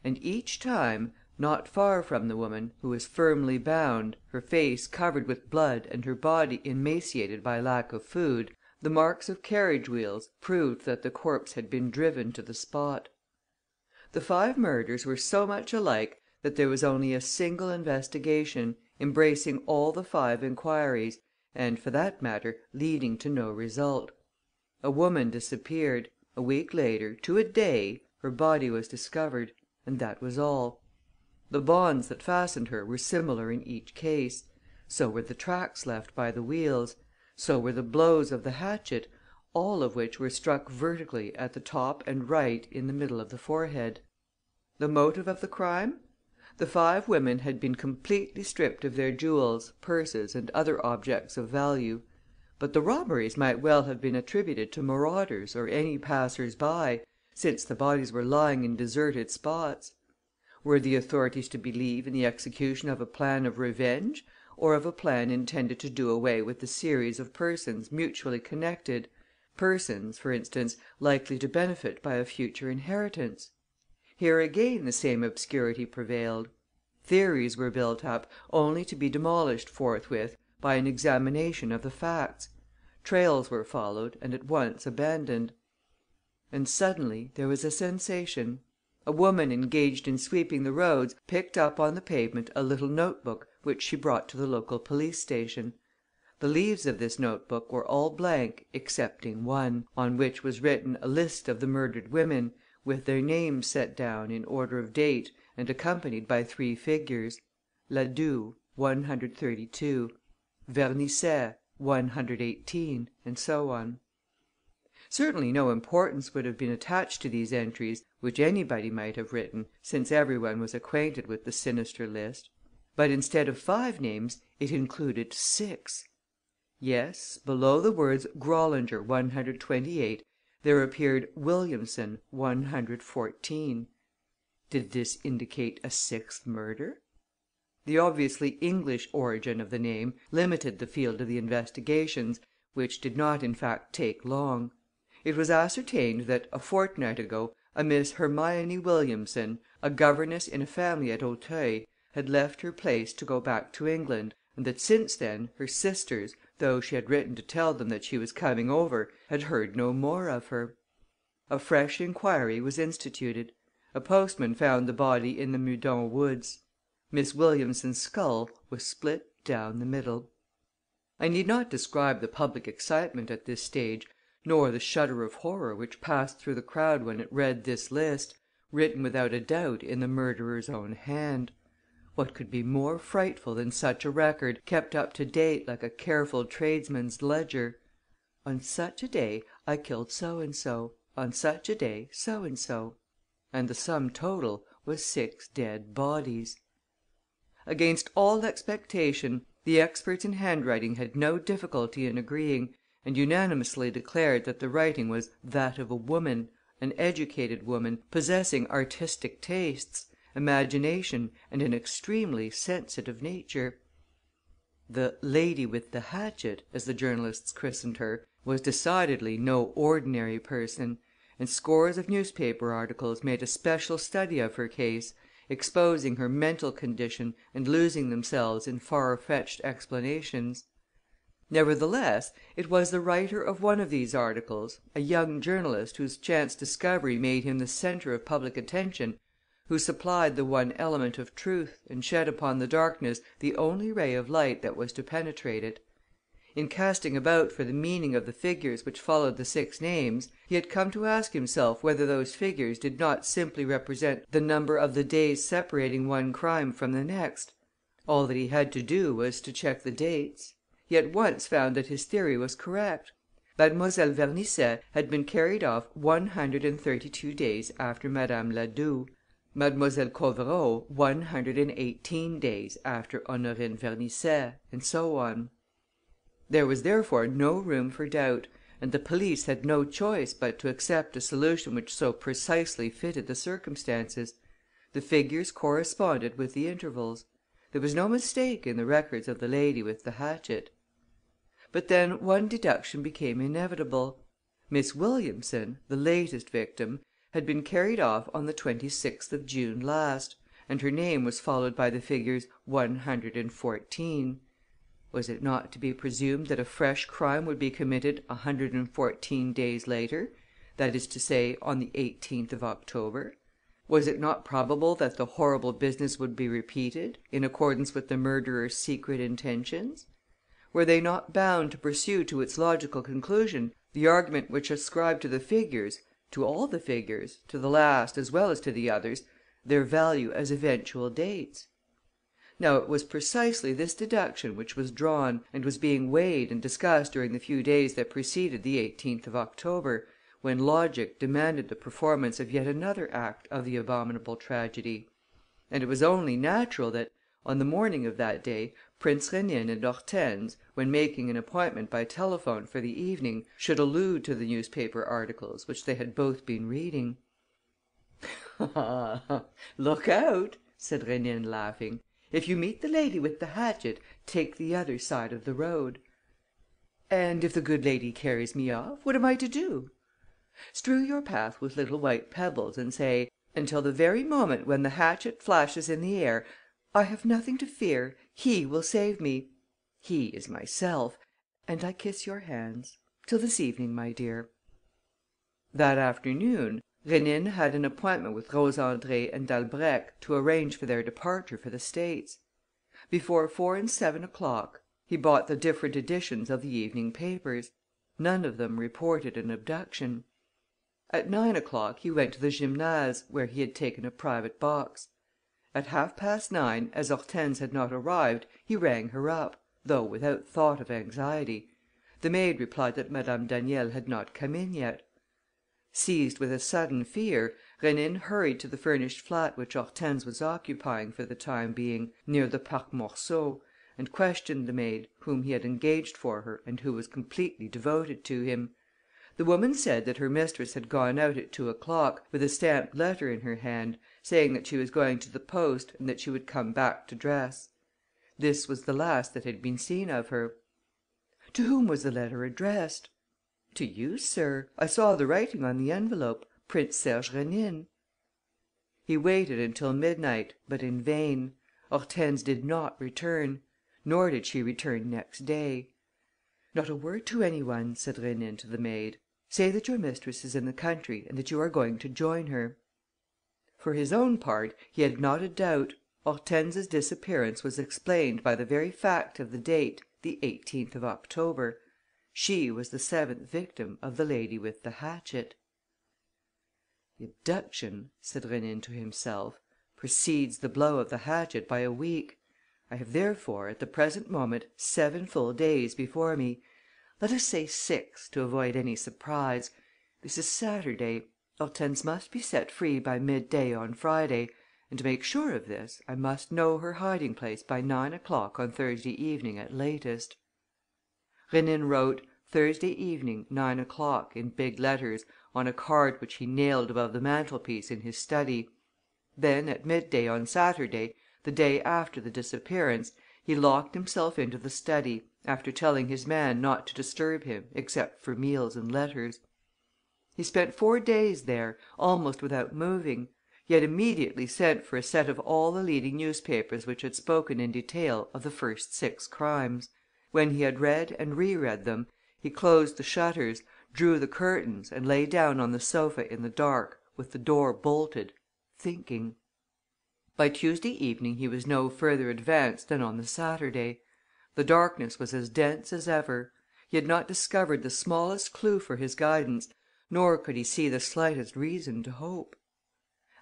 and each time, not far from the woman, who was firmly bound, her face covered with blood and her body emaciated by lack of food, the marks of carriage wheels proved that the corpse had been driven to the spot. The 5 murders were so much alike that there was only a single investigation, embracing all the 5 inquiries, and, for that matter, leading to no result. A woman disappeared; a week later, to a day, her body was discovered, and that was all. The bonds that fastened her were similar in each case; so were the tracks left by the wheels; so were the blows of the hatchet, all of which were struck vertically at the top and right in the middle of the forehead. The motive of the crime? The 5 women had been completely stripped of their jewels, purses, and other objects of value. But the robberies might well have been attributed to marauders or any passers by, since the bodies were lying in deserted spots. Were the authorities to believe in the execution of a plan of revenge, or of a plan intended to do away with the series of persons mutually connected, persons, for instance, likely to benefit by a future inheritance? Here again the same obscurity prevailed. Theories were built up, only to be demolished forthwith by an examination of the facts. Trails were followed and at once abandoned. And suddenly there was a sensation. A woman engaged in sweeping the roads picked up on the pavement a little note book which she brought to the local police station. The leaves of this note book were all blank excepting one, on which was written a list of the murdered women, with their names set down in order of date and accompanied by 3 figures: Ladoue, 132; Vernisset, 118, and so on. Certainly no importance would have been attached to these entries, which anybody might have written, since every one was acquainted with the sinister list; but instead of 5 names, it included 6. Yes, below the words Grollinger, 128, there appeared Williamson, 114. Did this indicate a 6th murder? The obviously English origin of the name limited the field of the investigations, which did not in fact take long. It was ascertained that, a fortnight ago, a Miss Hermione Williamson, a governess in a family at Auteuil, had left her place to go back to England, and that since then her sisters, though she had written to tell them that she was coming over, had heard no more of her. A fresh inquiry was instituted. A postman found the body in the Meudon woods. Miss Williamson's skull was split down the middle. I need not describe the public excitement at this stage, nor the shudder of horror which passed through the crowd when it read this list, written without a doubt in the murderer's own hand. What could be more frightful than such a record, kept up to date like a careful tradesman's ledger? On such a day, I killed so and so; on such a day, so and so. And the sum total was 6 dead bodies. Against all expectation, the experts in handwriting had no difficulty in agreeing, and unanimously declared that the writing was that of a woman, an educated woman, possessing artistic tastes, imagination, and an extremely sensitive nature. The "lady with the hatchet," as the journalists christened her, was decidedly no ordinary person, and scores of newspaper articles made a special study of her case, exposing her mental condition and losing themselves in far-fetched explanations. Nevertheless, it was the writer of one of these articles, a young journalist whose chance discovery made him the centre of public attention, who supplied the one element of truth and shed upon the darkness the only ray of light that was to penetrate it. In casting about for the meaning of the figures which followed the 6 names, he had come to ask himself whether those figures did not simply represent the number of the days separating one crime from the next. All that he had to do was to check the dates. He at once found that his theory was correct. Mademoiselle Vernisset had been carried off 132 days after Madame Ladoue, Mademoiselle Covereau 118 days after Honorine Vernisset, and so on. There was therefore no room for doubt, and the police had no choice but to accept a solution which so precisely fitted the circumstances. The figures corresponded with the intervals. There was no mistake in the records of the lady with the hatchet. But then one deduction became inevitable. Miss Williamson, the latest victim, had been carried off on the 26th of June last, and her name was followed by the figures 114. Was it not to be presumed that a fresh crime would be committed 114 days later, that is to say, on the 18th of October? Was it not probable that the horrible business would be repeated, in accordance with the murderer's secret intentions? Were they not bound to pursue to its logical conclusion the argument which ascribed to the figures, to all the figures, to the last as well as to the others, their value as eventual dates? Now it was precisely this deduction which was drawn and was being weighed and discussed during the few days that preceded the 18th of October, when logic demanded the performance of yet another act of the abominable tragedy. And it was only natural that, on the morning of that day, Prince Rénine and Hortense, when making an appointment by telephone for the evening, should allude to the newspaper articles which they had both been reading. "Look out!" said Rénine, laughing. "If you meet the lady with the hatchet, take the other side of the road." "And if the good lady carries me off, what am I to do?" "Strew your path with little white pebbles and say, until the very moment when the hatchet flashes in the air, 'I have nothing to fear. He will save me. He is myself. And I kiss your hands. Till this evening, my dear.'" That afternoon, Rénine had an appointment with Rose André and Dalbrèque to arrange for their departure for the States. Before 4 and 7 o'clock, he bought the different editions of the evening papers. None of them reported an abduction. At 9 o'clock, he went to the Gymnase, where he had taken a private box. At 9:30, as Hortense had not arrived, he rang her up, though without thought of anxiety. The maid replied that Madame Daniel had not come in yet. Seized with a sudden fear, Rénine hurried to the furnished flat which Hortense was occupying for the time being, near the Parc Monceau, and questioned the maid, whom he had engaged for her and who was completely devoted to him. The woman said that her mistress had gone out at 2 o'clock, with a stamped letter in her hand, saying that she was going to the post and that she would come back to dress. This was the last that had been seen of her. "To whom was the letter addressed?" "To you, sir. I saw the writing on the envelope, Prince Serge Rénine." He waited until midnight, but in vain. Hortense did not return. Nor did she return next day. "Not a word to any one," said Rénine to the maid. "Say that your mistress is in the country and that you are going to join her." For his own part, he had not a doubt. Hortense's disappearance was explained by the very fact of the date, the 18th of October. She was the 7th victim of the lady with the hatchet. "The abduction," said Rénine to himself, "precedes the blow of the hatchet by a week. I have therefore, at the present moment, 7 full days before me. Let us say 6, to avoid any surprise. This is Saturday. Hortense must be set free by midday on Friday, and to make sure of this, I must know her hiding place by 9 o'clock on Thursday evening at latest." Rénine wrote, "Thursday evening, 9 o'clock," in big letters, on a card which he nailed above the mantelpiece in his study. Then, at midday on Saturday, the day after the disappearance, he locked himself into the study, after telling his man not to disturb him, except for meals and letters. He spent 4 days there, almost without moving. He had immediately sent for a set of all the leading newspapers which had spoken in detail of the first 6 crimes. When he had read and re-read them, he closed the shutters, drew the curtains and lay down on the sofa in the dark, with the door bolted, thinking. By Tuesday evening he was no further advanced than on the Saturday. The darkness was as dense as ever. He had not discovered the smallest clue for his guidance, nor could he see the slightest reason to hope.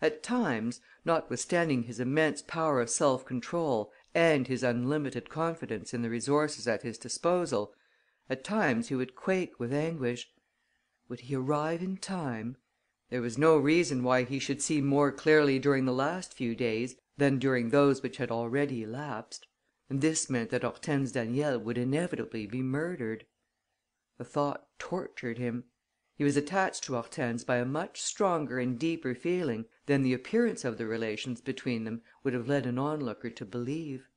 At times, notwithstanding his immense power of self-control and his unlimited confidence in the resources at his disposal, at times he would quake with anguish. Would he arrive in time? There was no reason why he should see more clearly during the last few days than during those which had already elapsed; and this meant that Hortense Daniel would inevitably be murdered. The thought tortured him. He was attached to Hortense by a much stronger and deeper feeling than the appearance of the relations between them would have led an onlooker to believe.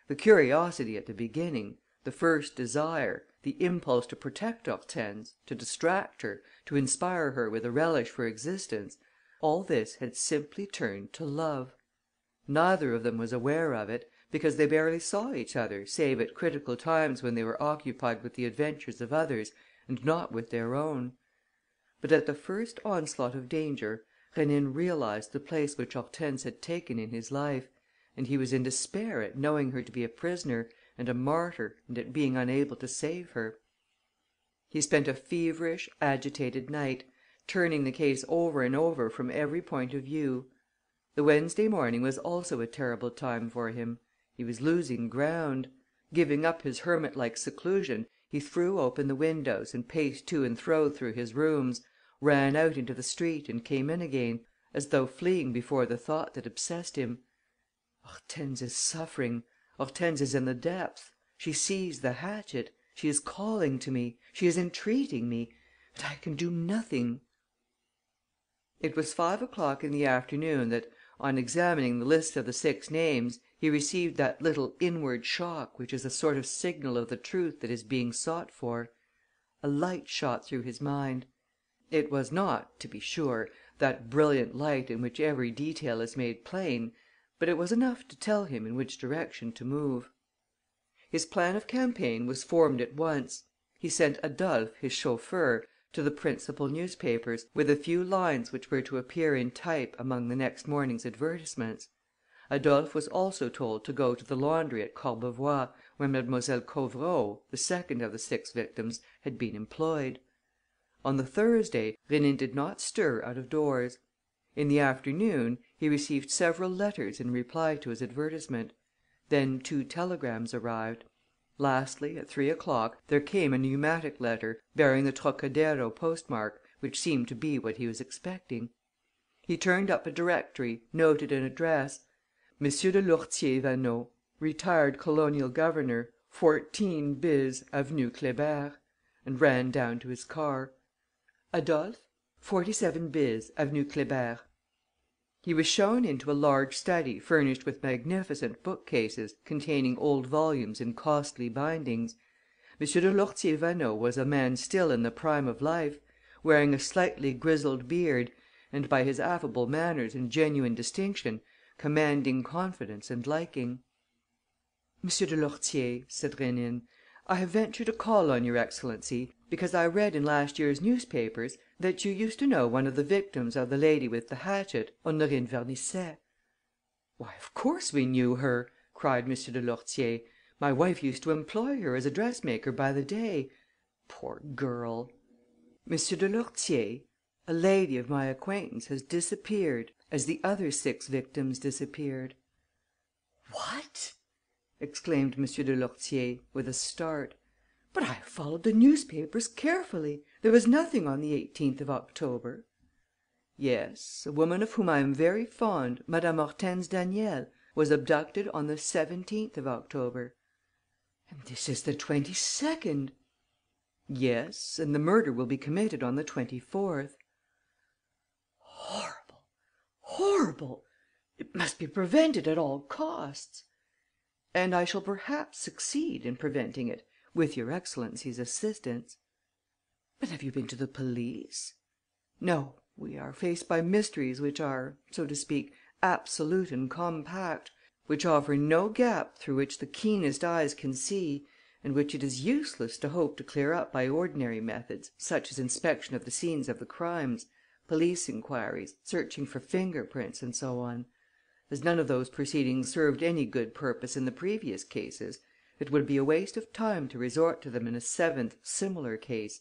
The curiosity at the beginning, the first desire, the impulse to protect Hortense, to distract her, to inspire her with a relish for existence, all this had simply turned to love. Neither of them was aware of it, because they barely saw each other save at critical times when they were occupied with the adventures of others and not with their own. But at the first onslaught of danger, Rénine realized the place which Hortense had taken in his life, and he was in despair at knowing her to be a prisoner and a martyr and at being unable to save her. He spent a feverish, agitated night, turning the case over and over from every point of view. The Wednesday morning was also a terrible time for him. He was losing ground. Giving up his hermit-like seclusion, he threw open the windows and paced to and fro through his rooms, ran out into the street and came in again, as though fleeing before the thought that obsessed him. Hortense is suffering. Hortense is in the depths. She sees the hatchet. She is calling to me. She is entreating me. And I can do nothing. It was 5 o'clock in the afternoon that, on examining the list of the 6 names, he received that little inward shock which is a sort of signal of the truth that is being sought for. A light shot through his mind. It was not, to be sure, that brilliant light in which every detail is made plain, but it was enough to tell him in which direction to move. His plan of campaign was formed at once. He sent Adolphe, his chauffeur, to the principal newspapers, with a few lines which were to appear in type among the next morning's advertisements. Adolphe was also told to go to the laundry at Courbevoie, where Mademoiselle Covereau, the second of the 6 victims, had been employed. On the Thursday, Rénine did not stir out of doors. In the afternoon, he received several letters in reply to his advertisement. Then 2 telegrams arrived. Lastly, at 3 o'clock, there came a pneumatic letter, bearing the Trocadero postmark, which seemed to be what he was expecting. He turned up a directory, noted an address: Monsieur de Lourtier Vaneau, retired colonial governor, 14 bis Avenue Kléber, and ran down to his car. Adolphe, 47 bis Avenue Kléber. He was shown into a large study furnished with magnificent bookcases containing old volumes in costly bindings. M. de Lourtier Vaneau was a man still in the prime of life, wearing a slightly grizzled beard, and by his affable manners and genuine distinction, commanding confidence and liking. "Monsieur de Lourtier," said Rénine, "I have ventured to call on your excellency because I read in last year's newspapers that you used to know one of the victims of the lady with the hatchet, Honorine Vernisset." "Why, of course we knew her!" cried M. de Lourtier. "My wife used to employ her as a dressmaker by the day. Poor girl!" "Monsieur de Lourtier, a lady of my acquaintance has disappeared, as the other 6 victims disappeared." "What!" exclaimed M. de Lourtier, with a start. "But I have followed the newspapers carefully. There was nothing on the 18th of October." "Yes, a woman of whom I am very fond, Madame Hortense Daniel, was abducted on the 17th of October." "And this is the 22nd." "Yes, and the murder will be committed on the 24th." "Horrible! Horrible! It must be prevented at all costs." "And I shall perhaps succeed in preventing it, with your excellency's assistance." "But have you been to the police?" "No, we are faced by mysteries which are, so to speak, absolute and compact, which offer no gap through which the keenest eyes can see and which it is useless to hope to clear up by ordinary methods, such as inspection of the scenes of the crimes, police inquiries, searching for finger prints and so on. As none of those proceedings served any good purpose in the previous cases, it would be a waste of time to resort to them in a 7th similar case.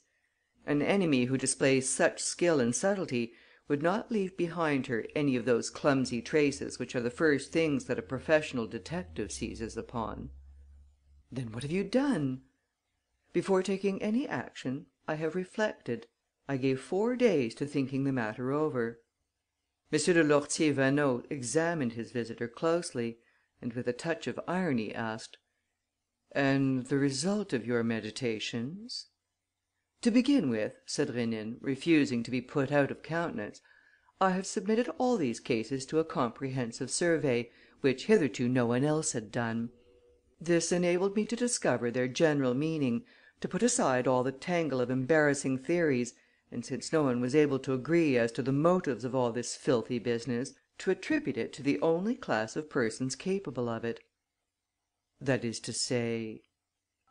An enemy who displays such skill and subtlety would not leave behind her any of those clumsy traces which are the first things that a professional detective seizes upon." "Then what have you done?" "Before taking any action, I have reflected. I gave 4 days to thinking the matter over." M. de Lourtier Vaneau examined his visitor closely and, with a touch of irony, asked: "And the result of your meditations?" "To begin with," said Rénine, refusing to be put out of countenance, "I have submitted all these cases to a comprehensive survey, which hitherto no one else had done. This enabled me to discover their general meaning, to put aside all the tangle of embarrassing theories and, since no one was able to agree as to the motives of all this filthy business, to attribute it to the only class of persons capable of it." "That is to say?"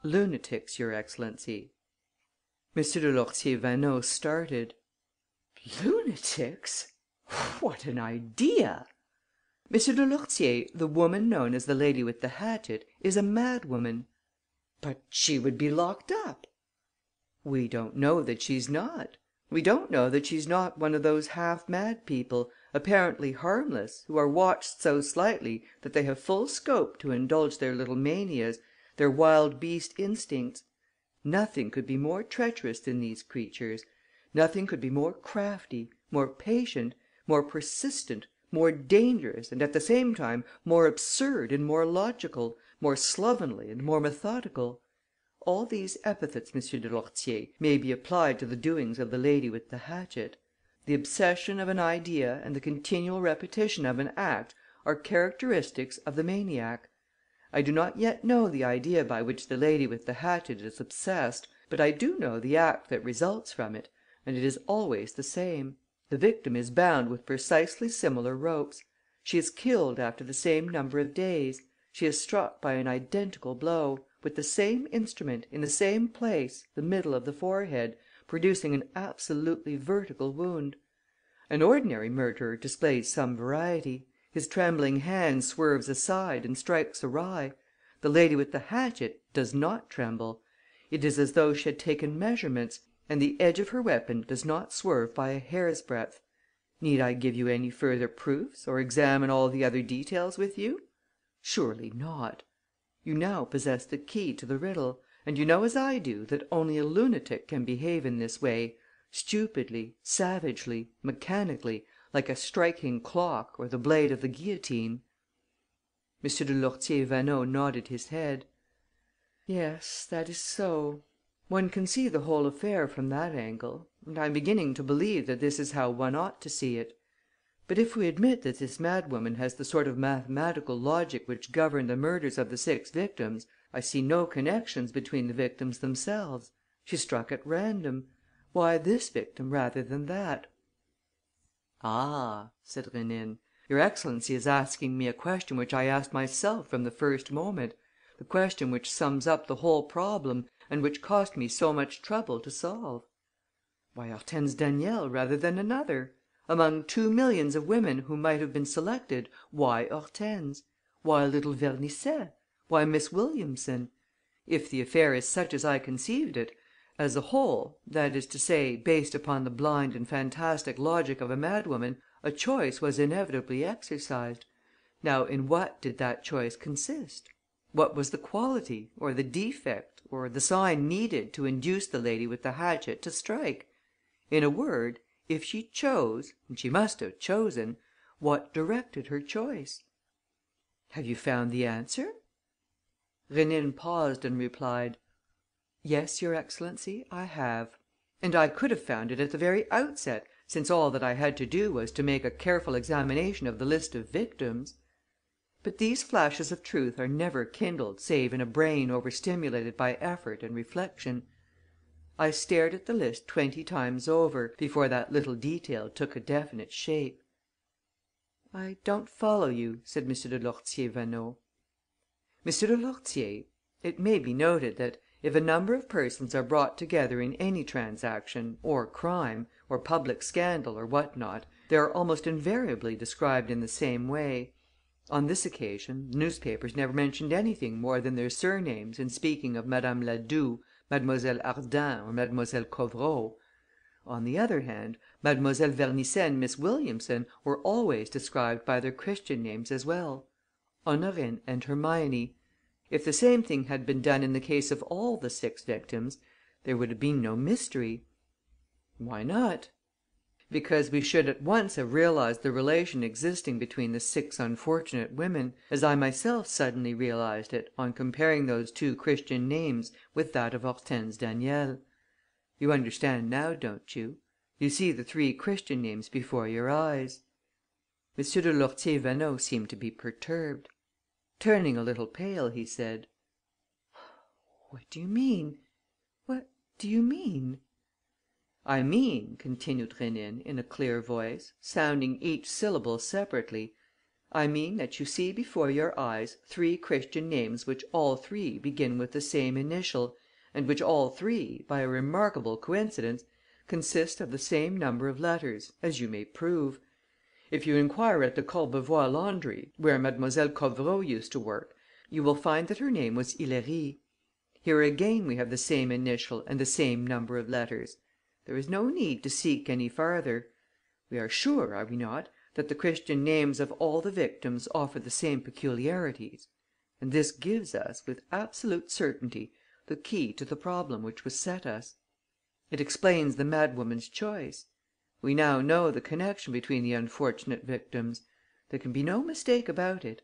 "Lunatics, your excellency." M. de Lourtier Vaneau started. "Lunatics? What an idea!" "M. de Lourtier, the woman known as the lady with the hatchet is a madwoman." "But she would be locked up." "We don't know that she's not. We don't know that she's not one of those half mad people, apparently harmless, who are watched so slightly that they have full scope to indulge their little manias, their wild beast instincts. Nothing could be more treacherous than these creatures. Nothing could be more crafty, more patient, more persistent, more dangerous and, at the same time, more absurd and more logical, more slovenly and more methodical. All these epithets, M. de Lourtier, may be applied to the doings of the lady with the hatchet. The obsession of an idea and the continual repetition of an act are characteristics of the maniac. I do not yet know the idea by which the lady with the hatchet is obsessed, but I do know the act that results from it, and it is always the same. The victim is bound with precisely similar ropes. She is killed after the same number of days. She is struck by an identical blow, with the same instrument, in the same place, the middle of the forehead, producing an absolutely vertical wound. An ordinary murderer displays some variety. His trembling hand swerves aside and strikes awry. The lady with the hatchet does not tremble. It is as though she had taken measurements, and the edge of her weapon does not swerve by a hair's breadth. Need I give you any further proofs, or examine all the other details with you? Surely not. You now possess the key to the riddle, and you know as I do that only a lunatic can behave in this way, stupidly, savagely, mechanically, like a striking clock or the blade of the guillotine." M. de Lourtier Vaneau nodded his head. "Yes, that is so. One can see the whole affair from that angle, and I am beginning to believe that this is how one ought to see it. But if we admit that this madwoman has the sort of mathematical logic which governed the murders of the 6 victims, I see no connections between the victims themselves. She struck at random. Why this victim rather than that?" "Ah," said Rénine, "your excellency is asking me a question which I asked myself from the first moment, the question which sums up the whole problem and which cost me so much trouble to solve. Why Hortense Daniel rather than another? Among 2 millions of women who might have been selected, why Hortense? Why little Vernisset? Why Miss Williamson? If the affair is such as I conceived it, as a whole, that is to say, based upon the blind and fantastic logic of a madwoman, a choice was inevitably exercised. Now in what did that choice consist? What was the quality, or the defect, or the sign needed to induce the lady with the hatchet to strike? In a word, if she chose, and she must have chosen, what directed her choice? Have you found the answer?" Rénine paused and replied: "Yes, your excellency, I have. And I could have found it at the very outset, since all that I had to do was to make a careful examination of the list of victims. But these flashes of truth are never kindled save in a brain overstimulated by effort and reflection. I stared at the list 20 times over, before that little detail took a definite shape." "I don't follow you," said M. de Lourtier Vaneau. "M. de Lourtier, it may be noted that, if a number of persons are brought together in any transaction, or crime, or public scandal, or what not, they are almost invariably described in the same way. On this occasion, the newspapers never mentioned anything more than their surnames in speaking of Madame Ladoue, Mademoiselle Ardin, or Mademoiselle Covereau. On the other hand, Mademoiselle Vernisset and Miss Williamson were always described by their Christian names as well: Honorine and Hermione. If the same thing had been done in the case of all the 6 victims, there would have been no mystery." "Why not?" "Because we should at once have realized the relation existing between the 6 unfortunate women, as I myself suddenly realized it, on comparing those 2 Christian names with that of Hortense Daniel. You understand now, don't you? You see the 3 Christian names before your eyes." M. de Lourtier Vaneau seemed to be perturbed. Turning a little pale, he said: "What do you mean? What do you mean?" "I mean," continued Rénine, in a clear voice, sounding each syllable separately, "I mean that you see before your eyes 3 Christian names which all 3 begin with the same initial and which all 3, by a remarkable coincidence, consist of the same number of letters, as you may prove. If you inquire at the Courbevoie laundry, where Mademoiselle Covereau used to work, you will find that her name was Hilairie. Here again we have the same initial and the same number of letters. There is no need to seek any farther. We are sure, are we not, that the Christian names of all the victims offer the same peculiarities? And this gives us, with absolute certainty, the key to the problem which was set us. It explains the madwoman's choice. We now know the connection between the unfortunate victims. There can be no mistake about it.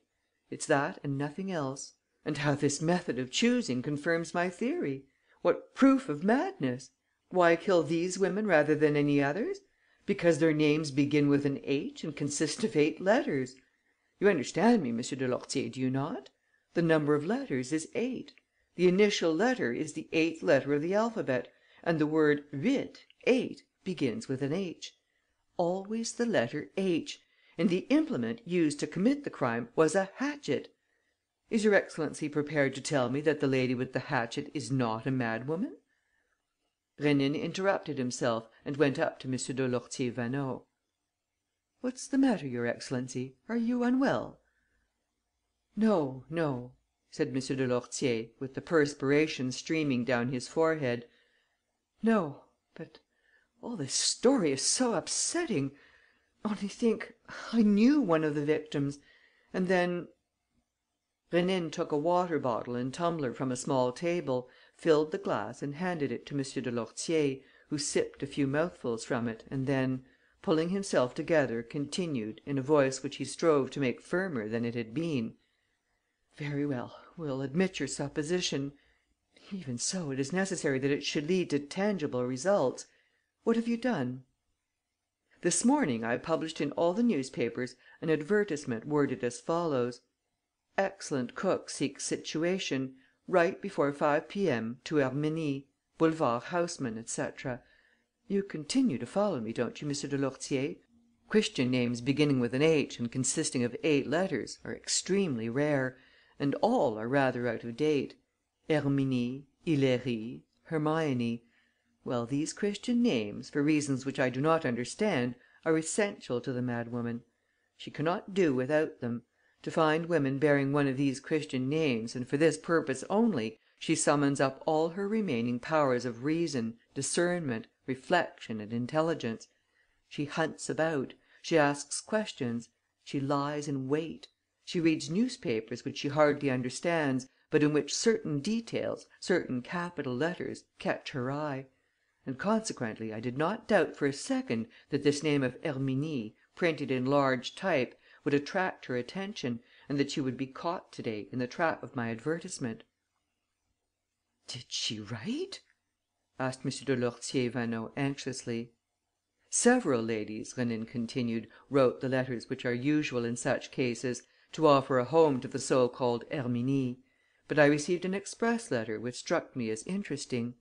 It's that and nothing else. And how this method of choosing confirms my theory! What proof of madness! Why kill these women rather than any others? Because their names begin with an H and consist of 8 letters. You understand me, M. de Lourtier, do you not? The number of letters is 8. The initial letter is the 8th letter of the alphabet, and the word huit, 8, begins with an H. Always the letter H. And the implement used to commit the crime was a hatchet. Is your excellency prepared to tell me that the lady with the hatchet is not a madwoman?" Rénine interrupted himself and went up to M. de Lourtier-Vaneau. "What's the matter, your excellency? Are you unwell?" "No, no," said M. de Lourtier, with the perspiration streaming down his forehead. "No, but all this story is so upsetting. Only think, I knew one of the victims. And then...." Rénine took a water bottle and tumbler from a small table, filled the glass and handed it to M. de Lourtier, who sipped a few mouthfuls from it and then, pulling himself together, continued, in a voice which he strove to make firmer than it had been: "Very well, we'll admit your supposition. Even so, it is necessary that it should lead to tangible results. What have you done?" "This morning, I published in all the newspapers an advertisement worded as follows: 'Excellent cook seeks situation. Write before 5 P.M. to Herminie, Boulevard Haussmann, etc.' You continue to follow me, don't you, M. de Lourtier? Christian names beginning with an H and consisting of 8 letters are extremely rare, and all are rather out of date: Herminie, Hilaire, Hermione. Well, these Christian names, for reasons which I do not understand, are essential to the madwoman. She cannot do without them. To find women bearing one of these Christian names, and for this purpose only, she summons up all her remaining powers of reason, discernment, reflection and intelligence. She hunts about, she asks questions, she lies in wait, she reads newspapers which she hardly understands, but in which certain details, certain capital letters, catch her eye. And consequently I did not doubt for a second that this name of Herminie, printed in large type, would attract her attention and that she would be caught to day in the trap of my advertisement." "Did she write?" asked M. de Lourtier-Vaneau anxiously. "Several ladies," Rénine continued, "wrote the letters which are usual in such cases, to offer a home to the so called Herminie. But I received an express letter which struck me as interesting."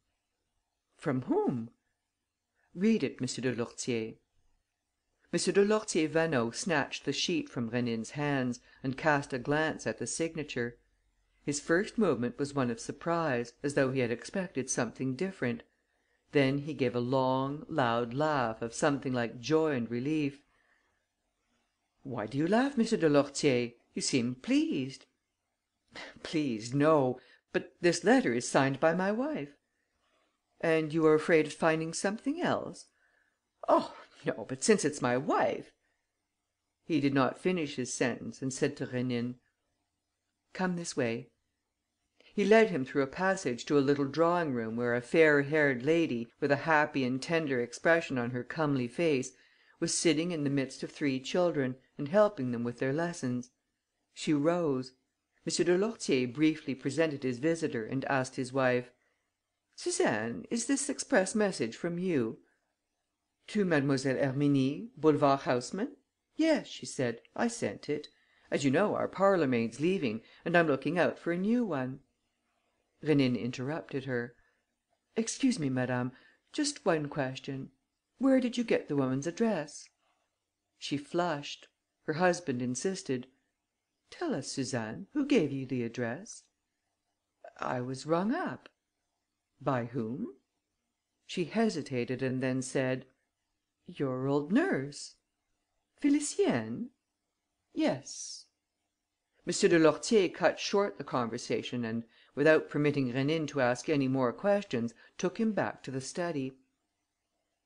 "From whom?" "Read it, M. de Lourtier." M. de Lourtier-Vaneau snatched the sheet from Rénine's hands and cast a glance at the signature. His first movement was one of surprise, as though he had expected something different. Then he gave a long, loud laugh of something like joy and relief. "Why do you laugh, M. de Lourtier? You seem pleased." "Pleased, no; but this letter is signed by my wife." "And you were afraid of finding something else?" "Oh, no, but since it's my wife...." He did not finish his sentence and said to Rénine: "Come this way." He led him through a passage to a little drawing room where a fair haired lady, with a happy and tender expression on her comely face, was sitting in the midst of 3 children and helping them with their lessons. She rose. M. de Lourtier briefly presented his visitor and asked his wife: "Suzanne, is this express message from you?" "To Mademoiselle Herminie, Boulevard Haussmann? Yes," she said, "I sent it. As you know, our parlour maid's leaving and I'm looking out for a new one." Rénine interrupted her: "Excuse me, madame, just one question. Where did you get the woman's address?" She flushed. Her husband insisted: "Tell us, Suzanne, who gave you the address?" "I was rung up." "By whom?" She hesitated and then said: "Your old nurse." "Félicienne?" "Yes." M. de Lourtier cut short the conversation and, without permitting Rénine to ask any more questions, took him back to the study.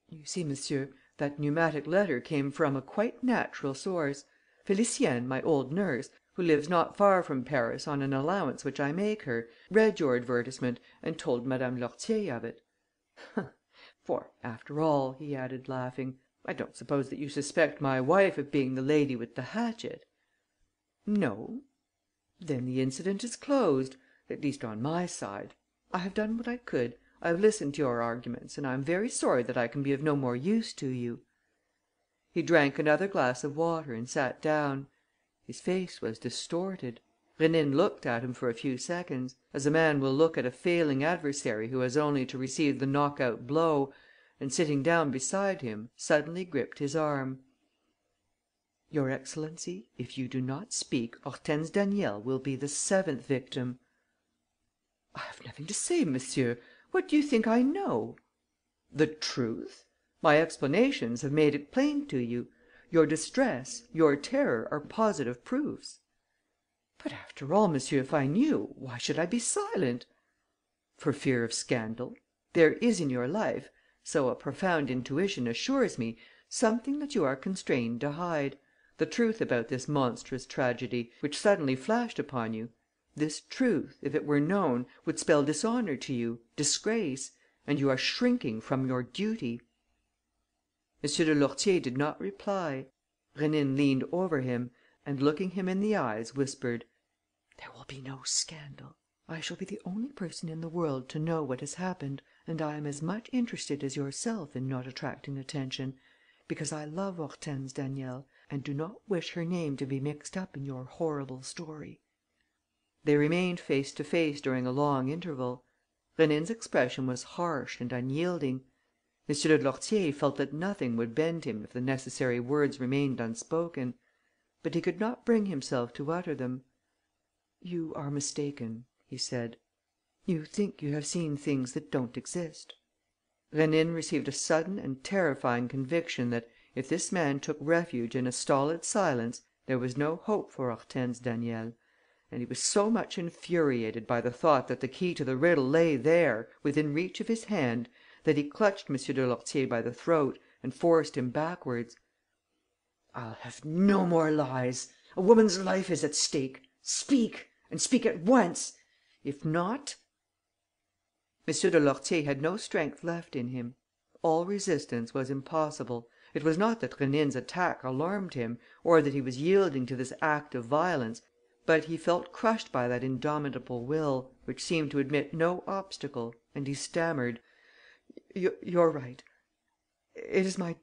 "You see, monsieur, that pneumatic letter came from a quite natural source. Félicienne, my old nurse, who lives not far from Paris on an allowance which I make her, read your advertisement and told Madame Lourtier of it. For, after all," he added, laughing, "I don't suppose that you suspect my wife of being the lady with the hatchet?" "No." "Then the incident is closed, at least on my side. I have done what I could. I have listened to your arguments and I am very sorry that I can be of no more use to you." He drank another glass of water and sat down. His face was distorted. Rénine looked at him for a few seconds, as a man will look at a failing adversary who has only to receive the knock out blow, and, sitting down beside him, suddenly gripped his arm: "Your excellency, if you do not speak, Hortense Daniel will be the 7th victim." "I have nothing to say, monsieur. What do you think I know?" "The truth? My explanations have made it plain to you. Your distress, your terror are positive proofs." "But, after all, monsieur, if I knew, why should I be silent?" "For fear of scandal. There is in your life, so a profound intuition assures me, something that you are constrained to hide: the truth about this monstrous tragedy, which suddenly flashed upon you. This truth, if it were known, would spell dishonour to you, disgrace; and you are shrinking from your duty." M. de Lourtier did not reply. Rénine leant over him and, looking him in the eyes, whispered: "There will be no scandal. I shall be the only person in the world to know what has happened, and I am as much interested as yourself in not attracting attention, because I love Hortense Daniel and do not wish her name to be mixed up in your horrible story." They remained face to face during a long interval. Rénine's expression was harsh and unyielding. M. de Lourtier felt that nothing would bend him if the necessary words remained unspoken. But he could not bring himself to utter them. "You are mistaken," he said. "You think you have seen things that don't exist." Rénine received a sudden and terrifying conviction that, if this man took refuge in a stolid silence, there was no hope for Hortense Daniel; and he was so much infuriated by the thought that the key to the riddle lay there, within reach of his hand, that he clutched M. de Lourtier by the throat and forced him backwards: "I'll have no more lies. A woman's life is at stake. Speak, and speak at once. If not...." M. de Lourtier had no strength left in him. All resistance was impossible. It was not that Rénine's attack alarmed him, or that he was yielding to this act of violence, but he felt crushed by that indomitable will, which seemed to admit no obstacle, and he stammered: "You're right. It is my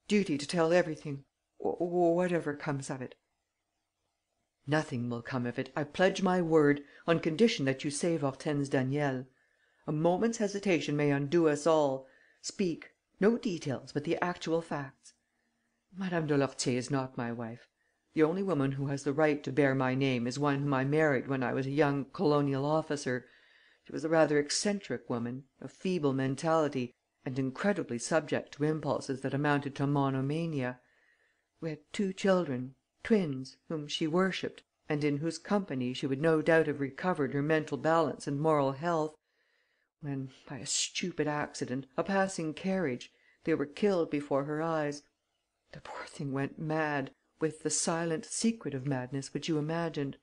duty to tell everything, whatever comes of it." "Nothing will come of it, I pledge my word, on condition that you save Hortense Daniel. A moment's hesitation may undo us all. Speak. No details, but the actual facts." "Madame de Lourtier is not my wife. The only woman who has the right to bear my name is one whom I married when I was a young colonial officer. She was a rather eccentric woman, of feeble mentality and incredibly subject to impulses that amounted to monomania. We had 2 children, twins, whom she worshipped and in whose company she would no doubt have recovered her mental balance and moral health, when, by a stupid accident, a passing carriage, they were killed before her eyes. The poor thing went mad, with the silent, secretive madness which you imagined.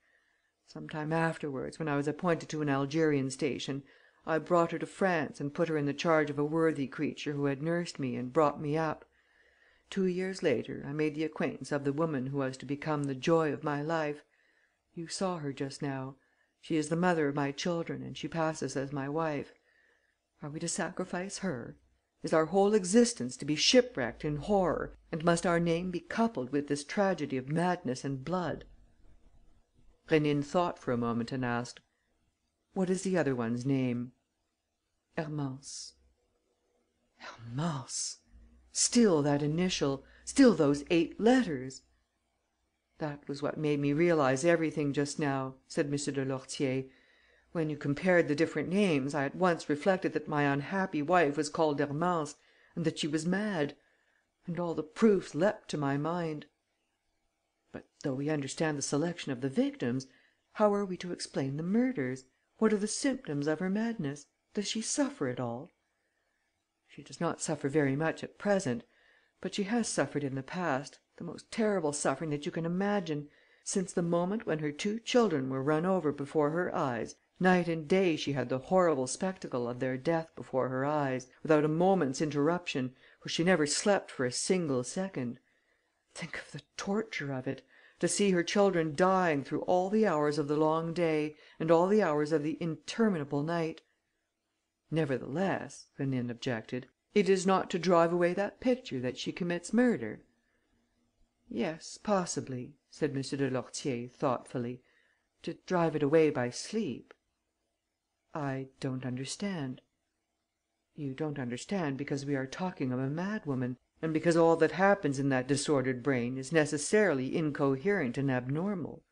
Some time afterwards, when I was appointed to an Algerian station, I brought her to France and put her in the charge of a worthy creature who had nursed me and brought me up. 2 years later, I made the acquaintance of the woman who was to become the joy of my life. You saw her just now. She is the mother of my children and she passes as my wife. Are we to sacrifice her? Is our whole existence to be shipwrecked in horror, and must our name be coupled with this tragedy of madness and blood?" Rénine thought for a moment and asked: "What is the other one's name?" "Hermance." Hermance! Still that initial, still those 8 letters! "That was what made me realize everything just now," said M. de Lourtier. "When you compared the different names, I at once reflected that my unhappy wife was called Hermance and that she was mad; and all the proofs leapt to my mind. But, though we understand the selection of the victims, how are we to explain the murders? What are the symptoms of her madness? Does she suffer at all?" "She does not suffer very much at present. But she has suffered in the past, the most terrible suffering that you can imagine. Since the moment when her 2 children were run over before her eyes, night and day she had the horrible spectacle of their death before her eyes, without a moment's interruption, for she never slept for a single second. Think of the torture of it: to see her children dying through all the hours of the long day and all the hours of the interminable night." "Nevertheless," Rénine objected, "it is not to drive away that picture that she commits murder?" "Yes, possibly," said M. de Lourtier, thoughtfully, "to drive it away by sleep." "I don't understand." "You don't understand because we are talking of a madwoman and because all that happens in that disordered brain is necessarily incoherent and abnormal."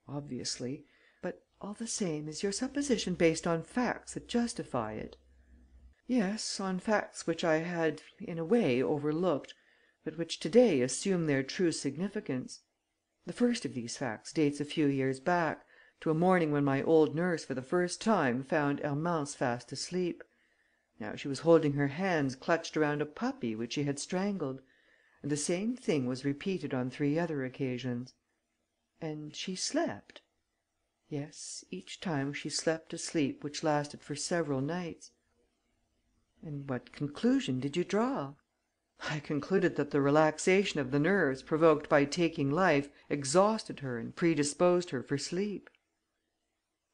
"Obviously. But, all the same, is your supposition based on facts that justify it?" Yes, on facts which I had, in a way, overlooked, but which today assume their true significance. The first of these facts dates a few years back, to a morning when my old nurse for the first time found Hermance fast asleep. Now she was holding her hands clutched around a puppy which she had strangled; and the same thing was repeated on 3 other occasions. And she slept? Yes, each time she slept a sleep which lasted for several nights. And what conclusion did you draw? I concluded that the relaxation of the nerves provoked by taking life exhausted her and predisposed her for sleep.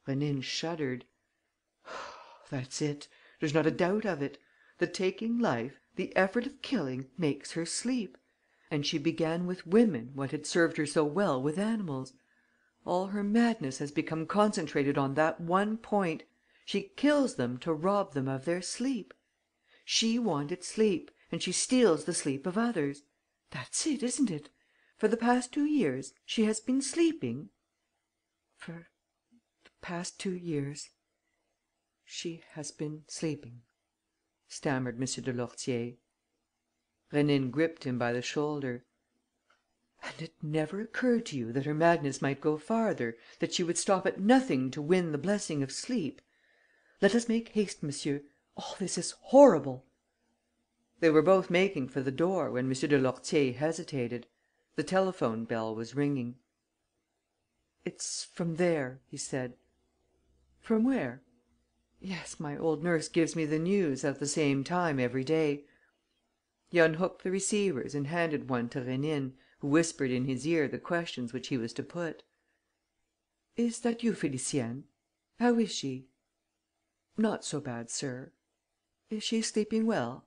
Rénine shuddered. That's it. There's not a doubt of it. The taking life, the effort of killing, makes her sleep. And she began with women what had served her so well with animals. All her madness has become concentrated on that one point. She kills them to rob them of their sleep. She wanted sleep and she steals the sleep of others. That's it, isn't it? For the past 2 years, she has been sleeping?" "For the past 2 years, she has been sleeping," stammered M. de Lourtier. Rénine gripped him by the shoulder. "And it never occurred to you that her madness might go farther, that she would stop at nothing to win the blessing of sleep? Let us make haste, monsieur. All this is horrible." They were both making for the door, when M. de Lourtier hesitated. The telephone bell was ringing. "It's from there," he said. "From where?" "Yes, my old nurse gives me the news at the same time every day." He unhooked the receivers and handed one to Rénine, who whispered in his ear the questions which he was to put. "Is that you, Félicienne? How is she?" "Not so bad, sir." "Is she sleeping well?"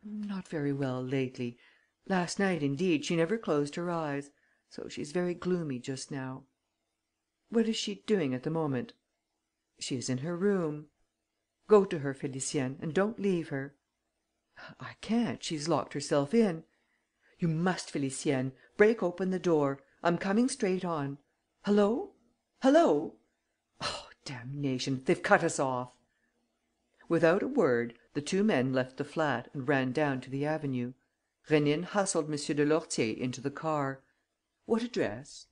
"Not very well lately. Last night, indeed, she never closed her eyes. So she's very gloomy just now." "What is she doing at the moment?" "She is in her room." "Go to her, Félicienne, and don't leave her." "I can't. She's locked herself in." "You must, Félicienne. Break open the door. I'm coming straight on. Hullo! Hullo! Oh, damnation! They've cut us off." Without a word, the two men left the flat and ran down to the avenue. Rénine hustled M. de Lourtier into the car. "What address?"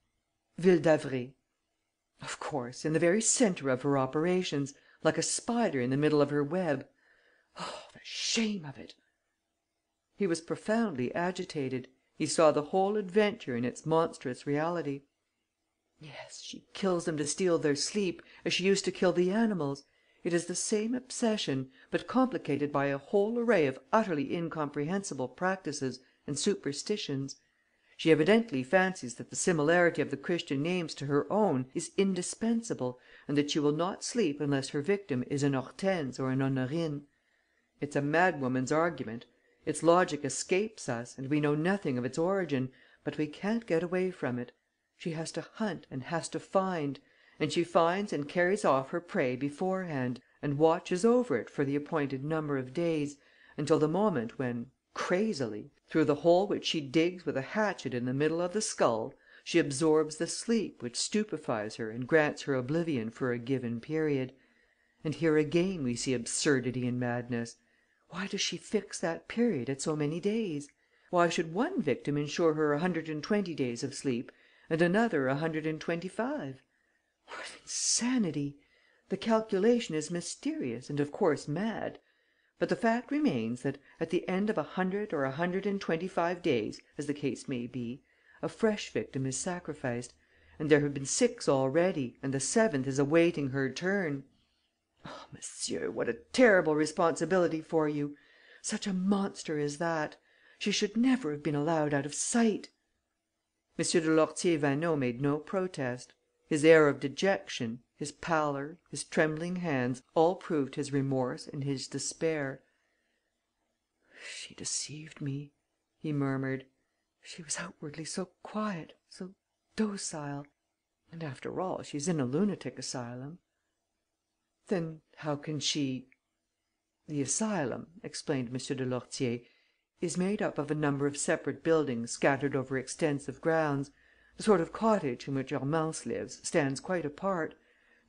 "Ville d'Avray." "Of course, in the very centre of her operations, like a spider in the middle of her web. Oh, the shame of it!" He was profoundly agitated. He saw the whole adventure in its monstrous reality. "Yes, she kills them to steal their sleep, as she used to kill the animals. It is the same obsession, but complicated by a whole array of utterly incomprehensible practices and superstitions. She evidently fancies that the similarity of the Christian names to her own is indispensable and that she will not sleep unless her victim is an Hortense or an Honorine. It's a madwoman's argument. Its logic escapes us and we know nothing of its origin, but we can't get away from it. She has to hunt and has to find; and she finds and carries off her prey beforehand and watches over it for the appointed number of days, until the moment when, crazily, through the hole which she digs with a hatchet in the middle of the skull, she absorbs the sleep which stupefies her and grants her oblivion for a given period. And here again we see absurdity and madness. Why does she fix that period at so many days? Why should one victim ensure her 120 days of sleep and another 125? What insanity! The calculation is mysterious and of course mad. But the fact remains that, at the end of 100 or 125 days, as the case may be, a fresh victim is sacrificed; and there have been 6 already and the 7th is awaiting her turn. Oh, monsieur, what a terrible responsibility for you! Such a monster as that! She should never have been allowed out of sight." M. de Lourtier Vaneau made no protest. His air of dejection, his pallor, his trembling hands, all proved his remorse and his despair. "She deceived me," he murmured. "She was outwardly so quiet, so docile. And, after all, she's in a lunatic asylum." "Then how can she...." "The asylum," explained M. de Lourtier, "is made up of a number of separate buildings scattered over extensive grounds. The sort of cottage in which Hermance lives stands quite apart.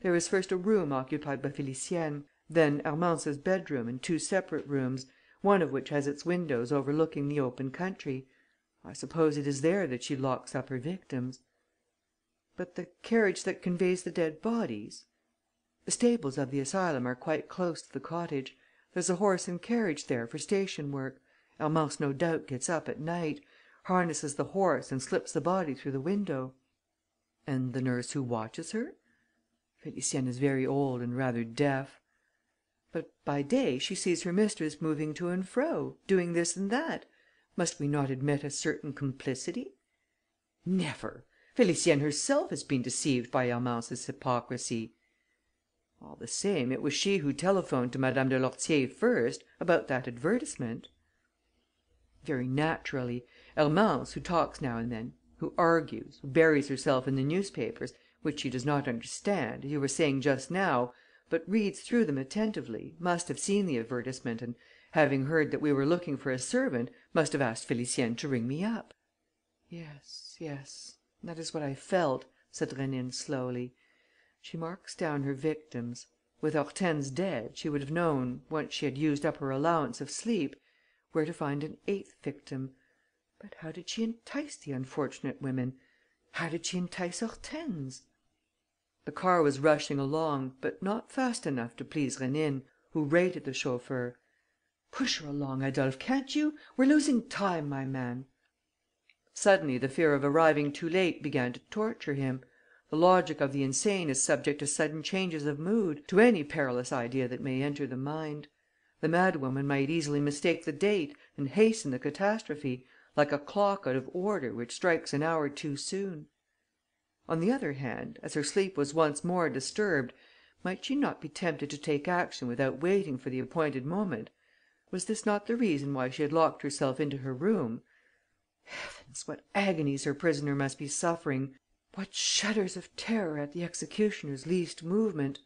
There is first a room occupied by Félicienne. then Hermance's bedroom and two separate rooms, one of which has its windows overlooking the open country. I suppose it is there that she locks up her victims." "But the carriage that conveys the dead bodies?" "The stables of the asylum are quite close to the cottage. There's a horse and carriage there for station work. Hermance no doubt gets up at night, harnesses the horse and slips the body through the window." "And the nurse who watches her?" "Félicienne is very old and rather deaf." "But by day she sees her mistress moving to and fro, doing this and that. Must we not admit a certain complicity?" "Never! Félicienne herself has been deceived by Hermance's hypocrisy." "All the same, it was she who telephoned to Madame de Lourtier first, about that advertisement." "Very naturally. Hermance, who talks now and then, who argues, who buries herself in the newspapers, which she does not understand, as you were saying just now, but reads through them attentively, must have seen the advertisement and, having heard that we were looking for a servant, must have asked Félicienne to ring me up." "Yes, yes, that is what I felt," said Rénine slowly. "She marks down her victims. With Hortense dead, she would have known, once she had used up her allowance of sleep, where to find an eighth victim. But how did she entice the unfortunate women? How did she entice Hortense?" The car was rushing along, but not fast enough to please Rénine, who rated the chauffeur: "Push her along, Adolphe, can't you? We're losing time, my man." Suddenly the fear of arriving too late began to torture him. The logic of the insane is subject to sudden changes of mood, to any perilous idea that may enter the mind. The madwoman might easily mistake the date and hasten the catastrophe, like a clock out of order which strikes an hour too soon. On the other hand, as her sleep was once more disturbed, might she not be tempted to take action without waiting for the appointed moment? Was this not the reason why she had locked herself into her room? Heavens, what agonies her prisoner must be suffering! What shudders of terror at the executioner's least movement!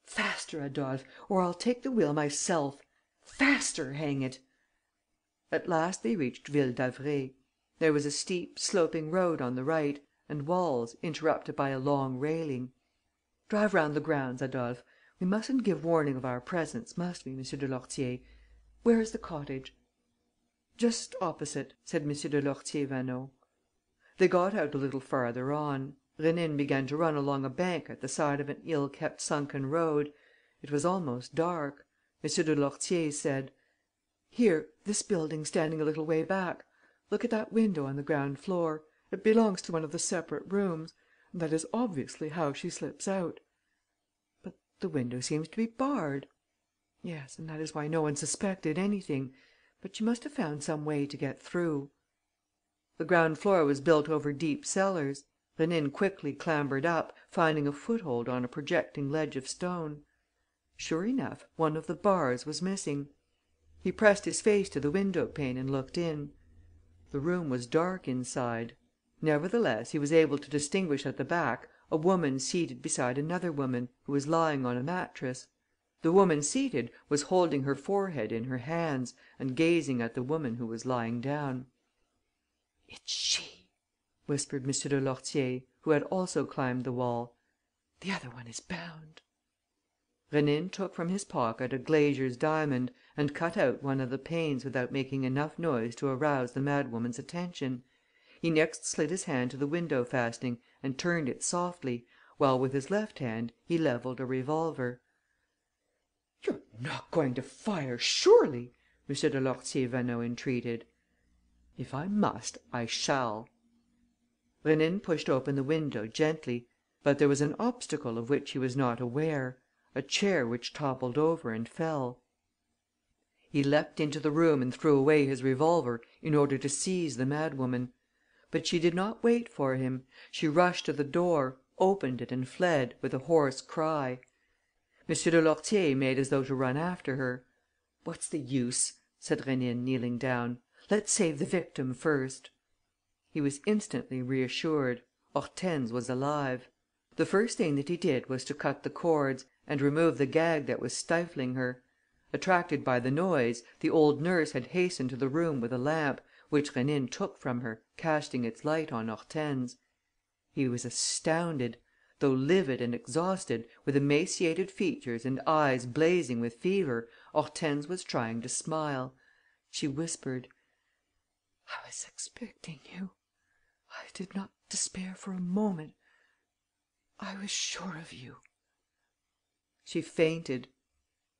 "Faster, Adolphe, or I'll take the wheel myself. Faster, hang it!" At last they reached Ville d'Avray. There was a steep, sloping road on the right and walls, interrupted by a long railing. "Drive round the grounds, Adolphe. We mustn't give warning of our presence, must we, M. de Lourtier? Where is the cottage?" "Just opposite," said M. de Lourtier Vaneau. They got out a little farther on. Rénine began to run along a bank at the side of an ill-kept sunken road. It was almost dark. M. de Lourtier said: "Here, this building standing a little way back. Look at that window on the ground floor. It belongs to one of the separate rooms. And that is obviously how she slips out." "But the window seems to be barred." "Yes, and that is why no one suspected anything. But she must have found some way to get through." The ground floor was built over deep cellars. Rénine quickly clambered up, finding a foothold on a projecting ledge of stone. Sure enough, one of the bars was missing. He pressed his face to the window pane and looked in. The room was dark inside. Nevertheless, he was able to distinguish at the back a woman seated beside another woman, who was lying on a mattress. The woman seated was holding her forehead in her hands and gazing at the woman who was lying down. "It's she," whispered M. de Lourtier, who had also climbed the wall. "The other one is bound." Rénine took from his pocket a glazier's diamond and cut out one of the panes without making enough noise to arouse the madwoman's attention. He next slid his hand to the window fastening and turned it softly, while with his left hand he levelled a revolver. "You're not going to fire, surely?" M. de Lourtier Vaneau entreated. "If I must, I shall." Rénine pushed open the window gently. But there was an obstacle of which he was not aware: a chair which toppled over and fell. He leapt into the room and threw away his revolver in order to seize the madwoman. But she did not wait for him. She rushed to the door, opened it and fled, with a hoarse cry. M. de Lourtier made as though to run after her. "What's the use?" said Rénine, kneeling down. "Let's save the victim first." He was instantly reassured. Hortense was alive. The first thing that he did was to cut the cords and remove the gag that was stifling her. Attracted by the noise, the old nurse had hastened to the room with a lamp, which Rénine took from her, casting its light on Hortense. He was astounded. though livid and exhausted, with emaciated features and eyes blazing with fever, Hortense was trying to smile. She whispered: "I was expecting you. I did not despair for a moment. I was sure of you." She fainted.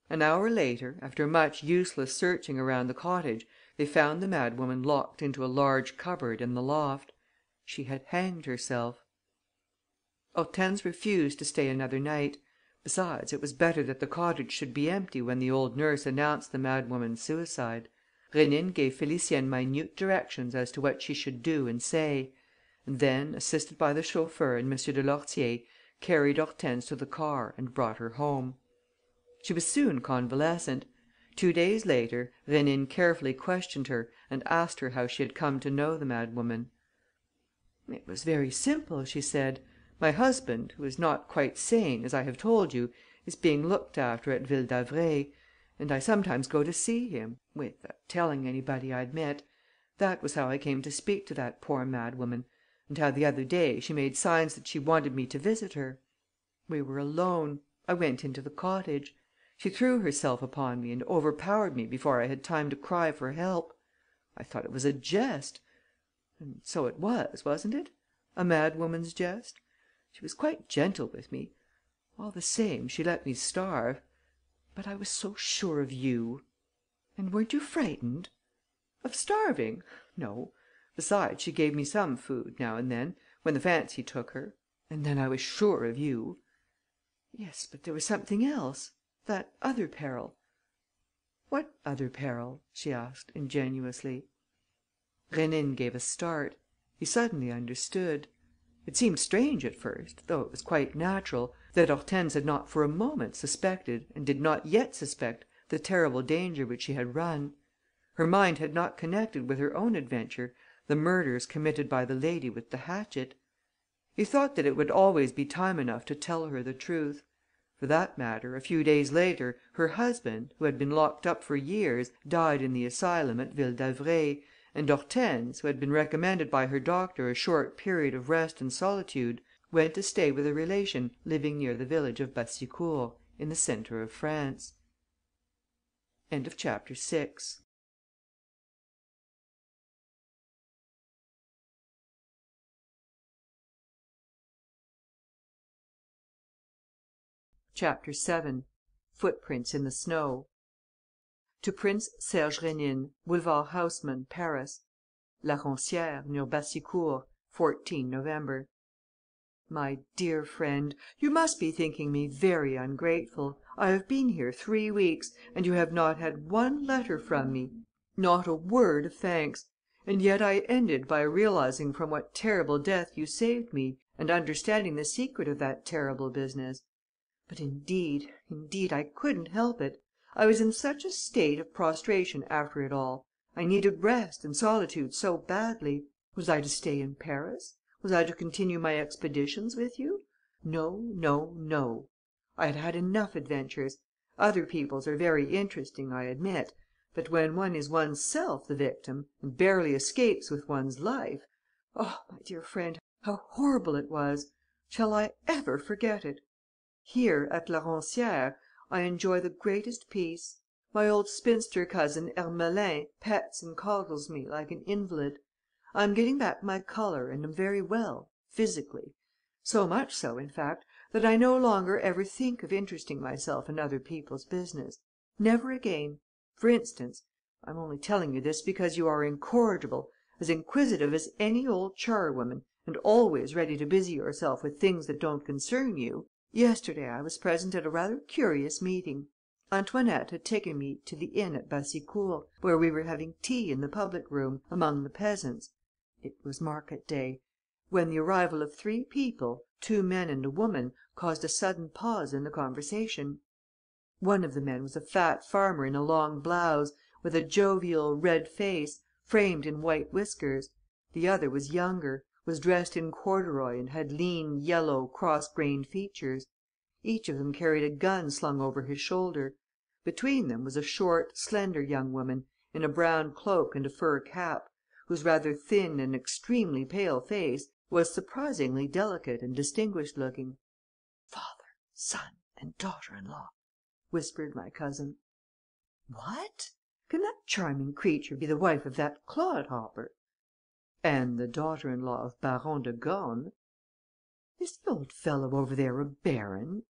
An hour later, after much useless searching around the cottage, they found the madwoman locked into a large cupboard in the loft. She had hanged herself. Hortense refused to stay another night. Besides, it was better that the cottage should be empty when the old nurse announced the madwoman's suicide. Rénine gave Félicienne minute directions as to what she should do and say, and then, assisted by the chauffeur and M. de Lourtier, carried Hortense to the car and brought her home. She was soon convalescent. 2 days later, Rénine carefully questioned her and asked her how she had come to know the madwoman. "It was very simple," she said. "My husband, who is not quite sane, as I have told you, is being looked after at Ville d'Avray, and I sometimes go to see him, without telling anybody, I admit. That was how I came to speak to that poor madwoman, and how the other day she made signs that she wanted me to visit her. We were alone. I went into the cottage. She threw herself upon me and overpowered me before I had time to cry for help. I thought it was a jest. And so it was, wasn't it? A madwoman's jest. She was quite gentle with me. All the same, she let me starve. But I was so sure of you." "And weren't you frightened?" "Of starving? No. Besides, she gave me some food, now and then, when the fancy took her. And then I was sure of you." "Yes, but there was something else: that other peril." "What other peril?" she asked, ingenuously. Rénine gave a start. He suddenly understood. It seemed strange at first, though it was quite natural, that Hortense had not for a moment suspected and did not yet suspect the terrible danger which she had run. Her mind had not connected with her own adventure the murders committed by the lady with the hatchet. He thought that it would always be time enough to tell her the truth. For that matter, a few days later, her husband, who had been locked up for years, died in the asylum at Ville d'Avray, and Hortense, who had been recommended by her doctor a short period of rest and solitude, went to stay with a relation living near the village of Bassicourt, in the centre of France. Chapter VII. Footprints in the snow. To Prince Serge Rénine, Boulevard Haussmann, Paris. La Roncière, near Bassicourt, 14 November. My dear friend, you must be thinking me very ungrateful. I have been here 3 weeks and you have not had one letter from me, not a word of thanks. And yet I ended by realizing from what terrible death you saved me and understanding the secret of that terrible business. But indeed, I couldn't help it. I was in such a state of prostration after it all. I needed rest and solitude so badly. Was I to stay in Paris? Was I to continue my expeditions with you? No, no, no. I had had enough adventures. Other people's are very interesting, I admit. But when one is one's self the victim and barely escapes with one's life! Oh, my dear friend, how horrible it was! Shall I ever forget it? Here, at La Roncière, I enjoy the greatest peace. My old spinster cousin Ermelin pets and coddles me like an invalid. I am getting back my colour and am very well, physically. So much so, in fact, that I no longer ever think of interesting myself in other people's business. Never again. For instance, I'm only telling you this because you are incorrigible, as inquisitive as any old charwoman, and always ready to busy yourself with things that don't concern you. Yesterday I was present at a rather curious meeting. Antoinette had taken me to the inn at Bassicourt, where we were having tea in the public room, among the peasants. It was market day, when the arrival of 3 people, 2 men and a woman, caused a sudden pause in the conversation. One of the men was a fat farmer in a long blouse, with a jovial, red face, framed in white whiskers. The other was younger, was dressed in corduroy and had lean, yellow, cross-grained features. Each of them carried a gun slung over his shoulder. Between them was a short, slender young woman, in a brown cloak and a fur cap, whose rather thin and extremely pale face was surprisingly delicate and distinguished looking. "Son and daughter-in-law," whispered my cousin. "What! Can that charming creature be the wife of that clodhopper?" "And the daughter-in-law of Baron de Gorne." "Is the old fellow over there a baron?"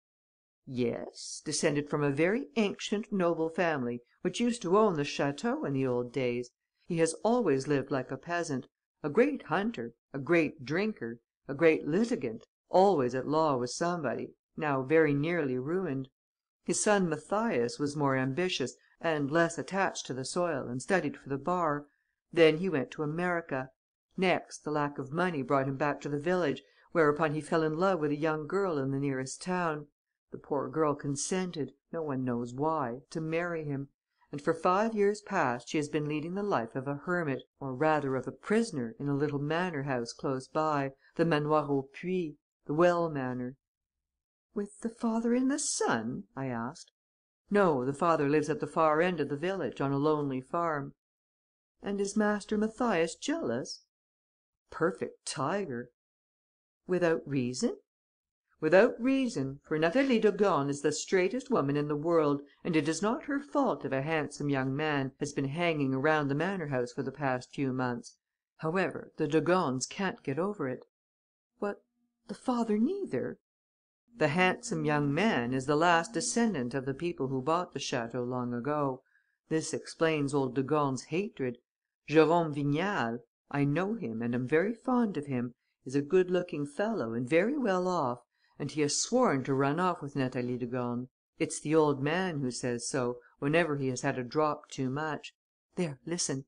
"Yes, descended from a very ancient noble family which used to own the château in the old days. He has always lived like a peasant, a great hunter, a great drinker, a great litigant, always at law with somebody, now very nearly ruined. His son Mathias was more ambitious and less attached to the soil and studied for the bar. Then he went to America. Next, the lack of money brought him back to the village, whereupon he fell in love with a young girl in the nearest town. The poor girl consented, no one knows why, to marry him, and for 5 years past she has been leading the life of a hermit, or rather of a prisoner, in a little manor house close by, the Manoir au Puits, the Well Manor." "With the father and the son?" I asked. "No, the father lives at the far end of the village, on a lonely farm." "And is Master Mathias jealous?" "Perfect tiger." "Without reason?" "Without reason, for Natalie de Gorne is the straightest woman in the world, and it is not her fault if a handsome young man has been hanging around the manor house for the past few months. However, the de Gornes can't get over it." "What, the father neither?" "The handsome young man is the last descendant of the people who bought the château long ago. This explains old de Gorne's hatred. Jérôme Vignal, I know him and am very fond of him, is a good looking fellow and very well off, and he has sworn to run off with Natalie de Gorne. It's the old man who says so, whenever he has had a drop too much. There, listen."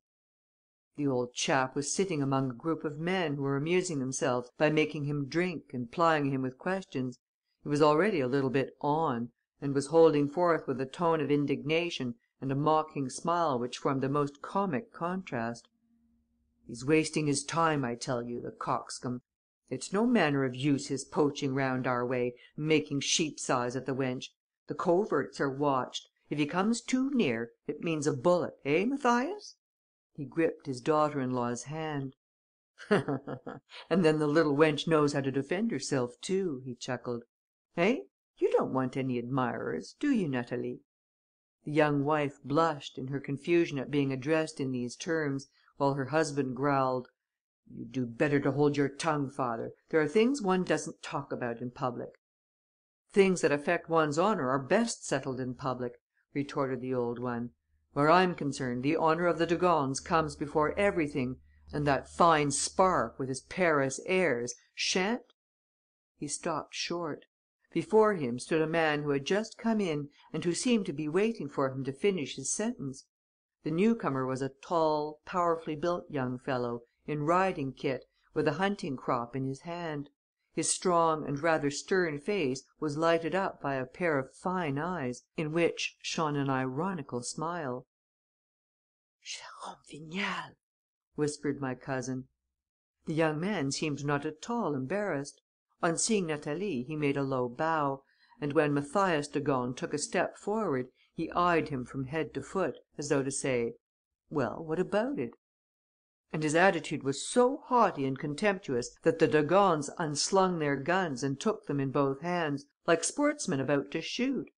The old chap was sitting among a group of men who were amusing themselves by making him drink and plying him with questions. He was already a little bit on, and was holding forth with a tone of indignation and a mocking smile which formed the most comic contrast. "He's wasting his time, I tell you, the coxcomb. It's no manner of use his poaching round our way, making sheep's eyes at the wench. The coverts are watched. If he comes too near, it means a bullet, eh, Mathias?" He gripped his daughter-in-law's hand. "And then the little wench knows how to defend herself too," he chuckled. "Eh? You don't want any admirers, do you, Natalie?" The young wife blushed, in her confusion at being addressed in these terms, while her husband growled: "You'd do better to hold your tongue, father. There are things one doesn't talk about in public." "Things that affect one's honour are best settled in public," retorted the old one. "Where I'm concerned, the honour of the de Gornes comes before everything, and that fine spark, with his Paris airs, shan't..." He stopped short. Before him stood a man who had just come in and who seemed to be waiting for him to finish his sentence. The newcomer was a tall, powerfully built young fellow, in riding kit, with a hunting crop in his hand. His strong and rather stern face was lighted up by a pair of fine eyes, in which shone an ironical smile. "Jérôme Vignal!" whispered my cousin. The young man seemed not at all embarrassed. On seeing Natalie, he made a low bow, and when Mathias de Gorne took a step forward, he eyed him from head to foot, as though to say: "Well, what about it?" And his attitude was so haughty and contemptuous that the de Gornes unslung their guns and took them in both hands, like sportsmen about to shoot.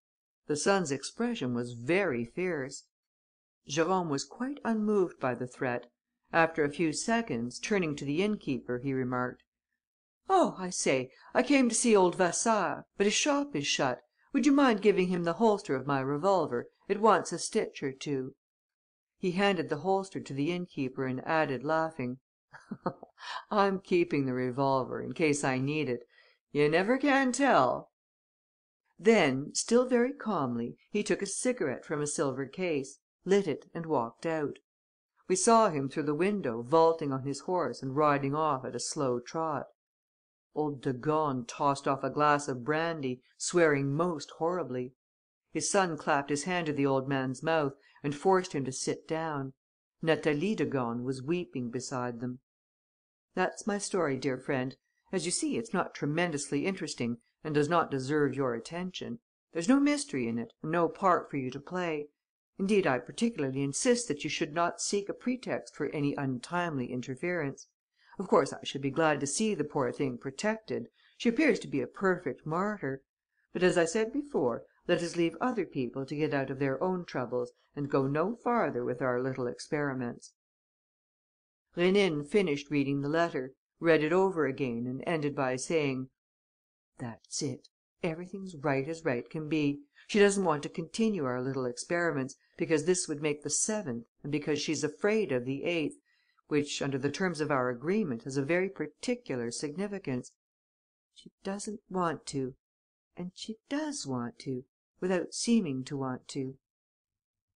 The son's expression was very fierce. Jérôme was quite unmoved by the threat. After a few seconds, turning to the innkeeper, he remarked: "Oh, I say, I came to see old Vasseur, but his shop is shut. Would you mind giving him the holster of my revolver? It wants a stitch or two." He handed the holster to the innkeeper and added, laughing: "I'm keeping the revolver, in case I need it. You never can tell." Then, still very calmly, he took a cigarette from a silver case, lit it and walked out. We saw him through the window, vaulting on his horse and riding off at a slow trot. Old de Gorne tossed off a glass of brandy, swearing most horribly. His son clapped his hand to the old man's mouth and forced him to sit down. Natalie de Gorne was weeping beside them. That's my story, dear friend. As you see, it's not tremendously interesting and does not deserve your attention. There's no mystery in it and no part for you to play. Indeed, I particularly insist that you should not seek a pretext for any untimely interference. Of course, I should be glad to see the poor thing protected. She appears to be a perfect martyr. But, as I said before, let us leave other people to get out of their own troubles and go no farther with our little experiments." Rénine finished reading the letter, read it over again and ended by saying: "That's it. Everything's right as right can be. She doesn't want to continue our little experiments, because this would make the seventh and because she's afraid of the eighth, which, under the terms of our agreement, has a very particular significance. She doesn't want to. And she does want to, without seeming to want to."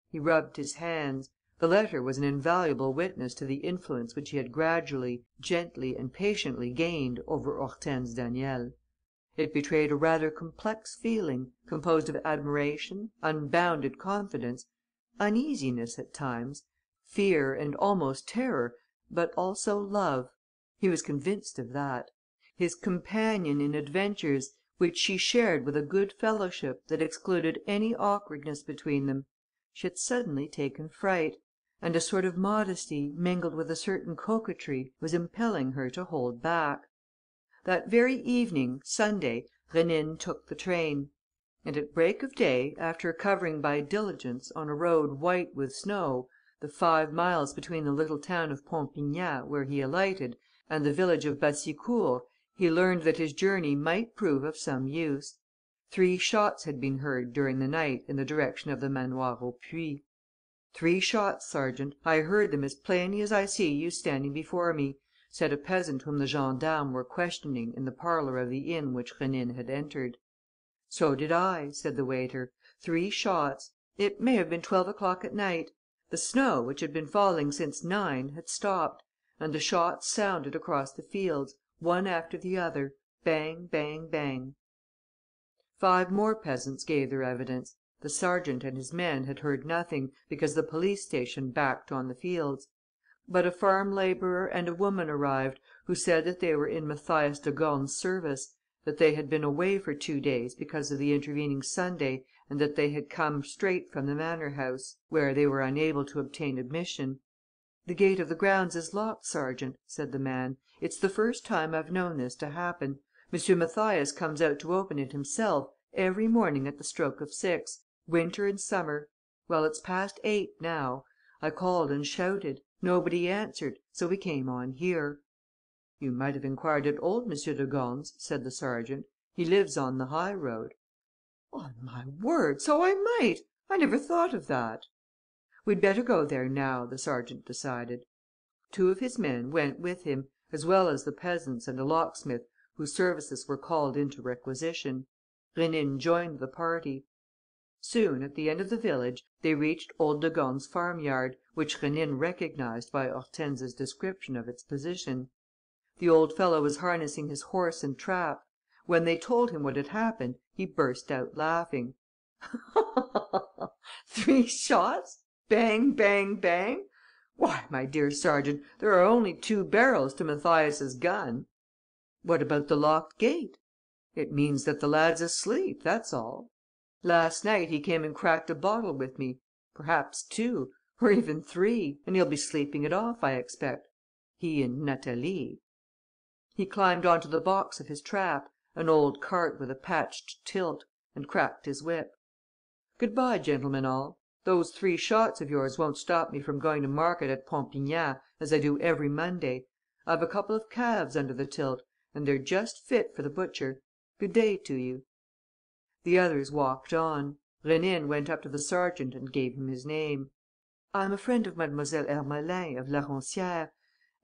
He rubbed his hands. The letter was an invaluable witness to the influence which he had gradually, gently and patiently gained over Hortense Daniel. It betrayed a rather complex feeling, composed of admiration, unbounded confidence, uneasiness at times, fear and almost terror, but also love. He was convinced of that. His companion in adventures, which she shared with a good fellowship that excluded any awkwardness between them. She had suddenly taken fright; and a sort of modesty, mingled with a certain coquetry, was impelling her to hold back. That very evening, Sunday, Rénine took the train. And at break of day, after covering by diligence, on a road white with snow, the 5 miles between the little town of Pompignat, where he alighted, and the village of Bassicourt, he learned that his journey might prove of some use. 3 shots had been heard during the night in the direction of the Manoir au Puits. "3 shots, sergeant. I heard them as plainly as I see you standing before me," said a peasant whom the gendarmes were questioning in the parlour of the inn which Rénine had entered. "So did I," said the waiter. 3 shots. It may have been 12 o'clock at night. The snow, which had been falling since 9, had stopped; and the shots sounded across the fields, one after the other: bang, bang, bang. 5 more peasants gave their evidence. The sergeant and his men had heard nothing, because the police station backed on the fields. But a farm labourer and a woman arrived, who said that they were in Mathias de Gorne's service, that they had been away for 2 days because of the intervening Sunday, and that they had come straight from the manor house, where they were unable to obtain admission. "The gate of the grounds is locked, sergeant," said the man. "It's the first time I've known this to happen. M. Mathias comes out to open it himself every morning at the stroke of 6, winter and summer. Well, it's past 8 now. I called and shouted. Nobody answered. So we came on here." "You might have enquired at old M. de Gorne's," said the sergeant. "He lives on the high road." "On my word, so I might! I never thought of that." "We'd better go there now," the sergeant decided. 2 of his men went with him, as well as the peasants and a locksmith whose services were called into requisition. Rénine joined the party. Soon, at the end of the village, they reached old de Gorne's farmyard, which Rénine recognized by Hortense's description of its position. The old fellow was harnessing his horse and trap. When they told him what had happened, he burst out laughing: "3 shots? Bang, bang, bang? Why, my dear sergeant, there are only 2 barrels to Mathias's gun." "What about the locked gate?" "It means that the lad's asleep, that's all. Last night he came and cracked a bottle with me, perhaps 2, or even 3, and he'll be sleeping it off, I expect. He and Natalie." He climbed on to the box of his trap, an old cart with a patched tilt, and cracked his whip. "Good bye, gentlemen all. Those 3 shots of yours won't stop me from going to market at Pompignat, as I do every Monday. I've a couple of calves under the tilt, and they're just fit for the butcher. Good day to you." The others walked on. Rénine went up to the sergeant and gave him his name. "I'm a friend of Mademoiselle Ermelin of La Roncière,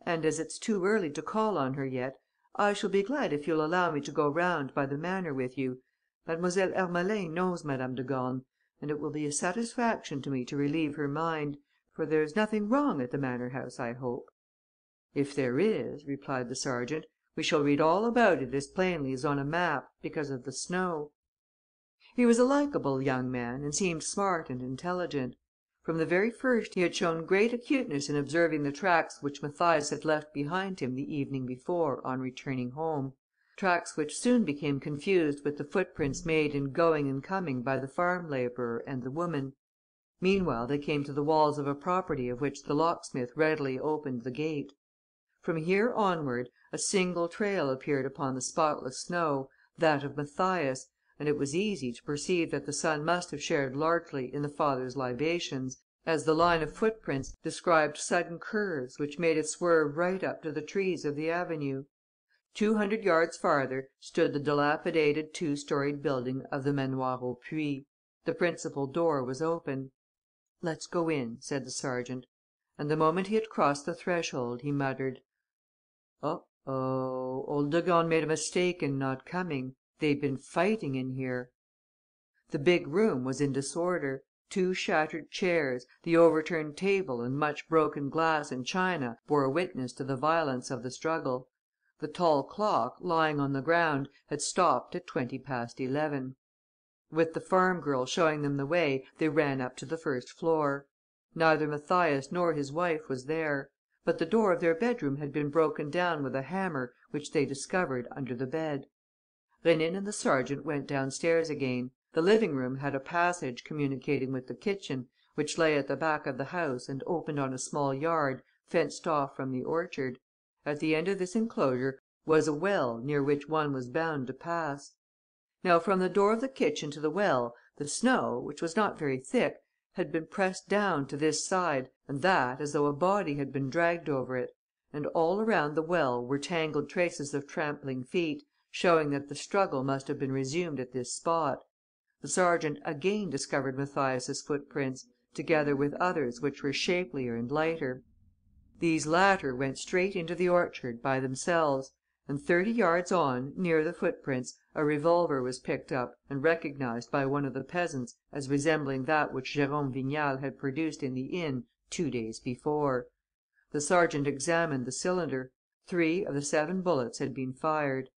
and, as it's too early to call on her yet, I shall be glad if you'll allow me to go round by the manor with you. Mademoiselle Ermelin knows Madame de Gorne, and it will be a satisfaction to me to relieve her mind, for there's nothing wrong at the manor house, I hope." "If there is," replied the sergeant, "we shall read all about it as plainly as on a map, because of the snow." He was a likeable young man and seemed smart and intelligent. From the very first he had shown great acuteness in observing the tracks which Mathias had left behind him the evening before, on returning home, tracks which soon became confused with the footprints made in going and coming by the farm labourer and the woman. Meanwhile they came to the walls of a property of which the locksmith readily opened the gate. From here onward, a single trail appeared upon the spotless snow, that of Mathias, and it was easy to perceive that the son must have shared largely in the father's libations, as the line of footprints described sudden curves which made it swerve right up to the trees of the avenue. 200 yards farther stood the dilapidated two-storied building of the Manoir au Puits. The principal door was open. "Let's go in," said the sergeant. And the moment he had crossed the threshold, he muttered: "Oh, old de Gorne made a mistake in not coming. They've been fighting in here." The big room was in disorder. Two shattered chairs, the overturned table and much broken glass and china bore witness to the violence of the struggle. The tall clock, lying on the ground, had stopped at 20 past 11. With the farm girl showing them the way, they ran up to the first floor. Neither Mathias nor his wife was there. But the door of their bedroom had been broken down with a hammer which they discovered under the bed. Rénine and the sergeant went downstairs again. The living room had a passage communicating with the kitchen, which lay at the back of the house and opened on a small yard fenced off from the orchard. At the end of this enclosure was a well near which one was bound to pass. Now, from the door of the kitchen to the well, the snow, which was not very thick, had been pressed down to this side and that as though a body had been dragged over it; and all around the well were tangled traces of trampling feet, showing that the struggle must have been resumed at this spot. The sergeant again discovered Mathias's footprints, together with others which were shapelier and lighter. These latter went straight into the orchard by themselves, and 30 yards on, near the footprints, a revolver was picked up and recognized by one of the peasants as resembling that which Jérôme Vignal had produced in the inn 2 days before. The sergeant examined the cylinder. 3 of the 7 bullets had been fired.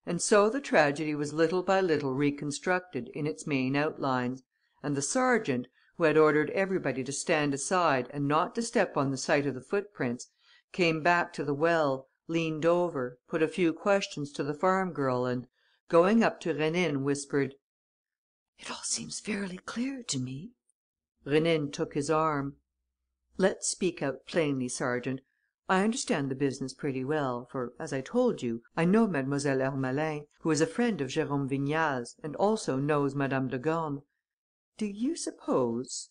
And so the tragedy was little by little reconstructed in its main outlines; and the sergeant, who had ordered everybody to stand aside and not to step on the site of the footprints, came back to the well, leant over, put a few questions to the farm girl and, going up to Rénine, whispered: "It all seems fairly clear to me." Rénine took his arm: "Let's speak out plainly, sergeant. I understand the business pretty well, for, as I told you, I know Mlle. Ermelin, who is a friend of Jérôme Vignal's and also knows Madame de Gorne. Do you suppose...."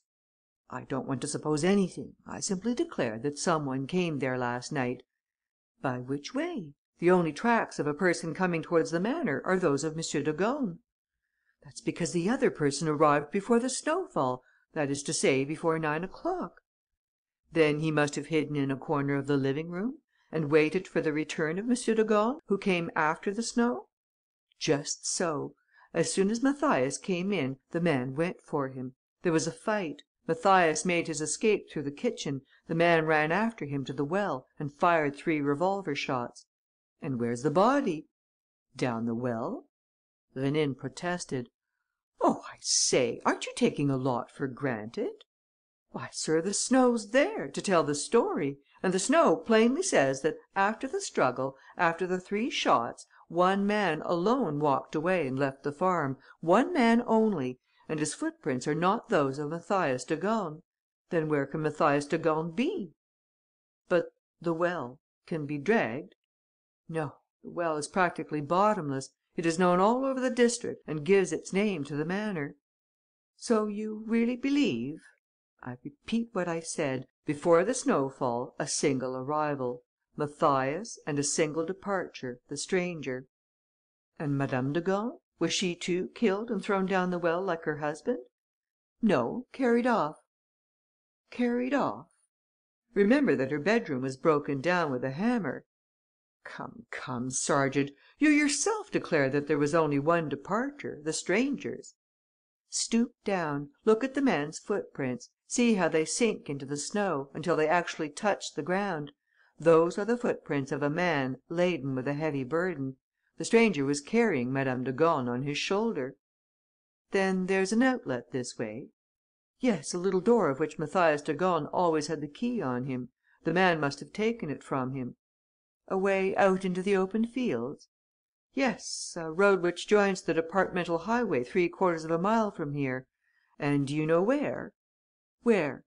"I don't want to suppose anything. I simply declare that some one came there last night." "By which way? The only tracks of a person coming towards the manor are those of M. de Gorne." "That's because the other person arrived before the snowfall, that is to say, before 9 o'clock." "Then he must have hidden in a corner of the living room and waited for the return of M. de Gorne, who came after the snow?" "Just so. As soon as Mathias came in, the man went for him. There was a fight. Mathias made his escape through the kitchen. The man ran after him to the well and fired 3 revolver shots." "And where's the body?" "Down the well." Rénine protested: "Oh, I say, aren't you taking a lot for granted?" "Why, sir, the snow's there, to tell the story; and the snow plainly says that, after the struggle, after the 3 shots, one man alone walked away and left the farm, one man only, and his footprints are not those of Mathias de Gorne. Then where can Mathias de Gorne be?" "But the well can be dragged?" "No, the well is practically bottomless. It is known all over the district and gives its name to the manor." "So you really believe...." "I repeat what I said. Before the snowfall, a single arrival, Mathias, and a single departure, the stranger." "And Madame de Gorne? Was she too killed and thrown down the well like her husband?" "No, carried off." "Carried off? Remember that her bedroom was broken down with a hammer." Come, sergeant, you yourself declare that there was only one departure, the stranger's." "Stoop down, look at the man's footprints, see how they sink into the snow, until they actually touch the ground. Those are the footprints of a man laden with a heavy burden. The stranger was carrying Madame de Gorne on his shoulder." "Then there's an outlet this way?" "Yes, a little door of which Mathias de Gorne always had the key on him. The man must have taken it from him." "A way out into the open fields?" "Yes, a road which joins the departmental highway 3/4 of a mile from here. And do you know where?" "Where?"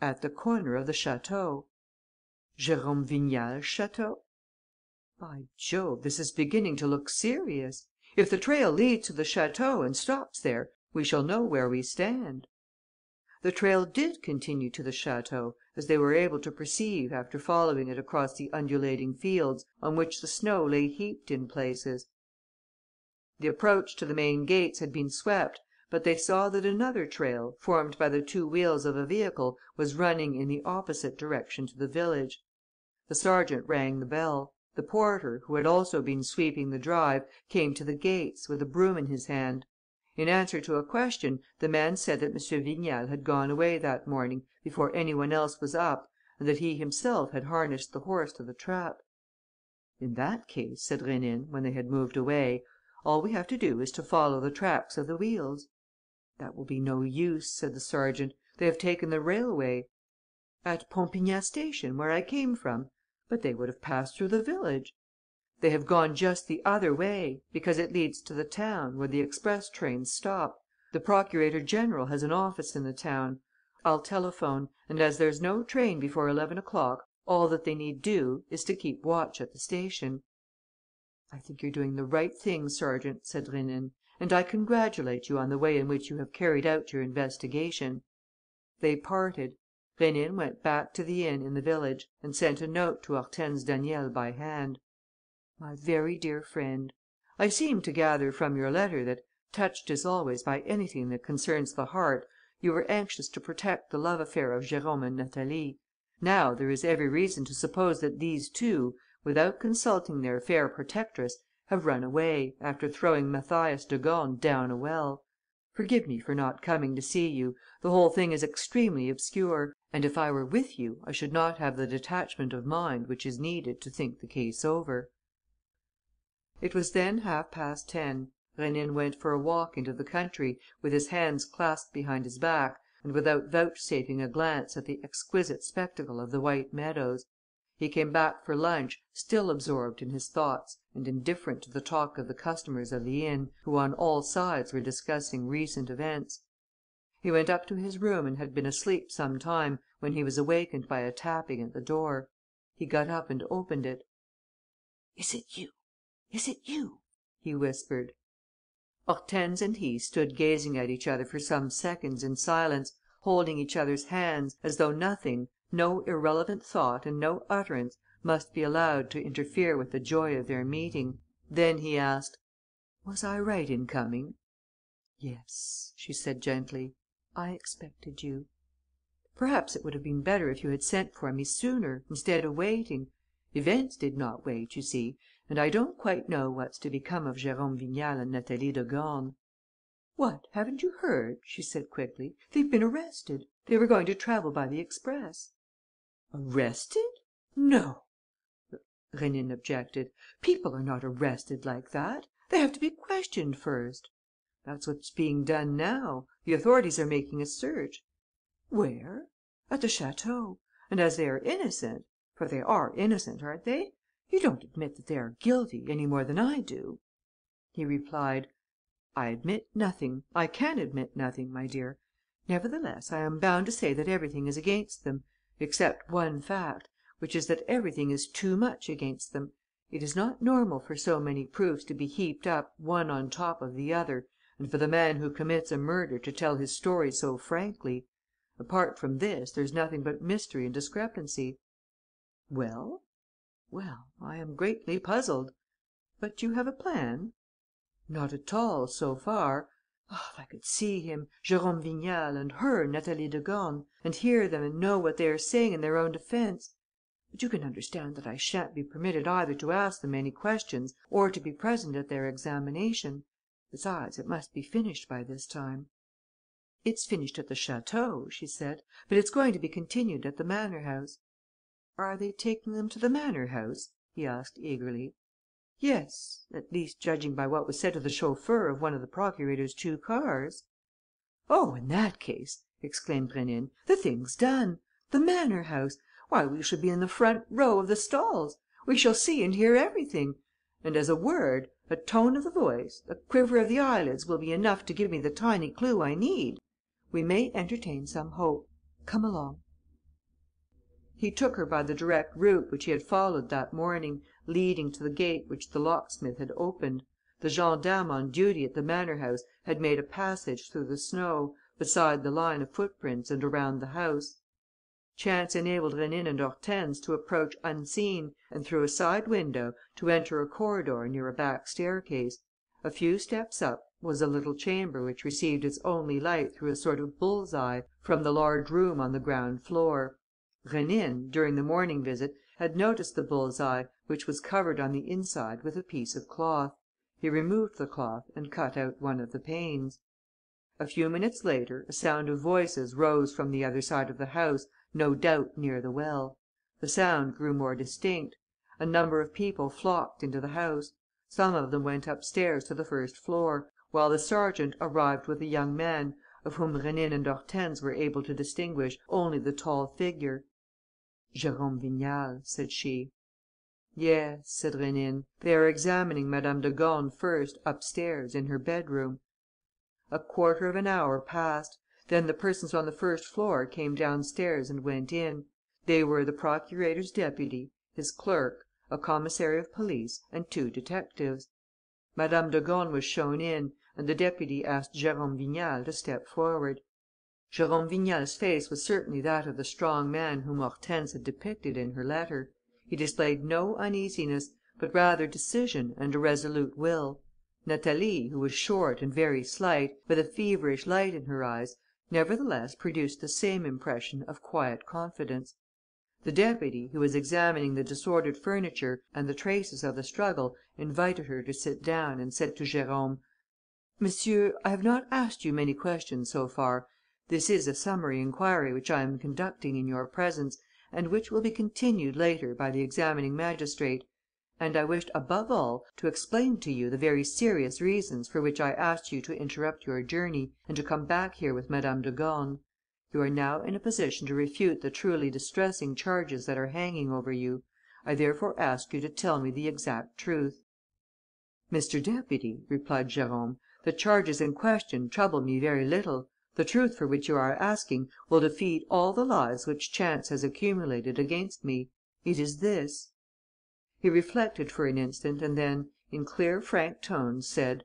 "At the corner of the château." "Jérôme Vignal's château?" "By Jove, this is beginning to look serious. If the trail leads to the château and stops there, we shall know where we stand." The trail did continue to the château, as they were able to perceive after following it across the undulating fields, on which the snow lay heaped in places. The approach to the main gates had been swept, but they saw that another trail, formed by the two wheels of a vehicle, was running in the opposite direction to the village. The sergeant rang the bell. The porter, who had also been sweeping the drive, came to the gates, with a broom in his hand. In answer to a question, the man said that M. Vignal had gone away that morning before any one else was up, and that he himself had harnessed the horse to the trap. "In that case," said Rénine, when they had moved away, "all we have to do is to follow the tracks of the wheels." "That will be no use," said the sergeant. "They have taken the railway." "At Pompignan station, where I came from? But they would have passed through the village." "They have gone just the other way, because it leads to the town, where the express trains stop. The procurator general has an office in the town. I'll telephone; and as there's no train before 11 o'clock, all that they need do is to keep watch at the station." "I think you're doing the right thing, sergeant," said Rénine, "and I congratulate you on the way in which you have carried out your investigation." They parted. Rénine went back to the inn in the village and sent a note to Hortense Daniel by hand: "My very dear friend, I seem to gather from your letter that, touched as always by anything that concerns the heart, you were anxious to protect the love affair of Jérôme and Natalie. Now there is every reason to suppose that these two, without consulting their fair protectress, have run away, after throwing Mathias de Gorne down a well. Forgive me for not coming to see you. The whole thing is extremely obscure, and if I were with you, I should not have the detachment of mind which is needed to think the case over." It was then 10:30. Rénine went for a walk into the country, with his hands clasped behind his back and without vouchsafing a glance at the exquisite spectacle of the white meadows. He came back for lunch, still absorbed in his thoughts and indifferent to the talk of the customers of the inn, who on all sides were discussing recent events. He went up to his room and had been asleep some time, when he was awakened by a tapping at the door. He got up and opened it. "Is it you? Is it you?" he whispered. Hortense and he stood gazing at each other for some seconds in silence, holding each other's hands, as though nothing, no irrelevant thought and no utterance, must be allowed to interfere with the joy of their meeting. Then he asked: "Was I right in coming?" "Yes," she said gently. "I expected you." "Perhaps it would have been better if you had sent for me sooner, instead of waiting. Events did not wait, you see, and I don't quite know what's to become of Jérôme Vignal and Natalie de Gorne." "What, haven't you heard?" she said quickly. "They've been arrested. They were going to travel by the express." "Arrested? No!" Rénine objected. "People are not arrested like that. They have to be questioned first." "That's what's being done now. The authorities are making a search." "Where?" "At the château. And as they are innocent, for they are innocent, aren't they? You don't admit that they are guilty, any more than I do." He replied: "I admit nothing. I can admit nothing, my dear. Nevertheless, I am bound to say that everything is against them, except one fact, which is that everything is too much against them. It is not normal for so many proofs to be heaped up one on top of the other and for the man who commits a murder to tell his story so frankly. Apart from this, there's nothing but mystery and discrepancy." "Well?" "Well, I am greatly puzzled." "But you have a plan?" "Not at all, so far. Ah, if I could see him, Jérôme Vignal, and her, Natalie de Gorne, and hear them and know what they are saying in their own defence! But you can understand that I shan't be permitted either to ask them any questions or to be present at their examination. Besides, it must be finished by this time." "It's finished at the château," she said, "but it's going to be continued at the manor house." "Are they taking them to the manor house?" he asked eagerly. "Yes, at least, judging by what was said to the chauffeur of one of the procurator's two cars." "Oh, in that case," exclaimed Rénine, "the thing's done! The manor house! Why, we shall be in the front row of the stalls! We shall see and hear everything! And as a word, a tone of the voice, a quiver of the eyelids will be enough to give me the tiny clue I need. We may entertain some hope. Come along." He took her by the direct route which he had followed that morning, leading to the gate which the locksmith had opened. The gendarme on duty at the manor house had made a passage through the snow, beside the line of footprints and around the house. Chance enabled Rénine and Hortense to approach unseen and, through a side window, to enter a corridor near a back staircase. A few steps up was a little chamber which received its only light through a sort of bull's eye from the large room on the ground floor. Rénine, during the morning visit, had noticed the bull's eye, which was covered on the inside with a piece of cloth. He removed the cloth and cut out one of the panes. A few minutes later, a sound of voices rose from the other side of the house, no doubt near the well. The sound grew more distinct. A number of people flocked into the house. Some of them went upstairs to the first floor, while the sergeant arrived with a young man, of whom Rénine and Hortense were able to distinguish only the tall figure. "Jérôme Vignal," said she. "Yes," said Rénine. "They are examining Madame de Gorne first, upstairs, in her bedroom." A quarter of an hour passed. Then the persons on the first floor came downstairs and went in. They were the procurator's deputy, his clerk, a commissary of police and two detectives. Madame de Gorne was shown in and the deputy asked Jérôme Vignal to step forward. Jérôme Vignal's face was certainly that of the strong man whom Hortense had depicted in her letter. He displayed no uneasiness, but rather decision and a resolute will. Natalie, who was short and very slight, with a feverish light in her eyes, nevertheless produced the same impression of quiet confidence. The deputy, who was examining the disordered furniture and the traces of the struggle, invited her to sit down and said to Jérôme: "Monsieur, I have not asked you many questions so far. This is a summary inquiry which I am conducting in your presence and which will be continued later by the examining magistrate. And I wished, above all, to explain to you the very serious reasons for which I asked you to interrupt your journey and to come back here with Madame de Gorne. You are now in a position to refute the truly distressing charges that are hanging over you. I therefore ask you to tell me the exact truth." "Mr. Deputy," replied Jérôme, "the charges in question trouble me very little. The truth for which you are asking will defeat all the lies which chance has accumulated against me. It is this." He reflected for an instant and then, in clear, frank tones, said: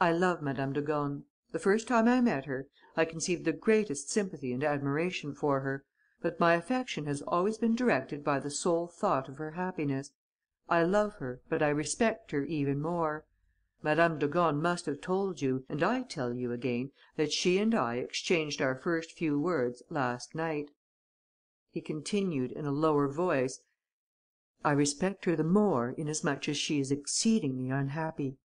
"I love Madame de Gorne. The first time I met her, I conceived the greatest sympathy and admiration for her, but my affection has always been directed by the sole thought of her happiness. I love her, but I respect her even more. Madame de Gorne must have told you, and I tell you again, that she and I exchanged our first few words last night." He continued, in a lower voice: "I respect her the more inasmuch as she is exceedingly unhappy.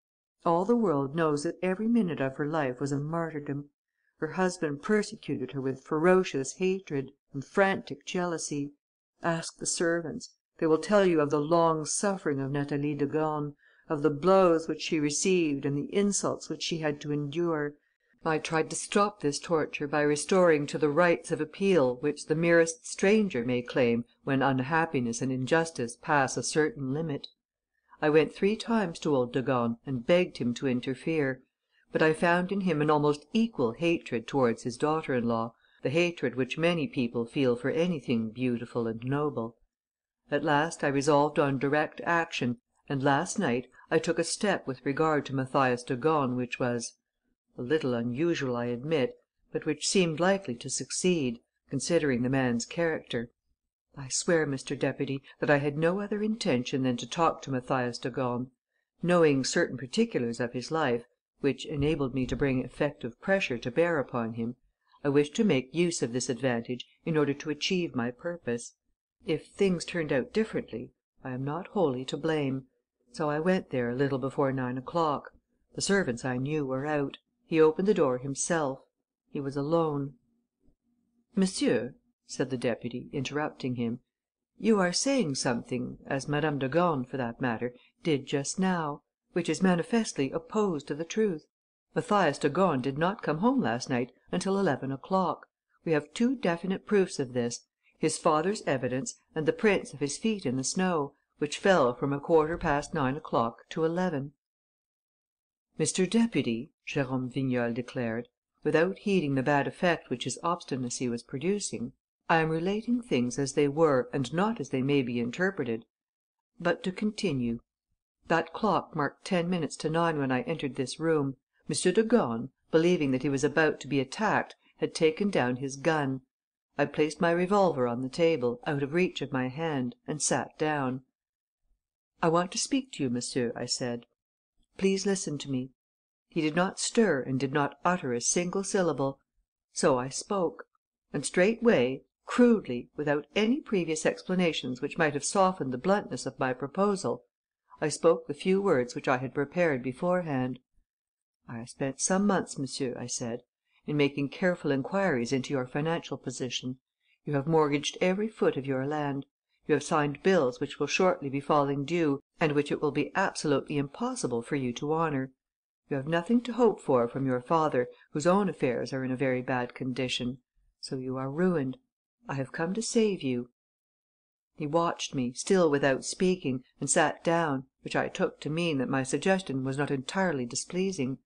All the world knows that every minute of her life was a martyrdom. Her husband persecuted her with ferocious hatred and frantic jealousy. Ask the servants. They will tell you of the long suffering of Natalie de Gorne, of the blows which she received and the insults which she had to endure. I tried to stop this torture by restoring to the rights of appeal which the merest stranger may claim when unhappiness and injustice pass a certain limit. I went 3 times to old de Gorne and begged him to interfere, but I found in him an almost equal hatred towards his daughter-in-law, the hatred which many people feel for anything beautiful and noble. At last I resolved on direct action, and last night I took a step with regard to Mathias de Gorne which was a little unusual, I admit, but which seemed likely to succeed, considering the man's character. I swear, Mr. Deputy, that I had no other intention than to talk to Mathias de Gorne. Knowing certain particulars of his life, which enabled me to bring effective pressure to bear upon him, I wished to make use of this advantage in order to achieve my purpose. If things turned out differently, I am not wholly to blame. So I went there a little before 9 o'clock. The servants, I knew, were out. He opened the door himself. He was alone." "Monsieur," said the deputy, interrupting him, "you are saying something, as Madame de Gorne, for that matter, did just now, which is manifestly opposed to the truth. Mathias de Gorne did not come home last night until 11 o'clock. We have 2 definite proofs of this: his father's evidence and the prints of his feet in the snow, which fell from 9:15 o'clock to 11. "Mr. Deputy," Jérôme Vignal declared, without heeding the bad effect which his obstinacy was producing, "I am relating things as they were and not as they may be interpreted. But to continue. That clock marked 10 minutes to 9 when I entered this room. M. de Gorne, believing that he was about to be attacked, had taken down his gun. I placed my revolver on the table, out of reach of my hand, and sat down. "I want to speak to you, monsieur," I said. "Please listen to me." He did not stir and did not utter a single syllable. So I spoke. And straightway, crudely, without any previous explanations which might have softened the bluntness of my proposal, I spoke the few words which I had prepared beforehand. "I have spent some months, monsieur," I said, "in making careful enquiries into your financial position. You have mortgaged every foot of your land. You have signed bills which will shortly be falling due and which it will be absolutely impossible for you to honour. You have nothing to hope for from your father, whose own affairs are in a very bad condition. So you are ruined. I have come to save you." He watched me, still without speaking, and sat down, which I took to mean that my suggestion was not entirely displeasing.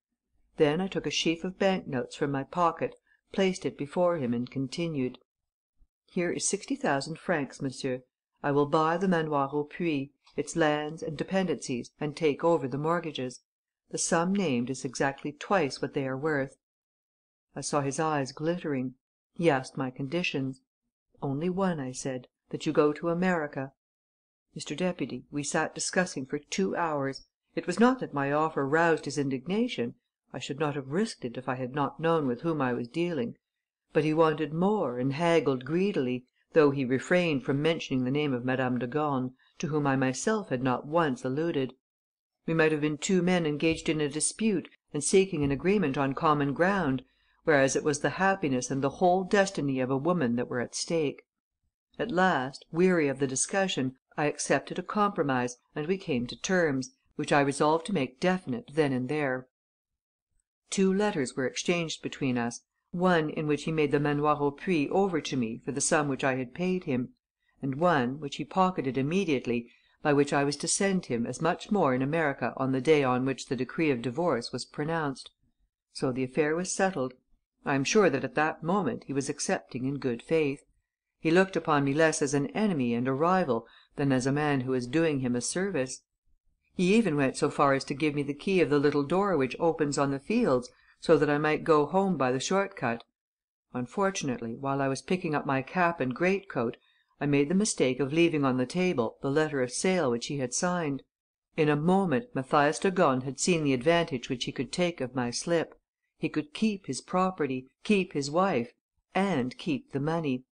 Then I took a sheaf of bank notes from my pocket, placed it before him and continued: "Here is 60,000 francs, monsieur. I will buy the Manoir au Puits, its lands and dependencies and take over the mortgages. The sum named is exactly twice what they are worth." I saw his eyes glittering. He asked my conditions. "Only one," I said, "that you go to America." Mr. Deputy, we sat discussing for 2 hours. It was not that my offer roused his indignation. I should not have risked it if I had not known with whom I was dealing. But he wanted more and haggled greedily, though he refrained from mentioning the name of Madame de Gorne, to whom I myself had not once alluded. We might have been two men engaged in a dispute and seeking an agreement on common ground, whereas it was the happiness and the whole destiny of a woman that were at stake. At last, weary of the discussion, I accepted a compromise and we came to terms, which I resolved to make definite then and there. 2 letters were exchanged between us, one in which he made the Manoir au Puits over to me for the sum which I had paid him, and one, which he pocketed immediately, by which I was to send him as much more in America on the day on which the decree of divorce was pronounced. So the affair was settled. I am sure that at that moment he was accepting in good faith. He looked upon me less as an enemy and a rival than as a man who was doing him a service. He even went so far as to give me the key of the little door which opens on the fields, so that I might go home by the short cut. Unfortunately, while I was picking up my cap and greatcoat, I made the mistake of leaving on the table the letter of sale which he had signed. In a moment Mathias de Gorne had seen the advantage which he could take of my slip. He could keep his property, keep his wife, and keep the money.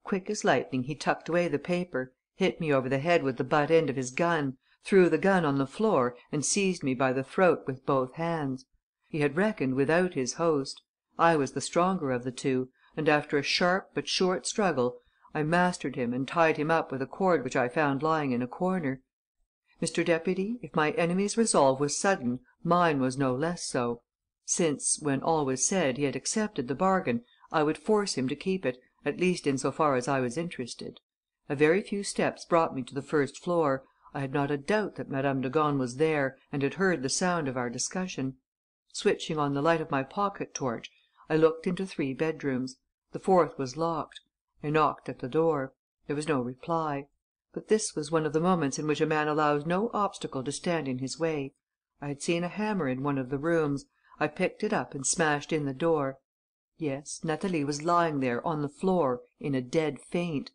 Quick as lightning he tucked away the paper, hit me over the head with the butt end of his gun, threw the gun on the floor and seized me by the throat with both hands. He had reckoned without his host. I was the stronger of the two, and after a sharp but short struggle, I mastered him and tied him up with a cord which I found lying in a corner. Mr. Deputy, if my enemy's resolve was sudden, mine was no less so. Since, when all was said, he had accepted the bargain, I would force him to keep it, at least in so far as I was interested. A very few steps brought me to the first floor. I had not a doubt that Madame de Gorne was there and had heard the sound of our discussion. Switching on the light of my pocket torch, I looked into 3 bedrooms. The 4th was locked. I knocked at the door. There was no reply. But this was one of the moments in which a man allows no obstacle to stand in his way. I had seen a hammer in one of the rooms. I picked it up and smashed in the door. Yes, Natalie was lying there on the floor in a dead faint.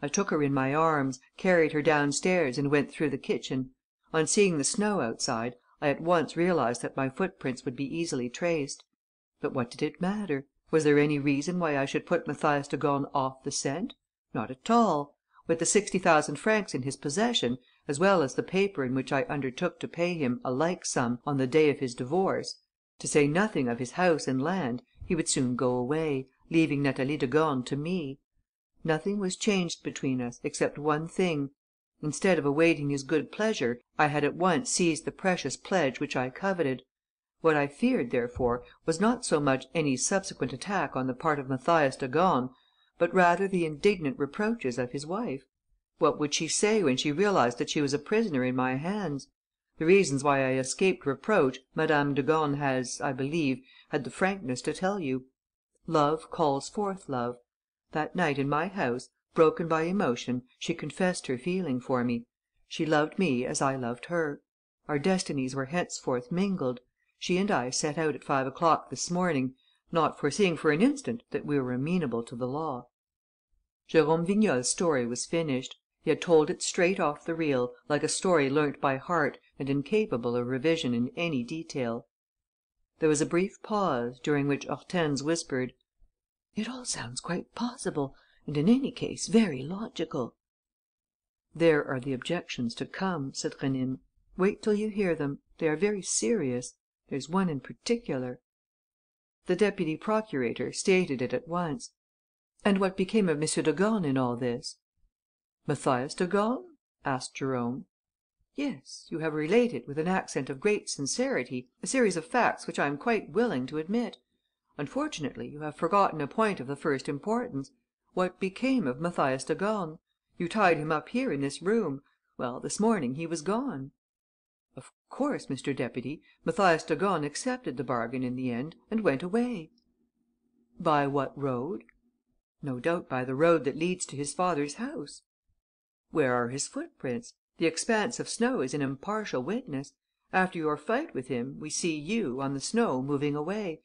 I took her in my arms, carried her downstairs and went through the kitchen. On seeing the snow outside, I at once realized that my footprints would be easily traced. But what did it matter? Was there any reason why I should put Mathias de Gorne off the scent? Not at all. With the 60,000 francs in his possession, as well as the paper in which I undertook to pay him a like sum on the day of his divorce, to say nothing of his house and land, he would soon go away, leaving Natalie de Gorne to me. Nothing was changed between us, except one thing. Instead of awaiting his good pleasure, I had at once seized the precious pledge which I coveted. What I feared, therefore, was not so much any subsequent attack on the part of Mathias de Gorne, but rather the indignant reproaches of his wife. What would she say when she realized that she was a prisoner in my hands? The reasons why I escaped reproach Madame de Gorne has, I believe, had the frankness to tell you. Love calls forth love. That night in my house, broken by emotion, she confessed her feeling for me. She loved me as I loved her. Our destinies were henceforth mingled. She and I set out at 5 o'clock this morning, not foreseeing for an instant that we were amenable to the law." Jérôme Vignal's story was finished. He had told it straight off the reel, like a story learnt by heart and incapable of revision in any detail. There was a brief pause, during which Hortense whispered: "It all sounds quite possible and, in any case, very logical." "There are the objections to come," said Rénine. "Wait till you hear them. They are very serious. There's one in particular." The deputy procurator stated it at once. "And what became of M. de Gorne in all this?" "Mathias de Gorne?" asked Jérôme. "Yes, you have related, with an accent of great sincerity, a series of facts which I am quite willing to admit. Unfortunately, you have forgotten a point of the first importance. What became of Mathias de Gorne? You tied him up here in this room. Well, this morning he was gone." "Of course, Mr. Deputy, Mathias de Gorne accepted the bargain in the end and went away." "By what road?" "No doubt by the road that leads to his father's house." "Where are his footprints? The expanse of snow is an impartial witness. After your fight with him, we see you, on the snow, moving away.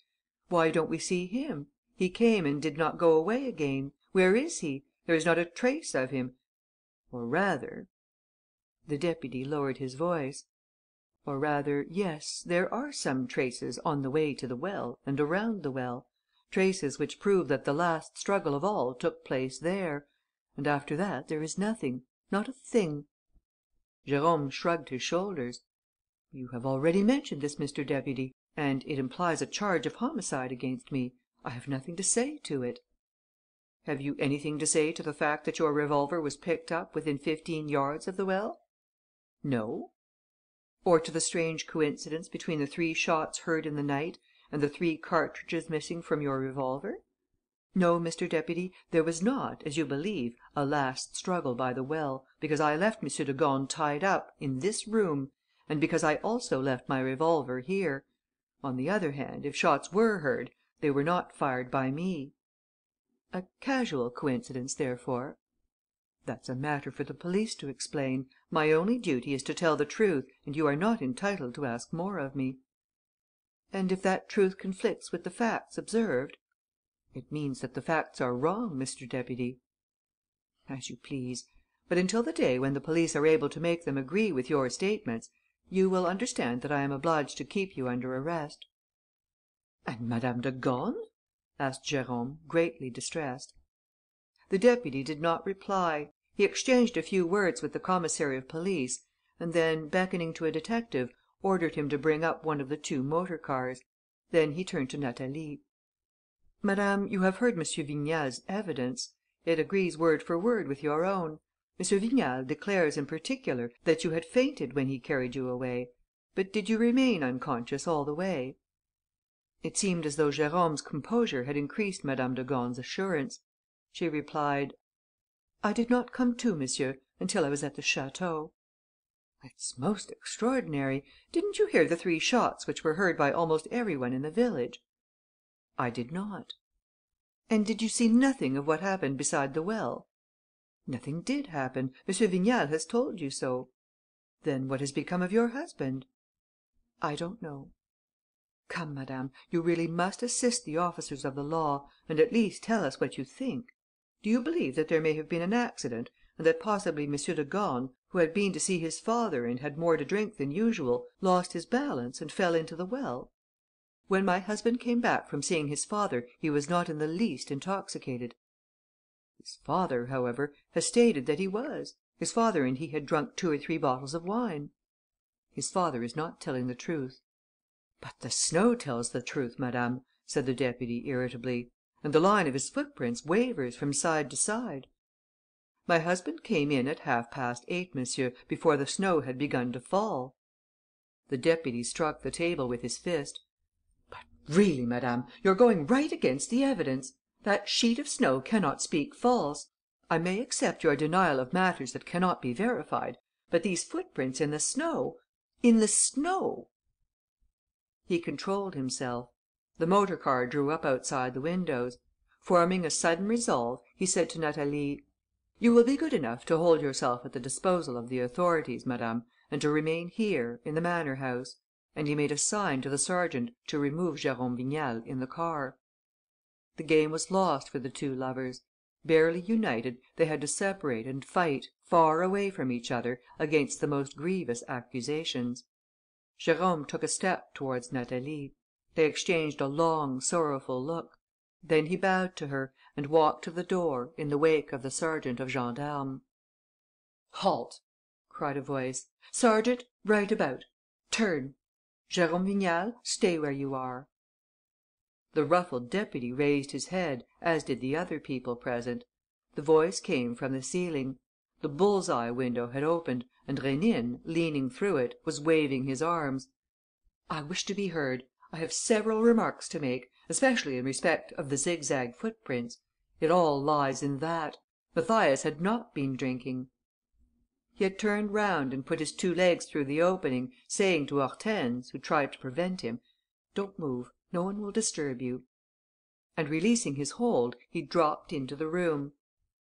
Why don't we see him? He came and did not go away again. Where is he? There is not a trace of him. Or rather..." The deputy lowered his voice. "Or rather, yes, there are some traces on the way to the well and around the well, traces which prove that the last struggle of all took place there. And after that there is nothing, not a thing." Jérôme shrugged his shoulders: "You have already mentioned this, Mr. Deputy, and it implies a charge of homicide against me. I have nothing to say to it." "Have you anything to say to the fact that your revolver was picked up within 15 yards of the well?" "No." "Or to the strange coincidence between the 3 shots heard in the night and the 3 cartridges missing from your revolver? No, Mr. Deputy, there was not, as you believe, a last struggle by the well, because I left M. de Gorne tied up, in this room, and because I also left my revolver here. On the other hand, if shots were heard, they were not fired by me." "A casual coincidence, therefore?" "That's a matter for the police to explain. My only duty is to tell the truth and you are not entitled to ask more of me." "And if that truth conflicts with the facts observed?" "It means that the facts are wrong, Mr. Deputy." "As you please. But until the day when the police are able to make them agree with your statements, you will understand that I am obliged to keep you under arrest." "And Madame de Gorne?" asked Jérôme, greatly distressed. The deputy did not reply. He exchanged a few words with the commissary of police and then, beckoning to a detective, ordered him to bring up one of the 2 motor cars. Then he turned to Natalie: "Madame, you have heard M. Vignal's evidence. It agrees word for word with your own. M. Vignal declares, in particular, that you had fainted when he carried you away. But did you remain unconscious all the way?" It seemed as though Jérôme's composure had increased Madame de Gorne's assurance. She replied: "I did not come to, monsieur, until I was at the château." "It's most extraordinary. Didn't you hear the 3 shots which were heard by almost every one in the village?" "I did not." "And did you see nothing of what happened beside the well?" "Nothing did happen. M. Vignal has told you so." "Then what has become of your husband?" "I don't know." "Come, madame, you really must assist the officers of the law and at least tell us what you think. Do you believe that there may have been an accident and that possibly M. de Gorne, who had been to see his father and had more to drink than usual, lost his balance and fell into the well? When my husband came back from seeing his father, he was not in the least intoxicated." "His father, however, has stated that he was. His father and he had drunk 2 or 3 bottles of wine." "His father is not telling the truth." "But the snow tells the truth, madame," said the deputy, irritably, "and the line of his footprints wavers from side to side." "My husband came in at 8:30, monsieur, before the snow had begun to fall." The deputy struck the table with his fist: "But really, madame, you're going right against the evidence. That sheet of snow cannot speak false. I may accept your denial of matters that cannot be verified, but these footprints in the snow, in the snow!" He controlled himself. The motor car drew up outside the windows. Forming a sudden resolve, he said to Natalie: "You will be good enough to hold yourself at the disposal of the authorities, madame, and to remain here, in the manor house, and he made a sign to the sergeant to remove Jérôme Vignal in the car. The game was lost for the two lovers. Barely united, they had to separate and fight, far away from each other, against the most grievous accusations. Jérôme took a step towards Natalie. They exchanged a long, sorrowful look. Then he bowed to her, and walked to the door, in the wake of the sergeant of gendarmes. "Halt!" cried a voice. "Sergeant, right about! Turn! Jérôme Vignal, stay where you are." The ruffled deputy raised his head, as did the other people present. The voice came from the ceiling. The bull's eye window had opened, and Rénine, leaning through it, was waving his arms. "I wish to be heard. I have several remarks to make, especially in respect of the zigzag footprints. It all lies in that. Mathias had not been drinking." He had turned round and put his two legs through the opening, saying to Hortense, who tried to prevent him: "Don't move. No one will disturb you." And releasing his hold, he dropped into the room.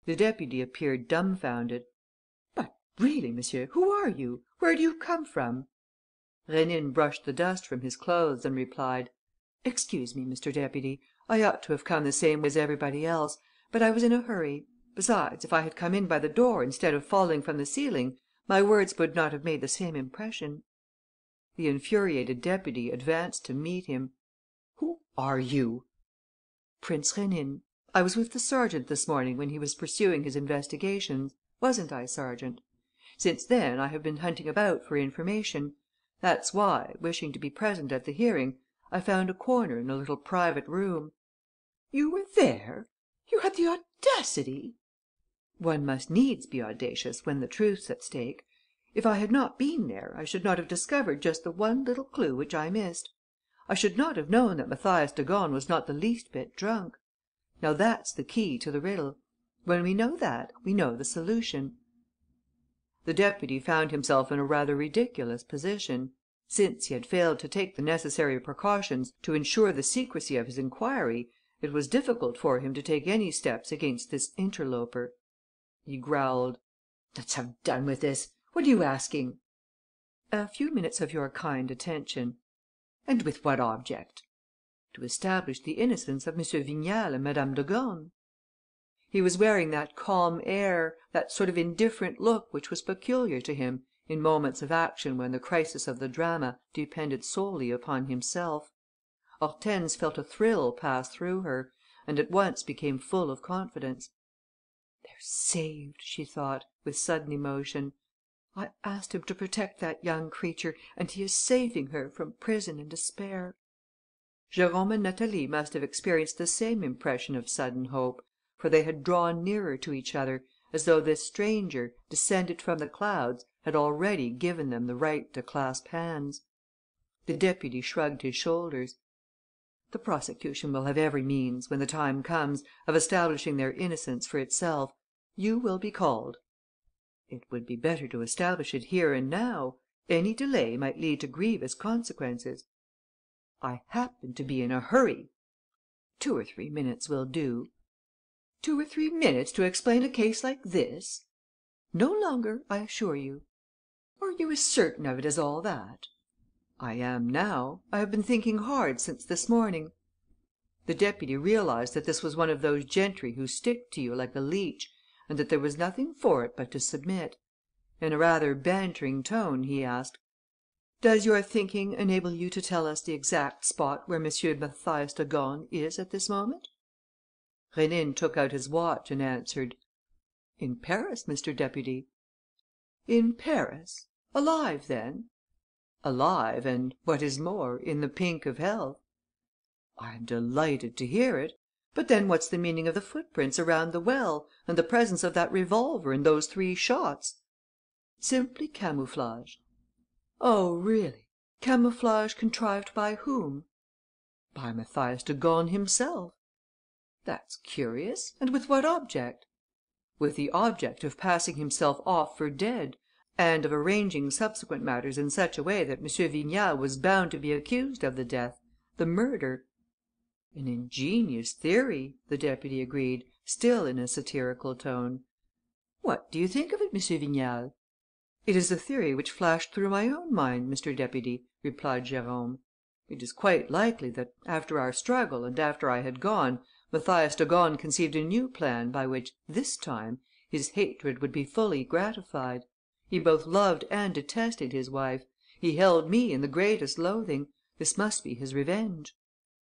The deputy appeared dumbfounded. "But really, monsieur, who are you? Where do you come from?" Rénine brushed the dust from his clothes and replied: "Excuse me, Mr. Deputy. I ought to have come the same as everybody else, but I was in a hurry. Besides, if I had come in by the door instead of falling from the ceiling, my words would not have made the same impression." The infuriated deputy advanced to meet him. "Who are you?" "Prince Rénine. I was with the sergeant this morning when he was pursuing his investigations. Wasn't I, Sergeant? Since then, I have been hunting about for information. That's why, wishing to be present at the hearing, I found a corner in a little private room." "You were there? You had the audacity?" "One must needs be audacious when the truth's at stake. If I had not been there, I should not have discovered just the one little clue which I missed. I should not have known that Mathias de Gorne was not the least bit drunk. Now that's the key to the riddle. When we know that, we know the solution." The deputy found himself in a rather ridiculous position. Since he had failed to take the necessary precautions to ensure the secrecy of his inquiry, it was difficult for him to take any steps against this interloper. He growled: "Let's have done with this. What are you asking?" "A few minutes of your kind attention." "And with what object?" "To establish the innocence of M. Vignal and Madame de Gorne." He was wearing that calm air, that sort of indifferent look which was peculiar to him in moments of action when the crisis of the drama depended solely upon himself. Hortense felt a thrill pass through her, and at once became full of confidence. "They're saved," she thought, with sudden emotion. "I asked him to protect that young creature, and he is saving her from prison and despair." Jérôme and Natalie must have experienced the same impression of sudden hope, for they had drawn nearer to each other, as though this stranger, descended from the clouds, had already given them the right to clasp hands. The deputy shrugged his shoulders. "The prosecution will have every means, when the time comes, of establishing their innocence for itself. You will be called." "It would be better to establish it here and now. Any delay might lead to grievous consequences." "I happen to be in a hurry." 2 or 3 minutes will do." 2 or 3 minutes to explain a case like this?" "No longer, I assure you." "Are you as certain of it as all that?" "I am now. I have been thinking hard since this morning." The deputy realized that this was one of those gentry who stick to you like a leech, and that there was nothing for it but to submit. In a rather bantering tone, he asked: "Does your thinking enable you to tell us the exact spot where M. Mathias de Gorne is at this moment?" Rénine took out his watch and answered: "In Paris, Mr. Deputy." "In Paris? Alive, then?" "Alive and, what is more, in the pink of health." "I am delighted to hear it. But then what's the meaning of the footprints around the well and the presence of that revolver and those 3 shots?" "Simply camouflage." "Oh, really? Camouflage contrived by whom?" "By Mathias de Gorne himself." "That's curious. And with what object?" "With the object of passing himself off for dead and of arranging subsequent matters in such a way that M. Vignal was bound to be accused of the death, the murder." "An ingenious theory," the deputy agreed, still in a satirical tone. "What do you think of it, M. Vignal?" "It is a theory which flashed through my own mind, Mr. Deputy," replied Jérôme. "It is quite likely that, after our struggle and after I had gone, Mathias de Gorne conceived a new plan by which, this time, his hatred would be fully gratified. He both loved and detested his wife. He held me in the greatest loathing. This must be his revenge."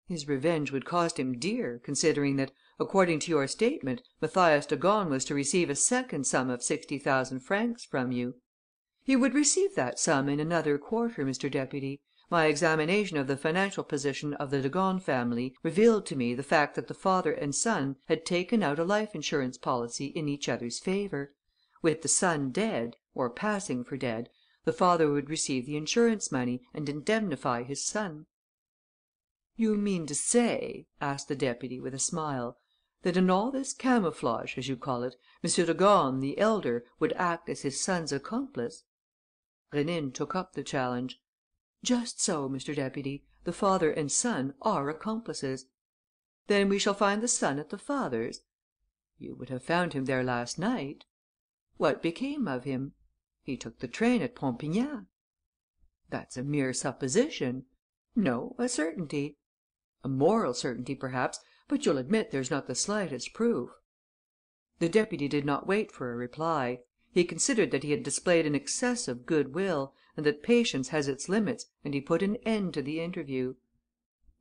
"His revenge would cost him dear, considering that, according to your statement, Mathias de Gorne was to receive a second sum of 60,000 francs from you." "He would receive that sum in another quarter, Mr. Deputy. My examination of the financial position of the de Gorne family revealed to me the fact that the father and son had taken out a life insurance policy in each other's favour. With the son dead, or passing for dead, the father would receive the insurance money and indemnify his son." "You mean to say," asked the deputy, with a smile, "that in all this camouflage, as you call it, M. de Gorne the elder would act as his son's accomplice?" Rénine took up the challenge. "Just so, Mr. Deputy. The father and son are accomplices." "Then we shall find the son at the father's?" "You would have found him there last night." "What became of him?" "He took the train at Pompignat." "That's a mere supposition." "No, a certainty." "A moral certainty, perhaps, but you'll admit there's not the slightest proof." The deputy did not wait for a reply. He considered that he had displayed an excessive good will and that patience has its limits, and he put an end to the interview.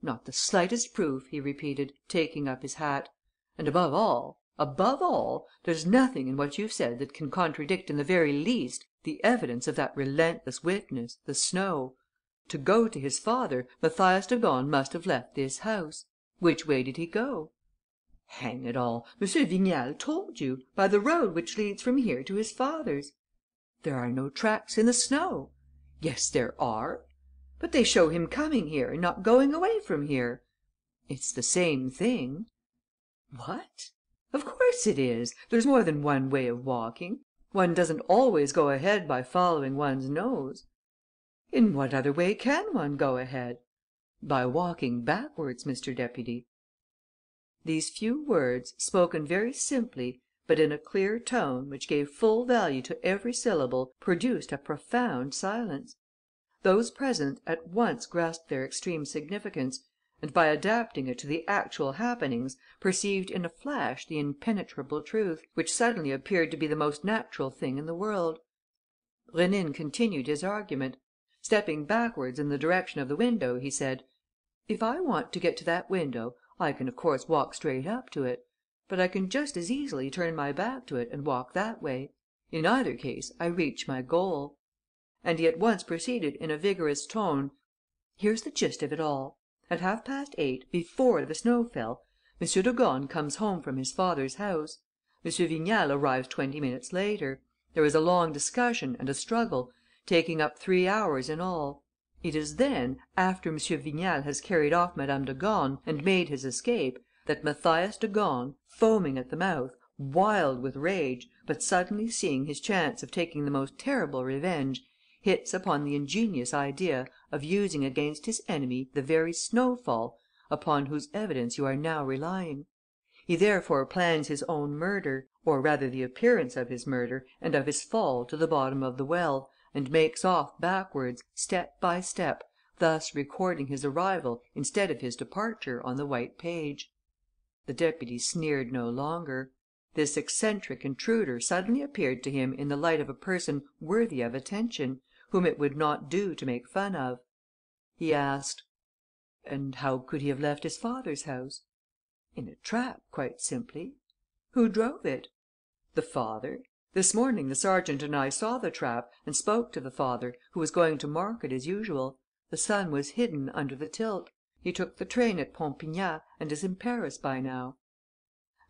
"Not the slightest proof," he repeated, taking up his hat. "And above all, there's nothing in what you've said that can contradict in the very least the evidence of that relentless witness, the snow. To go to his father, Mathias de Gorne must have left this house. Which way did he go?" "Hang it all, M. Vignal told you: by the road which leads from here to his father's." "There are no tracks in the snow." "Yes, there are." "But they show him coming here and not going away from here." "It's the same thing." "What? Of course it is. There's more than one way of walking. One doesn't always go ahead by following one's nose." "In what other way can one go ahead?" "By walking backwards, Mr. Deputy." These few words, spoken very simply, but in a clear tone, which gave full value to every syllable, produced a profound silence. Those present at once grasped their extreme significance and, by adapting it to the actual happenings, perceived in a flash the impenetrable truth, which suddenly appeared to be the most natural thing in the world. Rénine continued his argument. Stepping backwards in the direction of the window, he said: "If I want to get to that window, I can of course walk straight up to it. But I can just as easily turn my back to it and walk that way. In either case, I reach my goal." And he at once proceeded in a vigorous tone: "Here's the gist of it all. At 8:30, before the snow fell, M. de Gorne comes home from his father's house. M. Vignal arrives 20 minutes later. There is a long discussion and a struggle, taking up 3 hours in all. It is then, after M. Vignal has carried off Madame de Gorne and made his escape, that Mathias de Gorne, foaming at the mouth, wild with rage, but suddenly seeing his chance of taking the most terrible revenge, hits upon the ingenious idea of using against his enemy the very snowfall upon whose evidence you are now relying. He therefore plans his own murder, or rather the appearance of his murder and of his fall to the bottom of the well, and makes off backwards, step by step, thus recording his arrival instead of his departure on the white page." The deputy sneered no longer. This eccentric intruder suddenly appeared to him in the light of a person worthy of attention, whom it would not do to make fun of. He asked: "And how could he have left his father's house?" "In a trap, quite simply." "Who drove it?" "The father. This morning, the sergeant and I saw the trap and spoke to the father, who was going to market as usual. The son was hidden under the tilt. He took the train at Pompignat and is in Paris by now."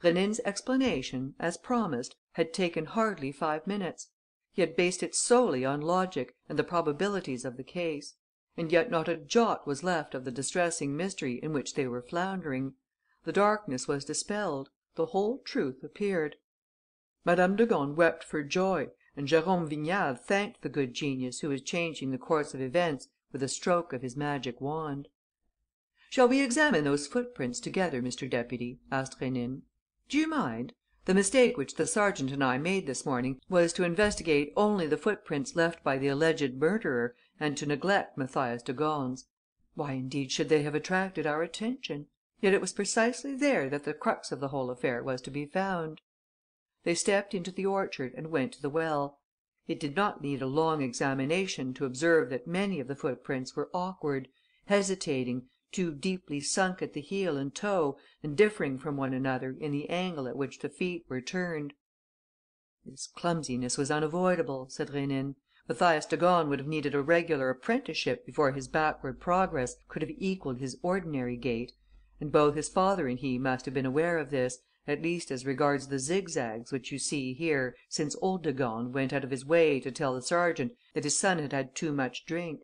Rénine's explanation, as promised, had taken hardly 5 minutes. He had based it solely on logic and the probabilities of the case. And yet not a jot was left of the distressing mystery in which they were floundering. The darkness was dispelled. The whole truth appeared. Madame de Gorne wept for joy and Jérôme Vignal thanked the good genius who was changing the course of events with a stroke of his magic wand. "Shall we examine those footprints together, Mr. Deputy?" asked Rénine. "Do you mind? The mistake which the sergeant and I made this morning was to investigate only the footprints left by the alleged murderer and to neglect Mathias de Gorne's. Why, indeed, should they have attracted our attention? Yet it was precisely there that the crux of the whole affair was to be found. They stepped into the orchard and went to the well. It did not need a long examination to observe that many of the footprints were awkward, hesitating, too deeply sunk at the heel and toe and differing from one another in the angle at which the feet were turned. "This clumsiness was unavoidable," said Rénine. "Mathias de Gorne would have needed a regular apprenticeship before his backward progress could have equalled his ordinary gait, and both his father and he must have been aware of this, at least as regards the zigzags which you see here, since old de Gorne went out of his way to tell the sergeant that his son had had too much drink."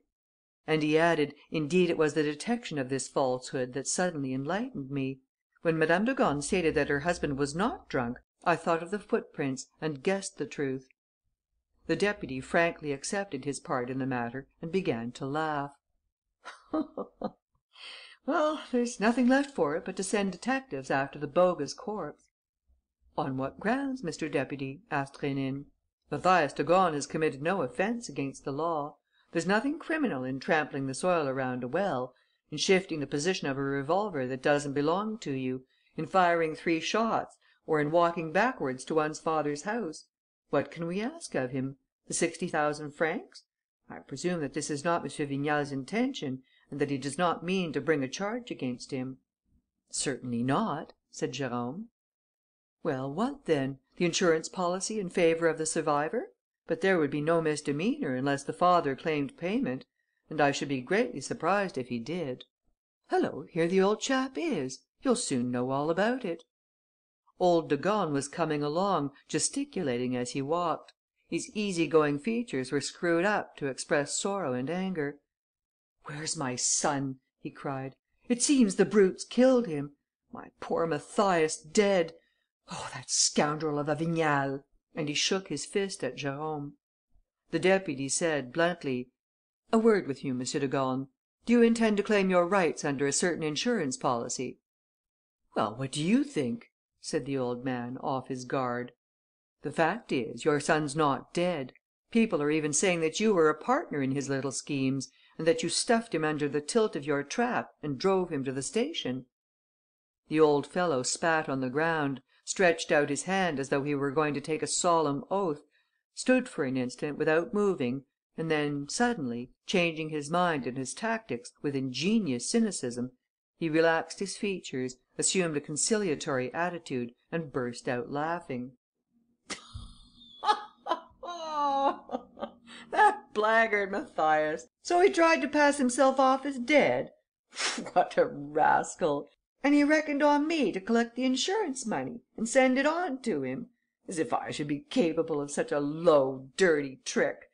And he added, "Indeed, it was the detection of this falsehood that suddenly enlightened me. When Madame de Gorne stated that her husband was not drunk, I thought of the footprints and guessed the truth." The deputy frankly accepted his part in the matter and began to laugh: "Well, there's nothing left for it but to send detectives after the bogus corpse." "On what grounds, Mr. Deputy?" asked Rénine. "Mathias de Gorne has committed no offence against the law. There's nothing criminal in trampling the soil around a well, in shifting the position of a revolver that doesn't belong to you, in firing 3 shots or in walking backwards to one's father's house. What can we ask of him? The 60,000 francs? I presume that this is not M. Vignal's intention and that he does not mean to bring a charge against him." "Certainly not," said Jérôme. "Well, what then? The insurance policy in favour of the survivor? But there would be no misdemeanour unless the father claimed payment; and I should be greatly surprised if he did. Hullo, here the old chap is! You'll soon know all about it." Old de Gorne was coming along, gesticulating as he walked. His easy going features were screwed up to express sorrow and anger. "Where's my son?" he cried. "It seems the brute's killed him. My poor Mathias dead! Oh, that scoundrel of a Vignal!" And he shook his fist at Jérôme. The deputy said, bluntly: "A word with you, M. de Gorne. Do you intend to claim your rights under a certain insurance policy?" "Well, what do you think?" said the old man, off his guard. "The fact is, your son's not dead. People are even saying that you were a partner in his little schemes and that you stuffed him under the tilt of your trap and drove him to the station." The old fellow spat on the ground, stretched out his hand as though he were going to take a solemn oath, stood for an instant without moving and then, suddenly, changing his mind and his tactics with ingenious cynicism, he relaxed his features, assumed a conciliatory attitude and burst out laughing: "That blackguard Mathias! So he tried to pass himself off as dead? What a rascal! And he reckoned on me to collect the insurance money and send it on to him? As if I should be capable of such a low, dirty trick!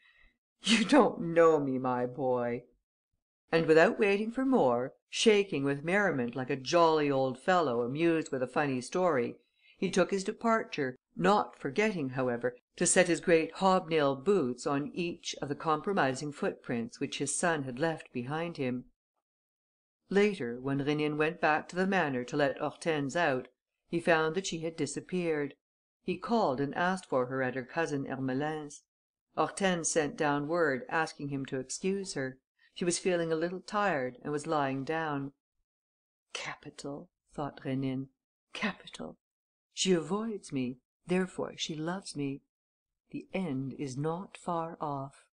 You don't know me, my boy." And without waiting for more, shaking with merriment like a jolly old fellow amused with a funny story, he took his departure, not forgetting, however, to set his great hobnail boots on each of the compromising footprints which his son had left behind him. Later, when Rénine went back to the manor to let Hortense out, he found that she had disappeared. He called and asked for her at her cousin Ermelin's. Hortense sent down word asking him to excuse her. She was feeling a little tired and was lying down. "Capital," thought Rénine. "Capital. She avoids me, therefore she loves me. The end is not far off."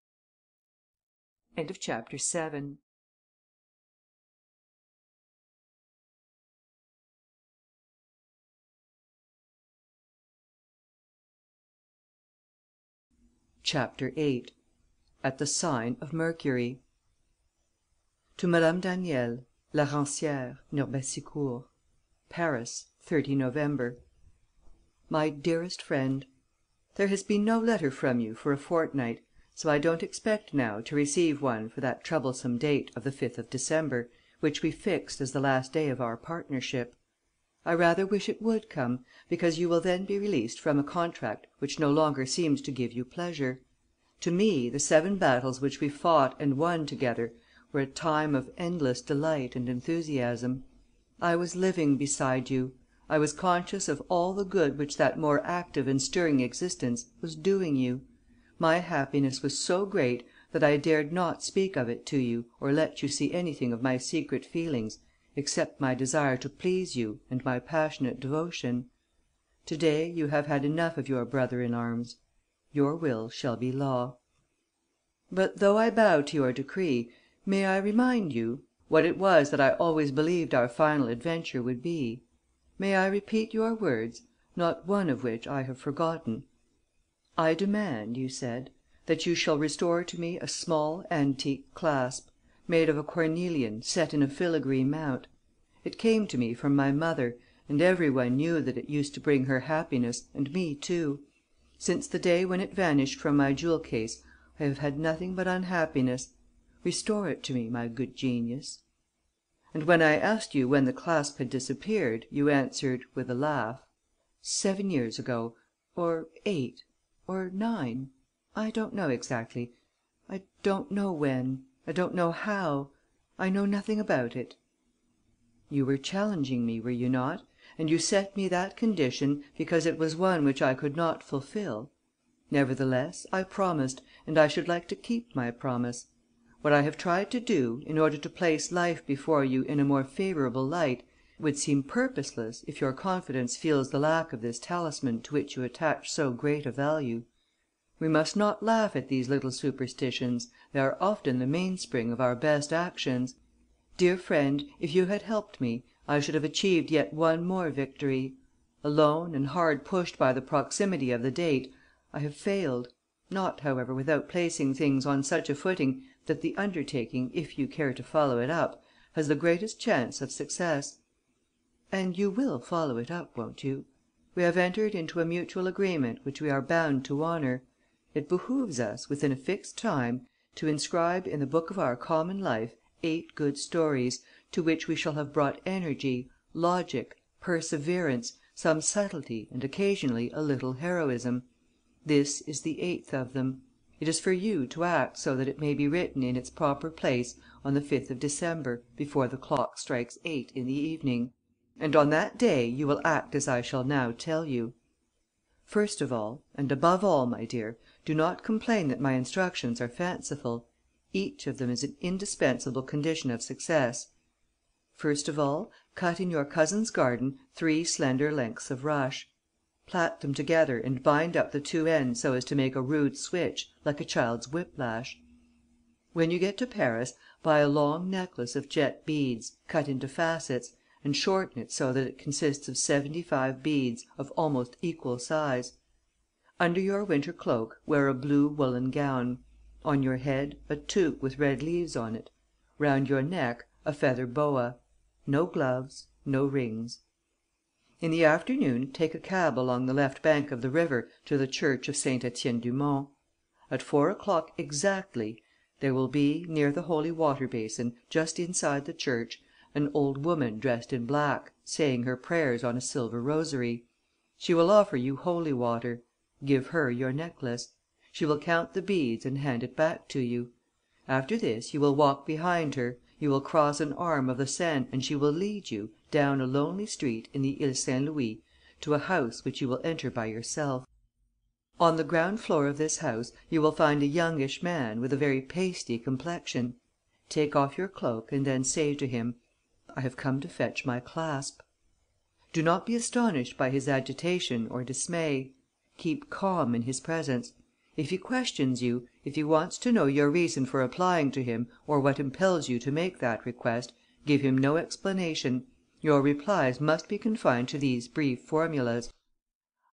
Chapter 8. At the sign of Mercury. To Madame Daniel, La Rancière, near Bessicourt. Paris, 30 November. My dearest friend, there has been no letter from you for a fortnight, so I don't expect now to receive one for that troublesome date of the 5th of December, which we fixed as the last day of our partnership. I rather wish it would come, because you will then be released from a contract which no longer seems to give you pleasure. To me, the 7 battles which we fought and won together were a time of endless delight and enthusiasm. I was living beside you. I was conscious of all the good which that more active and stirring existence was doing you. My happiness was so great that I dared not speak of it to you or let you see anything of my secret feelings, except my desire to please you and my passionate devotion. To day you have had enough of your brother in arms. Your will shall be law. But though I bow to your decree, may I remind you what it was that I always believed our final adventure would be? May I repeat your words, not one of which I have forgotten? I demand, you said, that you shall restore to me a small antique clasp, made of a cornelian set in a filigree mount. It came to me from my mother, and every one knew that it used to bring her happiness, and me too. Since the day when it vanished from my jewel case, I have had nothing but unhappiness. Restore it to me, my good genius." And when I asked you when the clasp had disappeared, you answered, with a laugh: "7 years ago, or 8, or 9. I don't know exactly. I don't know when. I don't know how. I know nothing about it." You were challenging me, were you not? And you set me that condition because it was one which I could not fulfil. Nevertheless, I promised, and I should like to keep my promise. What I have tried to do, in order to place life before you in a more favourable light, would seem purposeless if your confidence feels the lack of this talisman to which you attach so great a value. We must not laugh at these little superstitions, they are often the mainspring of our best actions. Dear friend, if you had helped me, I should have achieved yet one more victory. Alone and hard pushed by the proximity of the date, I have failed, not, however, without placing things on such a footing that the undertaking, if you care to follow it up, has the greatest chance of success. And you will follow it up, won't you? We have entered into a mutual agreement which we are bound to honour. It behooves us, within a fixed time, to inscribe in the book of our common life 8 good stories, to which we shall have brought energy, logic, perseverance, some subtlety and occasionally a little heroism. This is the 8th of them. It is for you to act so that it may be written in its proper place on the 5th of December, before the clock strikes 8 in the evening. And on that day you will act as I shall now tell you. First of all, and above all, my dear, do not complain that my instructions are fanciful. Each of them is an indispensable condition of success. First of all, cut in your cousin's garden 3 slender lengths of rush. Plait them together and bind up the 2 ends so as to make a rude switch, like a child's whiplash. When you get to Paris, buy a long necklace of jet beads, cut into facets, and shorten it so that it consists of 75 beads, of almost equal size. Under your winter cloak wear a blue woollen gown; on your head a toque with red leaves on it; round your neck a feather boa. No gloves, no rings. In the afternoon take a cab along the left bank of the river to the church of Saint Etienne du Mont. At 4 o'clock exactly, there will be, near the holy water basin, just inside the church, an old woman dressed in black, saying her prayers on a silver rosary. She will offer you holy water. Give her your necklace. She will count the beads and hand it back to you. After this, you will walk behind her, you will cross an arm of the Seine and she will lead you, down a lonely street in the Ile Saint Louis, to a house which you will enter by yourself. On the ground floor of this house you will find a youngish man with a very pasty complexion. Take off your cloak and then say to him, 'I have come to fetch my clasp.' Do not be astonished by his agitation or dismay. Keep calm in his presence. If he questions you, if he wants to know your reason for applying to him or what impels you to make that request, give him no explanation. Your replies must be confined to these brief formulas: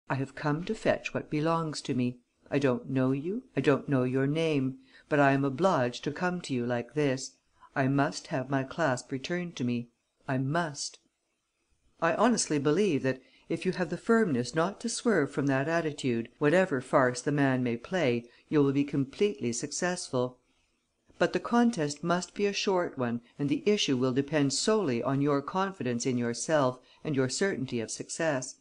'I have come to fetch what belongs to me. I don't know you, I don't know your name, but I am obliged to come to you like this. I must have my clasp returned to me. I must.' I honestly believe that, if you have the firmness not to swerve from that attitude, whatever farce the man may play, you will be completely successful. But the contest must be a short one and the issue will depend solely on your confidence in yourself and your certainty of success.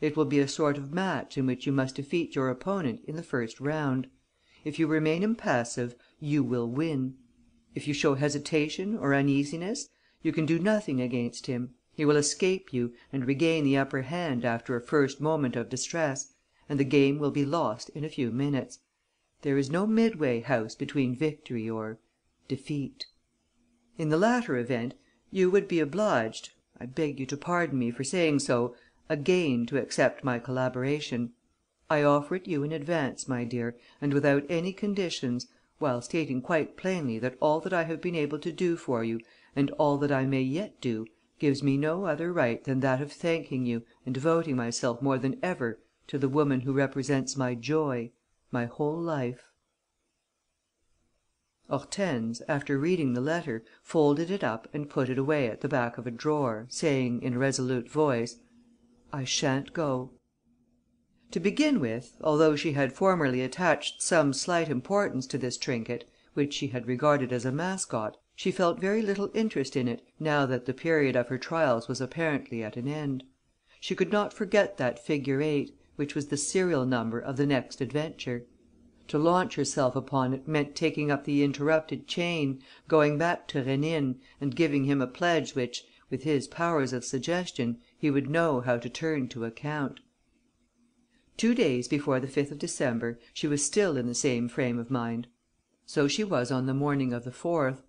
It will be a sort of match in which you must defeat your opponent in the first round. If you remain impassive, you will win. If you show hesitation or uneasiness, you can do nothing against him. He will escape you and regain the upper hand after a first moment of distress, and the game will be lost in a few minutes. There is no midway house between victory or defeat. In the latter event, you would be obliged, I beg you to pardon me for saying so, again to accept my collaboration. I offer it you in advance, my dear, and without any conditions, while stating quite plainly that all that I have been able to do for you, and all that I may yet do, gives me no other right than that of thanking you and devoting myself more than ever to the woman who represents my joy, my whole life." Hortense, after reading the letter, folded it up and put it away at the back of a drawer, saying, in a resolute voice, "I shan't go." To begin with, although she had formerly attached some slight importance to this trinket, which she had regarded as a mascot, she felt very little interest in it now that the period of her trials was apparently at an end. She could not forget that figure 8, which was the serial number of the next adventure. To launch herself upon it meant taking up the interrupted chain, going back to Rénine and giving him a pledge which, with his powers of suggestion, he would know how to turn to account. 2 days before the 5th of December, she was still in the same frame of mind. So she was on the morning of the 4th.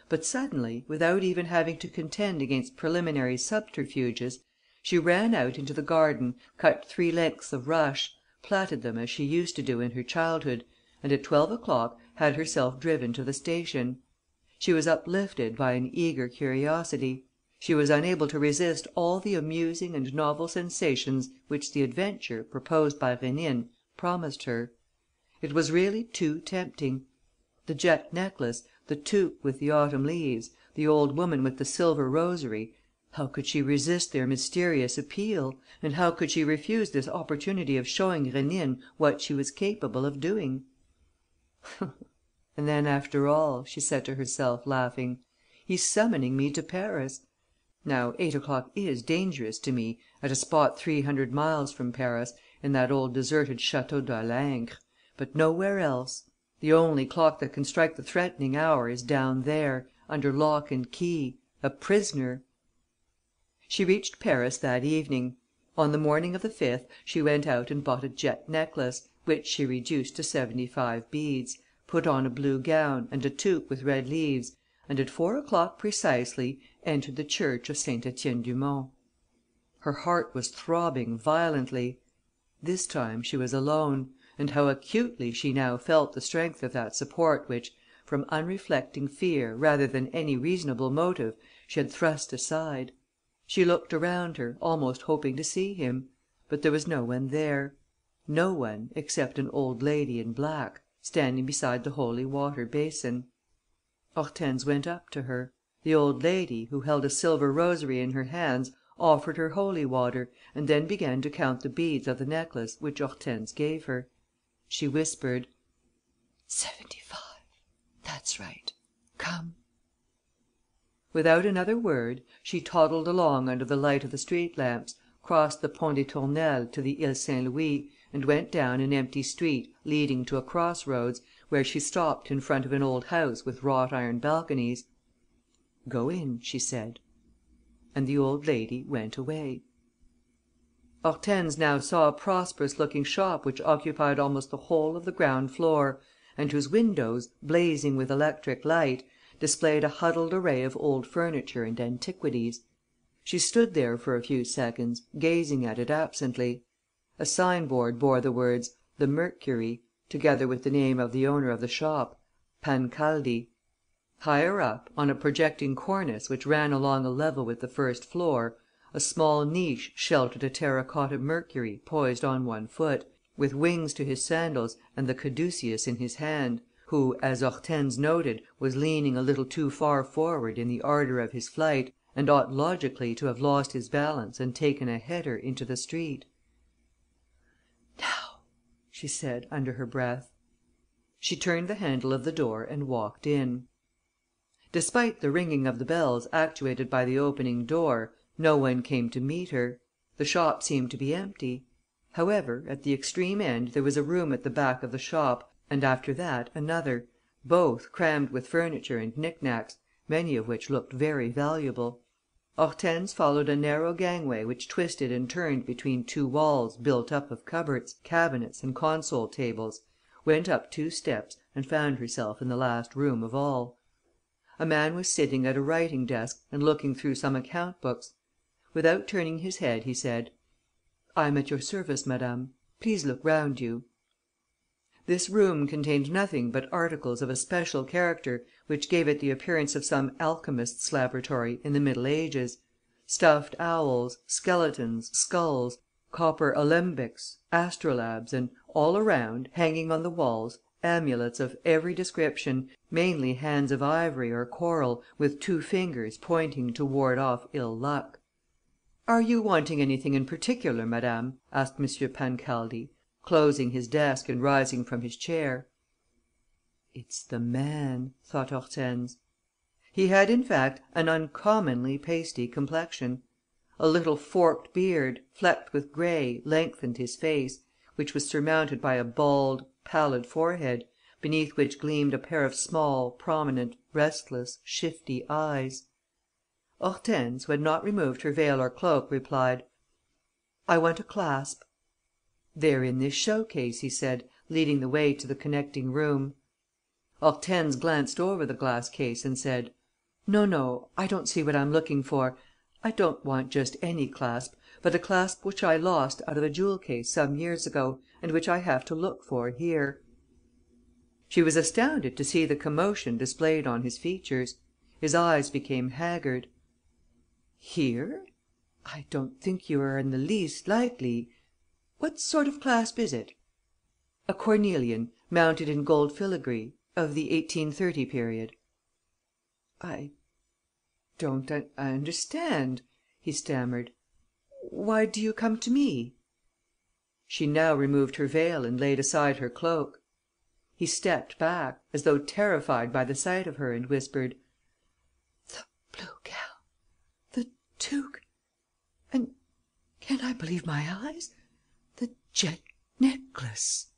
But suddenly, without even having to contend against preliminary subterfuges, she ran out into the garden, cut 3 lengths of rush, plaited them as she used to do in her childhood, and at 12 o'clock had herself driven to the station. She was uplifted by an eager curiosity. She was unable to resist all the amusing and novel sensations which the adventure, proposed by Rénine, promised her. It was really too tempting. The jet necklace, the toque with the autumn leaves, the old woman with the silver rosary: how could she resist their mysterious appeal, and how could she refuse this opportunity of showing Rénine what she was capable of doing? "And then, after all," she said to herself, laughing, "he's summoning me to Paris. Now 8 o'clock is dangerous to me, at a spot 300 miles from Paris, in that old deserted Château d'Halingre, but nowhere else. The only clock that can strike the threatening hour is down there, under lock and key, a prisoner." She reached Paris that evening. On the morning of the 5th, she went out and bought a jet necklace, which she reduced to 75 beads, put on a blue gown, and a toque with red leaves, and at 4 o'clock precisely entered the church of Saint Etienne du Mont. Her heart was throbbing violently. This time she was alone, and how acutely she now felt the strength of that support which, from unreflecting fear rather than any reasonable motive, she had thrust aside. She looked around her, almost hoping to see him; but there was no one there, no one except an old lady in black, standing beside the holy water basin. Hortense went up to her. The old lady, who held a silver rosary in her hands, offered her holy water, and then began to count the beads of the necklace which Hortense gave her. She whispered: "75. That's right. Come." Without another word, she toddled along under the light of the street lamps, crossed the Pont des Tournelles to the Ile Saint Louis, and went down an empty street leading to a cross roads, where she stopped in front of an old house with wrought iron balconies. "Go in," she said. And the old lady went away. Hortense now saw a prosperous looking shop which occupied almost the whole of the ground floor, and whose windows, blazing with electric light, displayed a huddled array of old furniture and antiquities. She stood there for a few seconds, gazing at it absently. A signboard bore the words, "The Mercury," together with the name of the owner of the shop, Pancaldi. Higher up, on a projecting cornice which ran along a level with the first floor, a small niche sheltered a terra cotta Mercury poised on one foot, with wings to his sandals and the caduceus in his hand, who, as Hortense noted, was leaning a little too far forward in the ardour of his flight, and ought logically to have lost his balance and taken a header into the street. "Now," she said, under her breath. She turned the handle of the door and walked in. Despite the ringing of the bells actuated by the opening door, no one came to meet her. The shop seemed to be empty. However, at the extreme end there was a room at the back of the shop, and after that another, both crammed with furniture and knick knacks, many of which looked very valuable. Hortense followed a narrow gangway which twisted and turned between two walls built up of cupboards, cabinets and console tables, went up 2 steps and found herself in the last room of all. A man was sitting at a writing desk and looking through some account books. Without turning his head, he said: "I am at your service, madame. Please look round you." This room contained nothing but articles of a special character which gave it the appearance of some alchemist's laboratory in the Middle Ages: stuffed owls, skeletons, skulls, copper alembics, astrolabes and, all around, hanging on the walls, amulets of every description, mainly hands of ivory or coral, with 2 fingers pointing to ward off ill luck. "Are you wanting anything in particular, madame?" asked M. Pancaldi, closing his desk and rising from his chair. "It's the man," thought Hortense. He had, in fact, an uncommonly pasty complexion. A little forked beard, flecked with grey, lengthened his face, which was surmounted by a bald, pallid forehead, beneath which gleamed a pair of small, prominent, restless, shifty eyes. Hortense, who had not removed her veil or cloak, replied: "I want a clasp." "They're in this showcase," he said, leading the way to the connecting room. Hortense glanced over the glass case and said: "No, I don't see what I'm looking for. I don't want just any clasp, but a clasp which I lost out of a jewel case some years ago and which I have to look for here." She was astounded to see the commotion displayed on his features. His eyes became haggard. "Here? I don't think you are in the least likely. What sort of clasp is it?" "A cornelian, mounted in gold filigree, of the 1830 period." "I don't understand," he stammered. "Why do you come to me?" She now removed her veil and laid aside her cloak. He stepped back, as though terrified by the sight of her, and whispered: "The blue gown, the toque, and can I believe my eyes? The jet necklace!"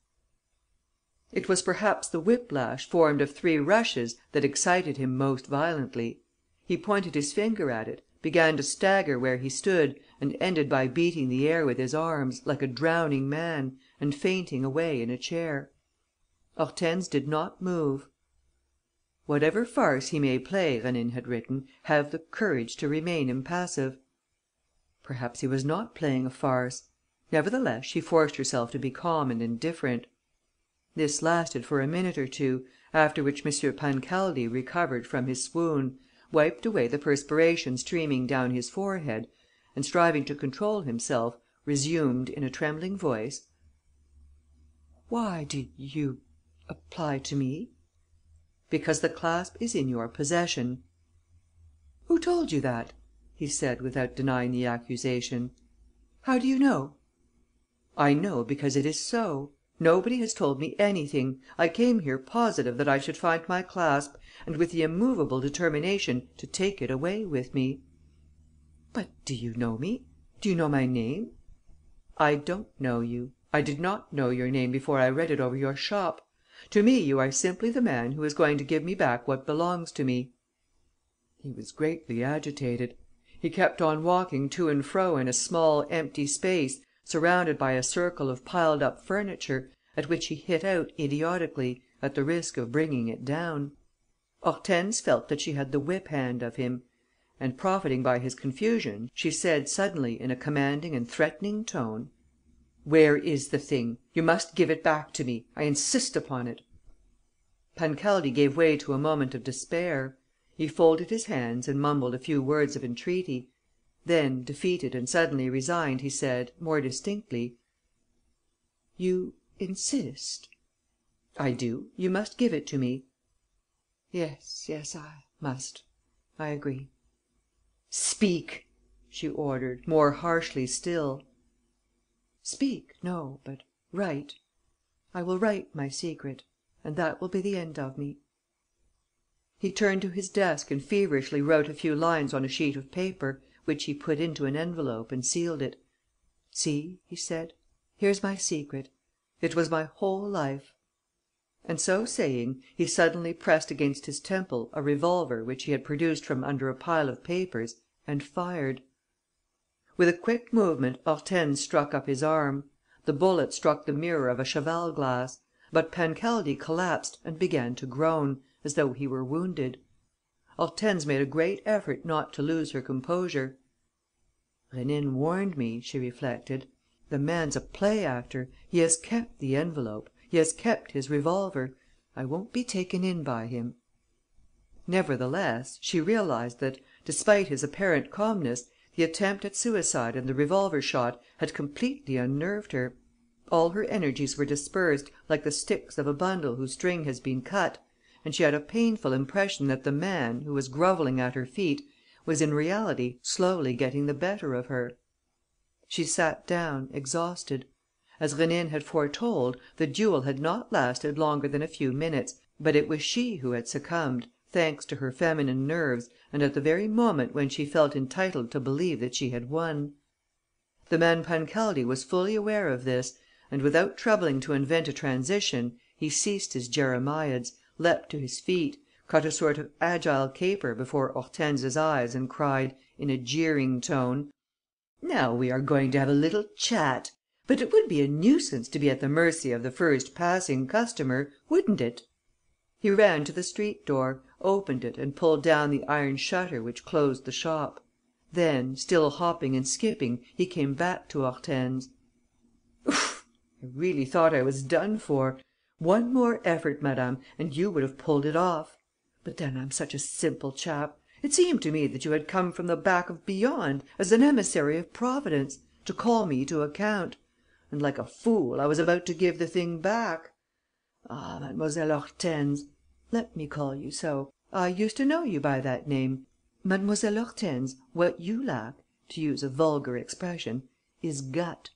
It was perhaps the whiplash formed of 3 rushes that excited him most violently. He pointed his finger at it, began to stagger where he stood and ended by beating the air with his arms, like a drowning man, and fainting away in a chair. Hortense did not move. "Whatever farce he may play," Rénine had written, "have the courage to remain impassive." Perhaps he was not playing a farce. Nevertheless, she forced herself to be calm and indifferent. This lasted for a minute or 2, after which M. Pancaldi recovered from his swoon, wiped away the perspiration streaming down his forehead and, striving to control himself, resumed, in a trembling voice: "Why did you apply to me?" "Because the clasp is in your possession." "Who told you that?" he said, without denying the accusation. "How do you know?" "I know because it is so. Nobody has told me anything. I came here positive that I should find my clasp and with the immovable determination to take it away with me." "But do you know me? Do you know my name?" "I don't know you. I did not know your name before I read it over your shop. To me you are simply the man who is going to give me back what belongs to me." He was greatly agitated. He kept on walking to and fro in a small empty space, surrounded by a circle of piled up furniture, at which he hit out idiotically, at the risk of bringing it down. Hortense felt that she had the whip hand of him; and, profiting by his confusion, she said suddenly, in a commanding and threatening tone: "Where is the thing? You must give it back to me. I insist upon it." Pancaldi gave way to a moment of despair. He folded his hands and mumbled a few words of entreaty. Then, defeated and suddenly resigned, he said, more distinctly: "You insist?" "I do. You must give it to me." "Yes, I must. I agree." "Speak!" she ordered, more harshly still. "Speak, no, but write. I will write my secret; and that will be the end of me." He turned to his desk and feverishly wrote a few lines on a sheet of paper, which he put into an envelope and sealed it. "See," he said, "here's my secret. It was my whole life." And so saying, he suddenly pressed against his temple a revolver which he had produced from under a pile of papers and fired. With a quick movement, Hortense struck up his arm. The bullet struck the mirror of a cheval glass. But Pancaldi collapsed and began to groan, as though he were wounded. Hortense made a great effort not to lose her composure. "Rénine warned me," she reflected. "The man's a play actor. He has kept the envelope. He has kept his revolver. I won't be taken in by him." Nevertheless, she realized that, despite his apparent calmness, the attempt at suicide and the revolver shot had completely unnerved her. All her energies were dispersed, like the sticks of a bundle whose string has been cut, and she had a painful impression that the man, who was grovelling at her feet, was in reality slowly getting the better of her. She sat down, exhausted. As Rénine had foretold, the duel had not lasted longer than a few minutes, but it was she who had succumbed, thanks to her feminine nerves and at the very moment when she felt entitled to believe that she had won. The man Pancaldi was fully aware of this, and, without troubling to invent a transition, he ceased his jeremiads, leapt to his feet, cut a sort of agile caper before Hortense's eyes and cried, in a jeering tone: "Now we are going to have a little chat. But it would be a nuisance to be at the mercy of the first passing customer, wouldn't it?" He ran to the street door, opened it and pulled down the iron shutter which closed the shop. Then, still hopping and skipping, he came back to Hortense: "I really thought I was done for. One more effort, madame, and you would have pulled it off. But then I'm such a simple chap. It seemed to me that you had come from the back of beyond, as an emissary of Providence, to call me to account. And, like a fool, I was about to give the thing back. Ah, Mademoiselle Hortense, let me call you so. I used to know you by that name. Mademoiselle Hortense, what you lack, to use a vulgar expression, is gut."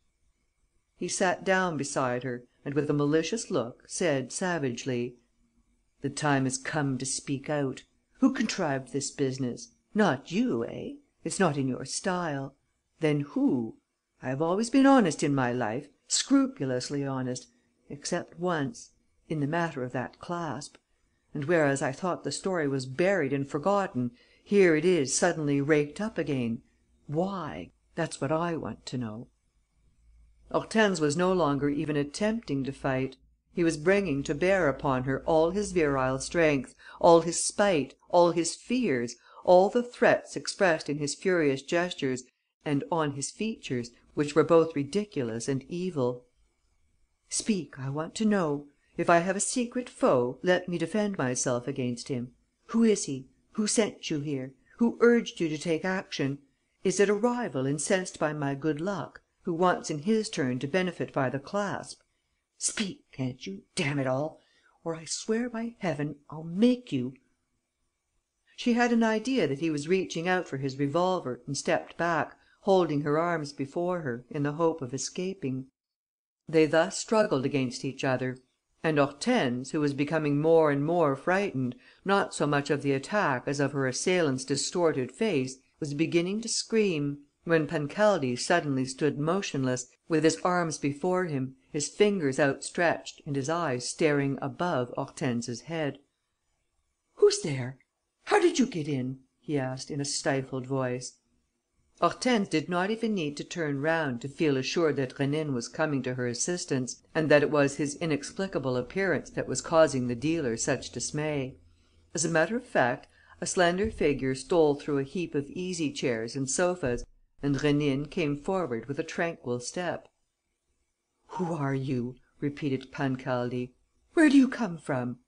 He sat down beside her and, with a malicious look, said, savagely: "The time has come to speak out. Who contrived this business? Not you, eh? It's not in your style. Then who? I have always been honest in my life, scrupulously honest, except once, in the matter of that clasp. And, whereas I thought the story was buried and forgotten, here it is suddenly raked up again. Why? That's what I want to know." Hortense was no longer even attempting to fight. He was bringing to bear upon her all his virile strength, all his spite, all his fears, all the threats expressed in his furious gestures and on his features, which were both ridiculous and evil. "Speak, I want to know. If I have a secret foe, let me defend myself against him. Who is he? Who sent you here? Who urged you to take action? Is it a rival incensed by my good luck, who wants in his turn to benefit by the clasp? Speak, can't you, damn it all? Or I swear by heaven, I'll make you." She had an idea that he was reaching out for his revolver and stepped back, holding her arms before her, in the hope of escaping. They thus struggled against each other; and Hortense, who was becoming more and more frightened, not so much of the attack as of her assailant's distorted face, was beginning to scream, when Pancaldi suddenly stood motionless, with his arms before him, his fingers outstretched and his eyes staring above Hortense's head. "Who's there? How did you get in?" he asked, in a stifled voice. Hortense did not even need to turn round to feel assured that Rénine was coming to her assistance and that it was his inexplicable appearance that was causing the dealer such dismay. As a matter of fact, a slender figure stole through a heap of easy chairs and sofas, and Rénine came forward with a tranquil step. "Who are you?" repeated Pancaldi. "Where do you come from?"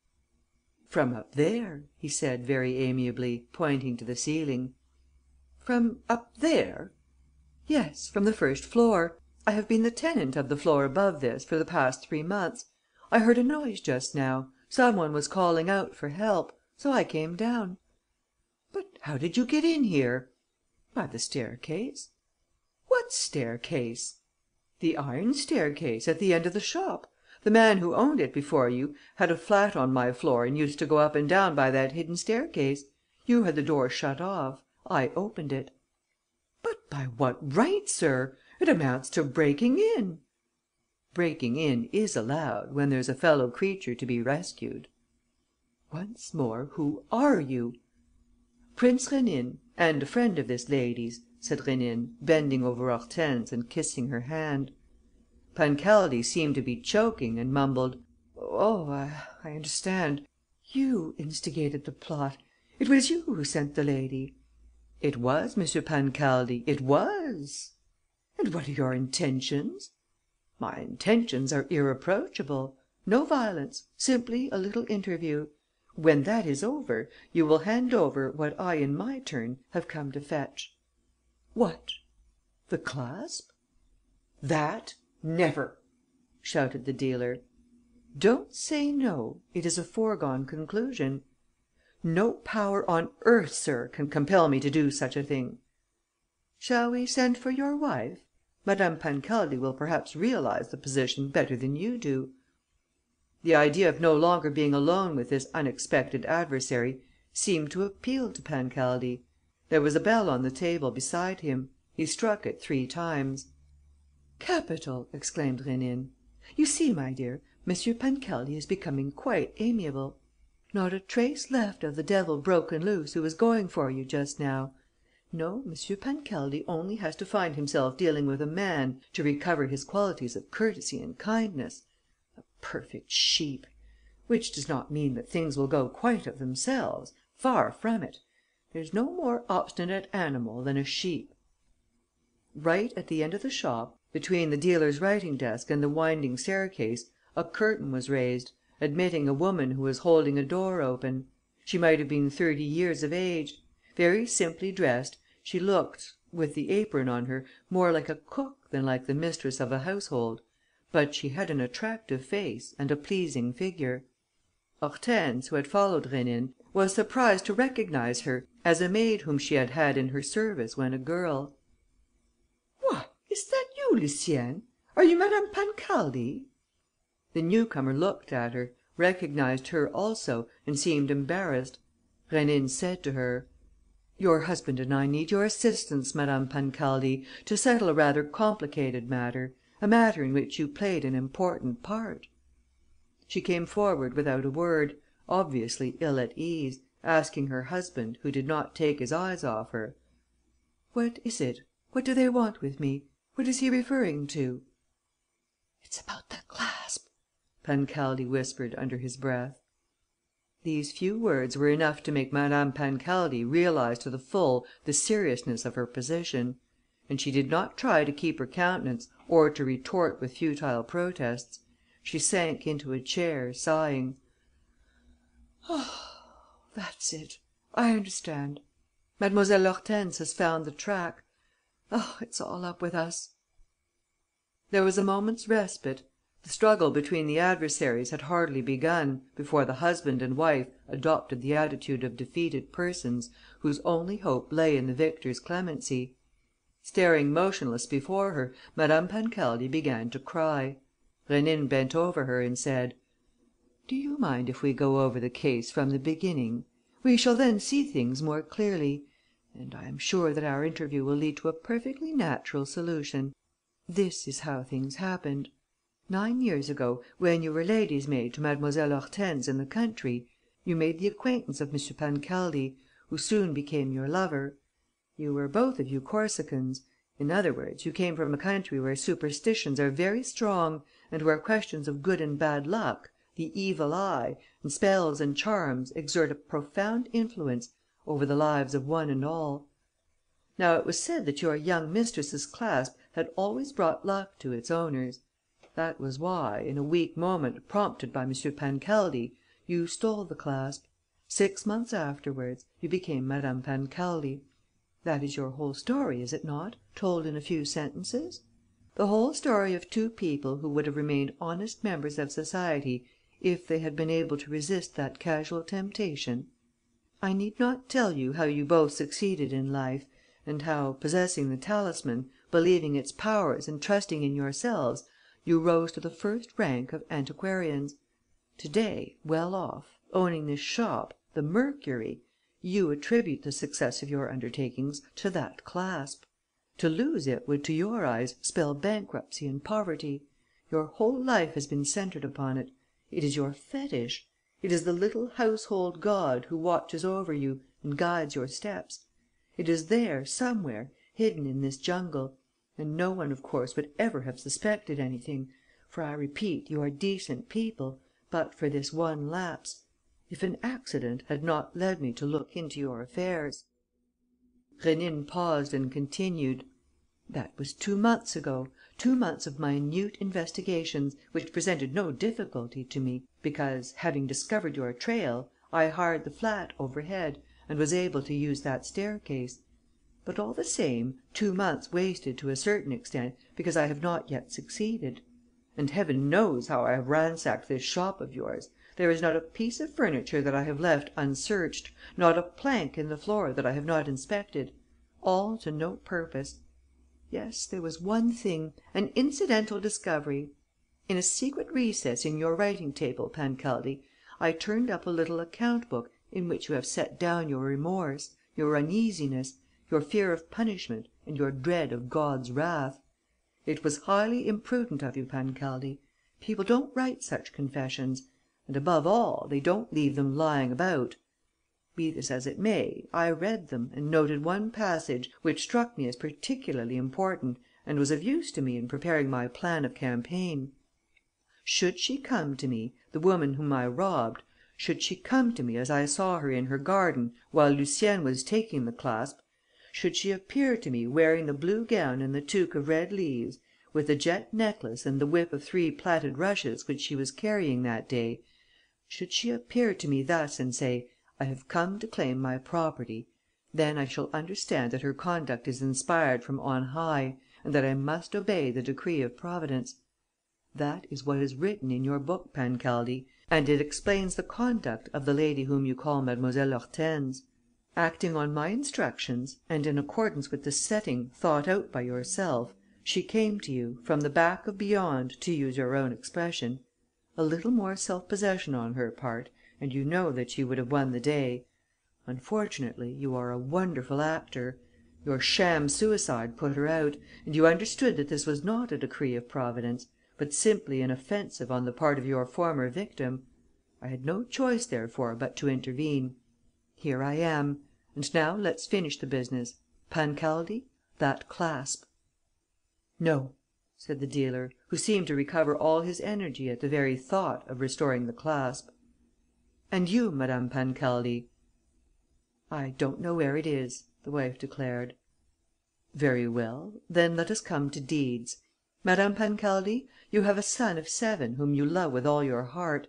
"From up there," he said, very amiably, pointing to the ceiling. "From up there?" "Yes, from the first floor. I have been the tenant of the floor above this for the past 3 months. I heard a noise just now. Some one was calling out for help. So I came down." "But how did you get in here?" "By the staircase." "What staircase?" "The iron staircase, at the end of the shop. The man who owned it before you had a flat on my floor and used to go up and down by that hidden staircase. You had the door shut off. I opened it." "But by what right, sir? It amounts to breaking in." "Breaking in is allowed, when there's a fellow creature to be rescued." "Once more, who are you?" "Prince Rénine, "And a friend of this lady's," said Rénine, bending over Hortense and kissing her hand. Pancaldi seemed to be choking and mumbled: "Oh, I understand. You instigated the plot. It was you who sent the lady." "It was, M. Pancaldi, it was." "And what are your intentions?" "My intentions are irreproachable. No violence, simply a little interview. When that is over, you will hand over what I in my turn have come to fetch." "What? The clasp?" "That? Never!" shouted the dealer. "Don't say no. It is a foregone conclusion." "No power on earth, sir, can compel me to do such a thing." "Shall we send for your wife? Madame Pancaldi will perhaps realize the position better than you do." The idea of no longer being alone with this unexpected adversary seemed to appeal to Pancaldi. There was a bell on the table beside him. He struck it 3 times. "Capital!" exclaimed Rénine. "You see, my dear, M. Pancaldi is becoming quite amiable. Not a trace left of the devil broken loose who was going for you just now. No, M. Pancaldi only has to find himself dealing with a man to recover his qualities of courtesy and kindness. A perfect sheep! Which does not mean that things will go quite of themselves. Far from it. There's no more obstinate animal than a sheep." Right at the end of the shop, between the dealer's writing desk and the winding staircase, a curtain was raised, admitting a woman who was holding a door open. She might have been 30 years of age. Very simply dressed, she looked, with the apron on her, more like a cook than like the mistress of a household. But she had an attractive face and a pleasing figure. Hortense, who had followed Rénine, was surprised to recognize her as a maid whom she had had in her service when a girl. "What! Is that you, Lucienne? Are you Madame Pancaldi?" The newcomer looked at her, recognized her also and seemed embarrassed. Rénine said to her: "Your husband and I need your assistance, Madame Pancaldi, to settle a rather complicated matter, a matter in which you played an important part." She came forward without a word, obviously ill at ease, asking her husband, who did not take his eyes off her: "What is it? What do they want with me? What is he referring to?" "It's about the clasp," Pancaldi whispered under his breath. These few words were enough to make Madame Pancaldi realize to the full the seriousness of her position; and she did not try to keep her countenance or to retort with futile protests. She sank into a chair, sighing: "Oh, that's it. I understand. Mademoiselle Hortense has found the track. Oh, it's all up with us." There was a moment's respite. The struggle between the adversaries had hardly begun, before the husband and wife adopted the attitude of defeated persons whose only hope lay in the victor's clemency. Staring motionless before her, Madame Pancaldi began to cry. Rénine bent over her and said: "Do you mind if we go over the case from the beginning? We shall then see things more clearly. And I am sure that our interview will lead to a perfectly natural solution. This is how things happened. 9 years ago, when you were lady's maid to Mademoiselle Hortense in the country, you made the acquaintance of M. Pancaldi, who soon became your lover. You were both of you Corsicans. In other words, you came from a country where superstitions are very strong and where questions of good and bad luck, the evil eye, and spells and charms exert a profound influence over the lives of one and all. Now it was said that your young mistress's clasp had always brought luck to its owners. That was why, in a weak moment prompted by M. Pancaldi, you stole the clasp. 6 months afterwards, you became Madame Pancaldi. That is your whole story, is it not, told in a few sentences? The whole story of 2 people who would have remained honest members of society if they had been able to resist that casual temptation. I need not tell you how you both succeeded in life and how, possessing the talisman, believing its powers and trusting in yourselves, you rose to the first rank of antiquarians. To day, well off, owning this shop, the Mercury, you attribute the success of your undertakings to that clasp. To lose it would to your eyes spell bankruptcy and poverty. Your whole life has been centred upon it. It is your fetish. It is the little household god who watches over you and guides your steps. It is there, somewhere, hidden in this jungle; and no one, of course, would ever have suspected anything, for, I repeat, you are decent people, but for this one lapse, if an accident had not led me to look into your affairs." Rénine paused and continued: "That was 2 months ago, 2 months of minute investigations, which presented no difficulty to me, because, having discovered your trail, I hired the flat overhead and was able to use that staircase. But, all the same, 2 months wasted to a certain extent because I have not yet succeeded. And Heaven knows how I have ransacked this shop of yours. There is not a piece of furniture that I have left unsearched, not a plank in the floor that I have not inspected. All to no purpose. Yes, there was one thing, an incidental discovery. In a secret recess in your writing table, Pancaldi, I turned up a little account book in which you have set down your remorse, your uneasiness, your fear of punishment and your dread of God's wrath. It was highly imprudent of you, Pancaldi. People don't write such confessions; and, above all, they don't leave them lying about. Be this as it may, I read them and noted one passage which struck me as particularly important and was of use to me in preparing my plan of campaign. Should she come to me, the woman whom I robbed, should she come to me as I saw her in her garden while Lucienne was taking the clasp, should she appear to me wearing the blue gown and the toque of red leaves, with the jet necklace and the whip of 3 plaited rushes which she was carrying that day, should she appear to me thus and say, 'I have come to claim my property,' then I shall understand that her conduct is inspired from on high and that I must obey the decree of Providence. That is what is written in your book, Pancaldi, and it explains the conduct of the lady whom you call Mademoiselle Hortense. Acting on my instructions and in accordance with the setting thought out by yourself, she came to you, from the back of beyond, to use your own expression. A little more self-possession on her part, and you know that she would have won the day. Unfortunately, you are a wonderful actor. Your sham suicide put her out, and you understood that this was not a decree of Providence, but simply an offensive on the part of your former victim. I had no choice, therefore, but to intervene. Here I am. And now let's finish the business. Pancaldi, that clasp." "No," said the dealer, who seemed to recover all his energy at the very thought of restoring the clasp. "And you, Madame Pancaldi?" "I don't know where it is," the wife declared. "Very well. Then let us come to deeds. Madame Pancaldi, you have a son of 7 whom you love with all your heart.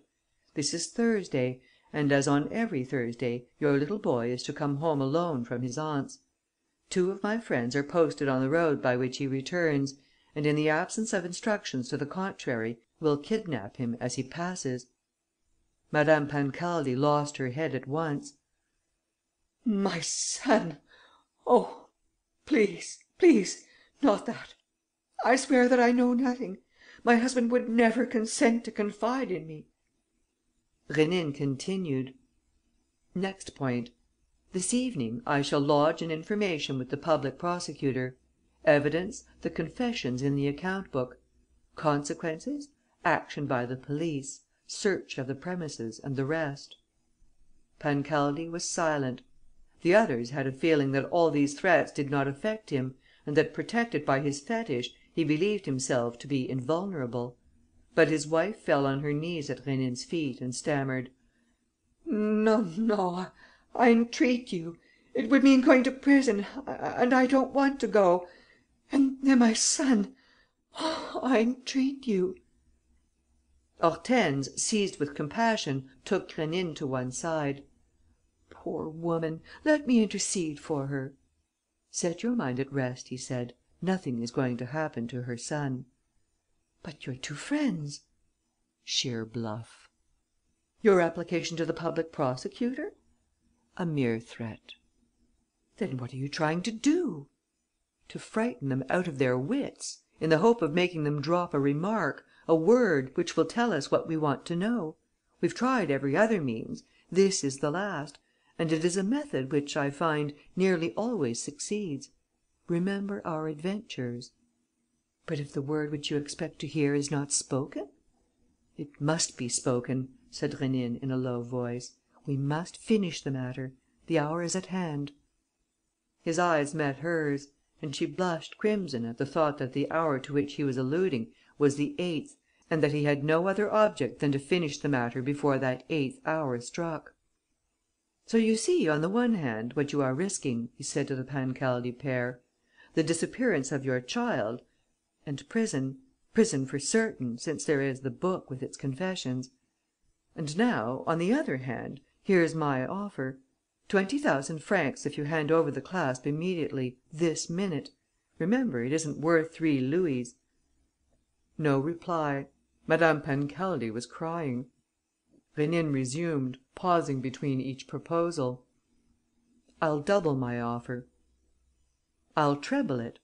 This is Thursday; and, as on every Thursday, your little boy is to come home alone from his aunt's. 2 of my friends are posted on the road by which he returns, and, in the absence of instructions to the contrary, will kidnap him as he passes." Madame Pancaldi lost her head at once. "My son! Oh, please, not that! I swear that I know nothing. My husband would never consent to confide in me." Rénine continued: "Next point. This evening, I shall lodge an information with the public prosecutor. Evidence, the confessions in the account book. Consequences, action by the police, search of the premises and the rest." Pancaldi was silent. The others had a feeling that all these threats did not affect him and that, protected by his fetish, he believed himself to be invulnerable. But his wife fell on her knees at Rénine's feet and stammered: "No, I entreat you. It would mean going to prison; and I don't want to go. And then my son. I entreat you." Hortense, seized with compassion, took Rénine to one side: "Poor woman! Let me intercede for her." "Set your mind at rest," he said. "Nothing is going to happen to her son." "But your 2 friends?" "Sheer bluff." "Your application to the public prosecutor?" "A mere threat." "Then what are you trying to do?" "To frighten them out of their wits, in the hope of making them drop a remark, a word, which will tell us what we want to know. We've tried every other means. This is the last; and it is a method which, I find, nearly always succeeds. Remember our adventures." "But if the word which you expect to hear is not spoken?" "It must be spoken," said Rénine, in a low voice. "We must finish the matter. The hour is at hand." His eyes met hers, and she blushed crimson at the thought that the hour to which he was alluding was the 8th, and that he had no other object than to finish the matter before that 8th hour struck. "So you see, on the one hand, what you are risking," he said to the Pancaldi pair: "the disappearance of your child and prison for certain, since there is the book with its confessions. And now, on the other hand, here's my offer: 20,000 francs if you hand over the clasp immediately, this minute. Remember, it isn't worth 3 louis." No reply. Madame Pancaldi was crying. Rénine resumed, pausing between each proposal: "I'll double my offer." "I'll treble it."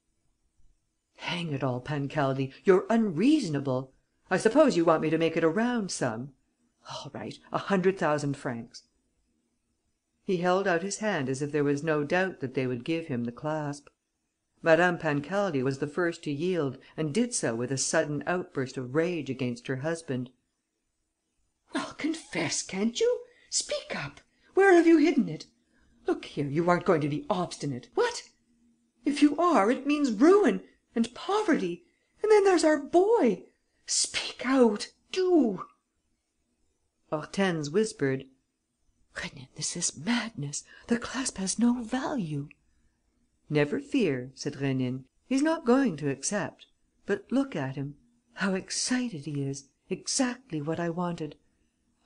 "Hang it all, Pancaldi, you're unreasonable! I suppose you want me to make it a round sum? All right, 100,000 francs." He held out his hand as if there was no doubt that they would give him the clasp. Madame Pancaldi was the first to yield and did so with a sudden outburst of rage against her husband: "Well, confess, can't you? Speak up! Where have you hidden it? Look here, you aren't going to be obstinate, what? If you are, it means ruin and poverty. And then there's our boy. Speak out, do!" Hortense whispered: "Rénine, this is madness. The clasp has no value." "Never fear," said Rénine. "He's not going to accept. But look at him. How excited he is! Exactly what I wanted.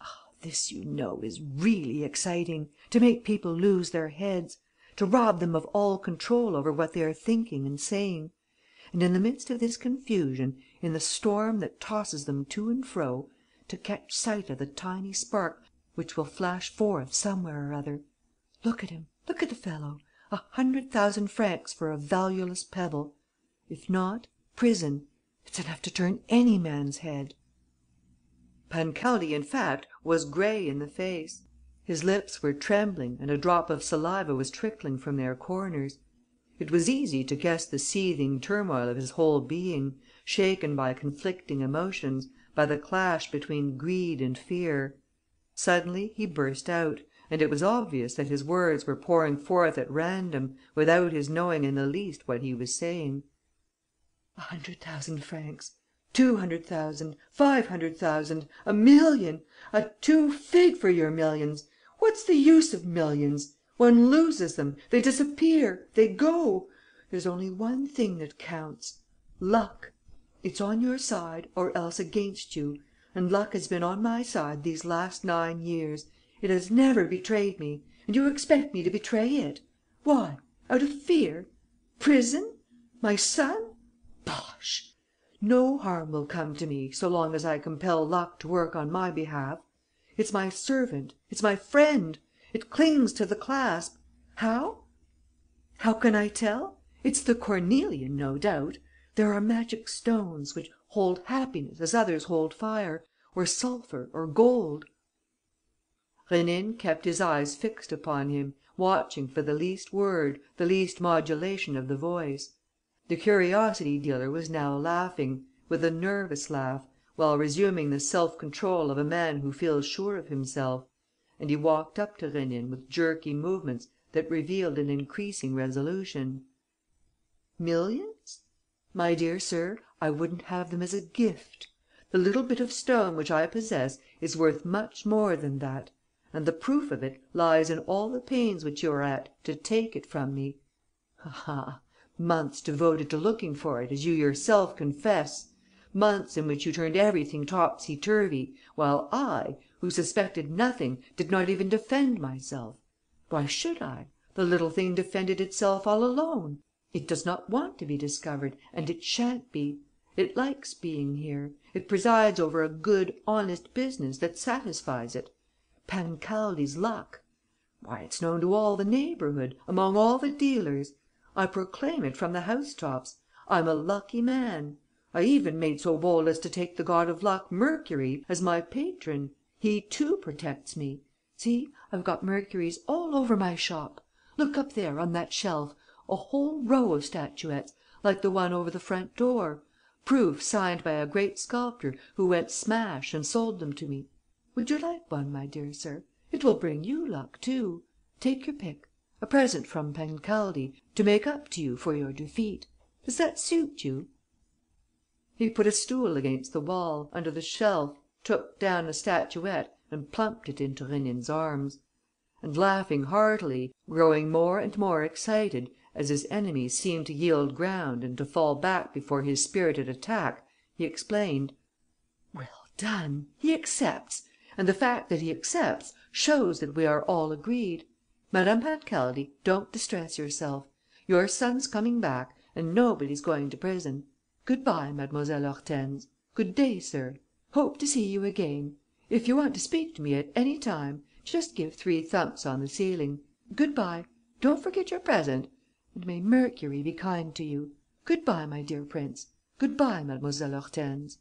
Ah, this, you know, is really exciting: to make people lose their heads, to rob them of all control over what they are thinking and saying. And in the midst of this confusion, in the storm that tosses them to and fro, to catch sight of the tiny spark which will flash forth somewhere or other. Look at him, look at the fellow: 100,000 francs for a valueless pebble. If not, prison. It's enough to turn any man's head." Pancaldi, in fact, was grey in the face. His lips were trembling and a drop of saliva was trickling from their corners. It was easy to guess the seething turmoil of his whole being, shaken by conflicting emotions, by the clash between greed and fear. Suddenly he burst out; and it was obvious that his words were pouring forth at random, without his knowing in the least what he was saying: 100,000 francs, 200,000, 500,000, 1,000,000! A two fig for your millions! What's the use of millions? One loses them, they disappear, they go. There's only one thing that counts: luck. It's on your side or else against you. And luck has been on my side these last 9 years. It has never betrayed me. And you expect me to betray it? Why? Out of fear? Prison? My son? Bosh! No harm will come to me, so long as I compel luck to work on my behalf. It's my servant, it's my friend. It clings to the clasp. How? How can I tell? It's the cornelian, no doubt. There are magic stones, which hold happiness as others hold fire, or sulphur, or gold." Rénine kept his eyes fixed upon him, watching for the least word, the least modulation of the voice. The curiosity dealer was now laughing, with a nervous laugh, while resuming the self-control of a man who feels sure of himself; and he walked up to Rénine with jerky movements that revealed an increasing resolution: "Millions? My dear sir, I wouldn't have them as a gift. The little bit of stone which I possess is worth much more than that; and the proof of it lies in all the pains which you are at to take it from me. Ah, months devoted to looking for it, as you yourself confess! Months in which you turned everything topsy turvy, while I, who suspected nothing, did not even defend myself. Why should I? The little thing defended itself all alone. It does not want to be discovered and it shan't be. It likes being here. It presides over a good, honest business that satisfies it. Pancaldi's luck! Why, it's known to all the neighbourhood, among all the dealers. I proclaim it from the housetops. I'm a lucky man. I even made so bold as to take the god of luck, Mercury, as my patron. He too protects me. See, I've got Mercuries all over my shop. Look up there, on that shelf: a whole row of statuettes, like the one over the front door. Proof signed by a great sculptor, who went smash and sold them to me. Would you like one, my dear sir? It will bring you luck too. Take your pick. a present from Pancaldi, to make up to you for your defeat. Does that suit you?" He put a stool against the wall, under the shelf, took down a statuette and plumped it into Rénine's arms. And, laughing heartily, growing more and more excited, as his enemies seemed to yield ground and to fall back before his spirited attack, he explained: "Well done! He accepts. And the fact that he accepts shows that we are all agreed. Madame Pancaldi, don't distress yourself. Your son's coming back and nobody's going to prison. Good bye, Mademoiselle Hortense. Good day, sir. Hope to see you again. If you want to speak to me at any time, just give 3 thumps on the ceiling. Good bye. Don't forget your present. And may Mercury be kind to you. Good bye, my dear prince. Good bye, Mademoiselle Hortense."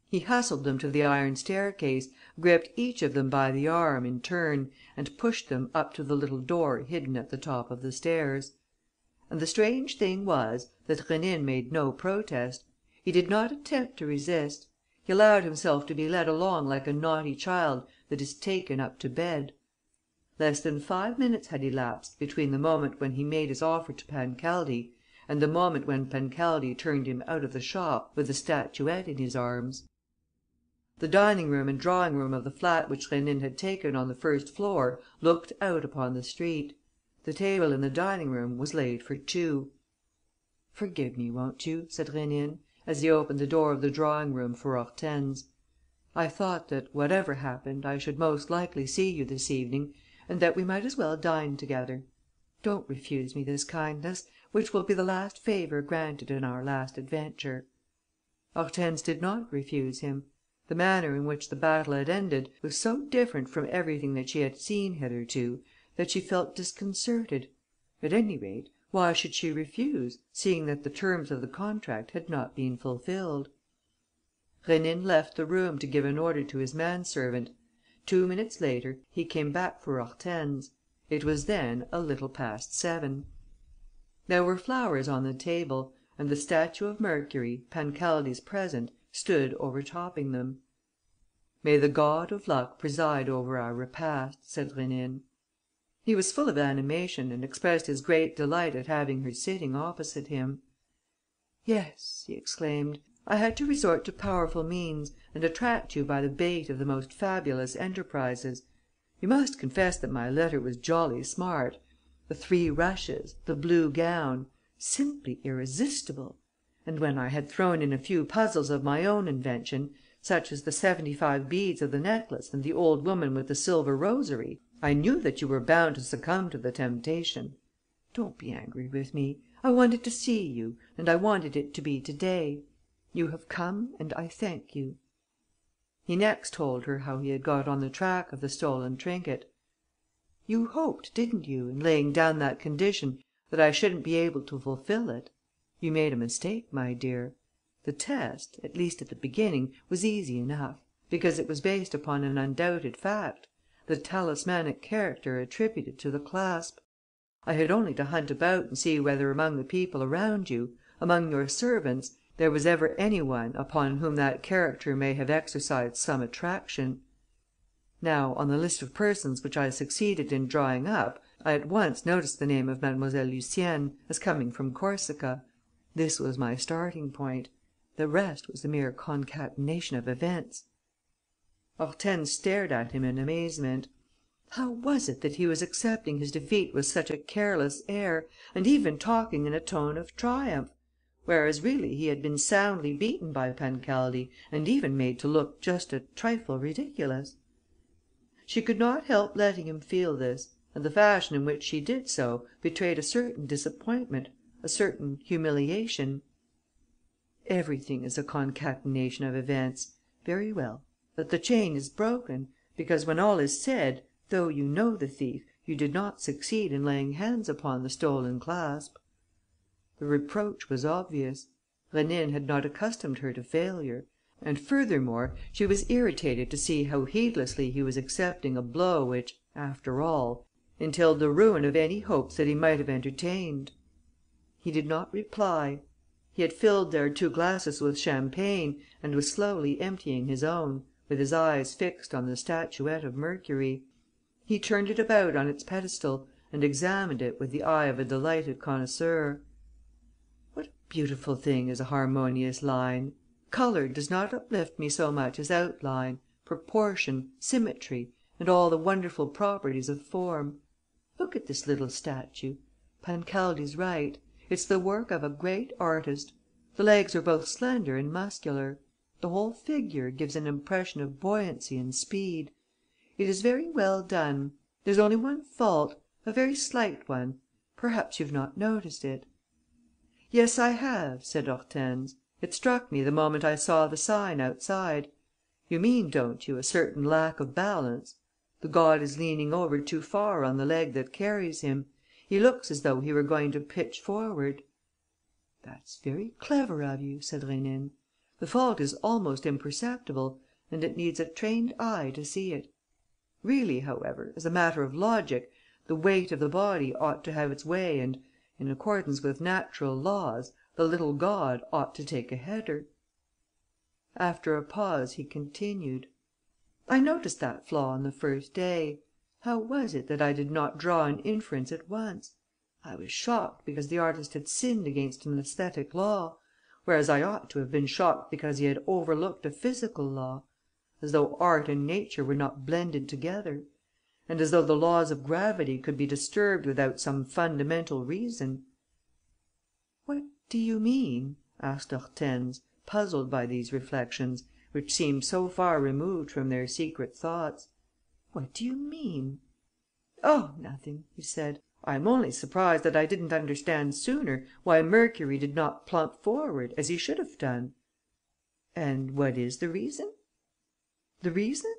He hustled them to the iron staircase, gripped each of them by the arm, in turn, and pushed them up to the little door hidden at the top of the stairs. And the strange thing was that Rénine made no protest. He did not attempt to resist. He allowed himself to be led along like a naughty child that is taken up to bed. Less than 5 minutes had elapsed between the moment when he made his offer to Pancaldi and the moment when Pancaldi turned him out of the shop with the statuette in his arms. The dining room and drawing room of the flat which Rénine had taken on the first floor looked out upon the street. The table in the dining room was laid for 2. "Forgive me, won't you?" said Rénine, as he opened the door of the drawing room for Hortense. "I thought that, whatever happened, I should most likely see you this evening and that we might as well dine together. Don't refuse me this kindness, which will be the last favour granted in our last adventure." Hortense did not refuse him. The manner in which the battle had ended was so different from everything that she had seen hitherto that she felt disconcerted. At any rate, why should she refuse, seeing that the terms of the contract had not been fulfilled? Rénine left the room to give an order to his manservant. 2 minutes later, he came back for Hortense. It was then a little past 7. There were flowers on the table; and the statue of Mercury, Pancaldi's present, stood overtopping them. "May the god of luck preside over our repast," said Rénine. He was full of animation and expressed his great delight at having her sitting opposite him. "Yes," he exclaimed, "I had to resort to powerful means and attract you by the bait of the most fabulous enterprises. You must confess that my letter was jolly smart. The 3 rushes, the blue gown: simply irresistible! And when I had thrown in a few puzzles of my own invention, such as the 75 beads of the necklace and the old woman with the silver rosary, I knew that you were bound to succumb to the temptation. Don't be angry with me. I wanted to see you and I wanted it to be to day. You have come and I thank you." He next told her how he had got on the track of the stolen trinket. "You hoped, didn't you, in laying down that condition, that I shouldn't be able to fulfil it? You made a mistake, my dear. The test, at least at the beginning, was easy enough, because it was based upon an undoubted fact: the talismanic character attributed to the clasp. I had only to hunt about and see whether among the people around you, among your servants, there was ever any one upon whom that character may have exercised some attraction. Now, on the list of persons which I succeeded in drawing up, I at once noticed the name of Mademoiselle Lucienne as coming from Corsica. This was my starting point. The rest was a mere concatenation of events." Hortense stared at him in amazement. How was it that he was accepting his defeat with such a careless air and even talking in a tone of triumph, whereas really he had been soundly beaten by Pancaldi and even made to look just a trifle ridiculous? She could not help letting him feel this, and the fashion in which she did so betrayed a certain disappointment, a certain humiliation. "Everything is a concatenation of events. Very well. But the chain is broken, because, when all is said, though you know the thief, you did not succeed in laying hands upon the stolen clasp." The reproach was obvious. Rénine had not accustomed her to failure. And, furthermore, she was irritated to see how heedlessly he was accepting a blow which, after all, entailed the ruin of any hopes that he might have entertained. He did not reply. He had filled their 2 glasses with champagne and was slowly emptying his own, with his eyes fixed on the statuette of Mercury. He turned it about on its pedestal and examined it with the eye of a delighted connoisseur. What a beautiful thing is a harmonious line! Colour does not uplift me so much as outline, proportion, symmetry, and all the wonderful properties of form. Look at this little statue. Pancaldi's right. It's the work of a great artist. The legs are both slender and muscular. The whole figure gives an impression of buoyancy and speed. It is very well done. There's only one fault, a very slight one. Perhaps you've not noticed it." "Yes, I have," said Hortense. "It struck me the moment I saw the sign outside. You mean, don't you, a certain lack of balance? The god is leaning over too far on the leg that carries him. He looks as though he were going to pitch forward." "That's very clever of you," said Rénine. "The fault is almost imperceptible and it needs a trained eye to see it. Really, however, as a matter of logic, the weight of the body ought to have its way and, in accordance with natural laws, the little god ought to take a header." After a pause, he continued: "I noticed that flaw on the first day. How was it that I did not draw an inference at once? I was shocked because the artist had sinned against an aesthetic law, whereas I ought to have been shocked because he had overlooked a physical law, as though art and nature were not blended together, and as though the laws of gravity could be disturbed without some fundamental reason." "What do you mean?" asked Hortense, puzzled by these reflections, which seemed so far removed from their secret thoughts. "What do you mean?" "Oh, nothing," he said. "I am only surprised that I didn't understand sooner why Mercury did not plump forward, as he should have done." "And what is the reason?" "The reason?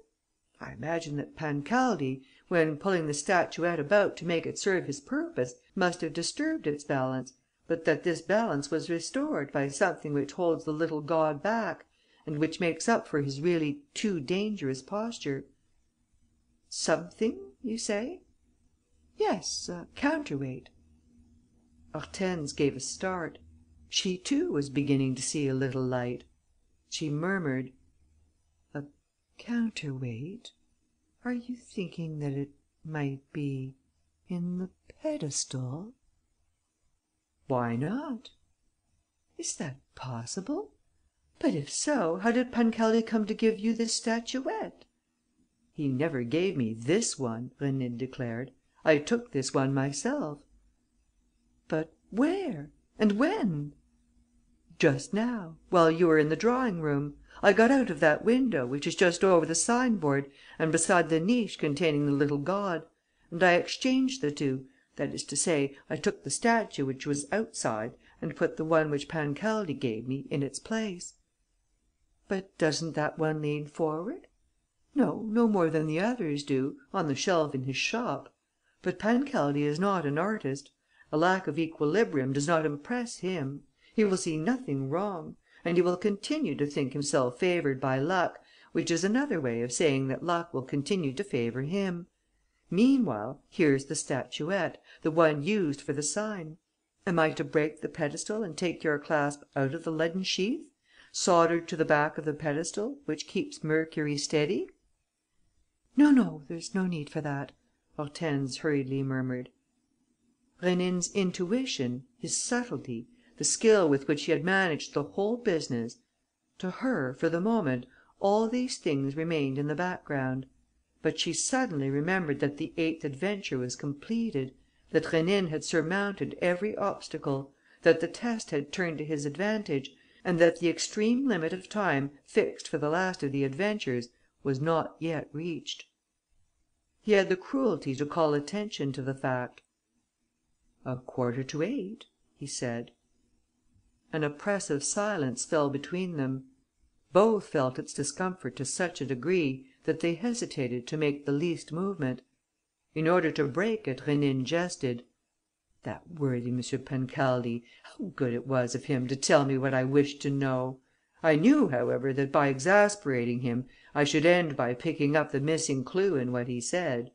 I imagine that Pancaldi, when pulling the statuette about to make it serve his purpose, must have disturbed its balance, but that this balance was restored by something which holds the little god back and which makes up for his really too dangerous posture." "Something, you say?" "Yes, a counterweight." Hortense gave a start. She too was beginning to see a little light. She murmured: "A counterweight? Are you thinking that it might be in the pedestal?" "Why not?" "Is that possible? But if so, how did Pancaldi come to give you this statuette?" "He never gave me this one," Rénine declared. "I took this one myself." "But where? And when?" "Just now, while you were in the drawing room. I got out of that window, which is just over the signboard and beside the niche containing the little god, and I exchanged the two, that is to say, I took the statue which was outside and put the one which Pancaldi gave me in its place." "But doesn't that one lean forward?" "No, no more than the others do, on the shelf in his shop. But Pancaldi is not an artist. A lack of equilibrium does not impress him. He will see nothing wrong; and he will continue to think himself favoured by luck, which is another way of saying that luck will continue to favour him. Meanwhile, here's the statuette, the one used for the sign. Am I to break the pedestal and take your clasp out of the leaden sheath, soldered to the back of the pedestal, which keeps Mercury steady?" "No, there's no need for that," Hortense hurriedly murmured. Rénine's intuition, his subtlety, the skill with which he had managed the whole business: to her, for the moment, all these things remained in the background. But she suddenly remembered that the eighth adventure was completed, that Rénine had surmounted every obstacle, that the test had turned to his advantage and that the extreme limit of time fixed for the last of the adventures was not yet reached. He had the cruelty to call attention to the fact: "8:15," he said. An oppressive silence fell between them. Both felt its discomfort to such a degree that they hesitated to make the least movement. In order to break it, Rénine jested: "That worthy M. Pancaldi! How good it was of him to tell me what I wished to know! I knew, however, that by exasperating him I should end by picking up the missing clue in what he said.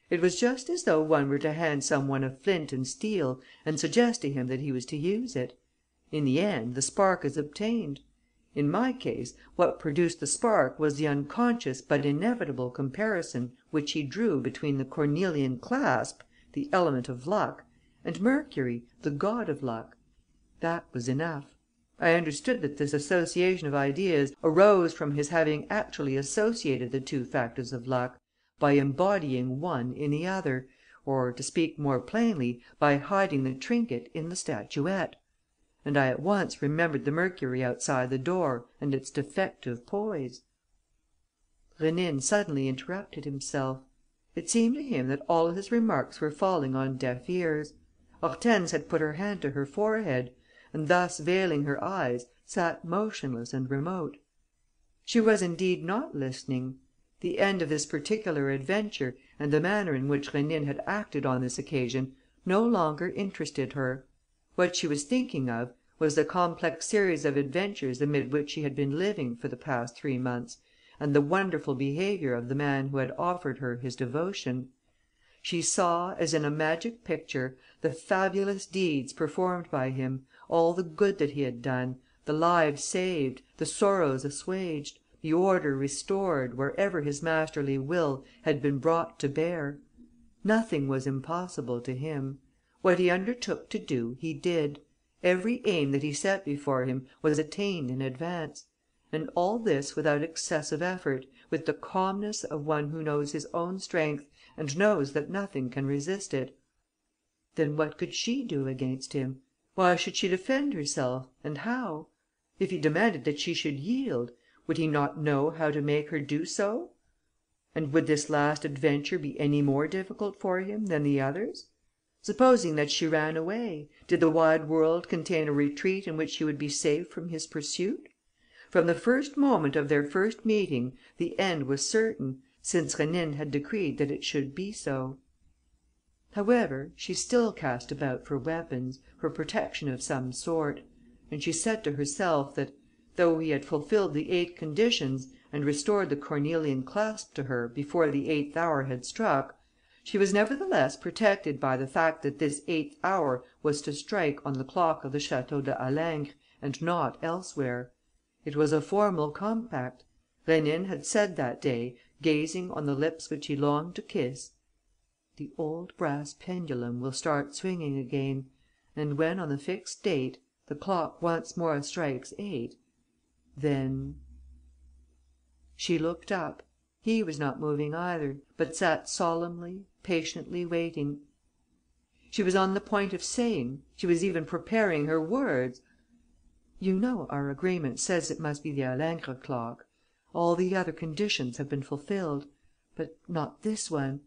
It was just as though one were to hand some one a flint and steel and suggest to him that he was to use it. In the end, the spark is obtained. In my case, what produced the spark was the unconscious but inevitable comparison which he drew between the cornelian clasp, the element of luck, and Mercury, the god of luck. That was enough. I understood that this association of ideas arose from his having actually associated the two factors of luck, by embodying one in the other, or, to speak more plainly, by hiding the trinket in the statuette. And I at once remembered the Mercury outside the door and its defective poise. Rénine suddenly interrupted himself. It seemed to him that all his remarks were falling on deaf ears. Hortense had put her hand to her forehead and, thus veiling her eyes, sat motionless and remote. She was indeed not listening. The end of this particular adventure and the manner in which Rénine had acted on this occasion no longer interested her. What she was thinking of was the complex series of adventures amid which she had been living for the past 3 months and the wonderful behaviour of the man who had offered her his devotion. She saw, as in a magic picture, the fabulous deeds performed by him, all the good that he had done, the lives saved, the sorrows assuaged, the order restored wherever his masterly will had been brought to bear. Nothing was impossible to him. What he undertook to do, he did. Every aim that he set before him was attained in advance. And all this without excessive effort, with the calmness of one who knows his own strength and knows that nothing can resist it. Then what could she do against him? Why should she defend herself and how? If he demanded that she should yield, would he not know how to make her do so? And would this last adventure be any more difficult for him than the others? Supposing that she ran away, did the wide world contain a retreat in which she would be safe from his pursuit? From the first moment of their first meeting, the end was certain, since Rénine had decreed that it should be so. However, she still cast about for weapons, for protection of some sort; and she said to herself that, though he had fulfilled the 8 conditions and restored the cornelian clasp to her before the 8th hour had struck, she was nevertheless protected by the fact that this 8th hour was to strike on the clock of the Château de Halingre and not elsewhere. It was a formal compact. Rénine had said that day, gazing on the lips which he longed to kiss: "The old brass pendulum will start swinging again, and when, on the fixed date, the clock once more strikes 8, then..." She looked up. He was not moving either, but sat solemnly, patiently waiting. She was on the point of saying, she was even preparing her words: "You know, our agreement says it must be the Halingre clock. All the other conditions have been fulfilled, but not this one.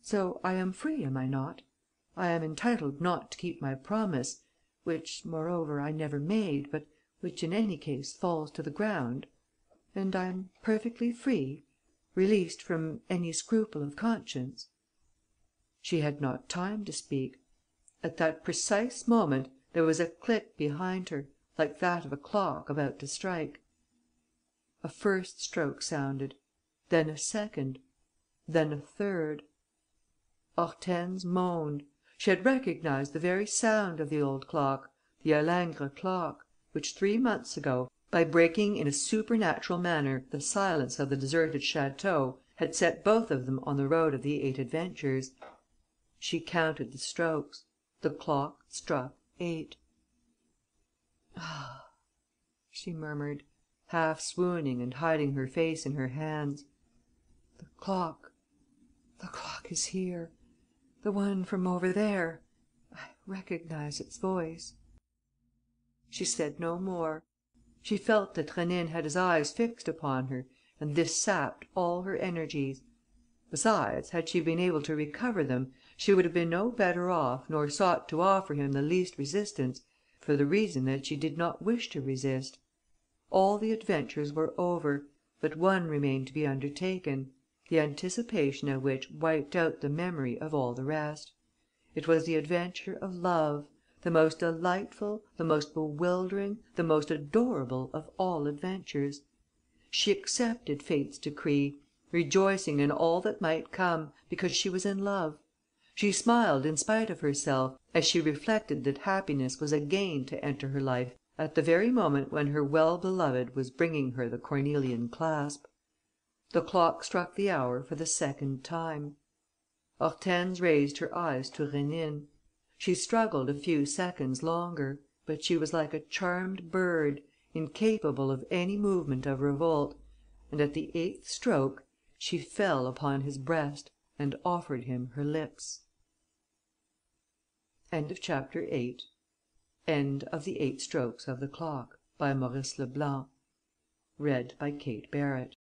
So I am free, am I not? I am entitled not to keep my promise, which, moreover, I never made, but which in any case falls to the ground. And I am perfectly free, released from any scruple of conscience." She had not time to speak. At that precise moment, there was a click behind her, like that of a clock about to strike. A first stroke sounded, then a second, then a third. Hortense moaned. She had recognized the very sound of the old clock, the Halingre clock, which 3 months ago, by breaking in a supernatural manner the silence of the deserted château, had set both of them on the road of the 8 adventures. She counted the strokes. The clock struck 8. "Ah," she murmured, half swooning and hiding her face in her hands. The clock is here. The one from over there. I recognize its voice." She said no more. She felt that Rénine had his eyes fixed upon her, and this sapped all her energies. Besides, had she been able to recover them, she would have been no better off nor sought to offer him the least resistance, for the reason that she did not wish to resist. All the adventures were over, but one remained to be undertaken, the anticipation of which wiped out the memory of all the rest. It was the adventure of love, the most delightful, the most bewildering, the most adorable of all adventures. She accepted fate's decree, rejoicing in all that might come, because she was in love. She smiled in spite of herself, as she reflected that happiness was again to enter her life at the very moment when her well-beloved was bringing her the cornelian clasp. The clock struck the hour for the second time. Hortense raised her eyes to Rénine. She struggled a few seconds longer, but she was like a charmed bird, incapable of any movement of revolt, and, at the eighth stroke, she fell upon his breast and offered him her lips. CHAPTER IX. End of the Eight Strokes of the Clock, by Maurice Leblanc. Cate Barratt.